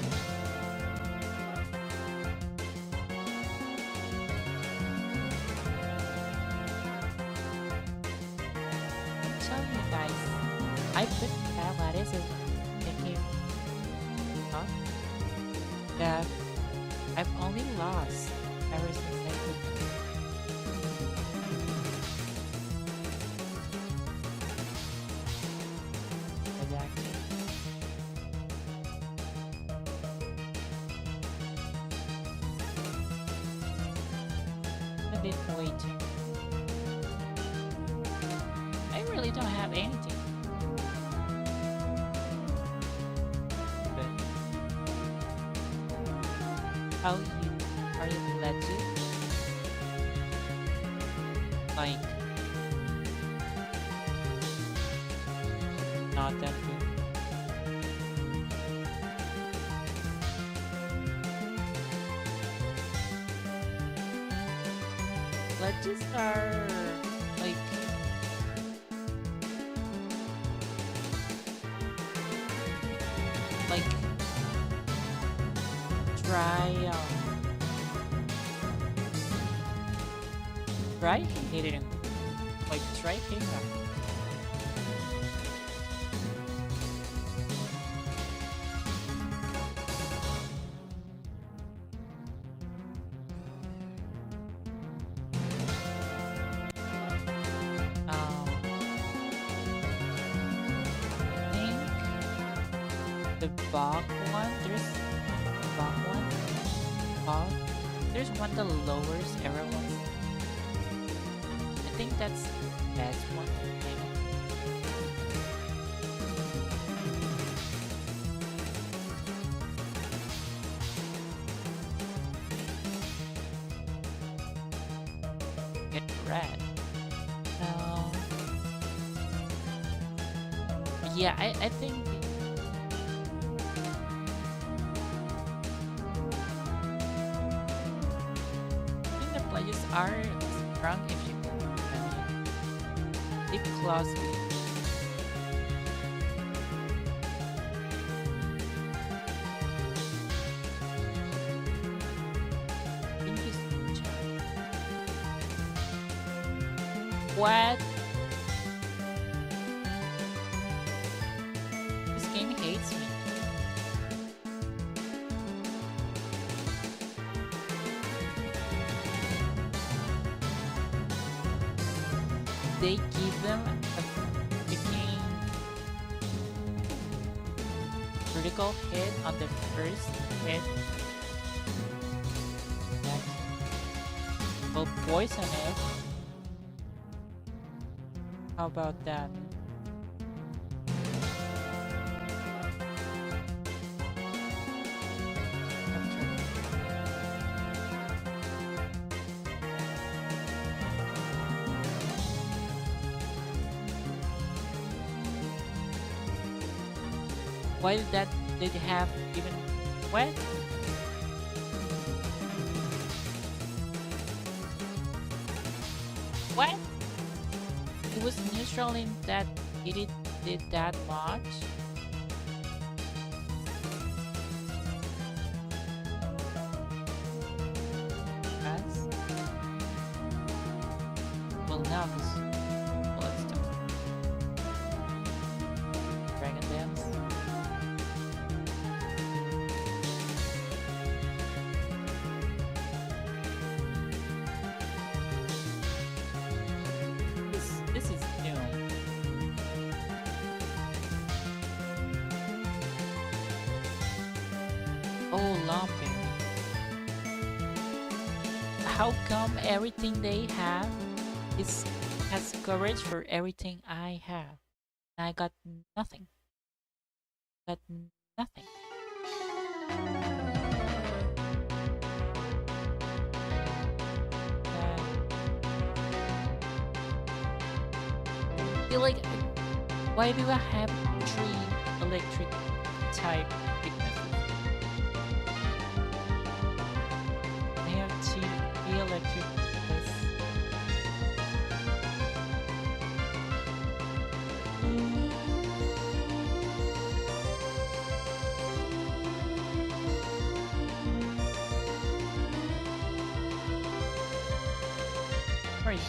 I'm telling you guys, I put lettuce as thinking, huh? That I've only lost ever since I put exactly. A bit waiting. I really don't have anything. But how you are you legit? Like not that good. Ledges are like like dry dry hitting like dry hitting I think the bog one there's bog one bog there's one that lowers everyone's I think that's the best one maybe. Get red. Yeah, I think the players are strong if you keep closely. What? This game hates me. They give them a freaking critical hit on the first hit. Will poison it. How about that? Why did that did have even what? What? It was neutral in that it did that much. Yes. Well now, 'cause- well, let's slumping. How come everything they have is has coverage for everything I have? I got nothing. Got nothing. Feel like why do I have three electric type weaknesses? I have two electric weaknesses. Where is it?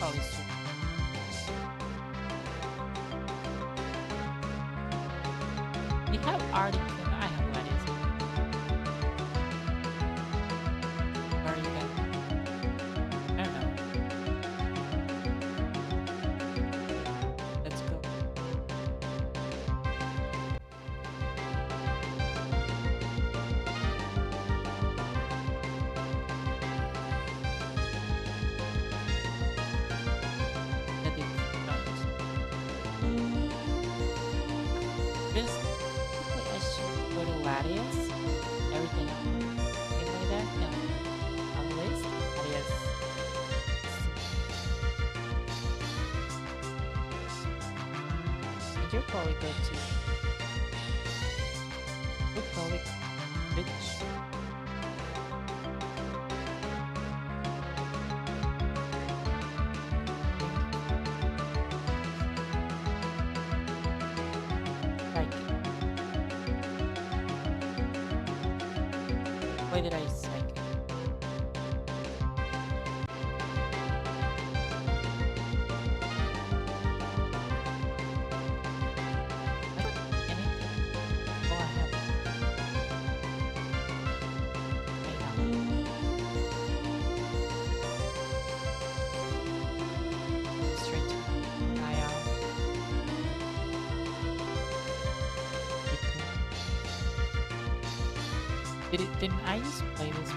Oh, it's true. We have Arctic. I have what is it? Where are you at? I don't know. Let's go. That is not. Just quickly, I should go to Latias. Everything else. Something like that. No. On the list. Latias. And you'll probably go to. You'll probably. Bitch. Like. Why did I psych? Anything? Oh, I have. I know. Straight to I Didn't I just play this?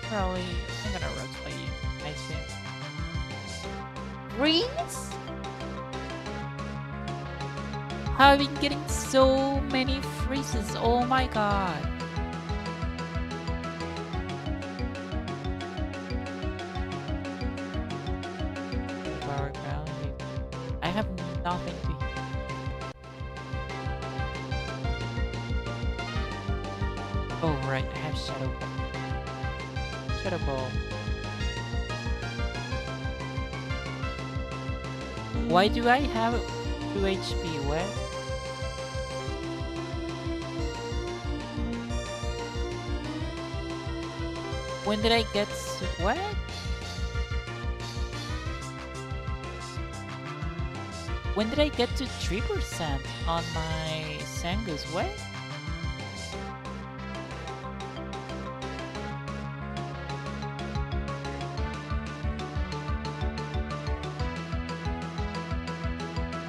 Probably. I'm gonna roleplay you. Nice game. Freeze? I've been getting so many freezes. Oh my god. Power ground. I have nothing to. Oh right, I have Shadow Ball. Shadow Ball. Why do I have 2 HP? What? When did I get what? When did I get to 3% on my Sangus? What?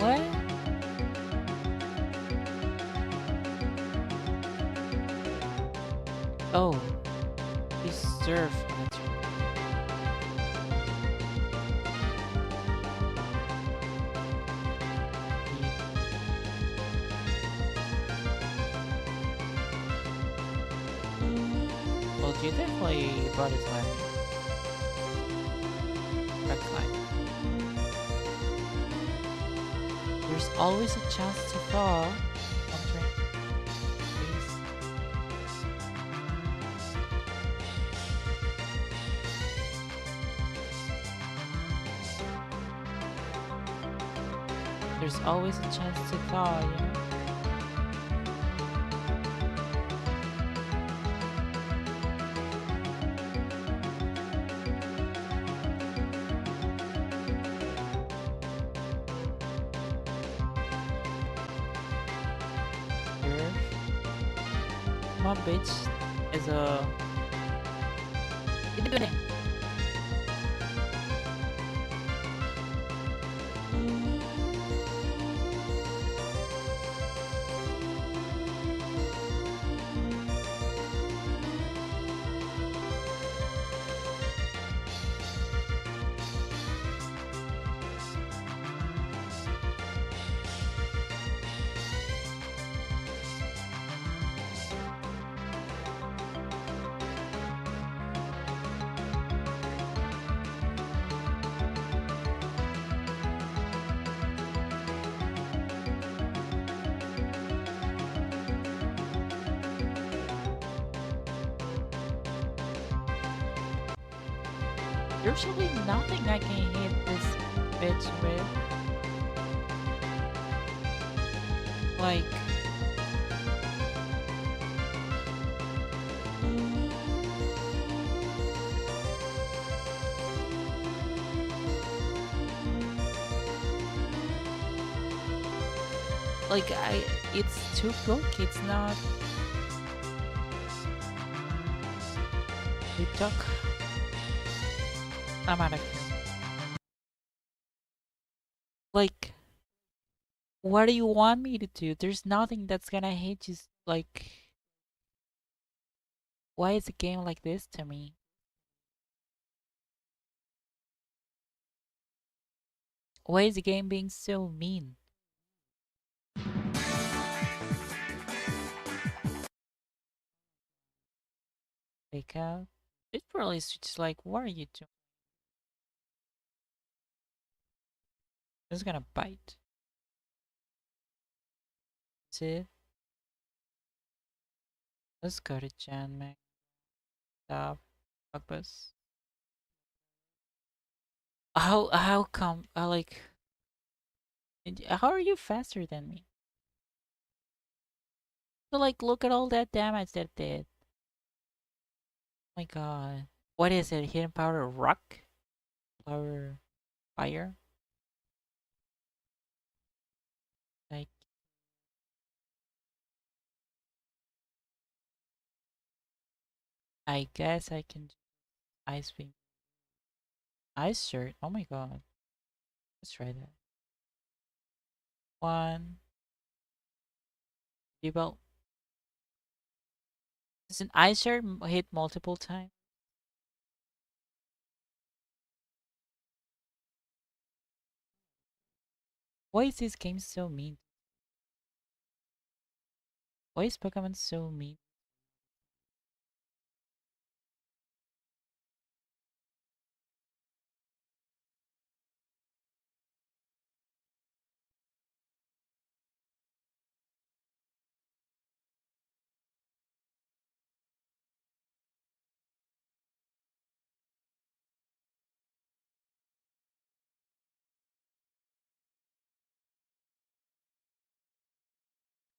What? Oh, reserve. That's right. You definitely body slam me. Red flag. There's always a chance to fall. Entering. Please. There's always a chance to fall, you know? Here. Come on, bitch. Is a. Get it. There's really nothing I can hit this bitch with. Like, it's too broke. It's not. We talk. I'm out of here. Like, what do you want me to do? There's nothing that's gonna hit you. Like, why is a game like this to me? Why is the game being so mean? Take out. It probably is just like, what are you doing? It's gonna bite. See? Let's go to Jan Mac. Stop. Purpose. How come like how are you faster than me? So like look at all that damage that it did. Oh my god. What is it? Hidden power rock? Power fire? Like I guess I can ice beam. Ice shirt. Oh my god. Let's try that. One. Belt. Does an ice shirt hit multiple times? Why is this game so mean? Why is Pokemon so mean?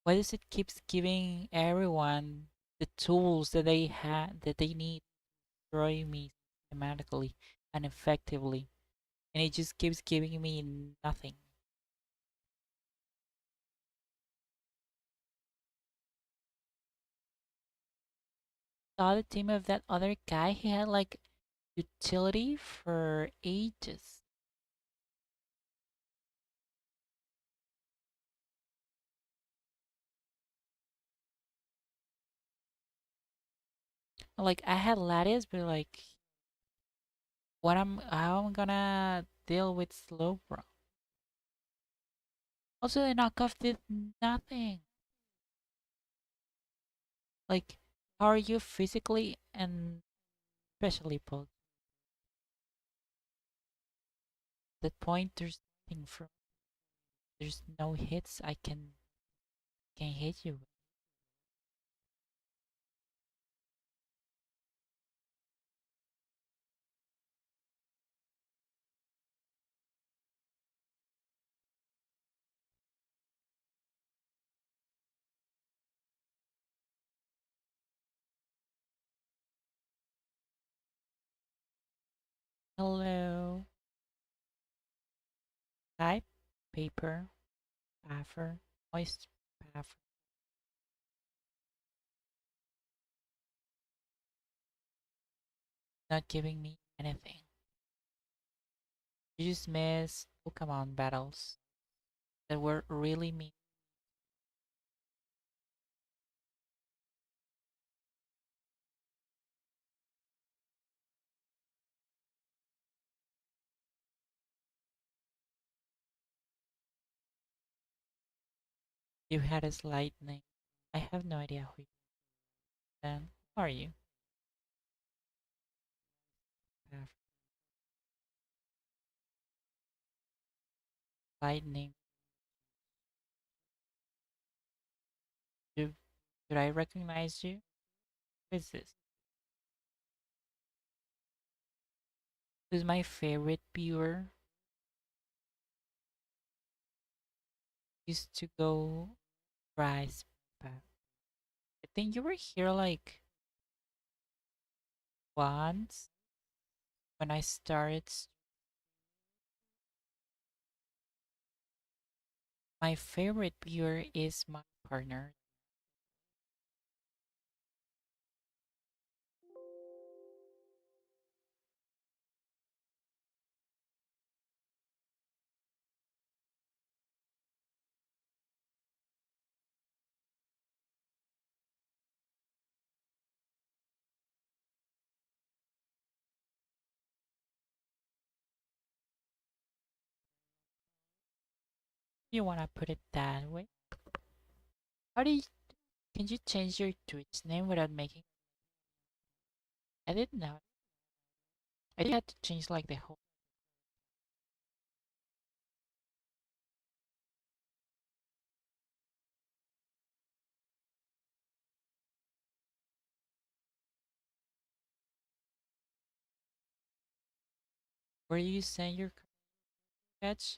Why does it keeps giving everyone the tools that they need to destroy me systematically and effectively, and it just keeps giving me nothing? Saw the team of that other guy. He had like utility for ages. Like I had Latias, but like, how I'm gonna deal with Slowbro? Also, the knockoff did nothing. Like How are you physically and especially both? At that point, there's nothing from. There's no hits I can hit you with. Hello. Type, paper, puffer, moist puffer. Not giving me anything. You just miss Pokemon battles that were really mean. You had a lightning. I have no idea who you are then. Who are you? Puffer. Lightning. Do, did I recognize you? Who is this? Who's my favorite viewer? Used to go Rise Path. I think you were here like once when I started. My favorite viewer is my partner. You wanna put it that way? How do you, can you change your Twitch name without making? I didn't know. I think you had to change like the whole. Where you send your sketch?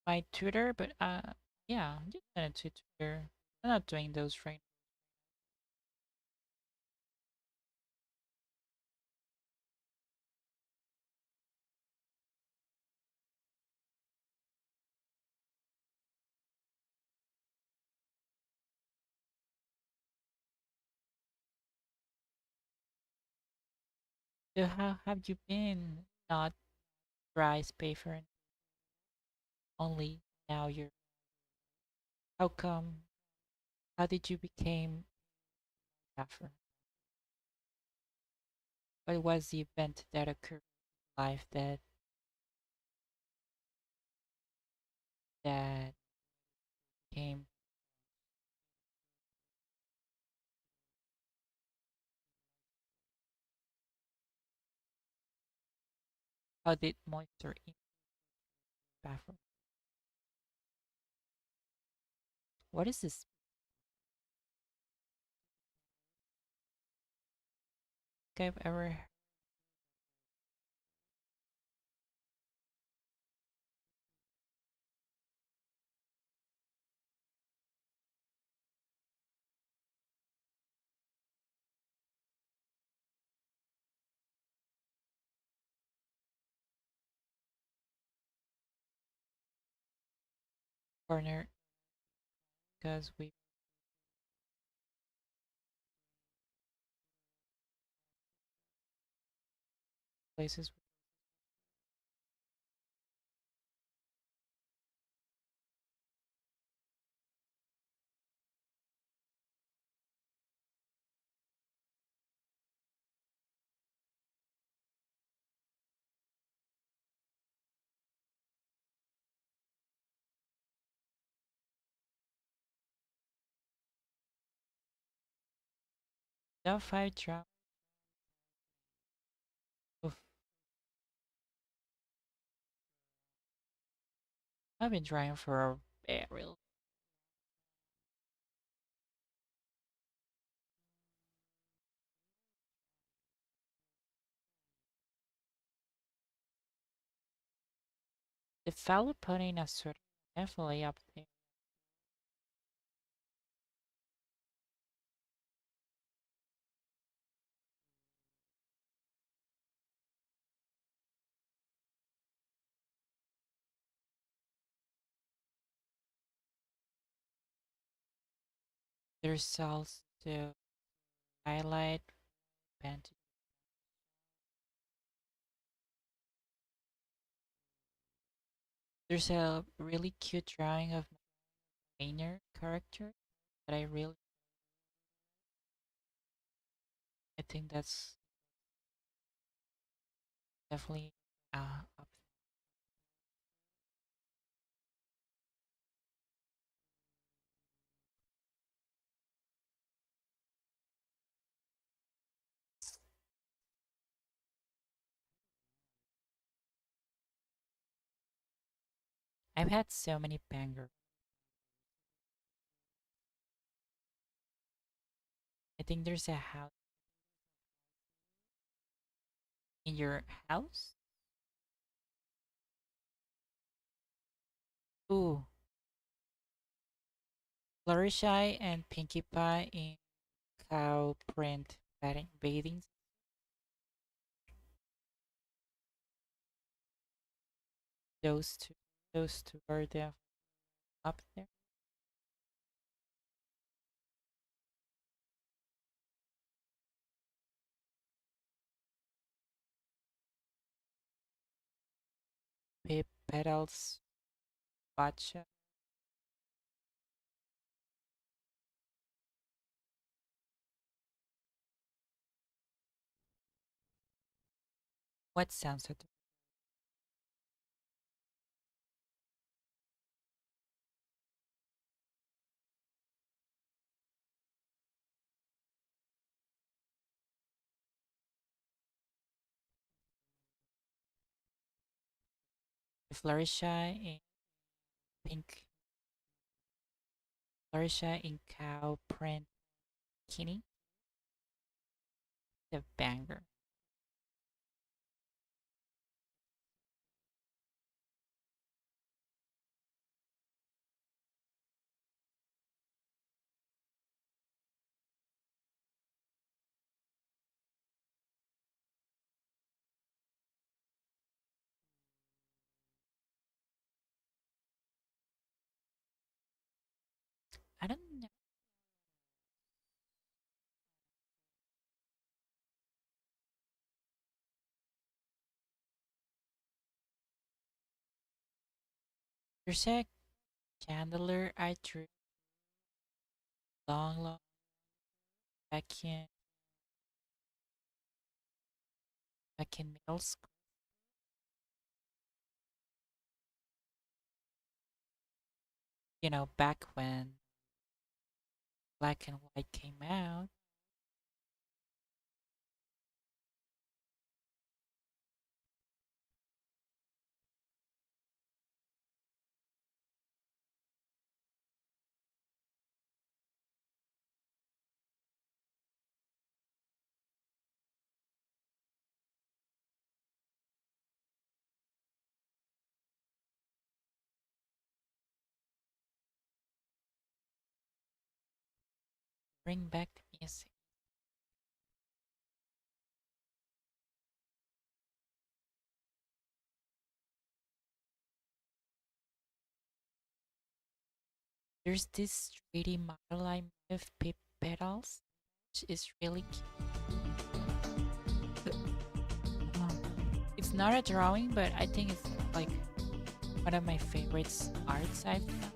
My Twitter, but yeah, just send it to Twitter. I'm not doing those right now. So how have you been? Not Rise Paper, only now you're. How come? How did you became Jaffer? What was the event that occurred in life that came? How did moisture in Jaffer? What is this? I've ever corner because we places The 5 drop. Oof. I've been trying for a very long. The fellow putting a sort of definitely up there. There's also highlight band. There's a really cute drawing of Maynard character that I think that's definitely up. I've had so many bangers. I think there's a house in your house. Ooh, Fluttershy and Pinkie Pie in cow print bathing. Those two, those two are the up there. Petals, Bacha. What sounds are Fluttershy in pink, Fluttershy in cow print bikini. The banger. I don't know. There's a chandelier I drew long back in middle school. You know, back when black and white came out. Bring back the music. There's this 3D model I made of petals, which is really cute. It's not a drawing, but I think it's like one of my favorites arts I've done.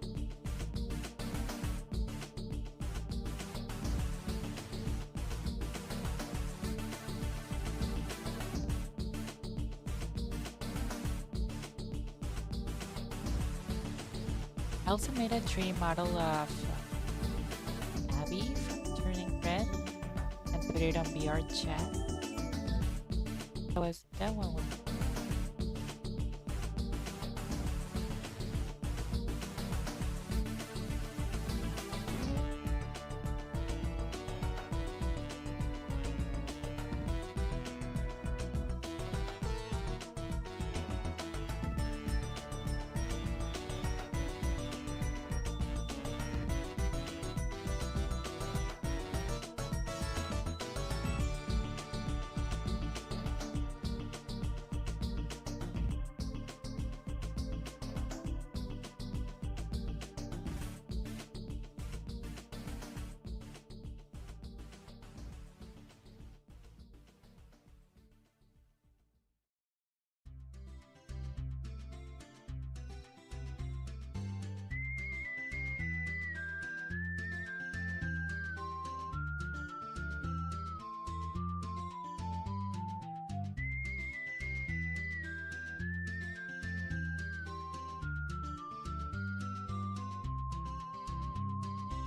I also made a 3D model of Abby from Turning Red and put it on VR chat. That one was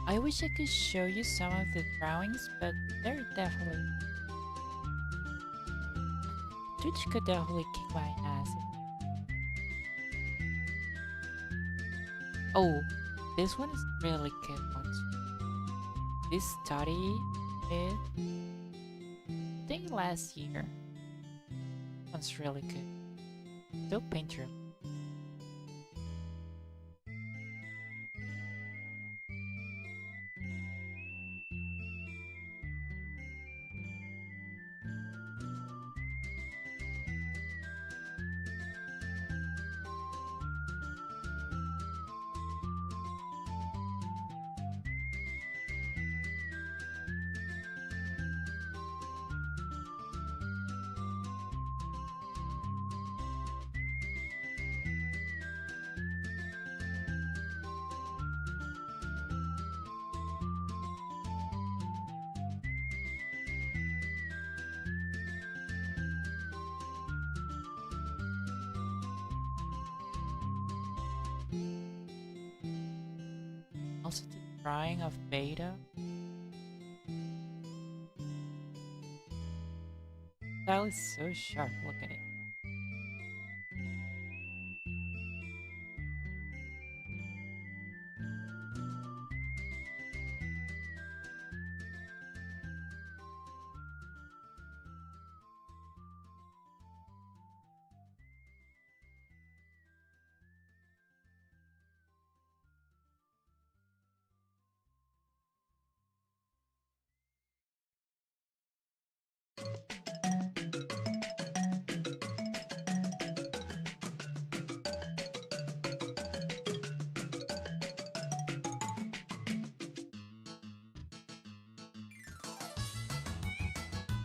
I wish I could show you some of the drawings, but they're definitely Twitch could definitely kick my ass. Oh, this one is really good one too. This study did I think last year. One's really good. Still paint room. Also the drawing of Beta. Style is so sharp, look at it.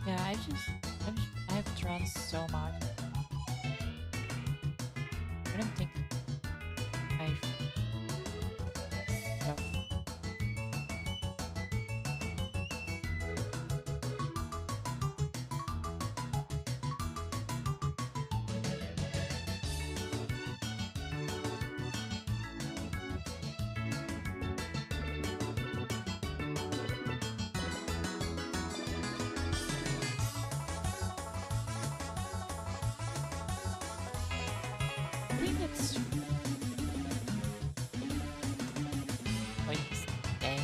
Yeah, I've drawn so much. I don't think I've no. I think it's wait, stay.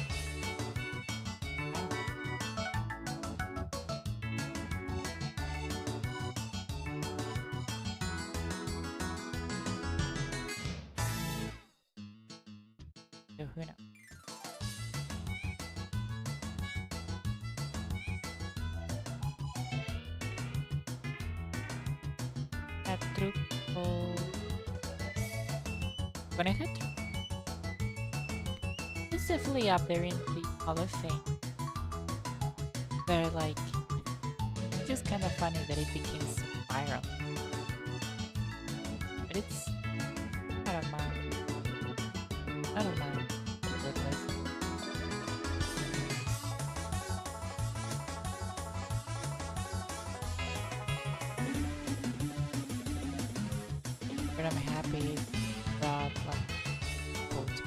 So who knows? That truco. Coneja truco. It's definitely up there in the Hall of Fame. But like, it's just kind of funny that it became so viral. But it's, I don't mind. I don't mind. Ridiculous. But I'm happy that like quote.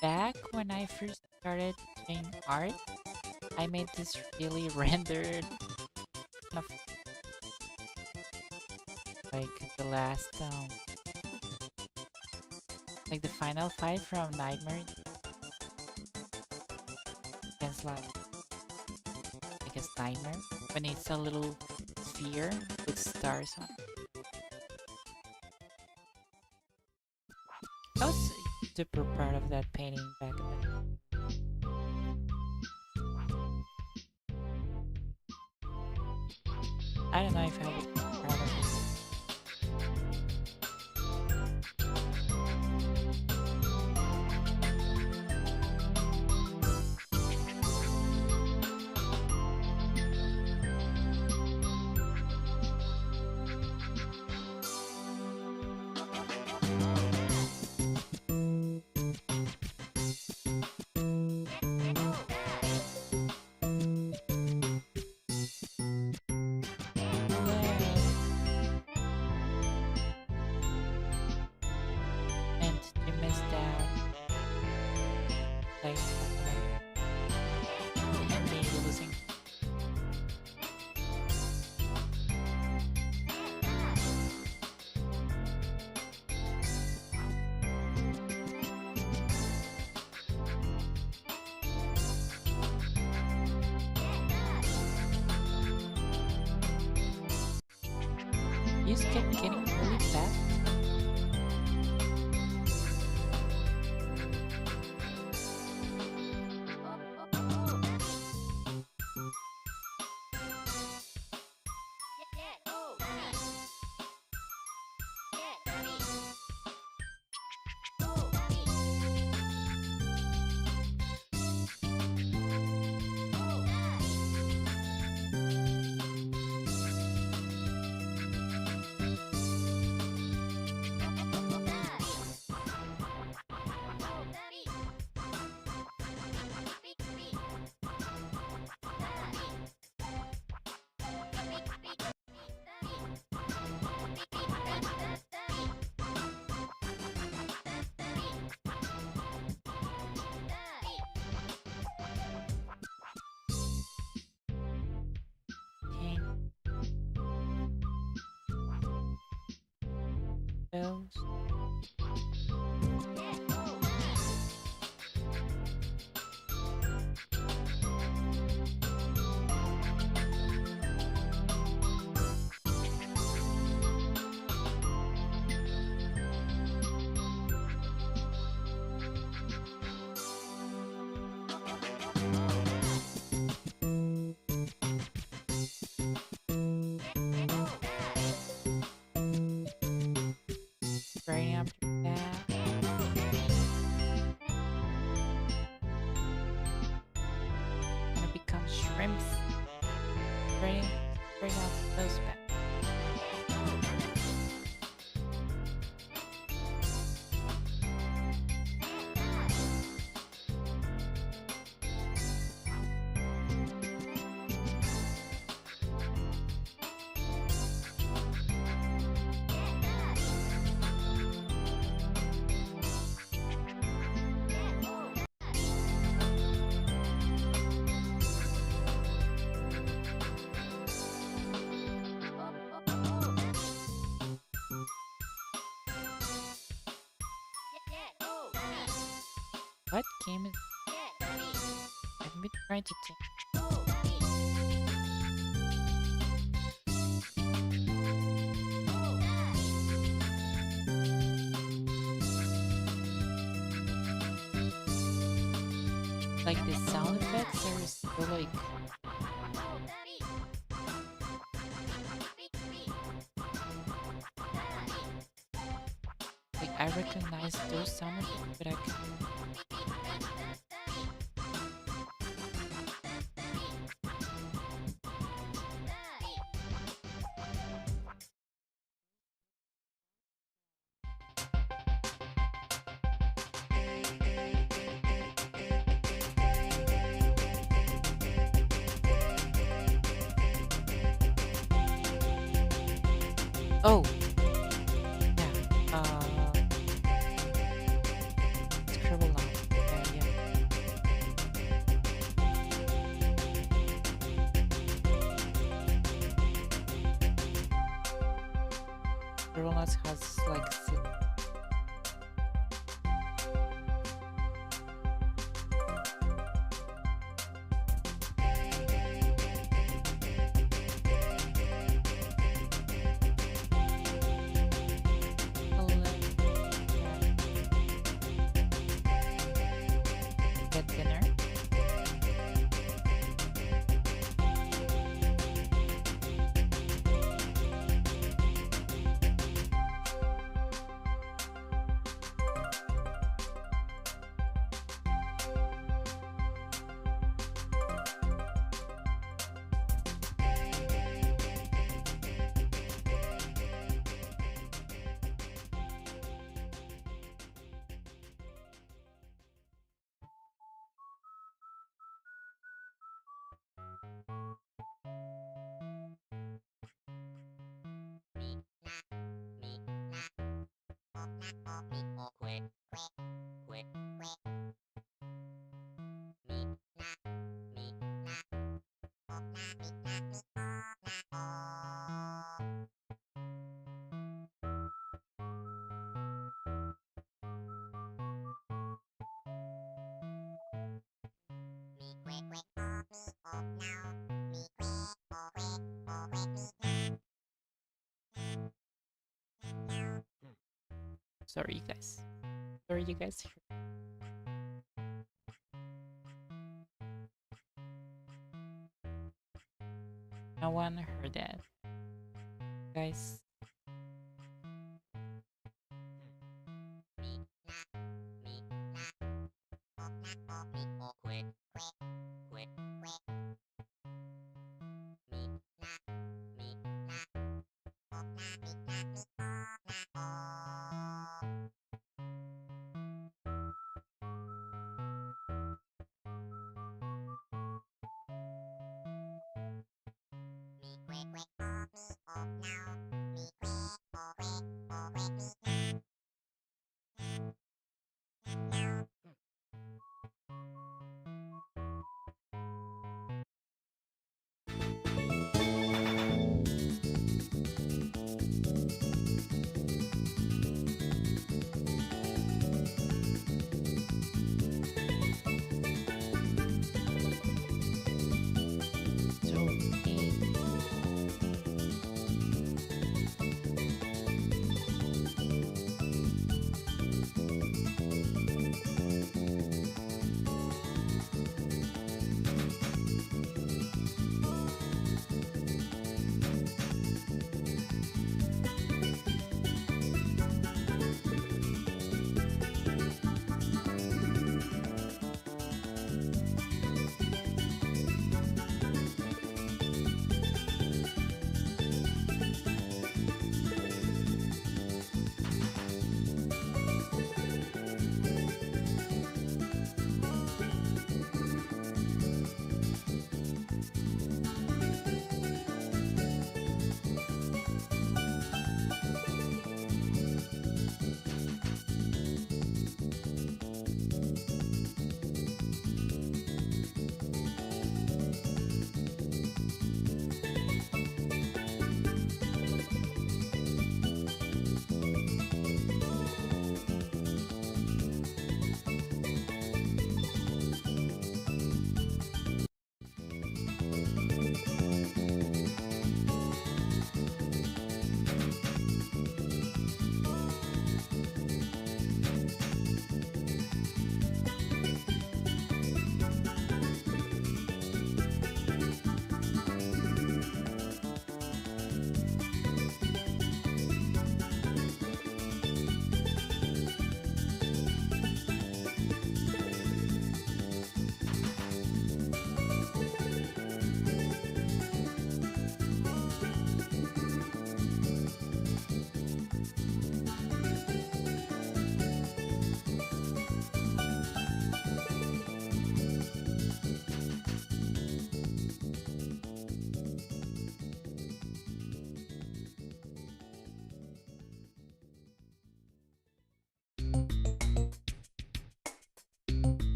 back when I first started doing art, I made this really rendered kind of like the last like the final fight from Nightmare against like I guess Nightmare when it's a little sphere with stars on it. I was super proud of that painting back then. I don't know if I would be proud of it. And you missed out like and me losing. You just kept getting really fast. Dang. Bells. Right after that. Gonna become shrimps. Right, right after those back. What game is I've been trying to think. Like the sound effects are so like I recognize those sound effects, but I can Oh, yeah. Scribble line. Okay. Donuts has like get dinner. Sorry, you guys. Sorry, you guys. No one heard that, guys. So,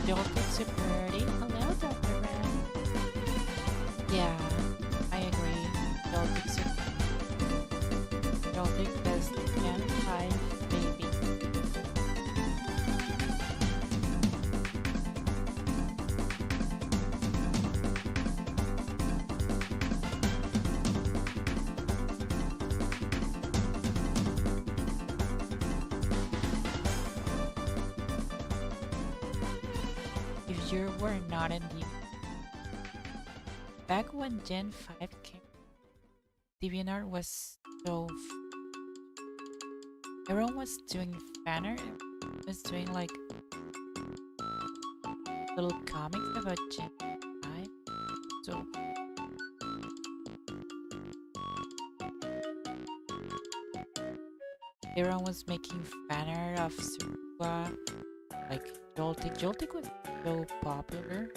Jolted Superiority. Hello, Dr. Ren. Yeah, I agree. Jolted Superiority. Jolted best Gen 5 baby. If you were not in the back when Gen 5 came, DeviantArt was so everyone was doing fan art, was doing like little comics about Gen 5. So everyone was making fan art of Surua, like Joltik. Joltik was so popular.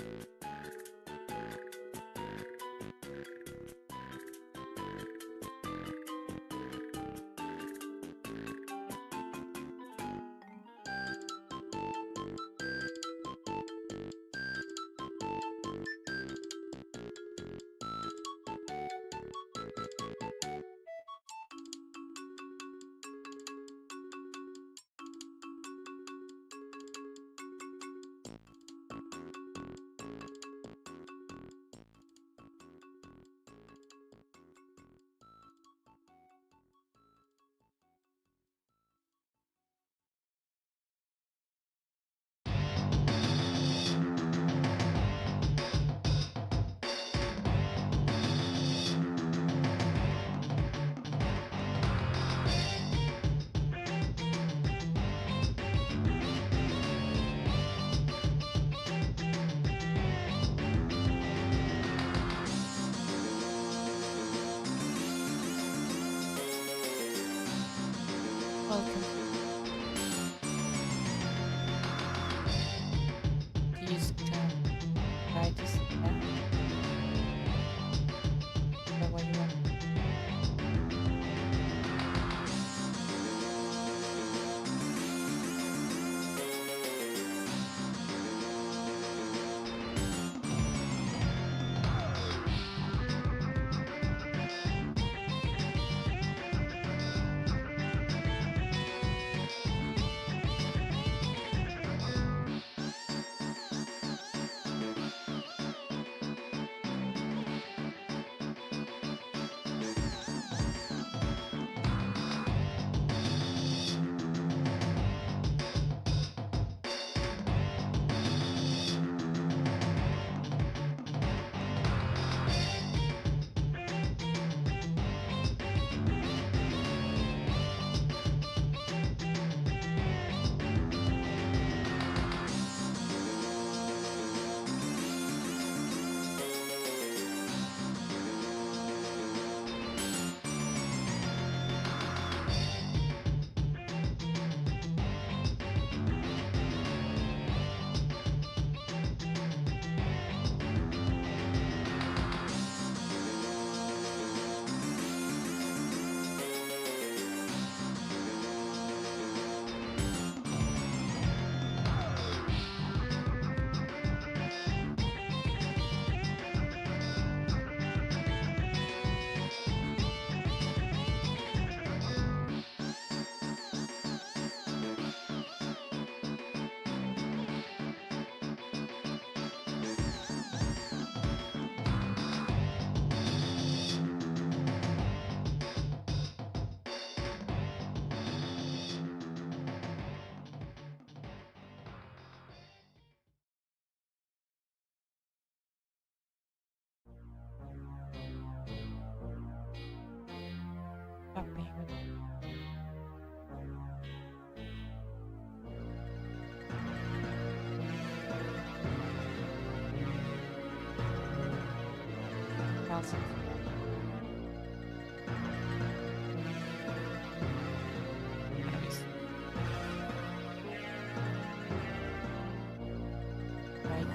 Welcome. You just try to see that. Is that what you want? Stop being with Calcium. Nice. Right.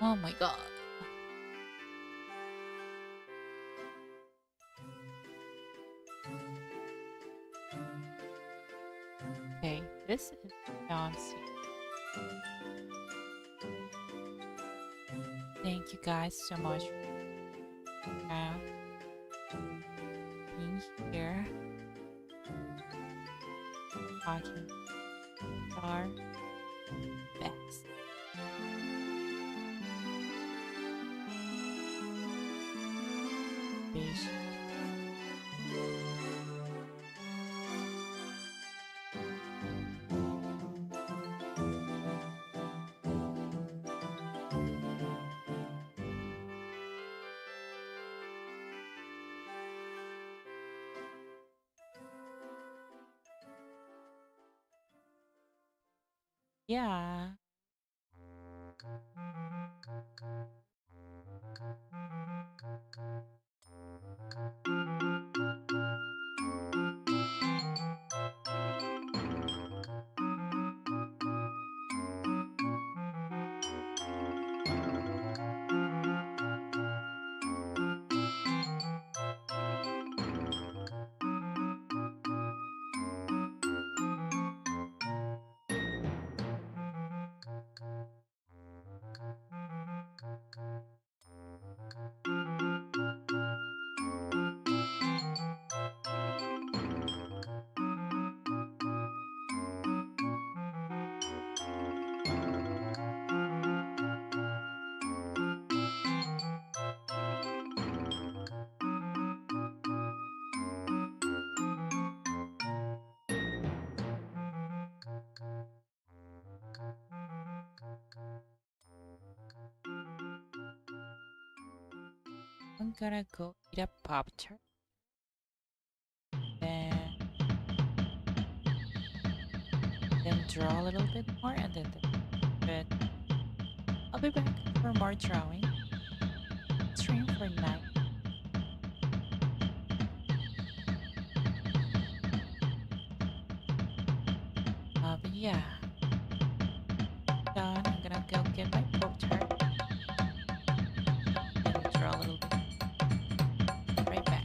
Oh my god. Okay, this is Johnson. Thank you guys so much for being here. Talking our best. Peace. Yeah. I'm gonna go eat a Pop Tart. Then draw a little bit more and then but I'll be back for more drawing. Stream for 9. But yeah. Done. I'm gonna go get my Pop Tart and draw a little bit. Right back.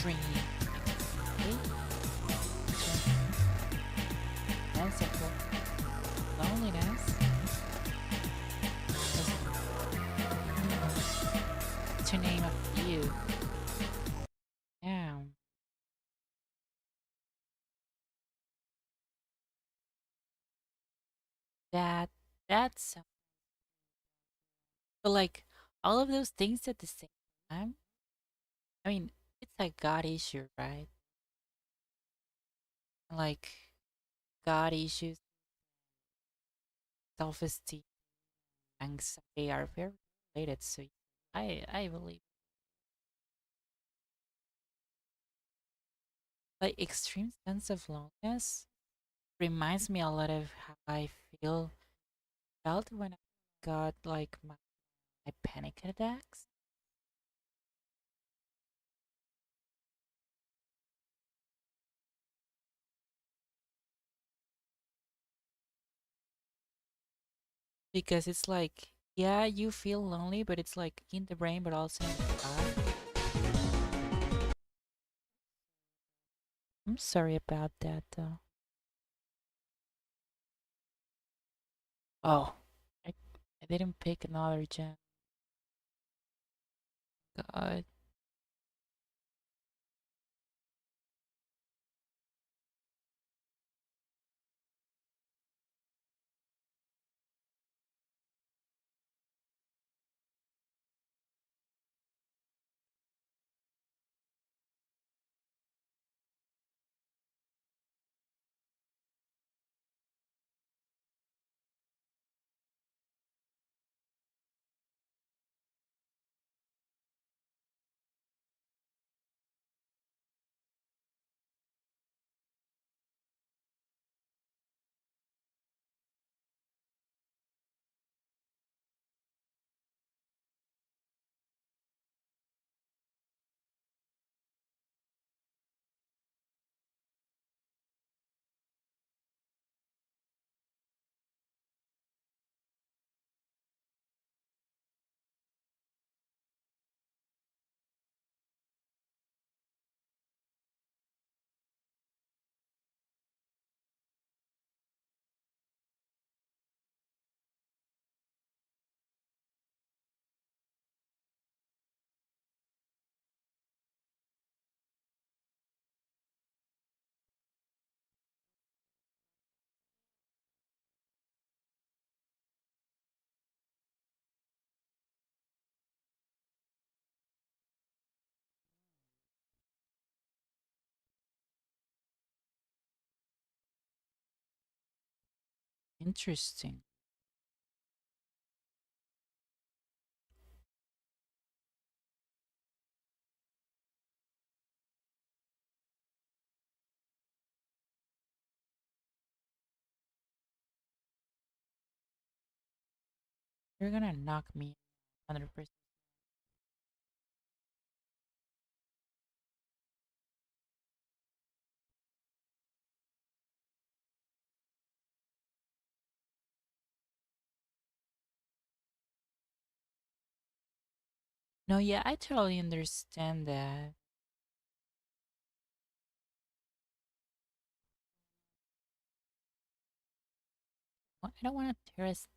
extreme anxiety, sense of loneliness, to name a few. Yeah, that that's but like all of those things at the same time. I mean, it's a God issue, right? Like God issues, self-esteem, anxiety are very related. So I believe like extreme sense of loneliness reminds me a lot of how I felt when I got like my panic attacks. Because it's like, yeah, you feel lonely, but it's like in the brain, but also in the body. I'm sorry about that, though. Oh, I, I didn't pick another gem. God. Interesting. You're gonna knock me 100%. No, yeah, I totally understand that. I don't want to terrorist.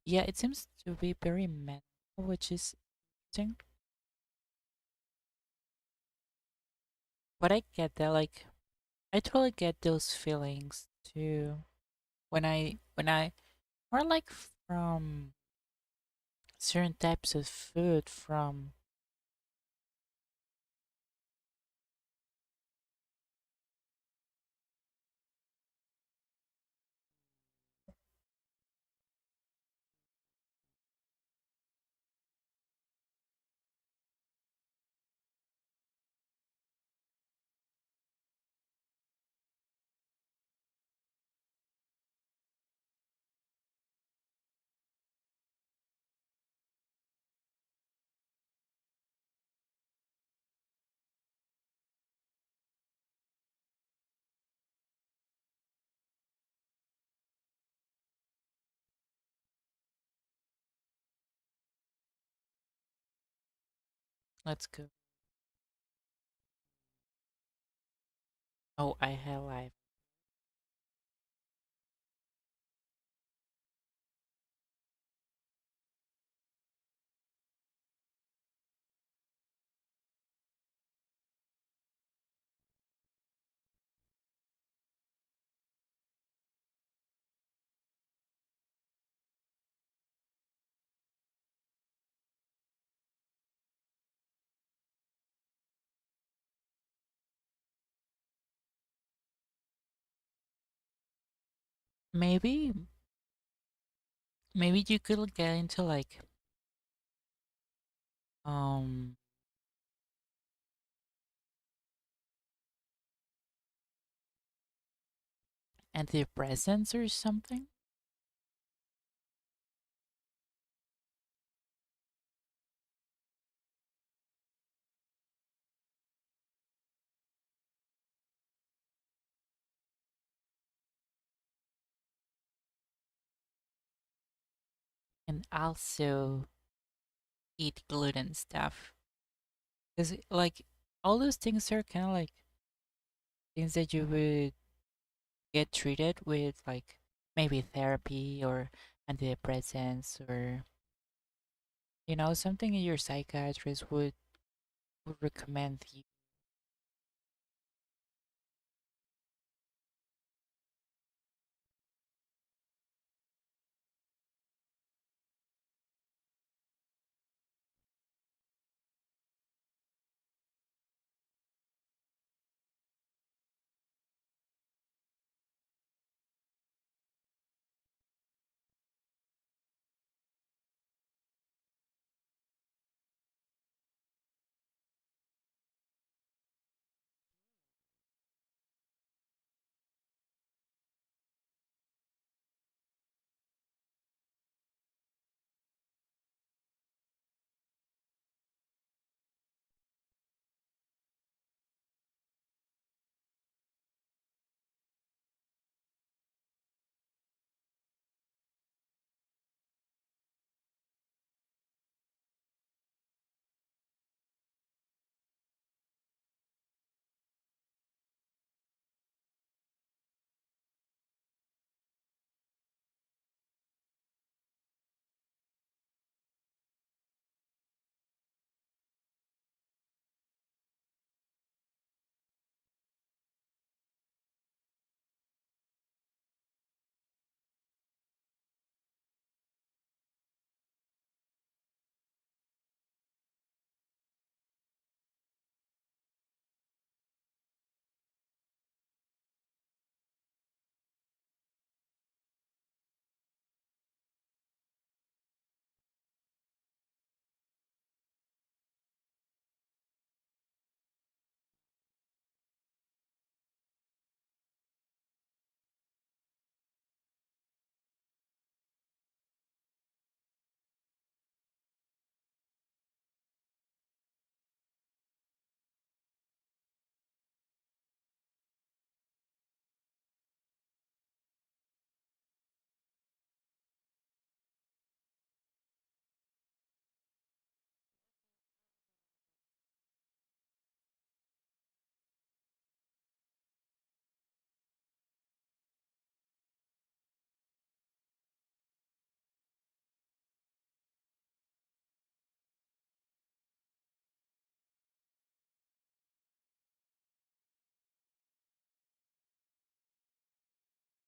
Yeah, it seems to be very mental, which is interesting. But I get that, like, I totally get those feelings too. When I or like from certain types of food from let's go. Oh, I have life. Maybe maybe you could get into like um antidepressants or something. And also eat gluten stuff. Because like all those things are kind of like things that you would get treated with, like maybe therapy or antidepressants or something your psychiatrist would recommend you.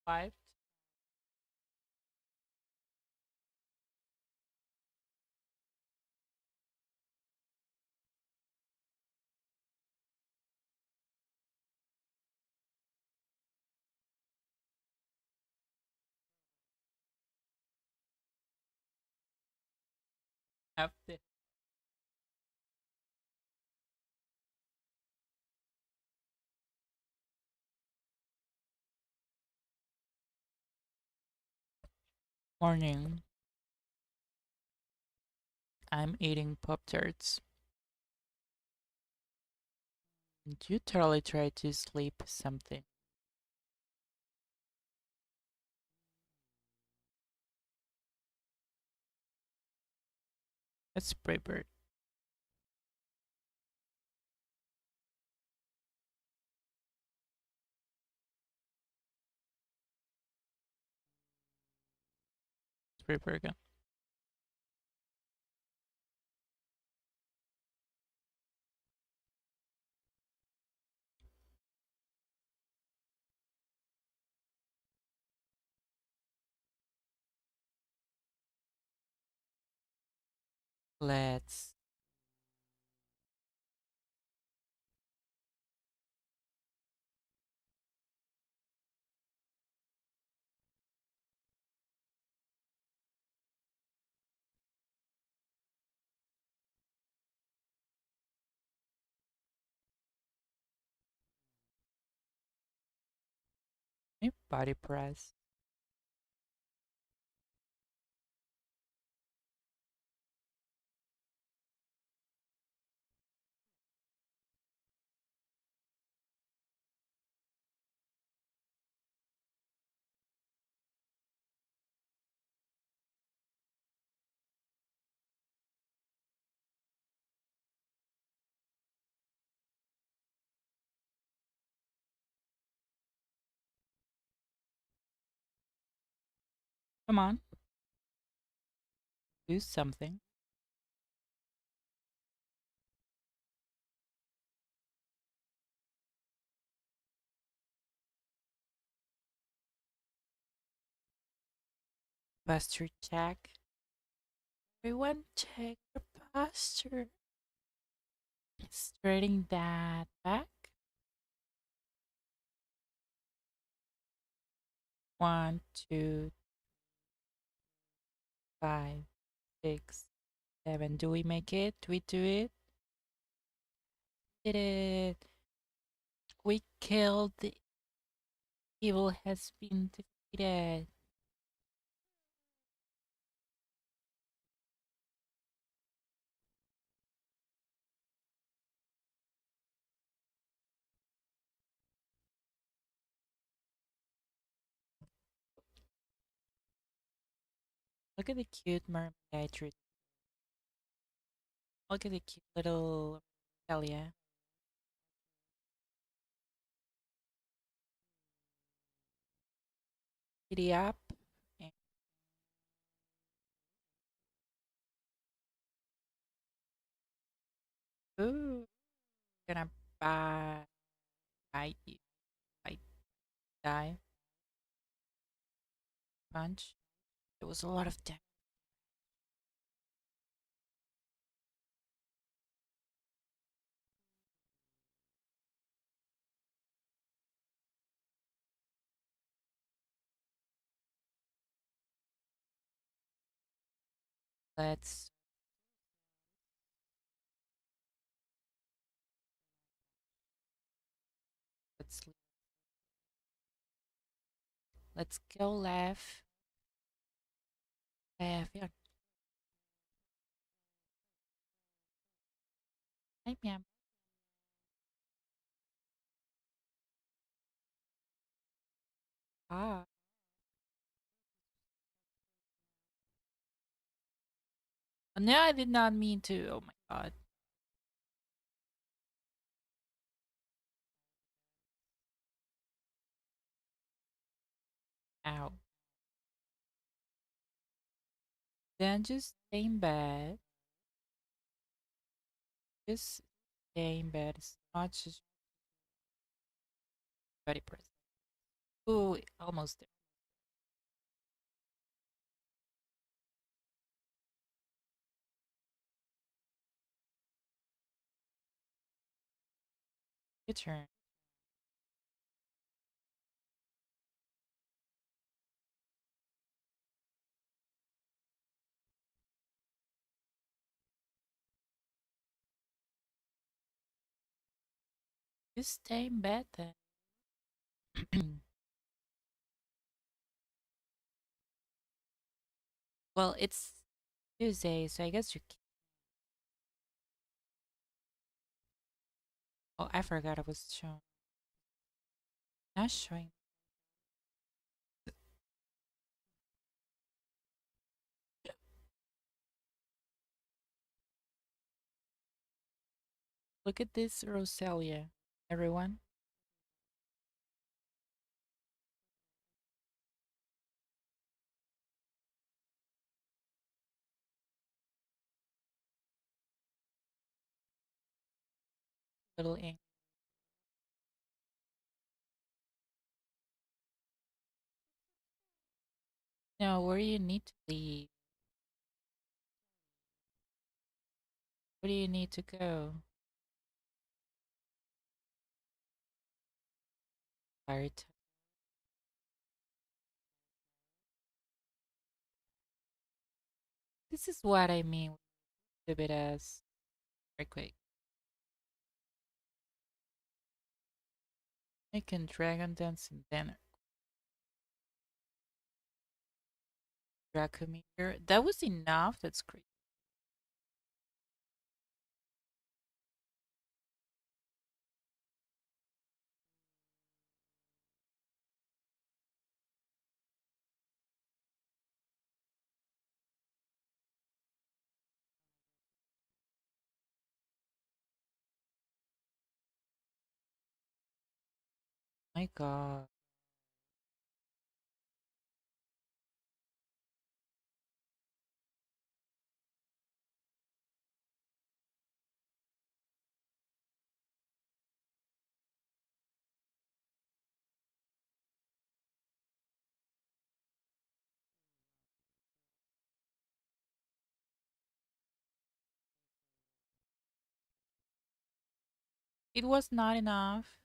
5. After morning, I'm eating Pop Tarts. You totally try to sleep something. It's prepared. It's prepared again. Let's body press. Come on, do something. Posture check. Everyone check your posture. Straightening that back. 1, 2, 5, 6, 7. Do we make it? Do we do it? Did it? We killed the evil has been defeated. Look at the cute mermaid I drew. Look at the cute little Celia. Giddy up. And ooh, gonna bite you. Bite, dive, punch. There was a lot of damage. Let's let's let's go left. Left. Yeah. Hi, ma'am. Ah. No, I did not mean to. Oh my god. Ow. Then just stay in bed. Just stay in bed as much as body press. Ooh, almost there. Your turn. You stay in bed then. Well, it's Tuesday, so I guess you. Oh, I forgot I was showing. Not showing. Look at this Roselia, everyone. Little ink. Now, where do you need to leave? Where do you need to go? Tired. This is what I mean with a bit as earthquake. I can dragon dance and then Dracometer. That was enough. That's great. My God. It was not enough.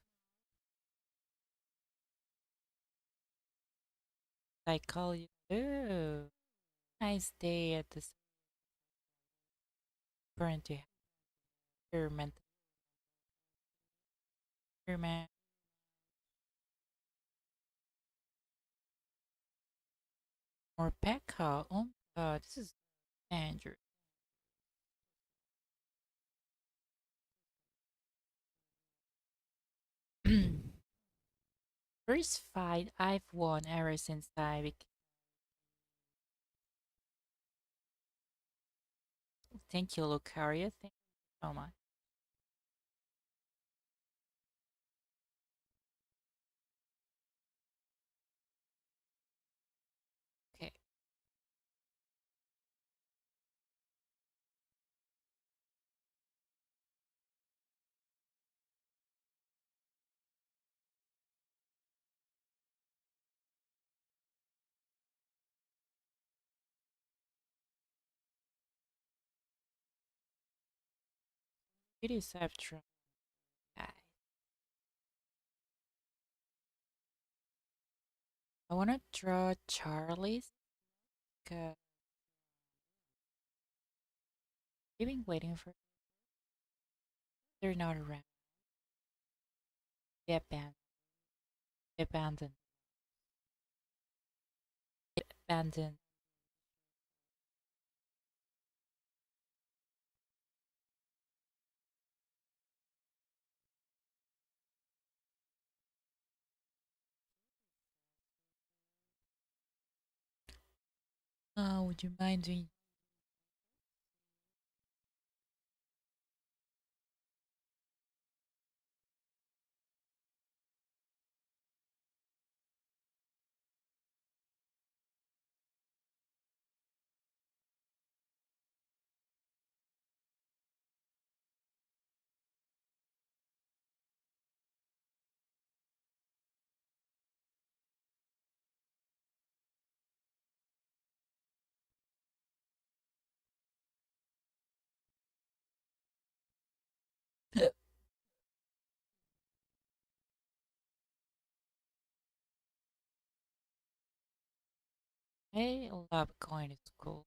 I call you. Oh, nice day at this current to experiment. Experiment. Or Pekka. Oh my God, this is dangerous. First fight I've won ever since I became. Thank you, Lucaria. Thank you so much. Okay. It is I've tried. I want to draw Charlie's. I've been waiting for. They're not around. They abandoned. They abandoned. They abandoned. Would you mind doing? I love going to school.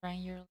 Run your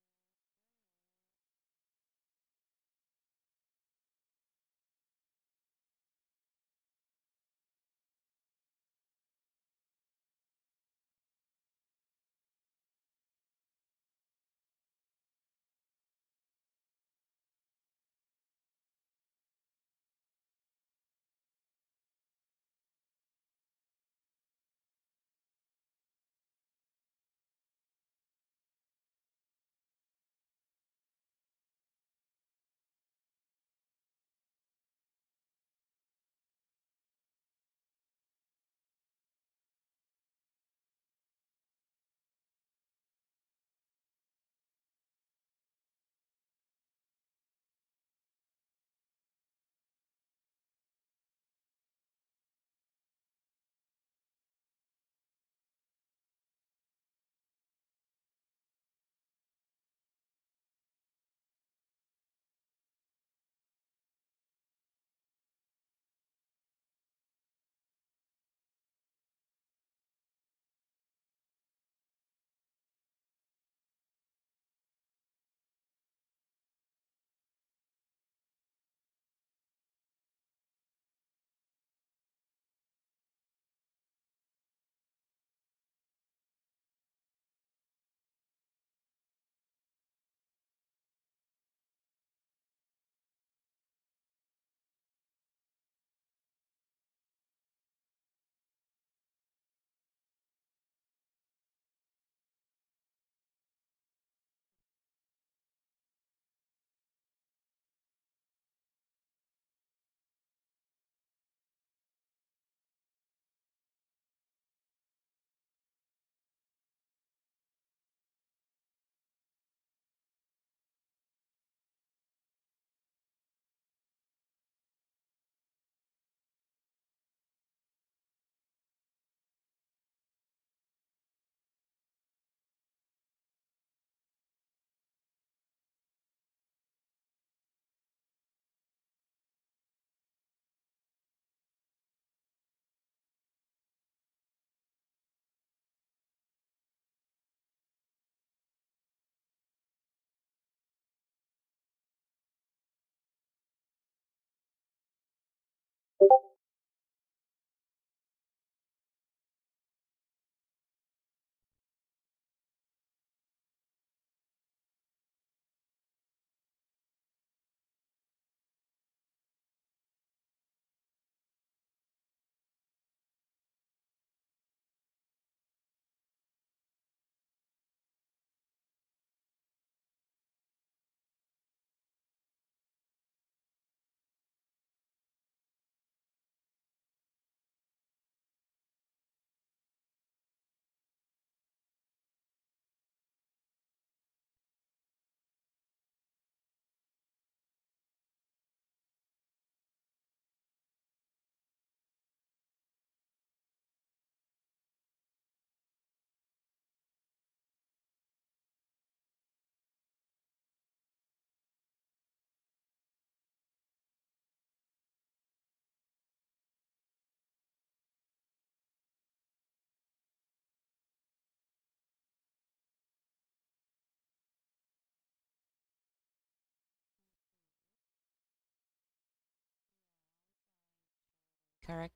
correct?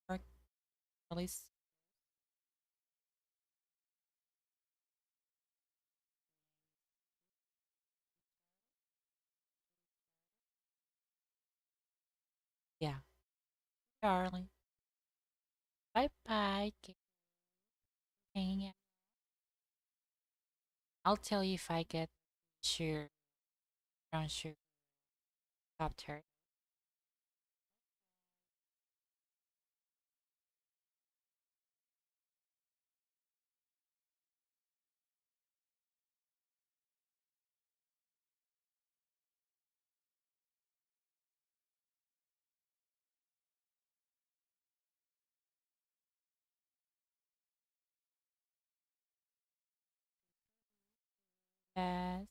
Correct, Alice? Yeah, darling. Bye bye. Keep hanging out. I'll tell you if I get sure brown sugar Pop Tart. Yes.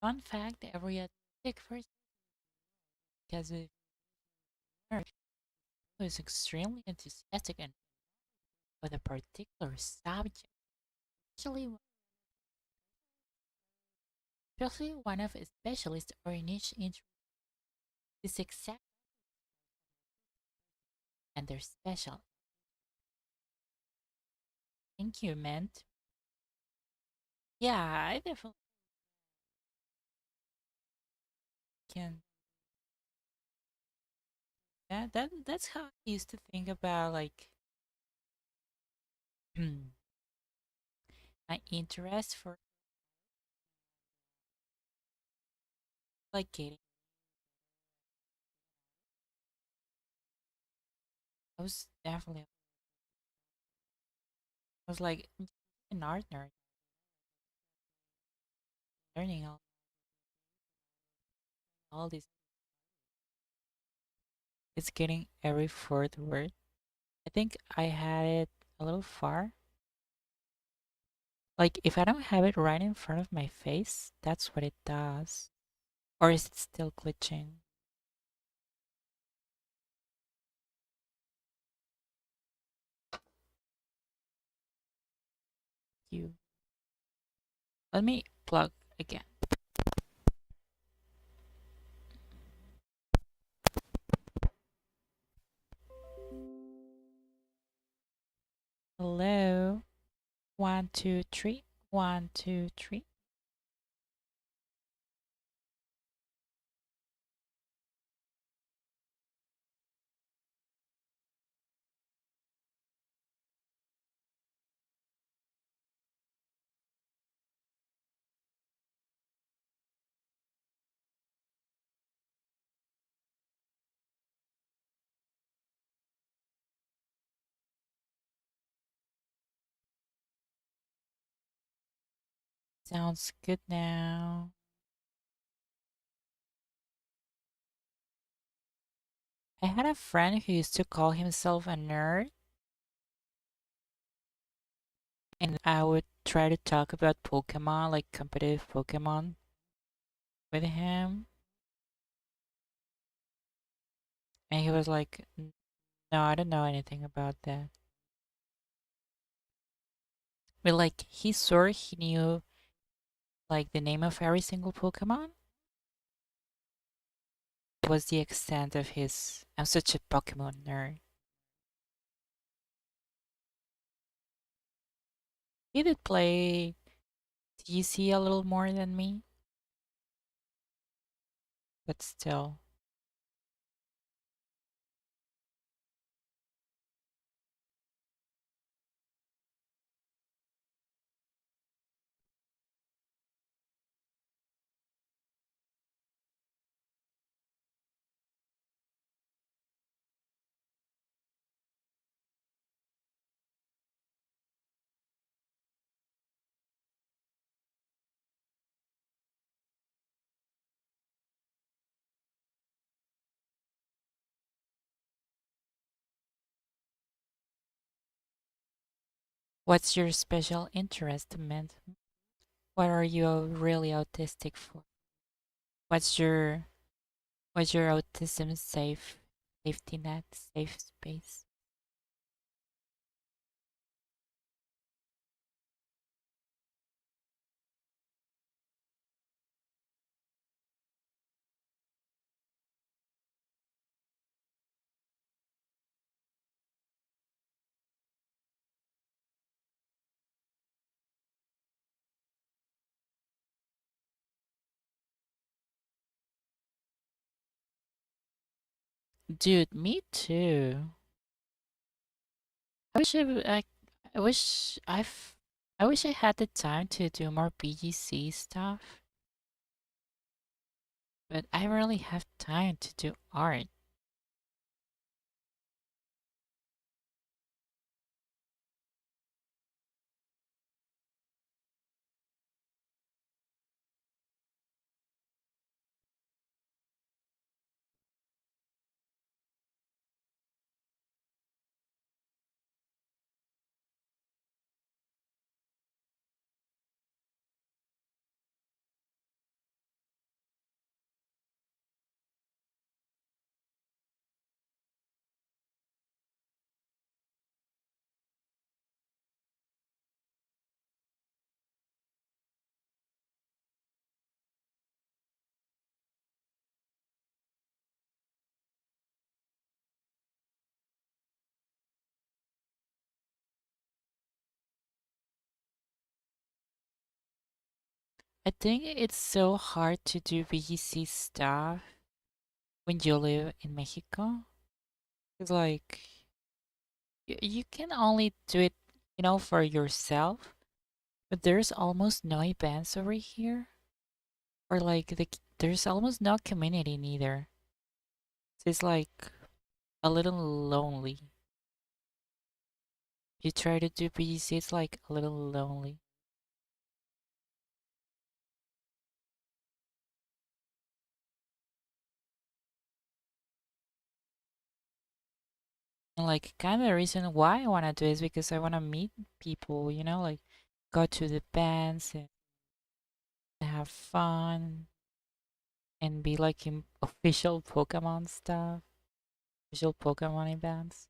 Fun fact, every athletic person has a nerd who is extremely enthusiastic and with a particular subject, especially especially one of a specialist or niche interest is exact and they're special. Thank you, meant. Yeah, I definitely can. Yeah, that's how I used to think about like my interest for like getting. I was definitely I was like an art nerd, learning all this. It's getting every fourth word. I think I had it a little far. Like if I don't have it right in front of my face, that's what it does. Or is it still glitching? You let me plug again. Hello. 1, 2, 3. 1, 2, 3. Sounds good now. I had a friend who used to call himself a nerd, and I would try to talk about Pokemon, like competitive Pokemon, with him. And he was like, No, I don't know anything about that. But like, he swore he knew like the name of every single Pokemon. It was the extent of his. I'm such a Pokemon nerd. He did play DC a little more than me, but still. What's your special interest, Mint? What are you really autistic for? What's your autism safety net, safe space? Dude, me too. I wish I wish I wish I had the time to do more BGC stuff, but I rarely have time to do art. I think it's so hard to do BGC stuff when you live in Mexico. It's like you can only do it, for yourself. But there's almost no events over here, or like there's almost no community neither. So it's like a little lonely. You try to do BGC, it's like a little lonely. And like kind of the reason why I want to do it is because I want to meet people, like go to the bands and have fun and be like in official Pokemon stuff, official Pokemon events.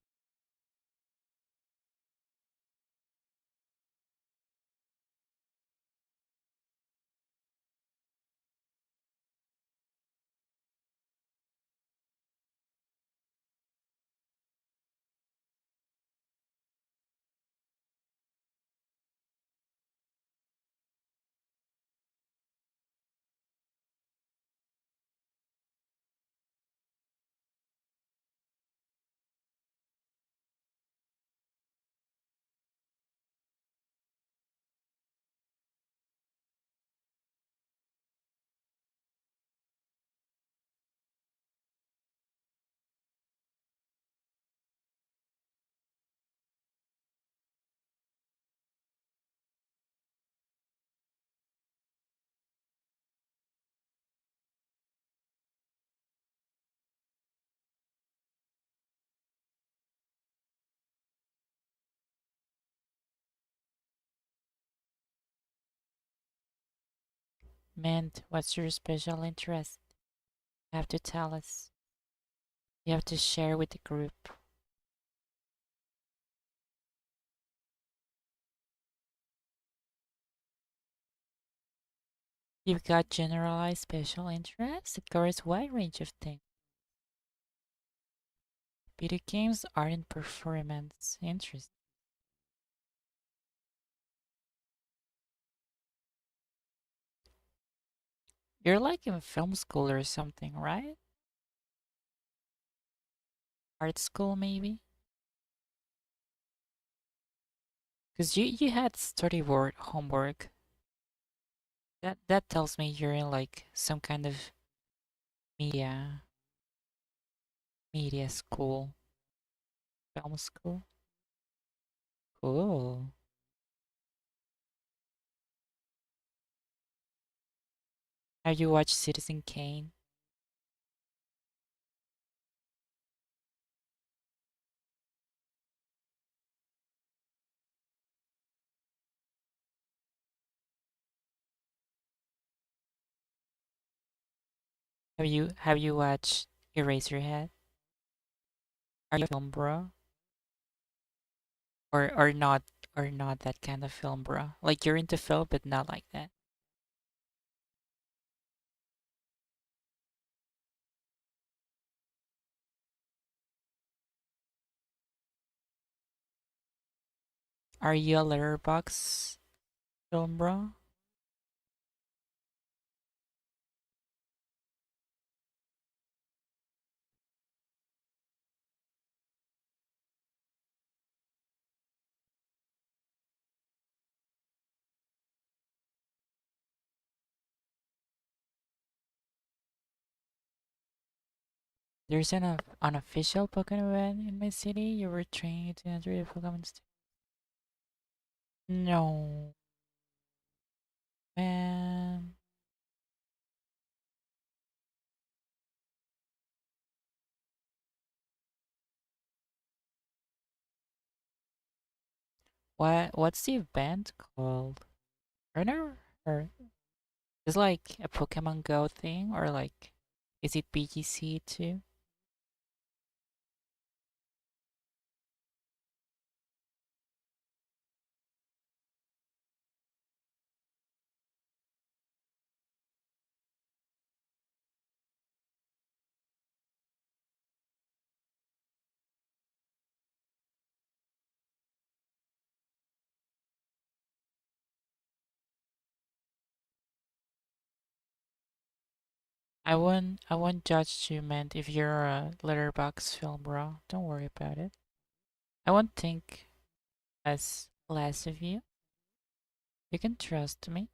Mint, what's your special interest? You have to tell us. You have to share with the group. You've got generalized special interests. It covers a wide range of things. Video games, art, and performance. Interesting. You're like in film school or something, right? Art school, maybe? Because you had storyboard homework. That tells me you're in like some kind of media media school, film school. Cool. Have you watched Citizen Kane? Have you watched Eraserhead? Are you a film bro? Or not that kind of film bro? Like you're into film but not like that. Are you a letterbox film bro? There's an unofficial Pokemon event in my city. You were training to enter the Pokemon No, man. What's the event called? I never heard. Is like a Pokemon Go thing or like is it BGC too? I won't judge you, man, if you're a letterbox film bro. Don't worry about it. I won't think as less of you. You can trust me.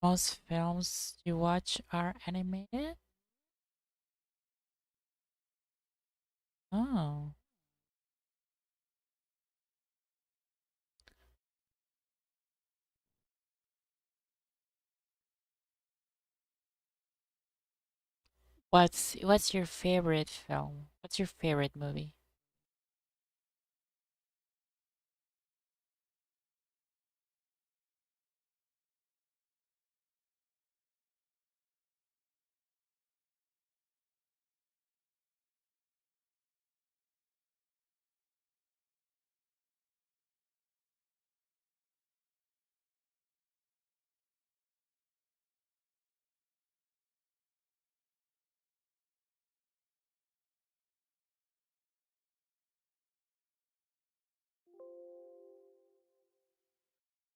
Most films you watch are animated? Oh. What's your favorite film? What's your favorite movie?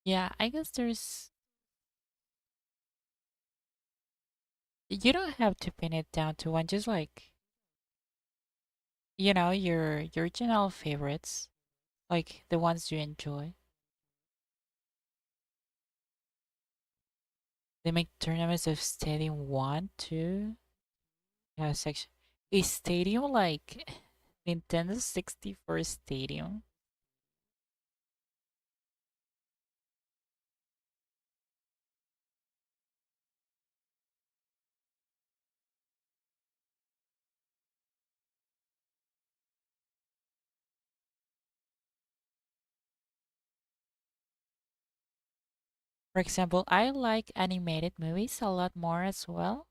Yeah, I guess there's you don't have to pin it down to one, just like, your general favorites, like the ones you enjoy. They make tournaments of Stadium 1, 2. Yeah, section. Is Stadium like Nintendo 64 Stadium? For example, I like animated movies a lot more as well.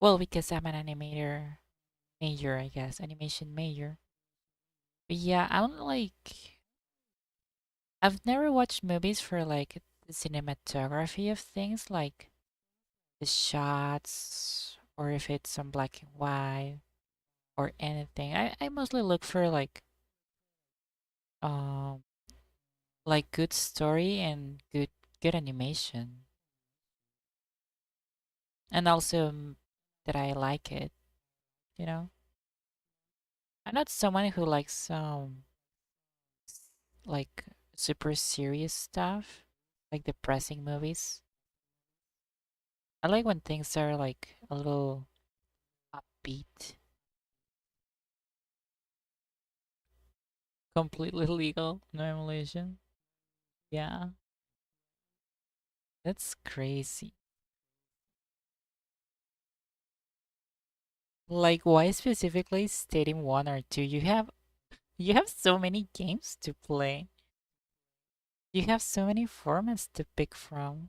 Well, because I'm an animator major, I guess, animation major. But yeah, I'm like, I've never watched movies for like the cinematography of things, like the shots, or if it's on black and white or anything. I mostly look for um like good story and good animation, and also that I like it. You know, I'm not someone who likes like super serious stuff, like depressing movies. I like when things are like a little upbeat, completely legal, no emulation. Yeah, that's crazy. Like, why specifically Stadium 1 or 2? You have so many games to play. You have so many formats to pick from.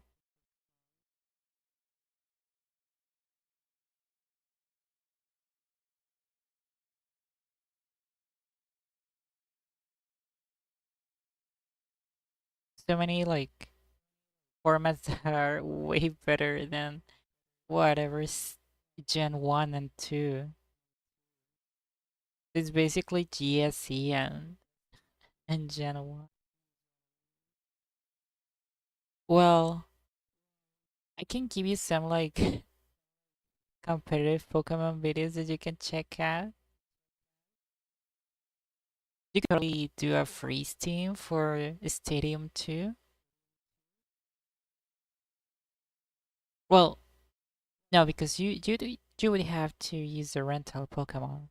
So many like formats that are way better than whatever's Gen 1 and 2. It's basically GSE and Gen 1. Well, I can give you some like competitive Pokemon videos that you can check out. You can probably do a free Steam for Stadium 2. Well, no, because you would have to use the rental Pokemon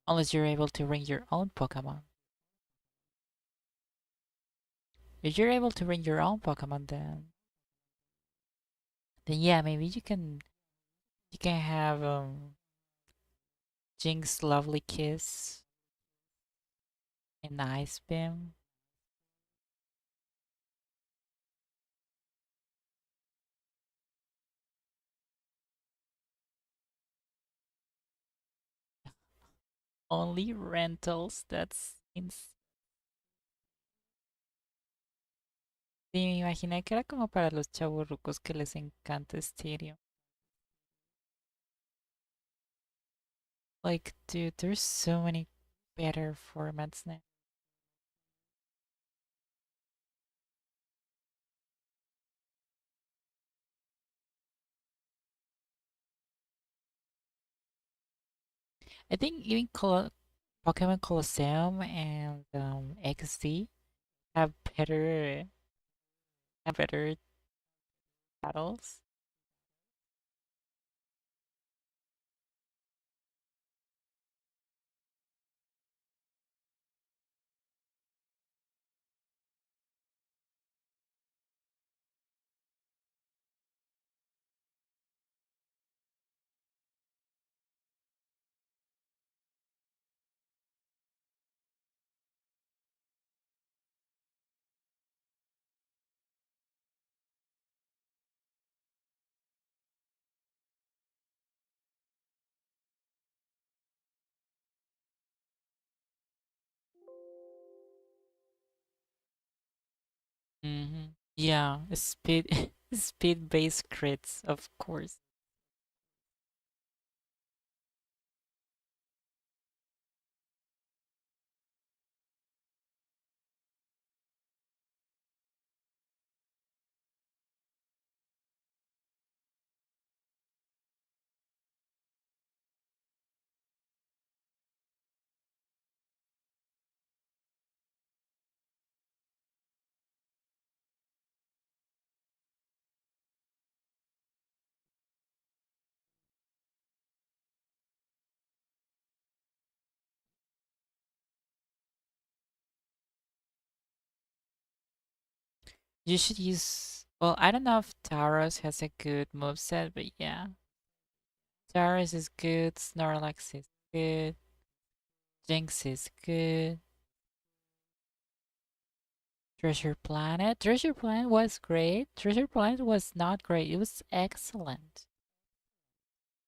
unless you're able to bring your own Pokemon. If you're able to bring your own Pokemon, then yeah, maybe you can have Jinx Lovely Kiss and Ice Beam. Only rentals. That's insane. Sí, me imaginé que era como para los chavorrucos que les encanta Stereo. Like, dude, there's so many better formats now. I think even Pokemon Colosseum and XD have better battles. Yeah, speed speed based crits, of course. You should use. Well, I don't know if Tauros has a good moveset, but yeah, Tauros is good. Snorlax is good. Jinx is good. Treasure Planet. Treasure Planet was great. Treasure Planet was not great. It was excellent.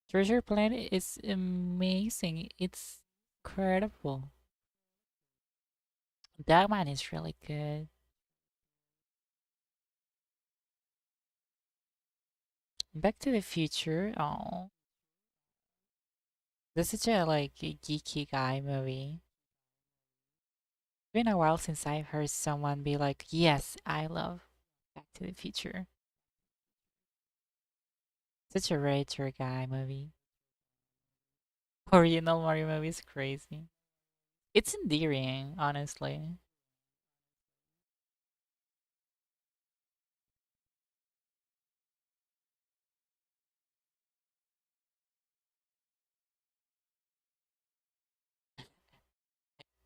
Treasure Planet is amazing. It's incredible. That one is really good. Back to the Future. Oh, that's such a like a geeky guy movie. It's been a while since I've heard someone be like, "Yes, I love Back to the Future." Such a retro guy movie. Original Mario movie is crazy. It's endearing, honestly.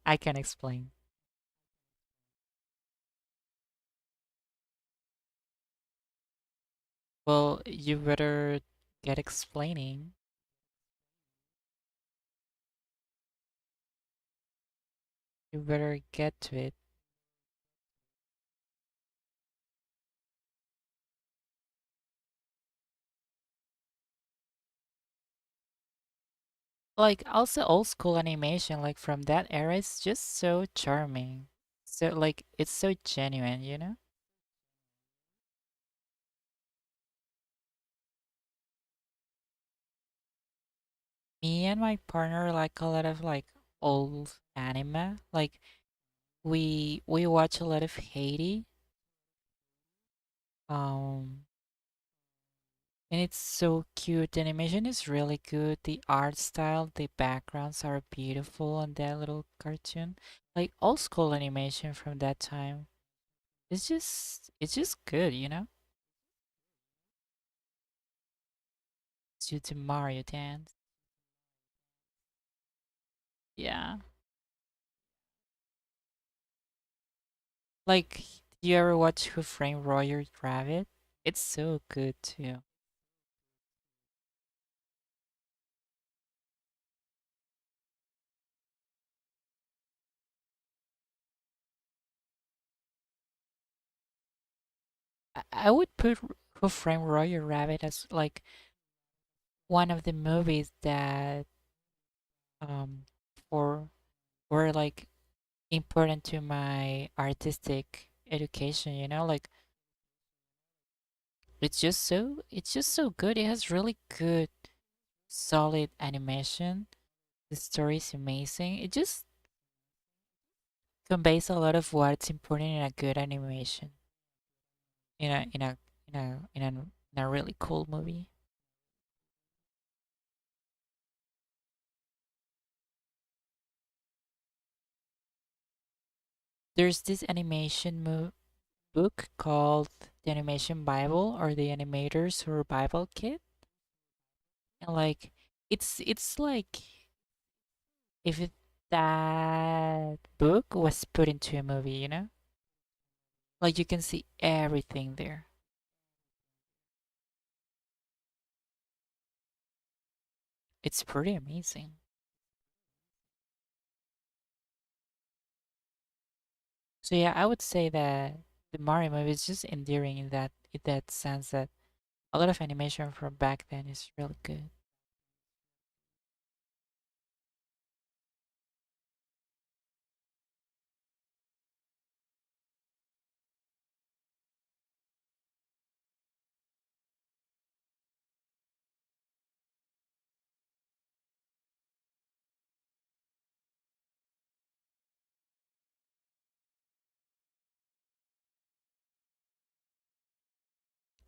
I can explain. Well, you better get explaining. You better get to it. Like, also old school animation, like from that era, is just so charming. So, like, it's so genuine, you know? Me and my partner like a lot of like old anime. Like, we watch a lot of Haiti. Um, and it's so cute. The animation is really good. The art style, the backgrounds are beautiful on that little cartoon. Like old school animation from that time. It's just good, you know? you to Mario dance. Yeah. Like, did you ever watch Who Framed Roger Rabbit? It's so good too. I would put Who Framed Roger Rabbit as like one of the movies that um for were like important to my artistic education, you know? Like it's just so good. It has really good solid animation. The story is amazing. It just conveys a lot of what's important in a good animation. In a in a in a really cool movie. There's this book called The Animation Bible or The Animator's Survival Kit. And like it's like if that book was put into a movie, you know? Like you can see everything there. It's pretty amazing. So yeah, I would say that the Mario movie is just endearing in that sense that a lot of animation from back then is really good.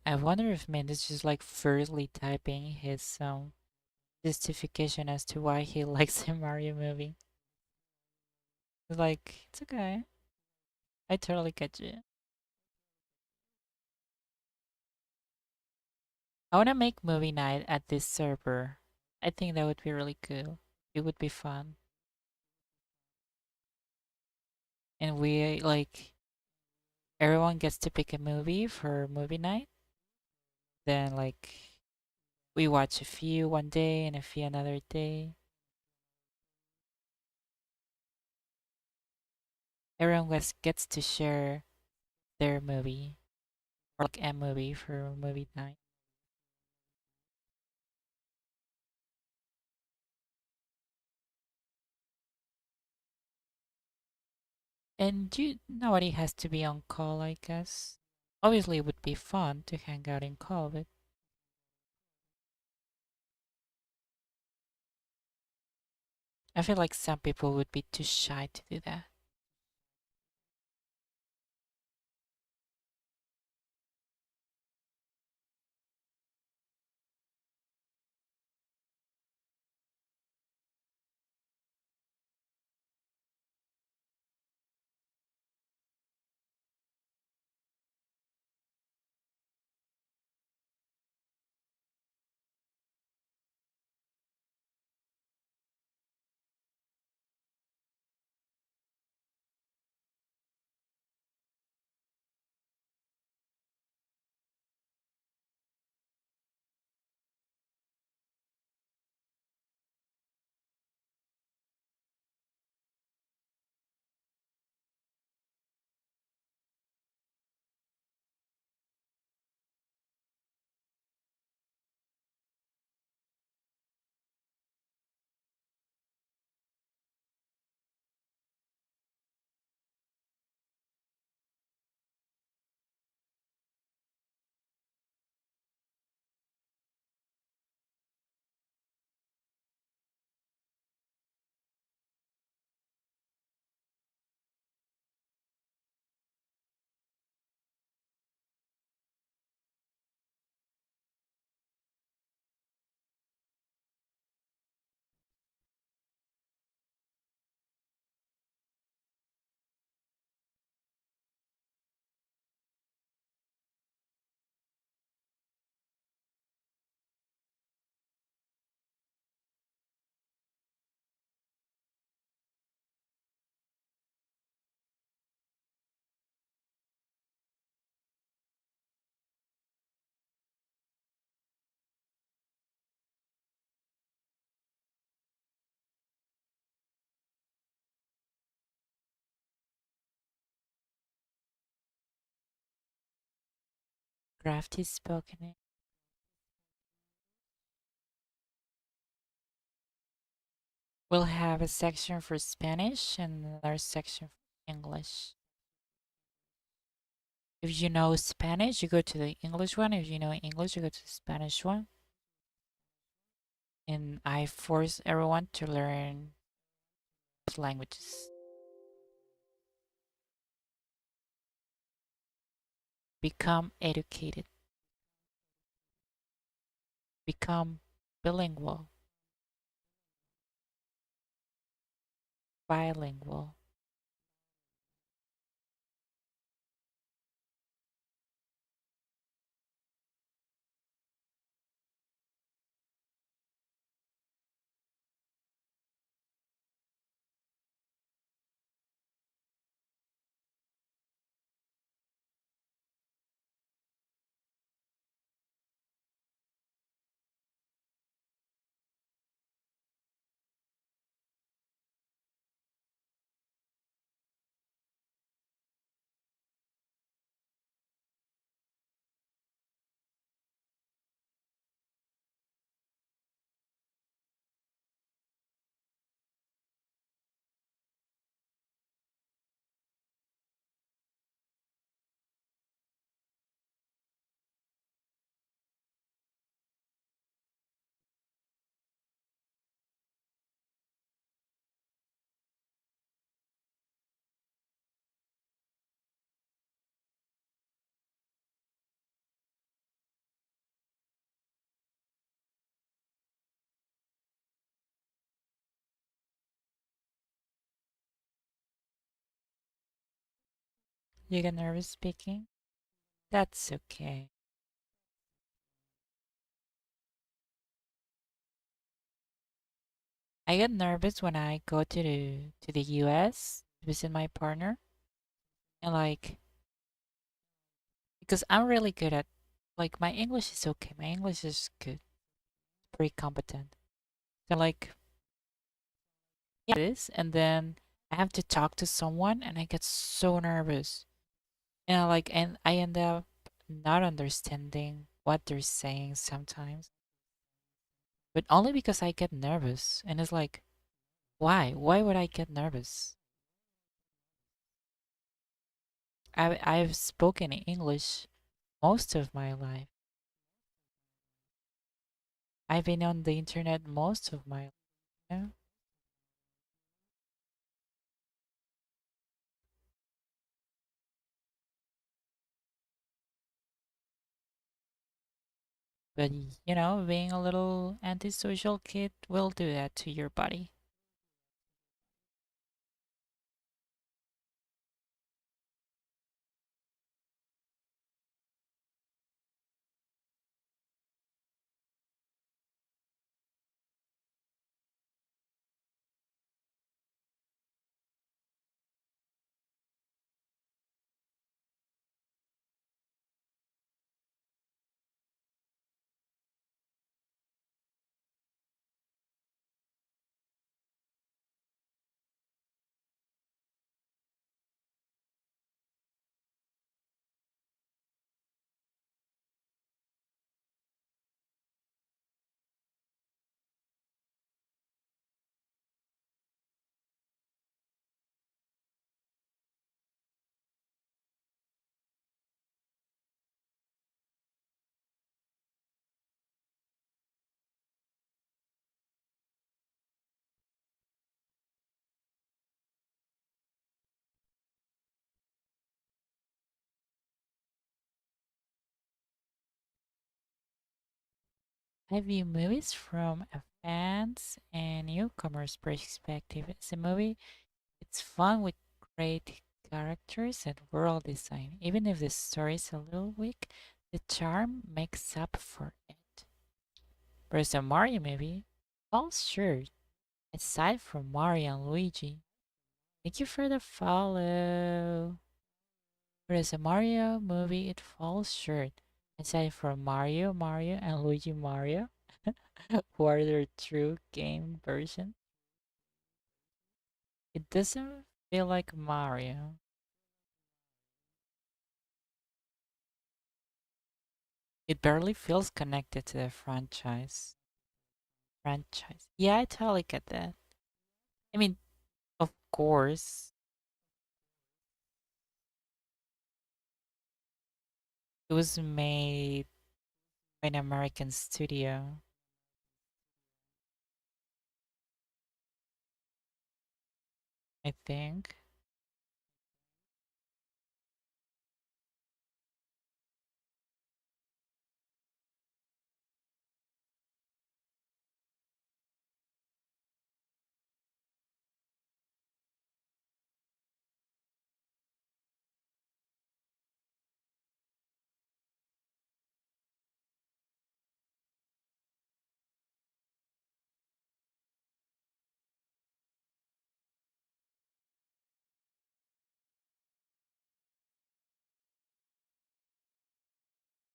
I wonder if man is just like furiously typing his justification as to why he likes the Mario movie. Like, it's okay. I totally get you. I wanna make movie night at this server. I think that would be really cool. It would be fun. And we like everyone gets to pick a movie for movie night. Then like we watch a few one day and a few another day. Everyone gets to share their movie or like a movie for movie night. And nobody has to be on call, I guess. Obviously, it would be fun to hang out in call, but I feel like some people would be too shy to do that. crafty spoken. We'll have a section for Spanish and another section for English. If you know Spanish, you go to the English one. If you know English, you go to the Spanish one. And I force everyone to learn languages. Become educated. Become bilingual. Bilingual. You get nervous speaking? That's okay. I get nervous when I go to the US to visit my partner, and like because I'm really good at like my English is okay. My English is good, pretty competent. So like yeah, this and then I have to talk to someone and I get so nervous. And I end up not understanding what they're saying sometimes. But only because I get nervous. And it's like, why? Why would I get nervous? I've spoken English most of my life. I've been on the internet most of my life. But you know, being a little antisocial kid will do that to your body. I view movies from a fan's and newcomer's perspective. It's a movie, it's fun with great characters and world design. Even if the story is a little weak, the charm makes up for it. Whereas a Mario movie falls short, aside from Mario and Luigi. Thank you for the follow. Whereas a Mario movie, it falls short, aside from Mario, and Luigi Mario, who are their true game version. It doesn't feel like Mario. It barely feels connected to the franchise. Franchise. Yeah, I totally get that. I mean, of course, it was made by an American studio, I think.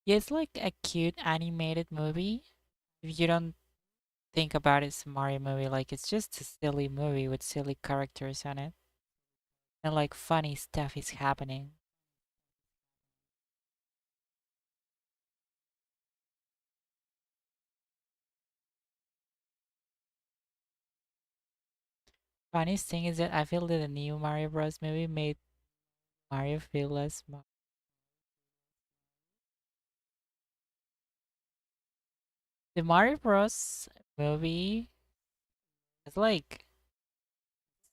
Yeah, it's like a cute animated movie. If you don't think about it as a Mario movie, like it's just a silly movie with silly characters on it. And like funny stuff is happening. Funniest thing is that I feel that the new Mario Bros. Movie made Mario feel less. The Mario Bros. Movie is like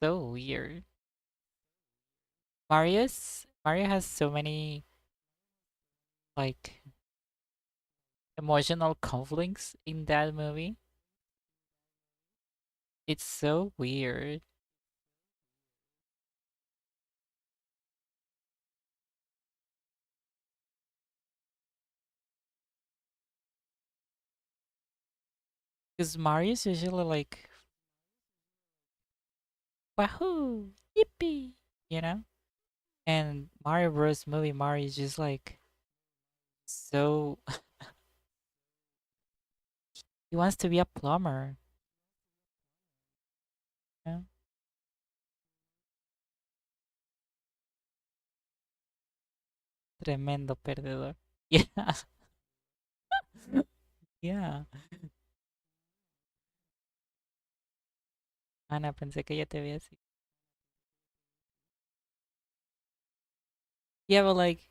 so weird. Mario has so many like emotional conflicts in that movie. It's so weird. Because Mario's usually like, wahoo, yippee, you know? And Mario Bros. Movie, Mario is just like so. He wants to be a plumber. You know? Tremendo perdedor. Yeah. Yeah. Ana, pensé que ya te había así. Yeah, but like,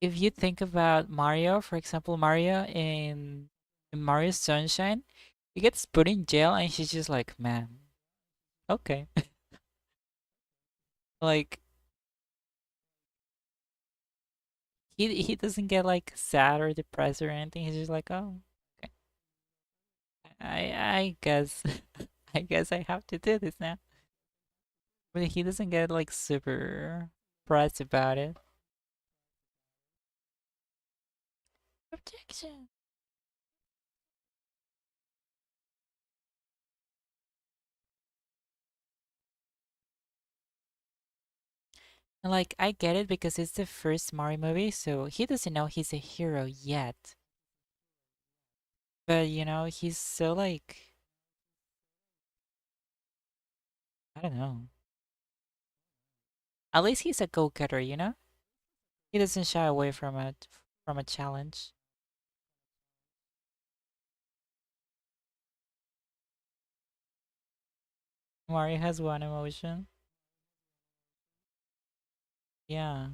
if you think about Mario, for example, Mario in Mario Sunshine, he gets put in jail and she's just like, man, okay. Like, he doesn't get like sad or depressed or anything. He's just like, oh, okay. I guess I guess I have to do this now. But he doesn't get like super depressed about it. Objection. And like I get it because it's the first Mario movie, so he doesn't know he's a hero yet. But you know, he's so like I don't know. At least he's a go-getter, you know? He doesn't shy away from a challenge. Mario has one emotion. Yeah.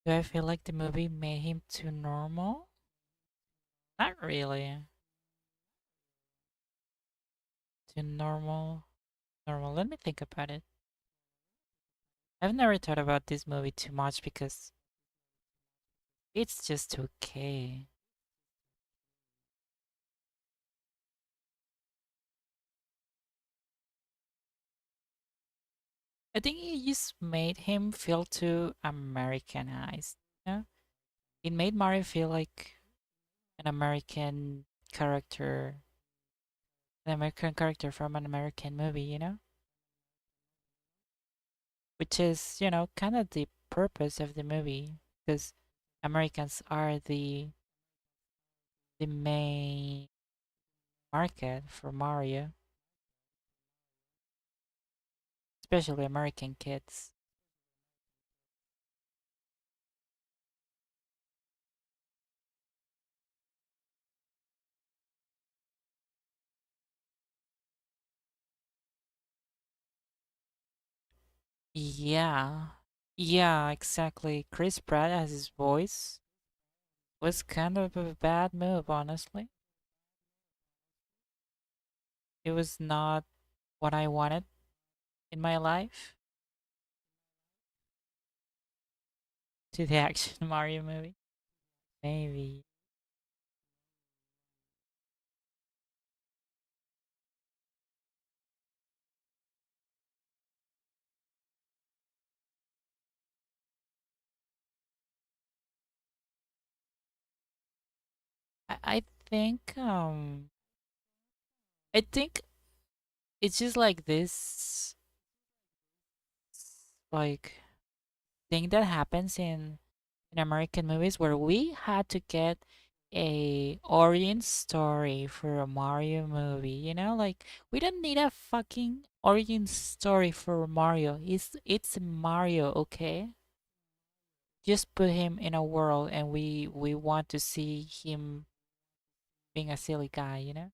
Do I feel like the movie made him too normal? Not really. Too normal. Normal. Let me think about it. I've never thought about this movie too much because it's just okay. I think it just made him feel too Americanized. You know? It made Mario feel like an character, an American character from an American movie, you know? Which is, kind of the purpose of the movie because Americans are the main market for Mario, especially American kids. Yeah. Yeah, exactly. Chris Pratt as his voice was kind of a bad move, honestly. It was not what I wanted in my life to the action Mario movie. Maybe. I think I think it's just like this like thing that happens in American movies where we had to get a origin story for a Mario movie, like we don't need a fucking origin story for Mario. It's Mario, okay? Just put him in a world and we want to see him being a silly guy, you know?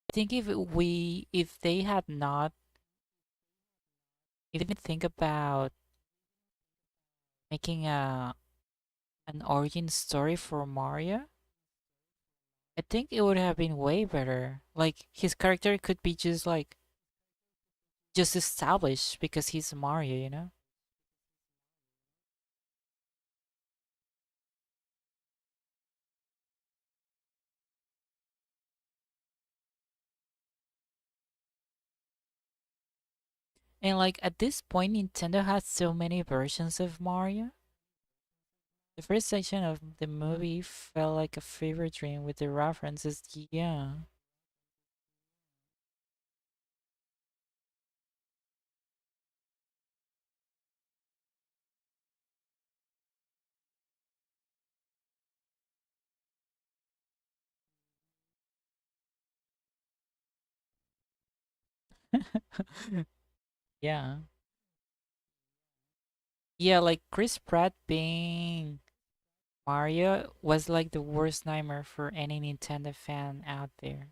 I think if they had not if they didn't think about making an origin story for Mario, I think it would have been way better. Like his character could be just established because he's Mario, you know? And like at this point Nintendo has so many versions of Mario. The first section of the movie felt like a fever dream with the references. Yeah. Yeah. Yeah, like Chris Pratt being Mario was like the worst nightmare for any Nintendo fan out there.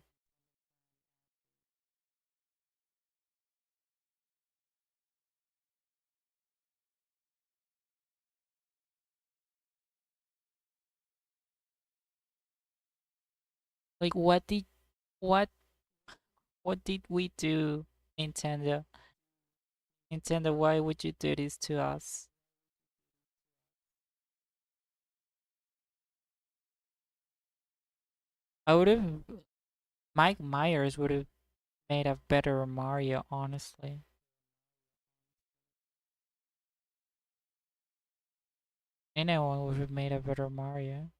Like what what did we do, Nintendo? Nintendo, why would you do this to us? I would have Mike Myers would have made a better Mario, honestly. Anyone would have made a better Mario.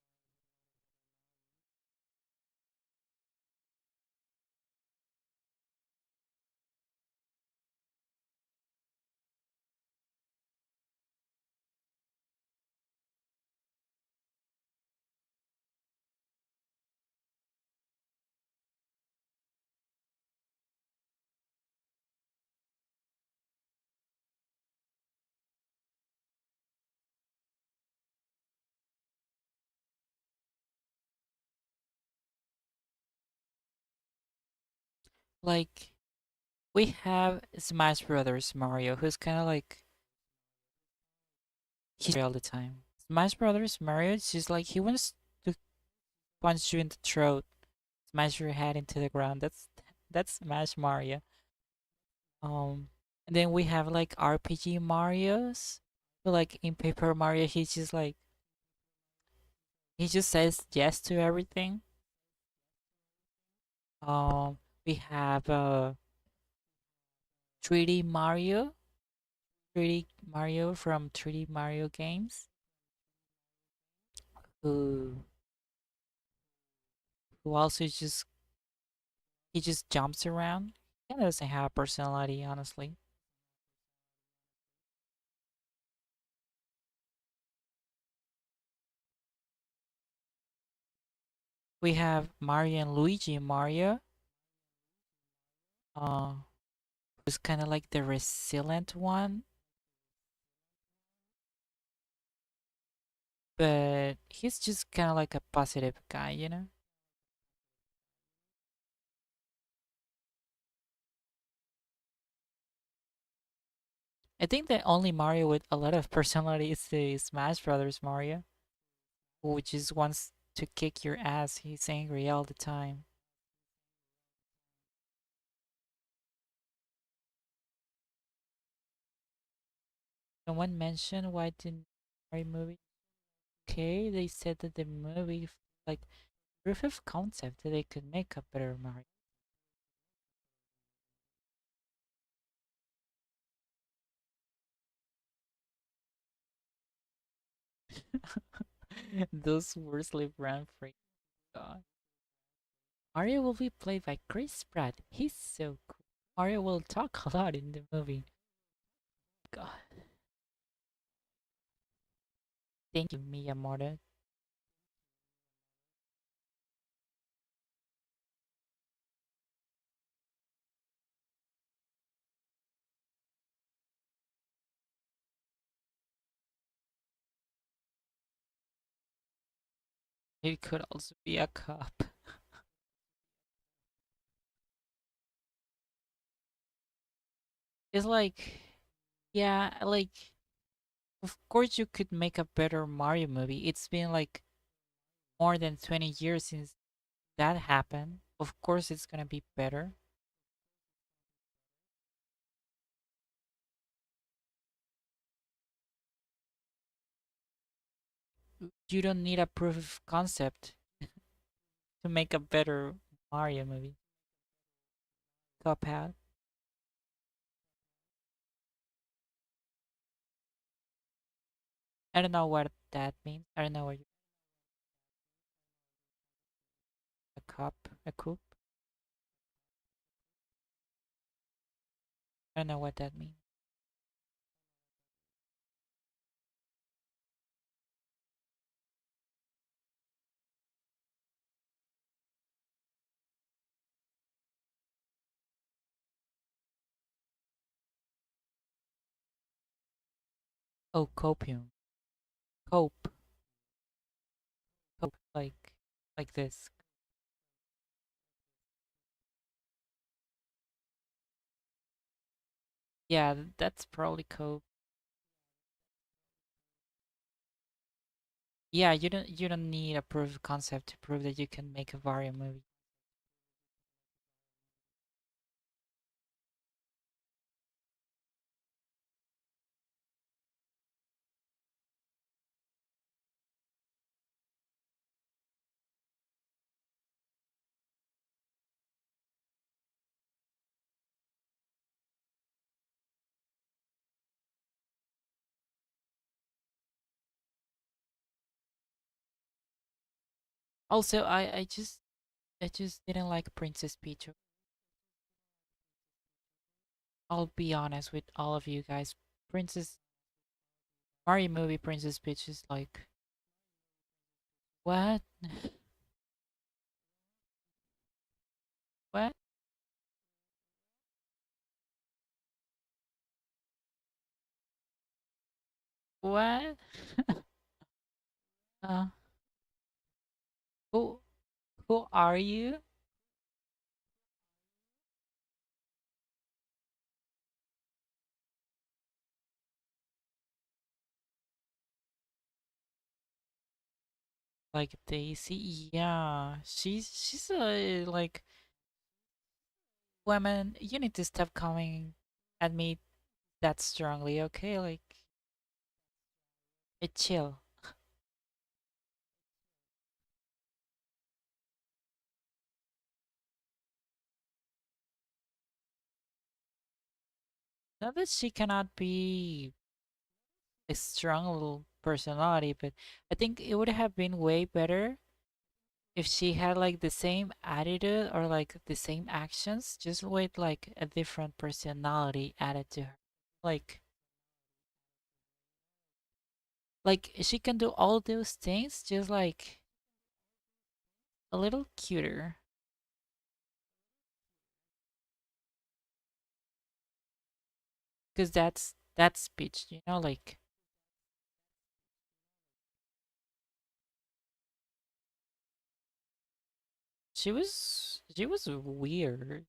Like we have Smash Brothers Mario, who's kind of like he's all the time. Smash Brothers Mario, it's just like he wants to punch you in the throat, smash your head into the ground. That's Smash Mario. And then we have like RPG Mario's. So like in Paper Mario, he just says yes to everything. Um, we have 3D Mario, 3D Mario from 3D Mario games, who also just he just jumps around. He doesn't have a personality, honestly. We have Mario and Luigi Mario, uh, who's kind of like the resilient one, but he's just kind of like a positive guy, you know? I think the only Mario with a lot of personality is the Smash Brothers Mario, who just wants to kick your ass. He's angry all the time. Someone mentioned why didn't Mario movie? Okay, they said that the movie like proof of concept that they could make a better Mario. Those worsley brown freak. God. Mario will be played by Chris Pratt. He's so cool. Mario will talk a lot in the movie. God. Thank you, Miyamoto. It could also be a cop. It's like, yeah, like, of course you could make a better Mario movie. It's been like more than 20 years since that happened. Of course it's gonna be better. You don't need a proof of concept to make a better Mario movie. Cuphead. I don't know what that means. I don't know what a cup, a coop. I don't know what that means. Oh, copium. Cope. Cope. Like this. Yeah, that's probably cope. Yeah, you don't need a proof of concept to prove that you can make a Vario movie. Also, I just didn't like Princess Peach. I'll be honest with all of you guys. Princess Mario movie Princess Peach is like what? What? What? uh, who who are you? Like Daisy? Yeah, she's a like woman. You need to stop coming at me that strongly, okay? Like, chill. Not that she cannot be a strong little personality, but I think it would have been way better if she had like the same attitude or like the same actions, just with like a different personality added to her. Like like she can do all those things just like a little cuter. Cause that's speech, you know, like she was weird.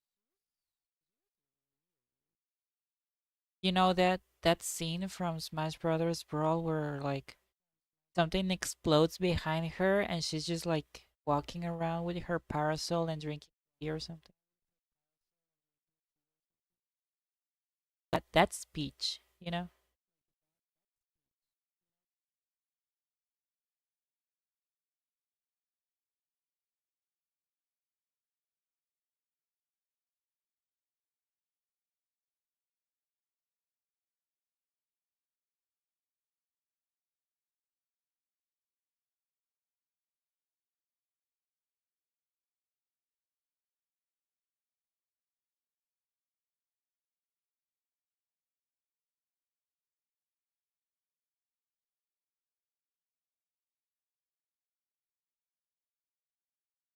You know that scene from Smash Brothers Brawl where like something explodes behind her and she's just like walking around with her parasol and drinking tea or something. That's speech, you know?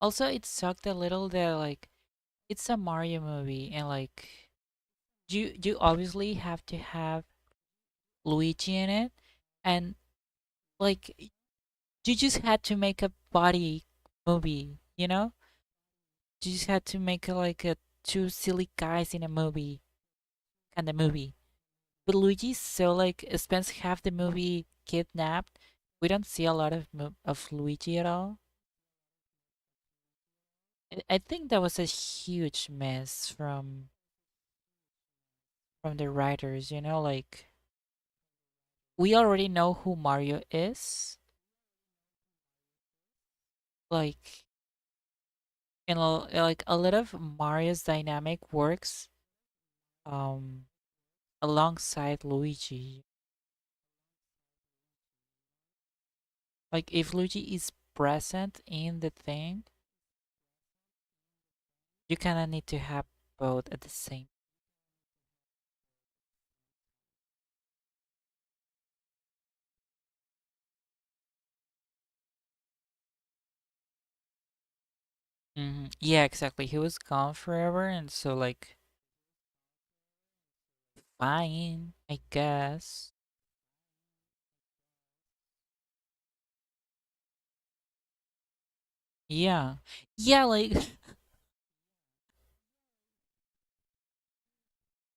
Also, it sucked a little that like it's a Mario movie and like you obviously have to have Luigi in it and like you just had to make a body movie, you know? You just had to make like a two silly guys in a movie kind of movie. But Luigi's so like spends half the movie kidnapped. We don't see a lot of of Luigi at all. I think that was a huge miss from the writers, you know, like we already know who Mario is. Like like a lot of Mario's dynamic works um alongside Luigi. Like if Luigi is present in the thing, you kind of need to have both at the same. Yeah, exactly. He was gone forever, and so like fine, I guess. Yeah, yeah. Like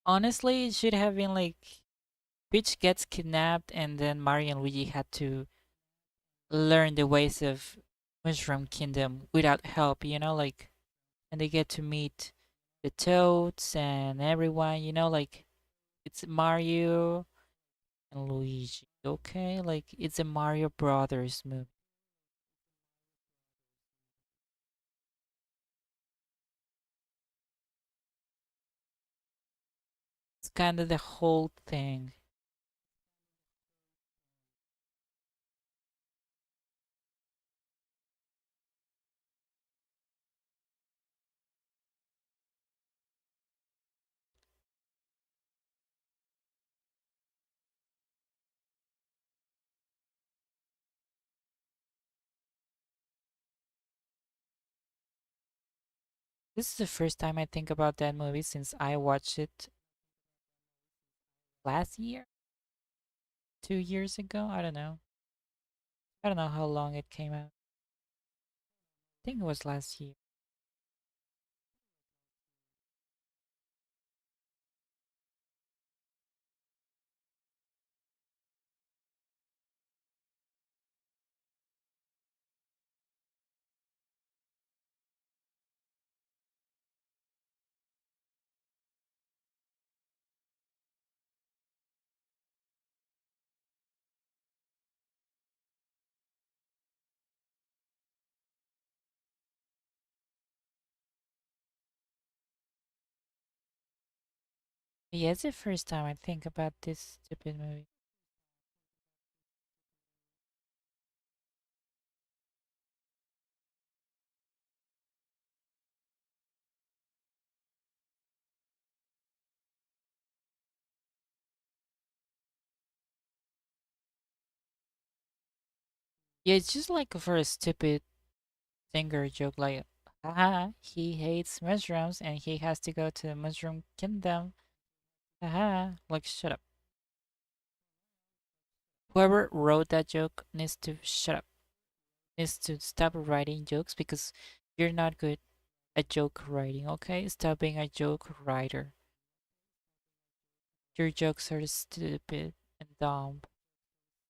honestly, it should have been like Peach gets kidnapped, and then Mario and Luigi had to learn the ways of Mushroom Kingdom without help. You know, like and they get to meet the Toads and everyone. You know, like it's Mario and Luigi. Okay, like it's a Mario Brothers movie. It's kind of the whole thing. This is the first time I think about that movie since I watched it last year, 2 years ago. I don't know. I don't know how long it came out. I think it was last year. Yeah, it's the first time I think about this stupid movie. Yeah, it's just like for a stupid singer joke, like, haha, he hates mushrooms and he has to go to the mushroom kingdom. Haha, like, shut up. Whoever wrote that joke needs to shut up, needs to stop writing jokes because you're not good at joke writing, okay? Stop being a joke writer. Your jokes are stupid and dumb,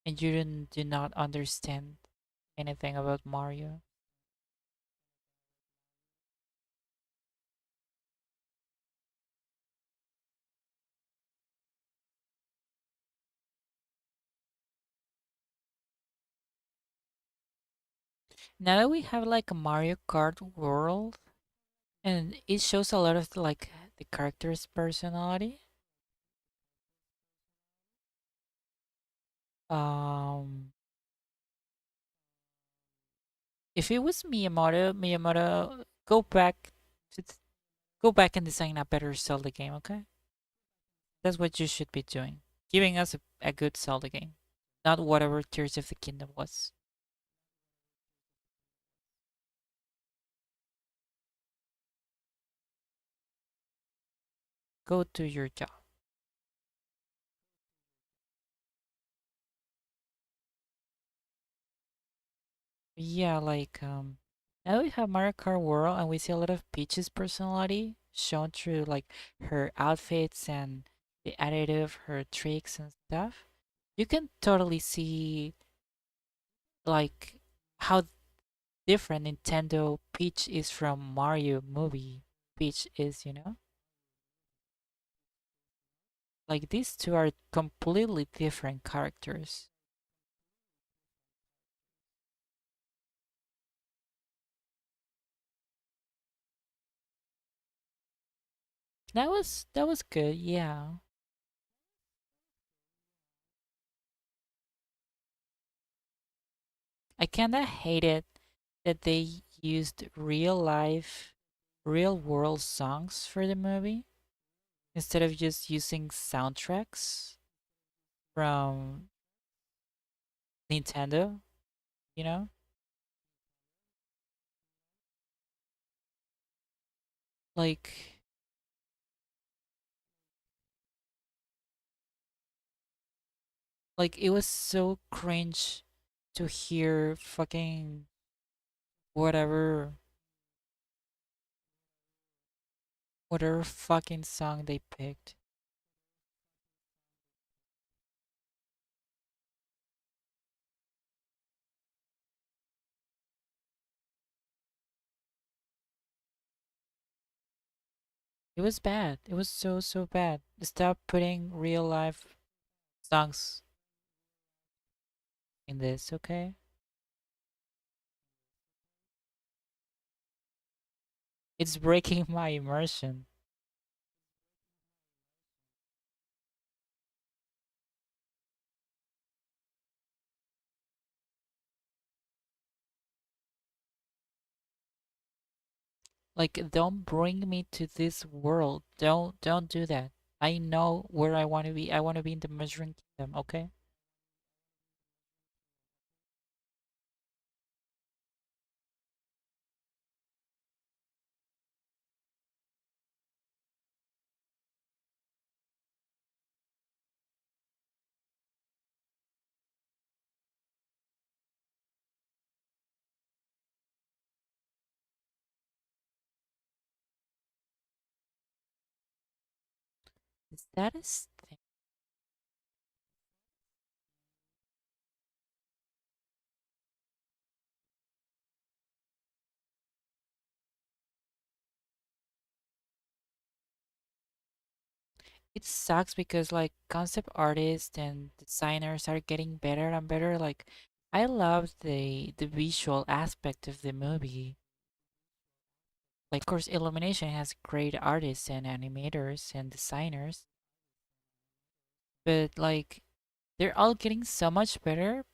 and you do not understand anything about Mario. Now that we have like a Mario Kart world, and it shows a lot of like the character's personality. Um, if it was Miyamoto, to go back and design a better Zelda game. Okay, that's what you should be doing, giving us a good Zelda game, not whatever Tears of the Kingdom was. Go do your job. Yeah, like now we have Mario Kart World and we see a lot of Peach's personality shown through like her outfits and the attitude of her tricks and stuff. You can totally see like how different Nintendo Peach is from Mario movie Peach is, you know? Like these two are completely different characters. That was good, yeah. I kinda hated that they used real world songs for the movie instead of just using soundtracks from Nintendo, you know? Like like it was so cringe to hear fucking whatever whatever fucking song they picked. It was bad. It was so bad. Stop putting real life songs in this, okay? It's breaking my immersion. Like don't bring me to this world. Don't do that. I know where I want to be. I want to be in the Mushroom Kingdom, okay? Is that a thing? It sucks because like concept artists and designers are getting better and better. Like I love the visual aspect of the movie. Like of course Illumination has great artists and animators and designers. but like they're all getting so much better,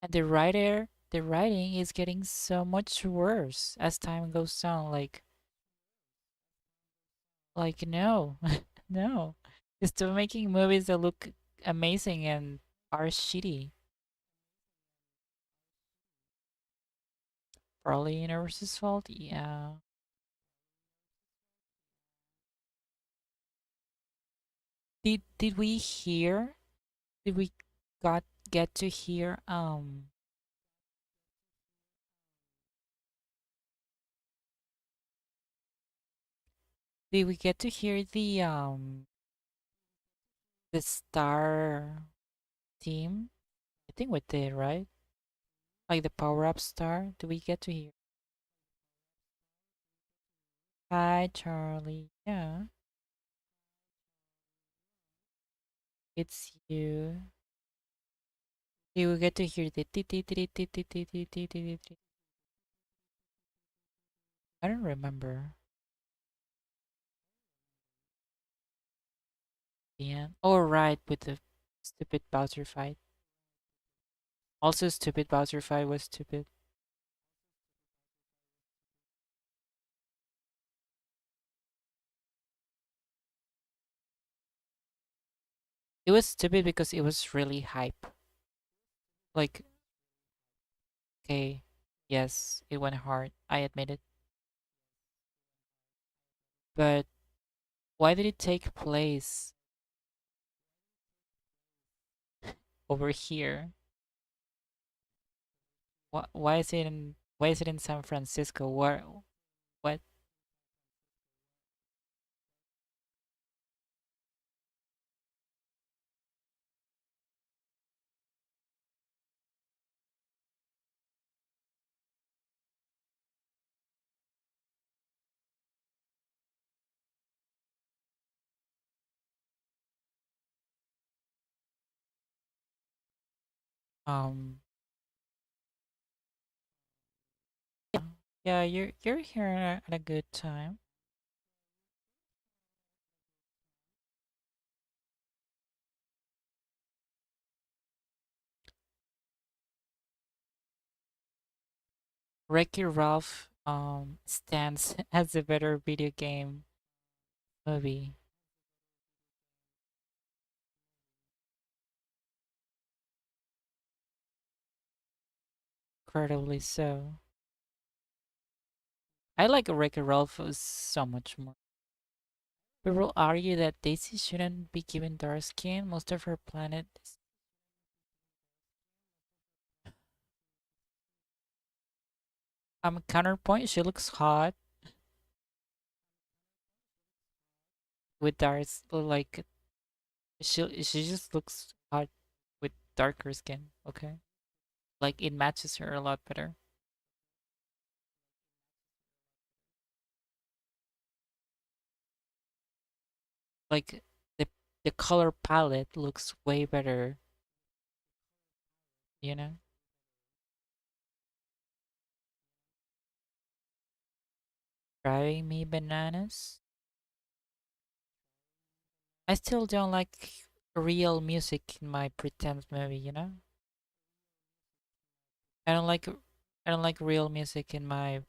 and the writing is getting so much worse as time goes on. No, no, they're still making movies that look amazing and are shitty. Probably Universe's fault. Yeah. Did we hear? Did we got get to hear? Did we get to hear the star theme? I think we did, right? Like the power up star. Do we get to hear? Hi, Charlie. Yeah, it's you. Did we get to hear the ti ti ti ti ti ti ti ti ti ti? I don't remember. Yeah. Oh, right, with the stupid Bowser fight. Also, stupid Bowser fight was stupid. It was stupid because it was really hype. Like, okay, yes, it went hard. I admit it. But why did it take place over here? Why is it in San Francisco? Where what um yeah, yeah, you're here at a good time. Wreck-It Ralph stands as a better video game movie. Incredibly so. I like Wreck-It Ralph so much more. People argue that Daisy shouldn't be given dark skin. Most of her planet is counterpoint, she looks hot with like she just looks hot with darker skin, okay? Like it matches her a lot better. Like the the color palette looks way better, you know? Driving me bananas. I still don't like real music in my pretend movie, you know? I don't like I don't like real music in my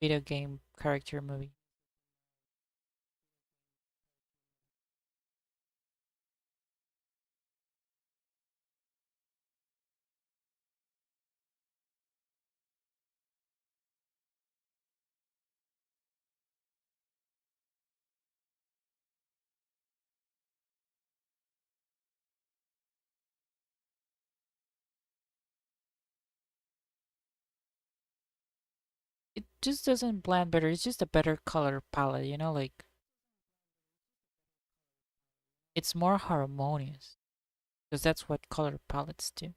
video game character movie. It just doesn't blend better. It's just a better color palette, you know, like it's more harmonious because that's what color palettes do.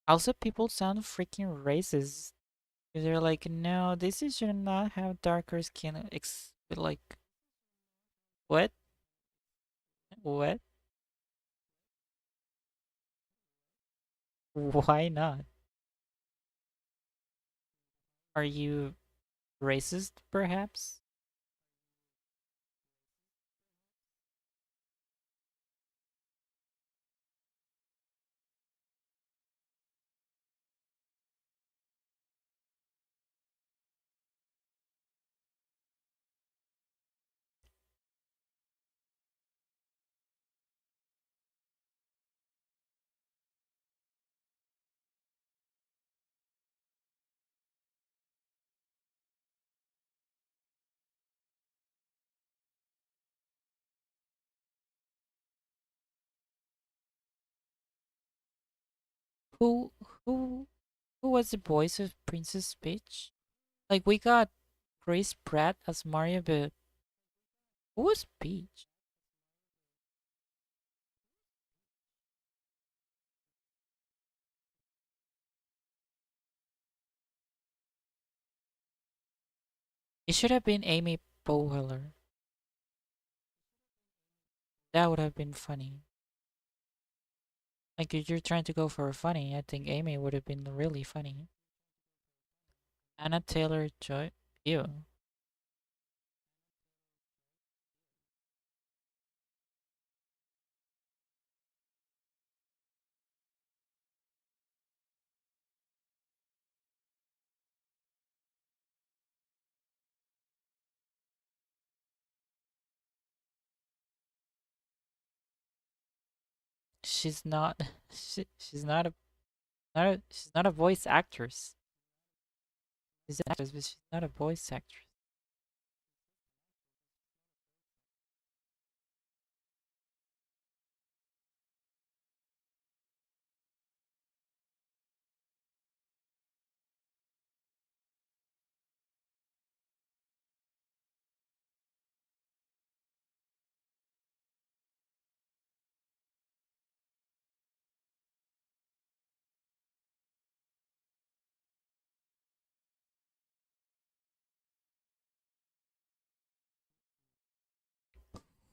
Also, people sound freaking racist. They're like, no, this is should not have darker skin. Like, what? What? Why not? Are you racist, perhaps? Who who who was the voice of Princess Peach? Like we got Chris Pratt as Mario, but who was Peach? It should have been Amy Poehler. That would have been funny. Like if you're trying to go for a funny, I think Amy would have been really funny. Anna Taylor Joy. Ew. She's not. She's not she's not a voice actress. She's an actress, but she's not a voice actress.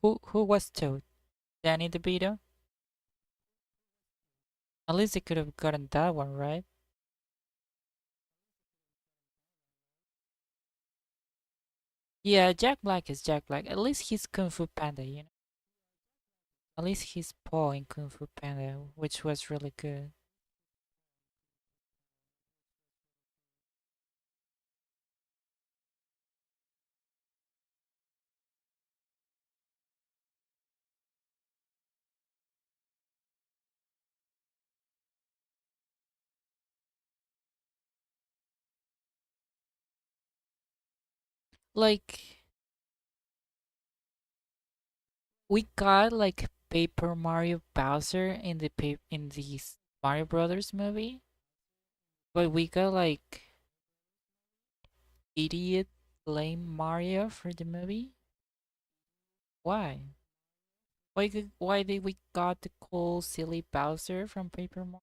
Who was Toad? Danny DeVito? At least they could have gotten that one right. Yeah, Jack Black is Jack Black. At least he's Kung Fu Panda, you know. At least he's Paul in Kung Fu Panda, which was really good. Like we got like Paper Mario Bowser in in the Mario Brothers movie, but we got like idiot lame Mario for the movie. Why? Why did we got the cool silly Bowser from Paper Mario?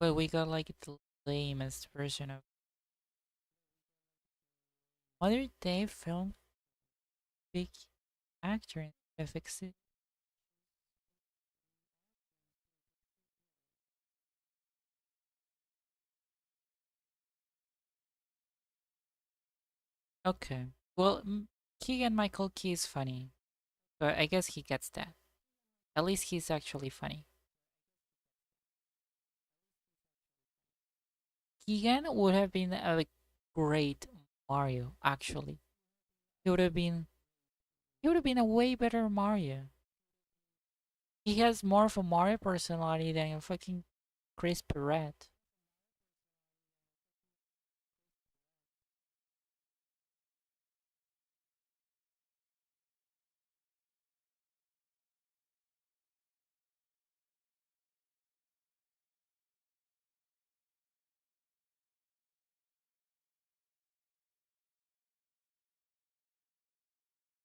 But we got like the lamest version of Mother Day film big actor in FX. Okay. Well, Keegan Michael Key is funny, but I guess he gets that. At least he's actually funny. Keegan would have been a like, great Mario, actually. He would have been he would have been a way better Mario. He has more of a Mario personality than a fucking Chris Pratt.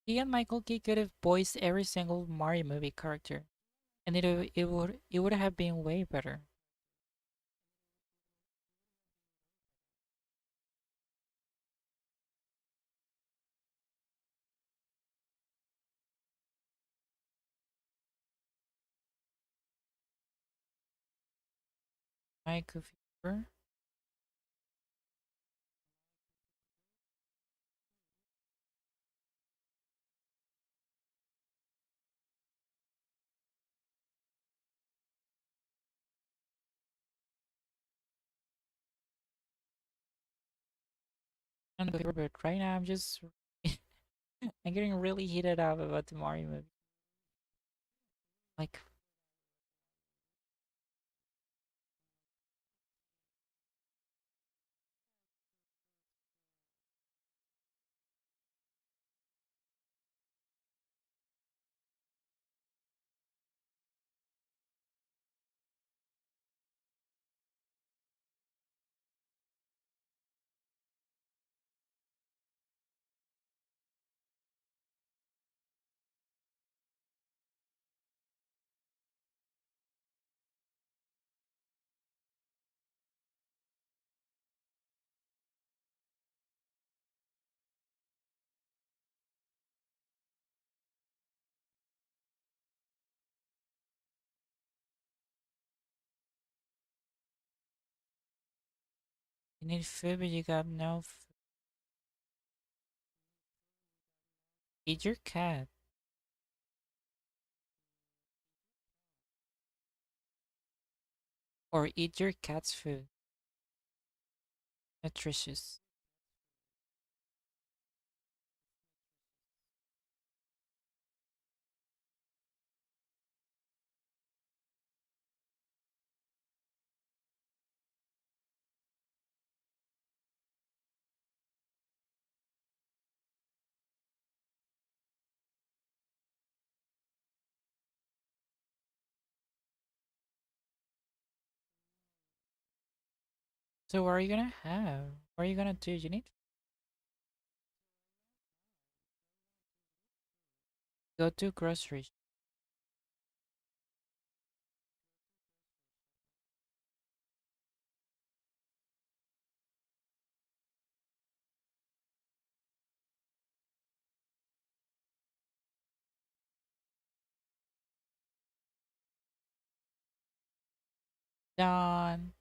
Keegan Michael Key could have voiced every single Mario movie character. and it would have been way better. My goofy fever. And goofy fever, but right now I'm just I'm getting really heated up about the Mario movie. Like, you need food, but you got no food. Eat your cat. Or eat your cat's food. Nutritious. So what are you gonna have? What are you gonna do? You need to go to groceries. Done.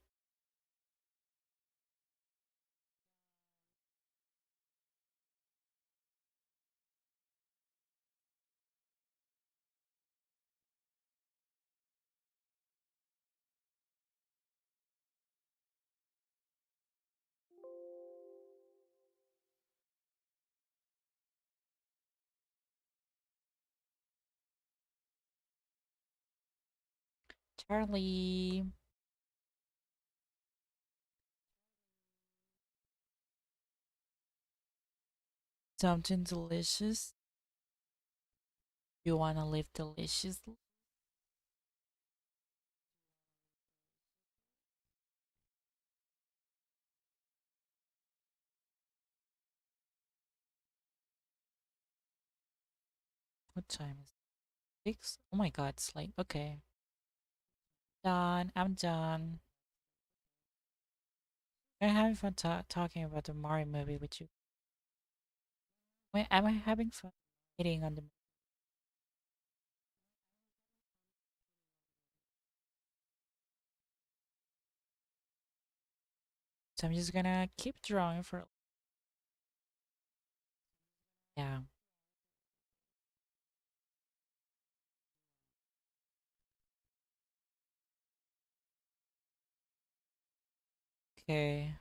Charlie. Something delicious. You wanna live deliciously? What time is it? 6? Oh my god, it's late. Okay. Done. I'm done. I'm having fun talking about the Mario movie with you. Wait, am I having fun eating on the. So I'm just gonna keep drawing for. Yeah. Okay.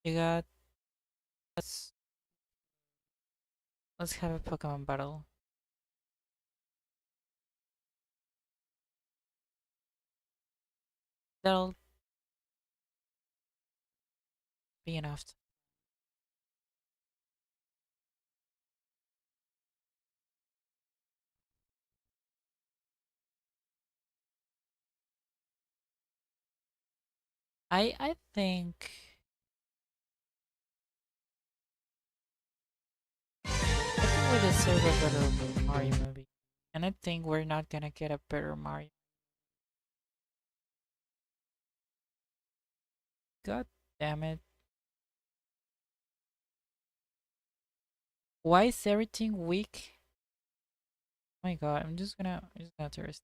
You got. Let's let's have a Pokemon battle. That'll be enough. I think I think we deserve a better Mario movie. And I think we're not gonna get a better Mario. God damn it. Why is everything weak? Oh my god, I'm just gonna thirst.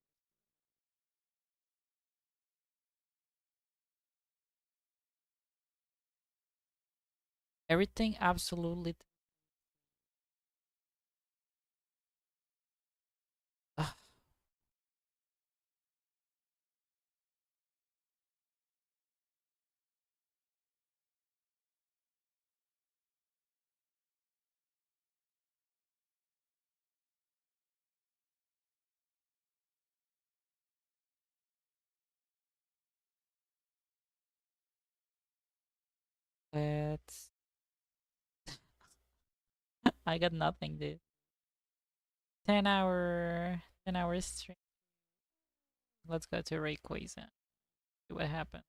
Everything absolutely. Ugh, let's. I got nothing, dude. 10 hours stream. Let's go to Rayquaza. See what happened.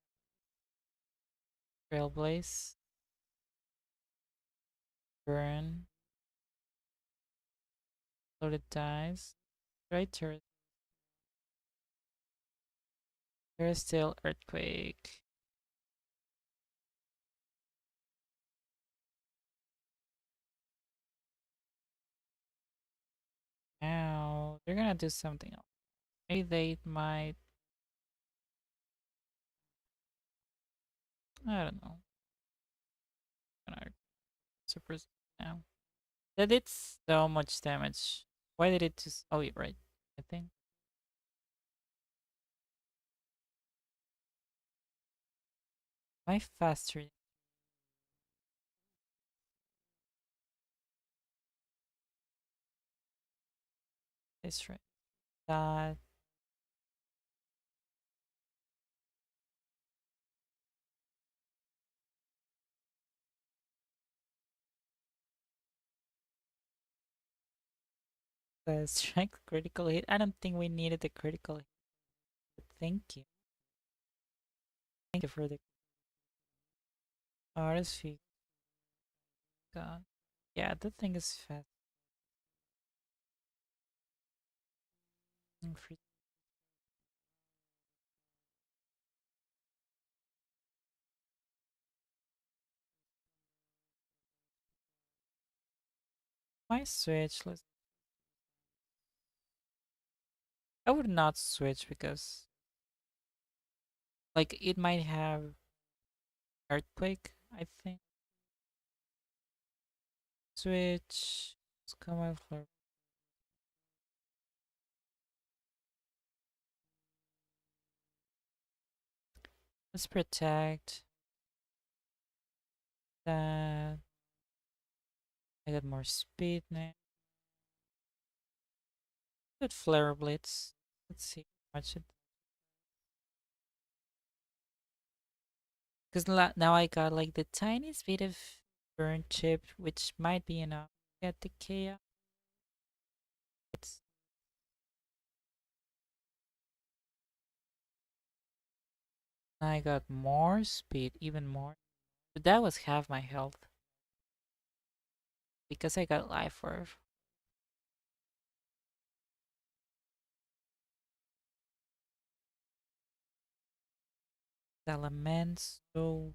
Trailblaze. Burn. Loaded dice. Right turret. There's still Earthquake. Now they're gonna do something else. Maybe they might. I don't know. Gonna super now. That did so much damage. Why did it just? Oh, yeah, right. I think my faster is right. That the strength critical hit. I don't think we needed the critical hit. But thank you. Thank you for the RSV. God. Yeah, that thing is fast. And my switch. I would not switch because like it might have earthquake. I think switch. Let's come out for. Let's protect that. I got more speed now. Good flare blitz. Let's see how much it. Because now I got like the tiniest bit of burn chip, which might be enough to get the chaos. I got more speed, even more. But that was half my health because I got life orb. Elements, so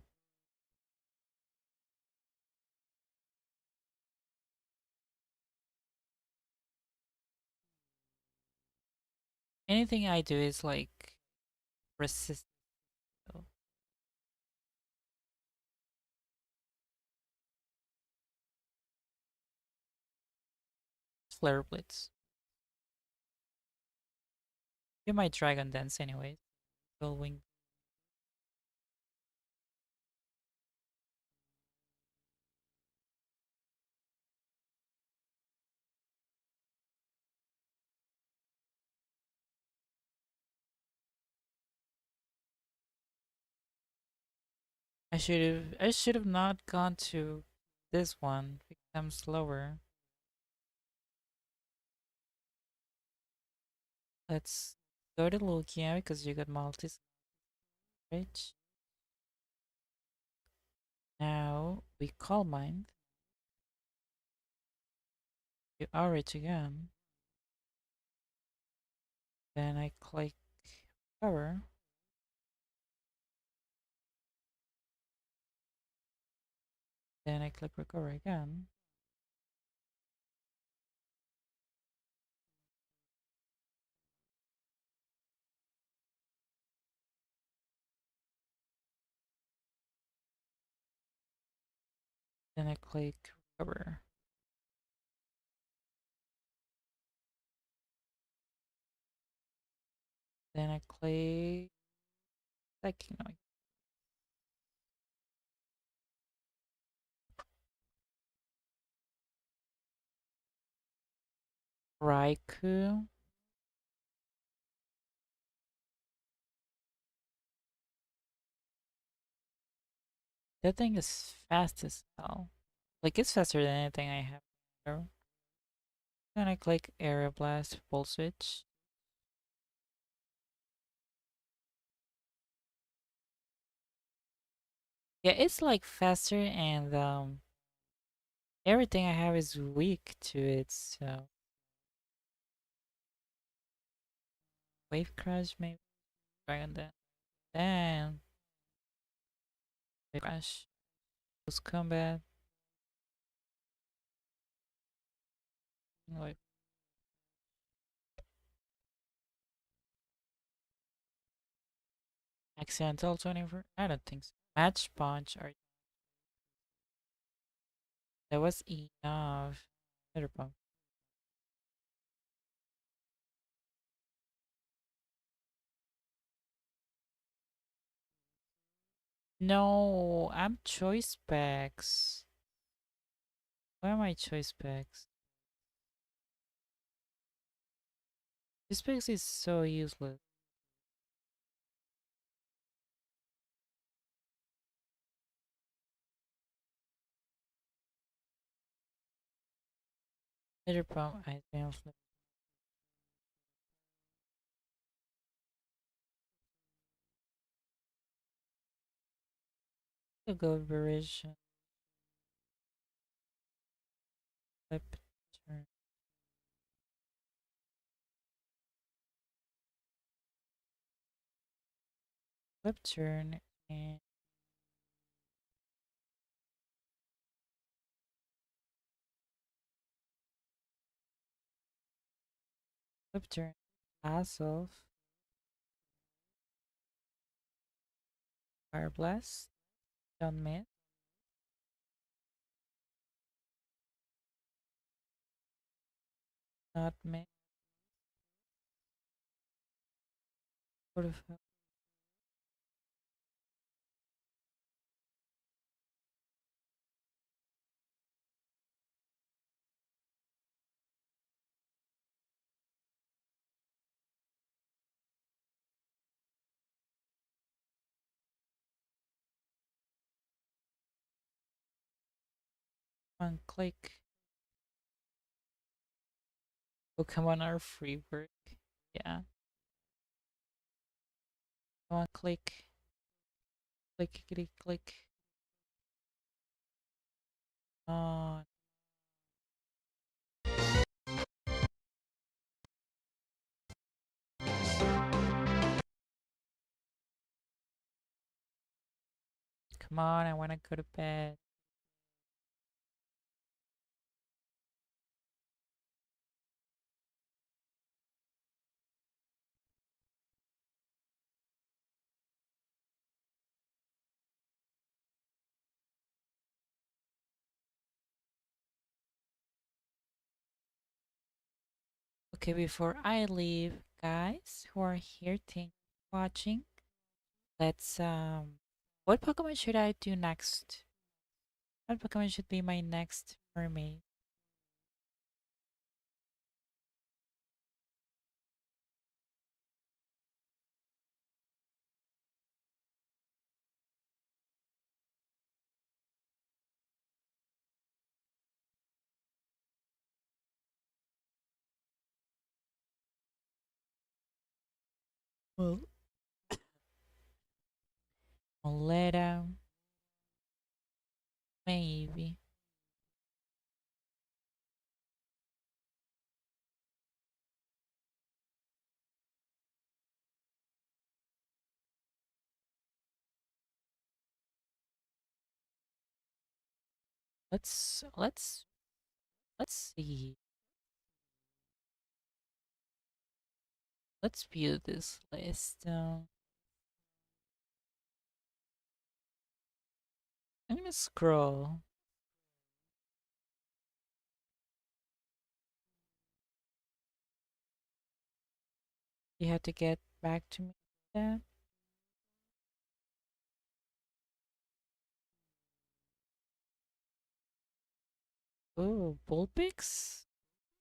anything I do is like resist. So, flare blitz. You might dragon dance anyways. Wing. I should have not gone to this one because I'm slower. Let's go to Lugia because you got multi rich. Now we call mine. You are rich again. Then I click recover. Then I click recover again. Then I click recover. Then I click second noise. Raikou. That thing is fast as hell. Like it's faster than anything I have. Ever. Then I click area blast full switch. Yeah, it's like faster and everything I have is weak to it, so wave crash maybe try on that. Then wave crash. Close combat. Like accidental 24. I don't think so. Match punch or that was enough. Better pump. No, I'm choice packs. Why am I choice packs? Choice packs is so useless. Better pump. I think I'll go version. Flip turn. Flip turn and flip turn. Pass off. Fire blast. Don't miss. Not miss. What the fuck? One click. Pokemon are free work. Yeah. One click. Click, click, click. Oh, come on, I wanna go to bed. Okay, before I leave, guys who are here watching, let's what Pokemon should I do next? What Pokemon should be my next mermaid? Well, Moleta, maybe. Let's see. Let's view this list. I'm gonna scroll. You have to get back to me. Then. Oh, Bullpix?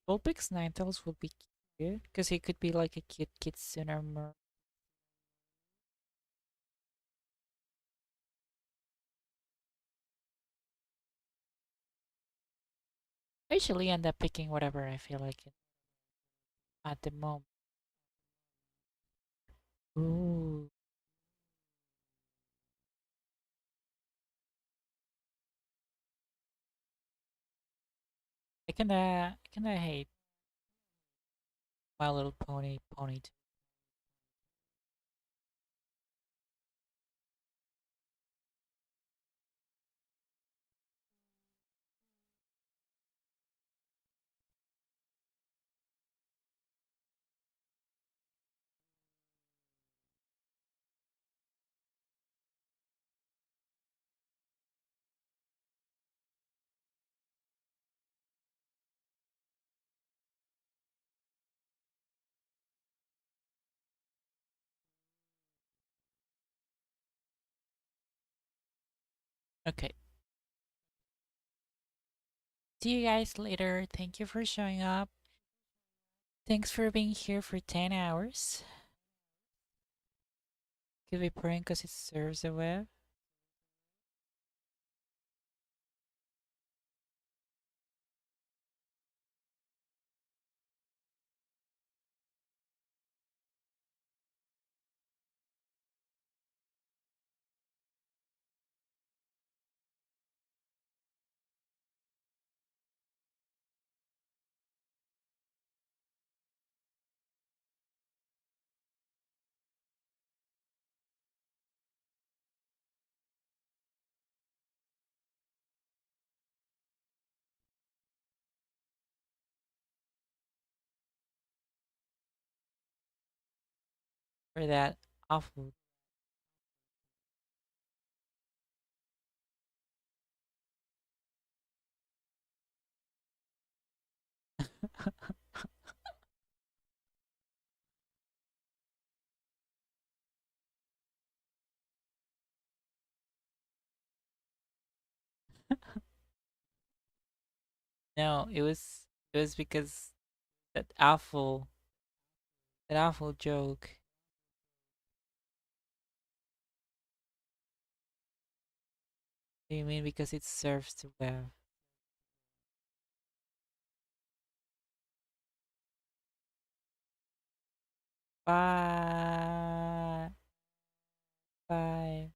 Bullpix Ninetales will be cute because he could be like a cute kitsune or mer. I usually end up picking whatever I feel like it at the moment. Ooh, I kinda hate My Little Pony. Okay. See you guys later. Thank you for showing up. Thanks for being here for 10 hours. Could be praying because it serves the web. For that awful. No, it was because that awful joke. Do you mean because it serves the web? Bye.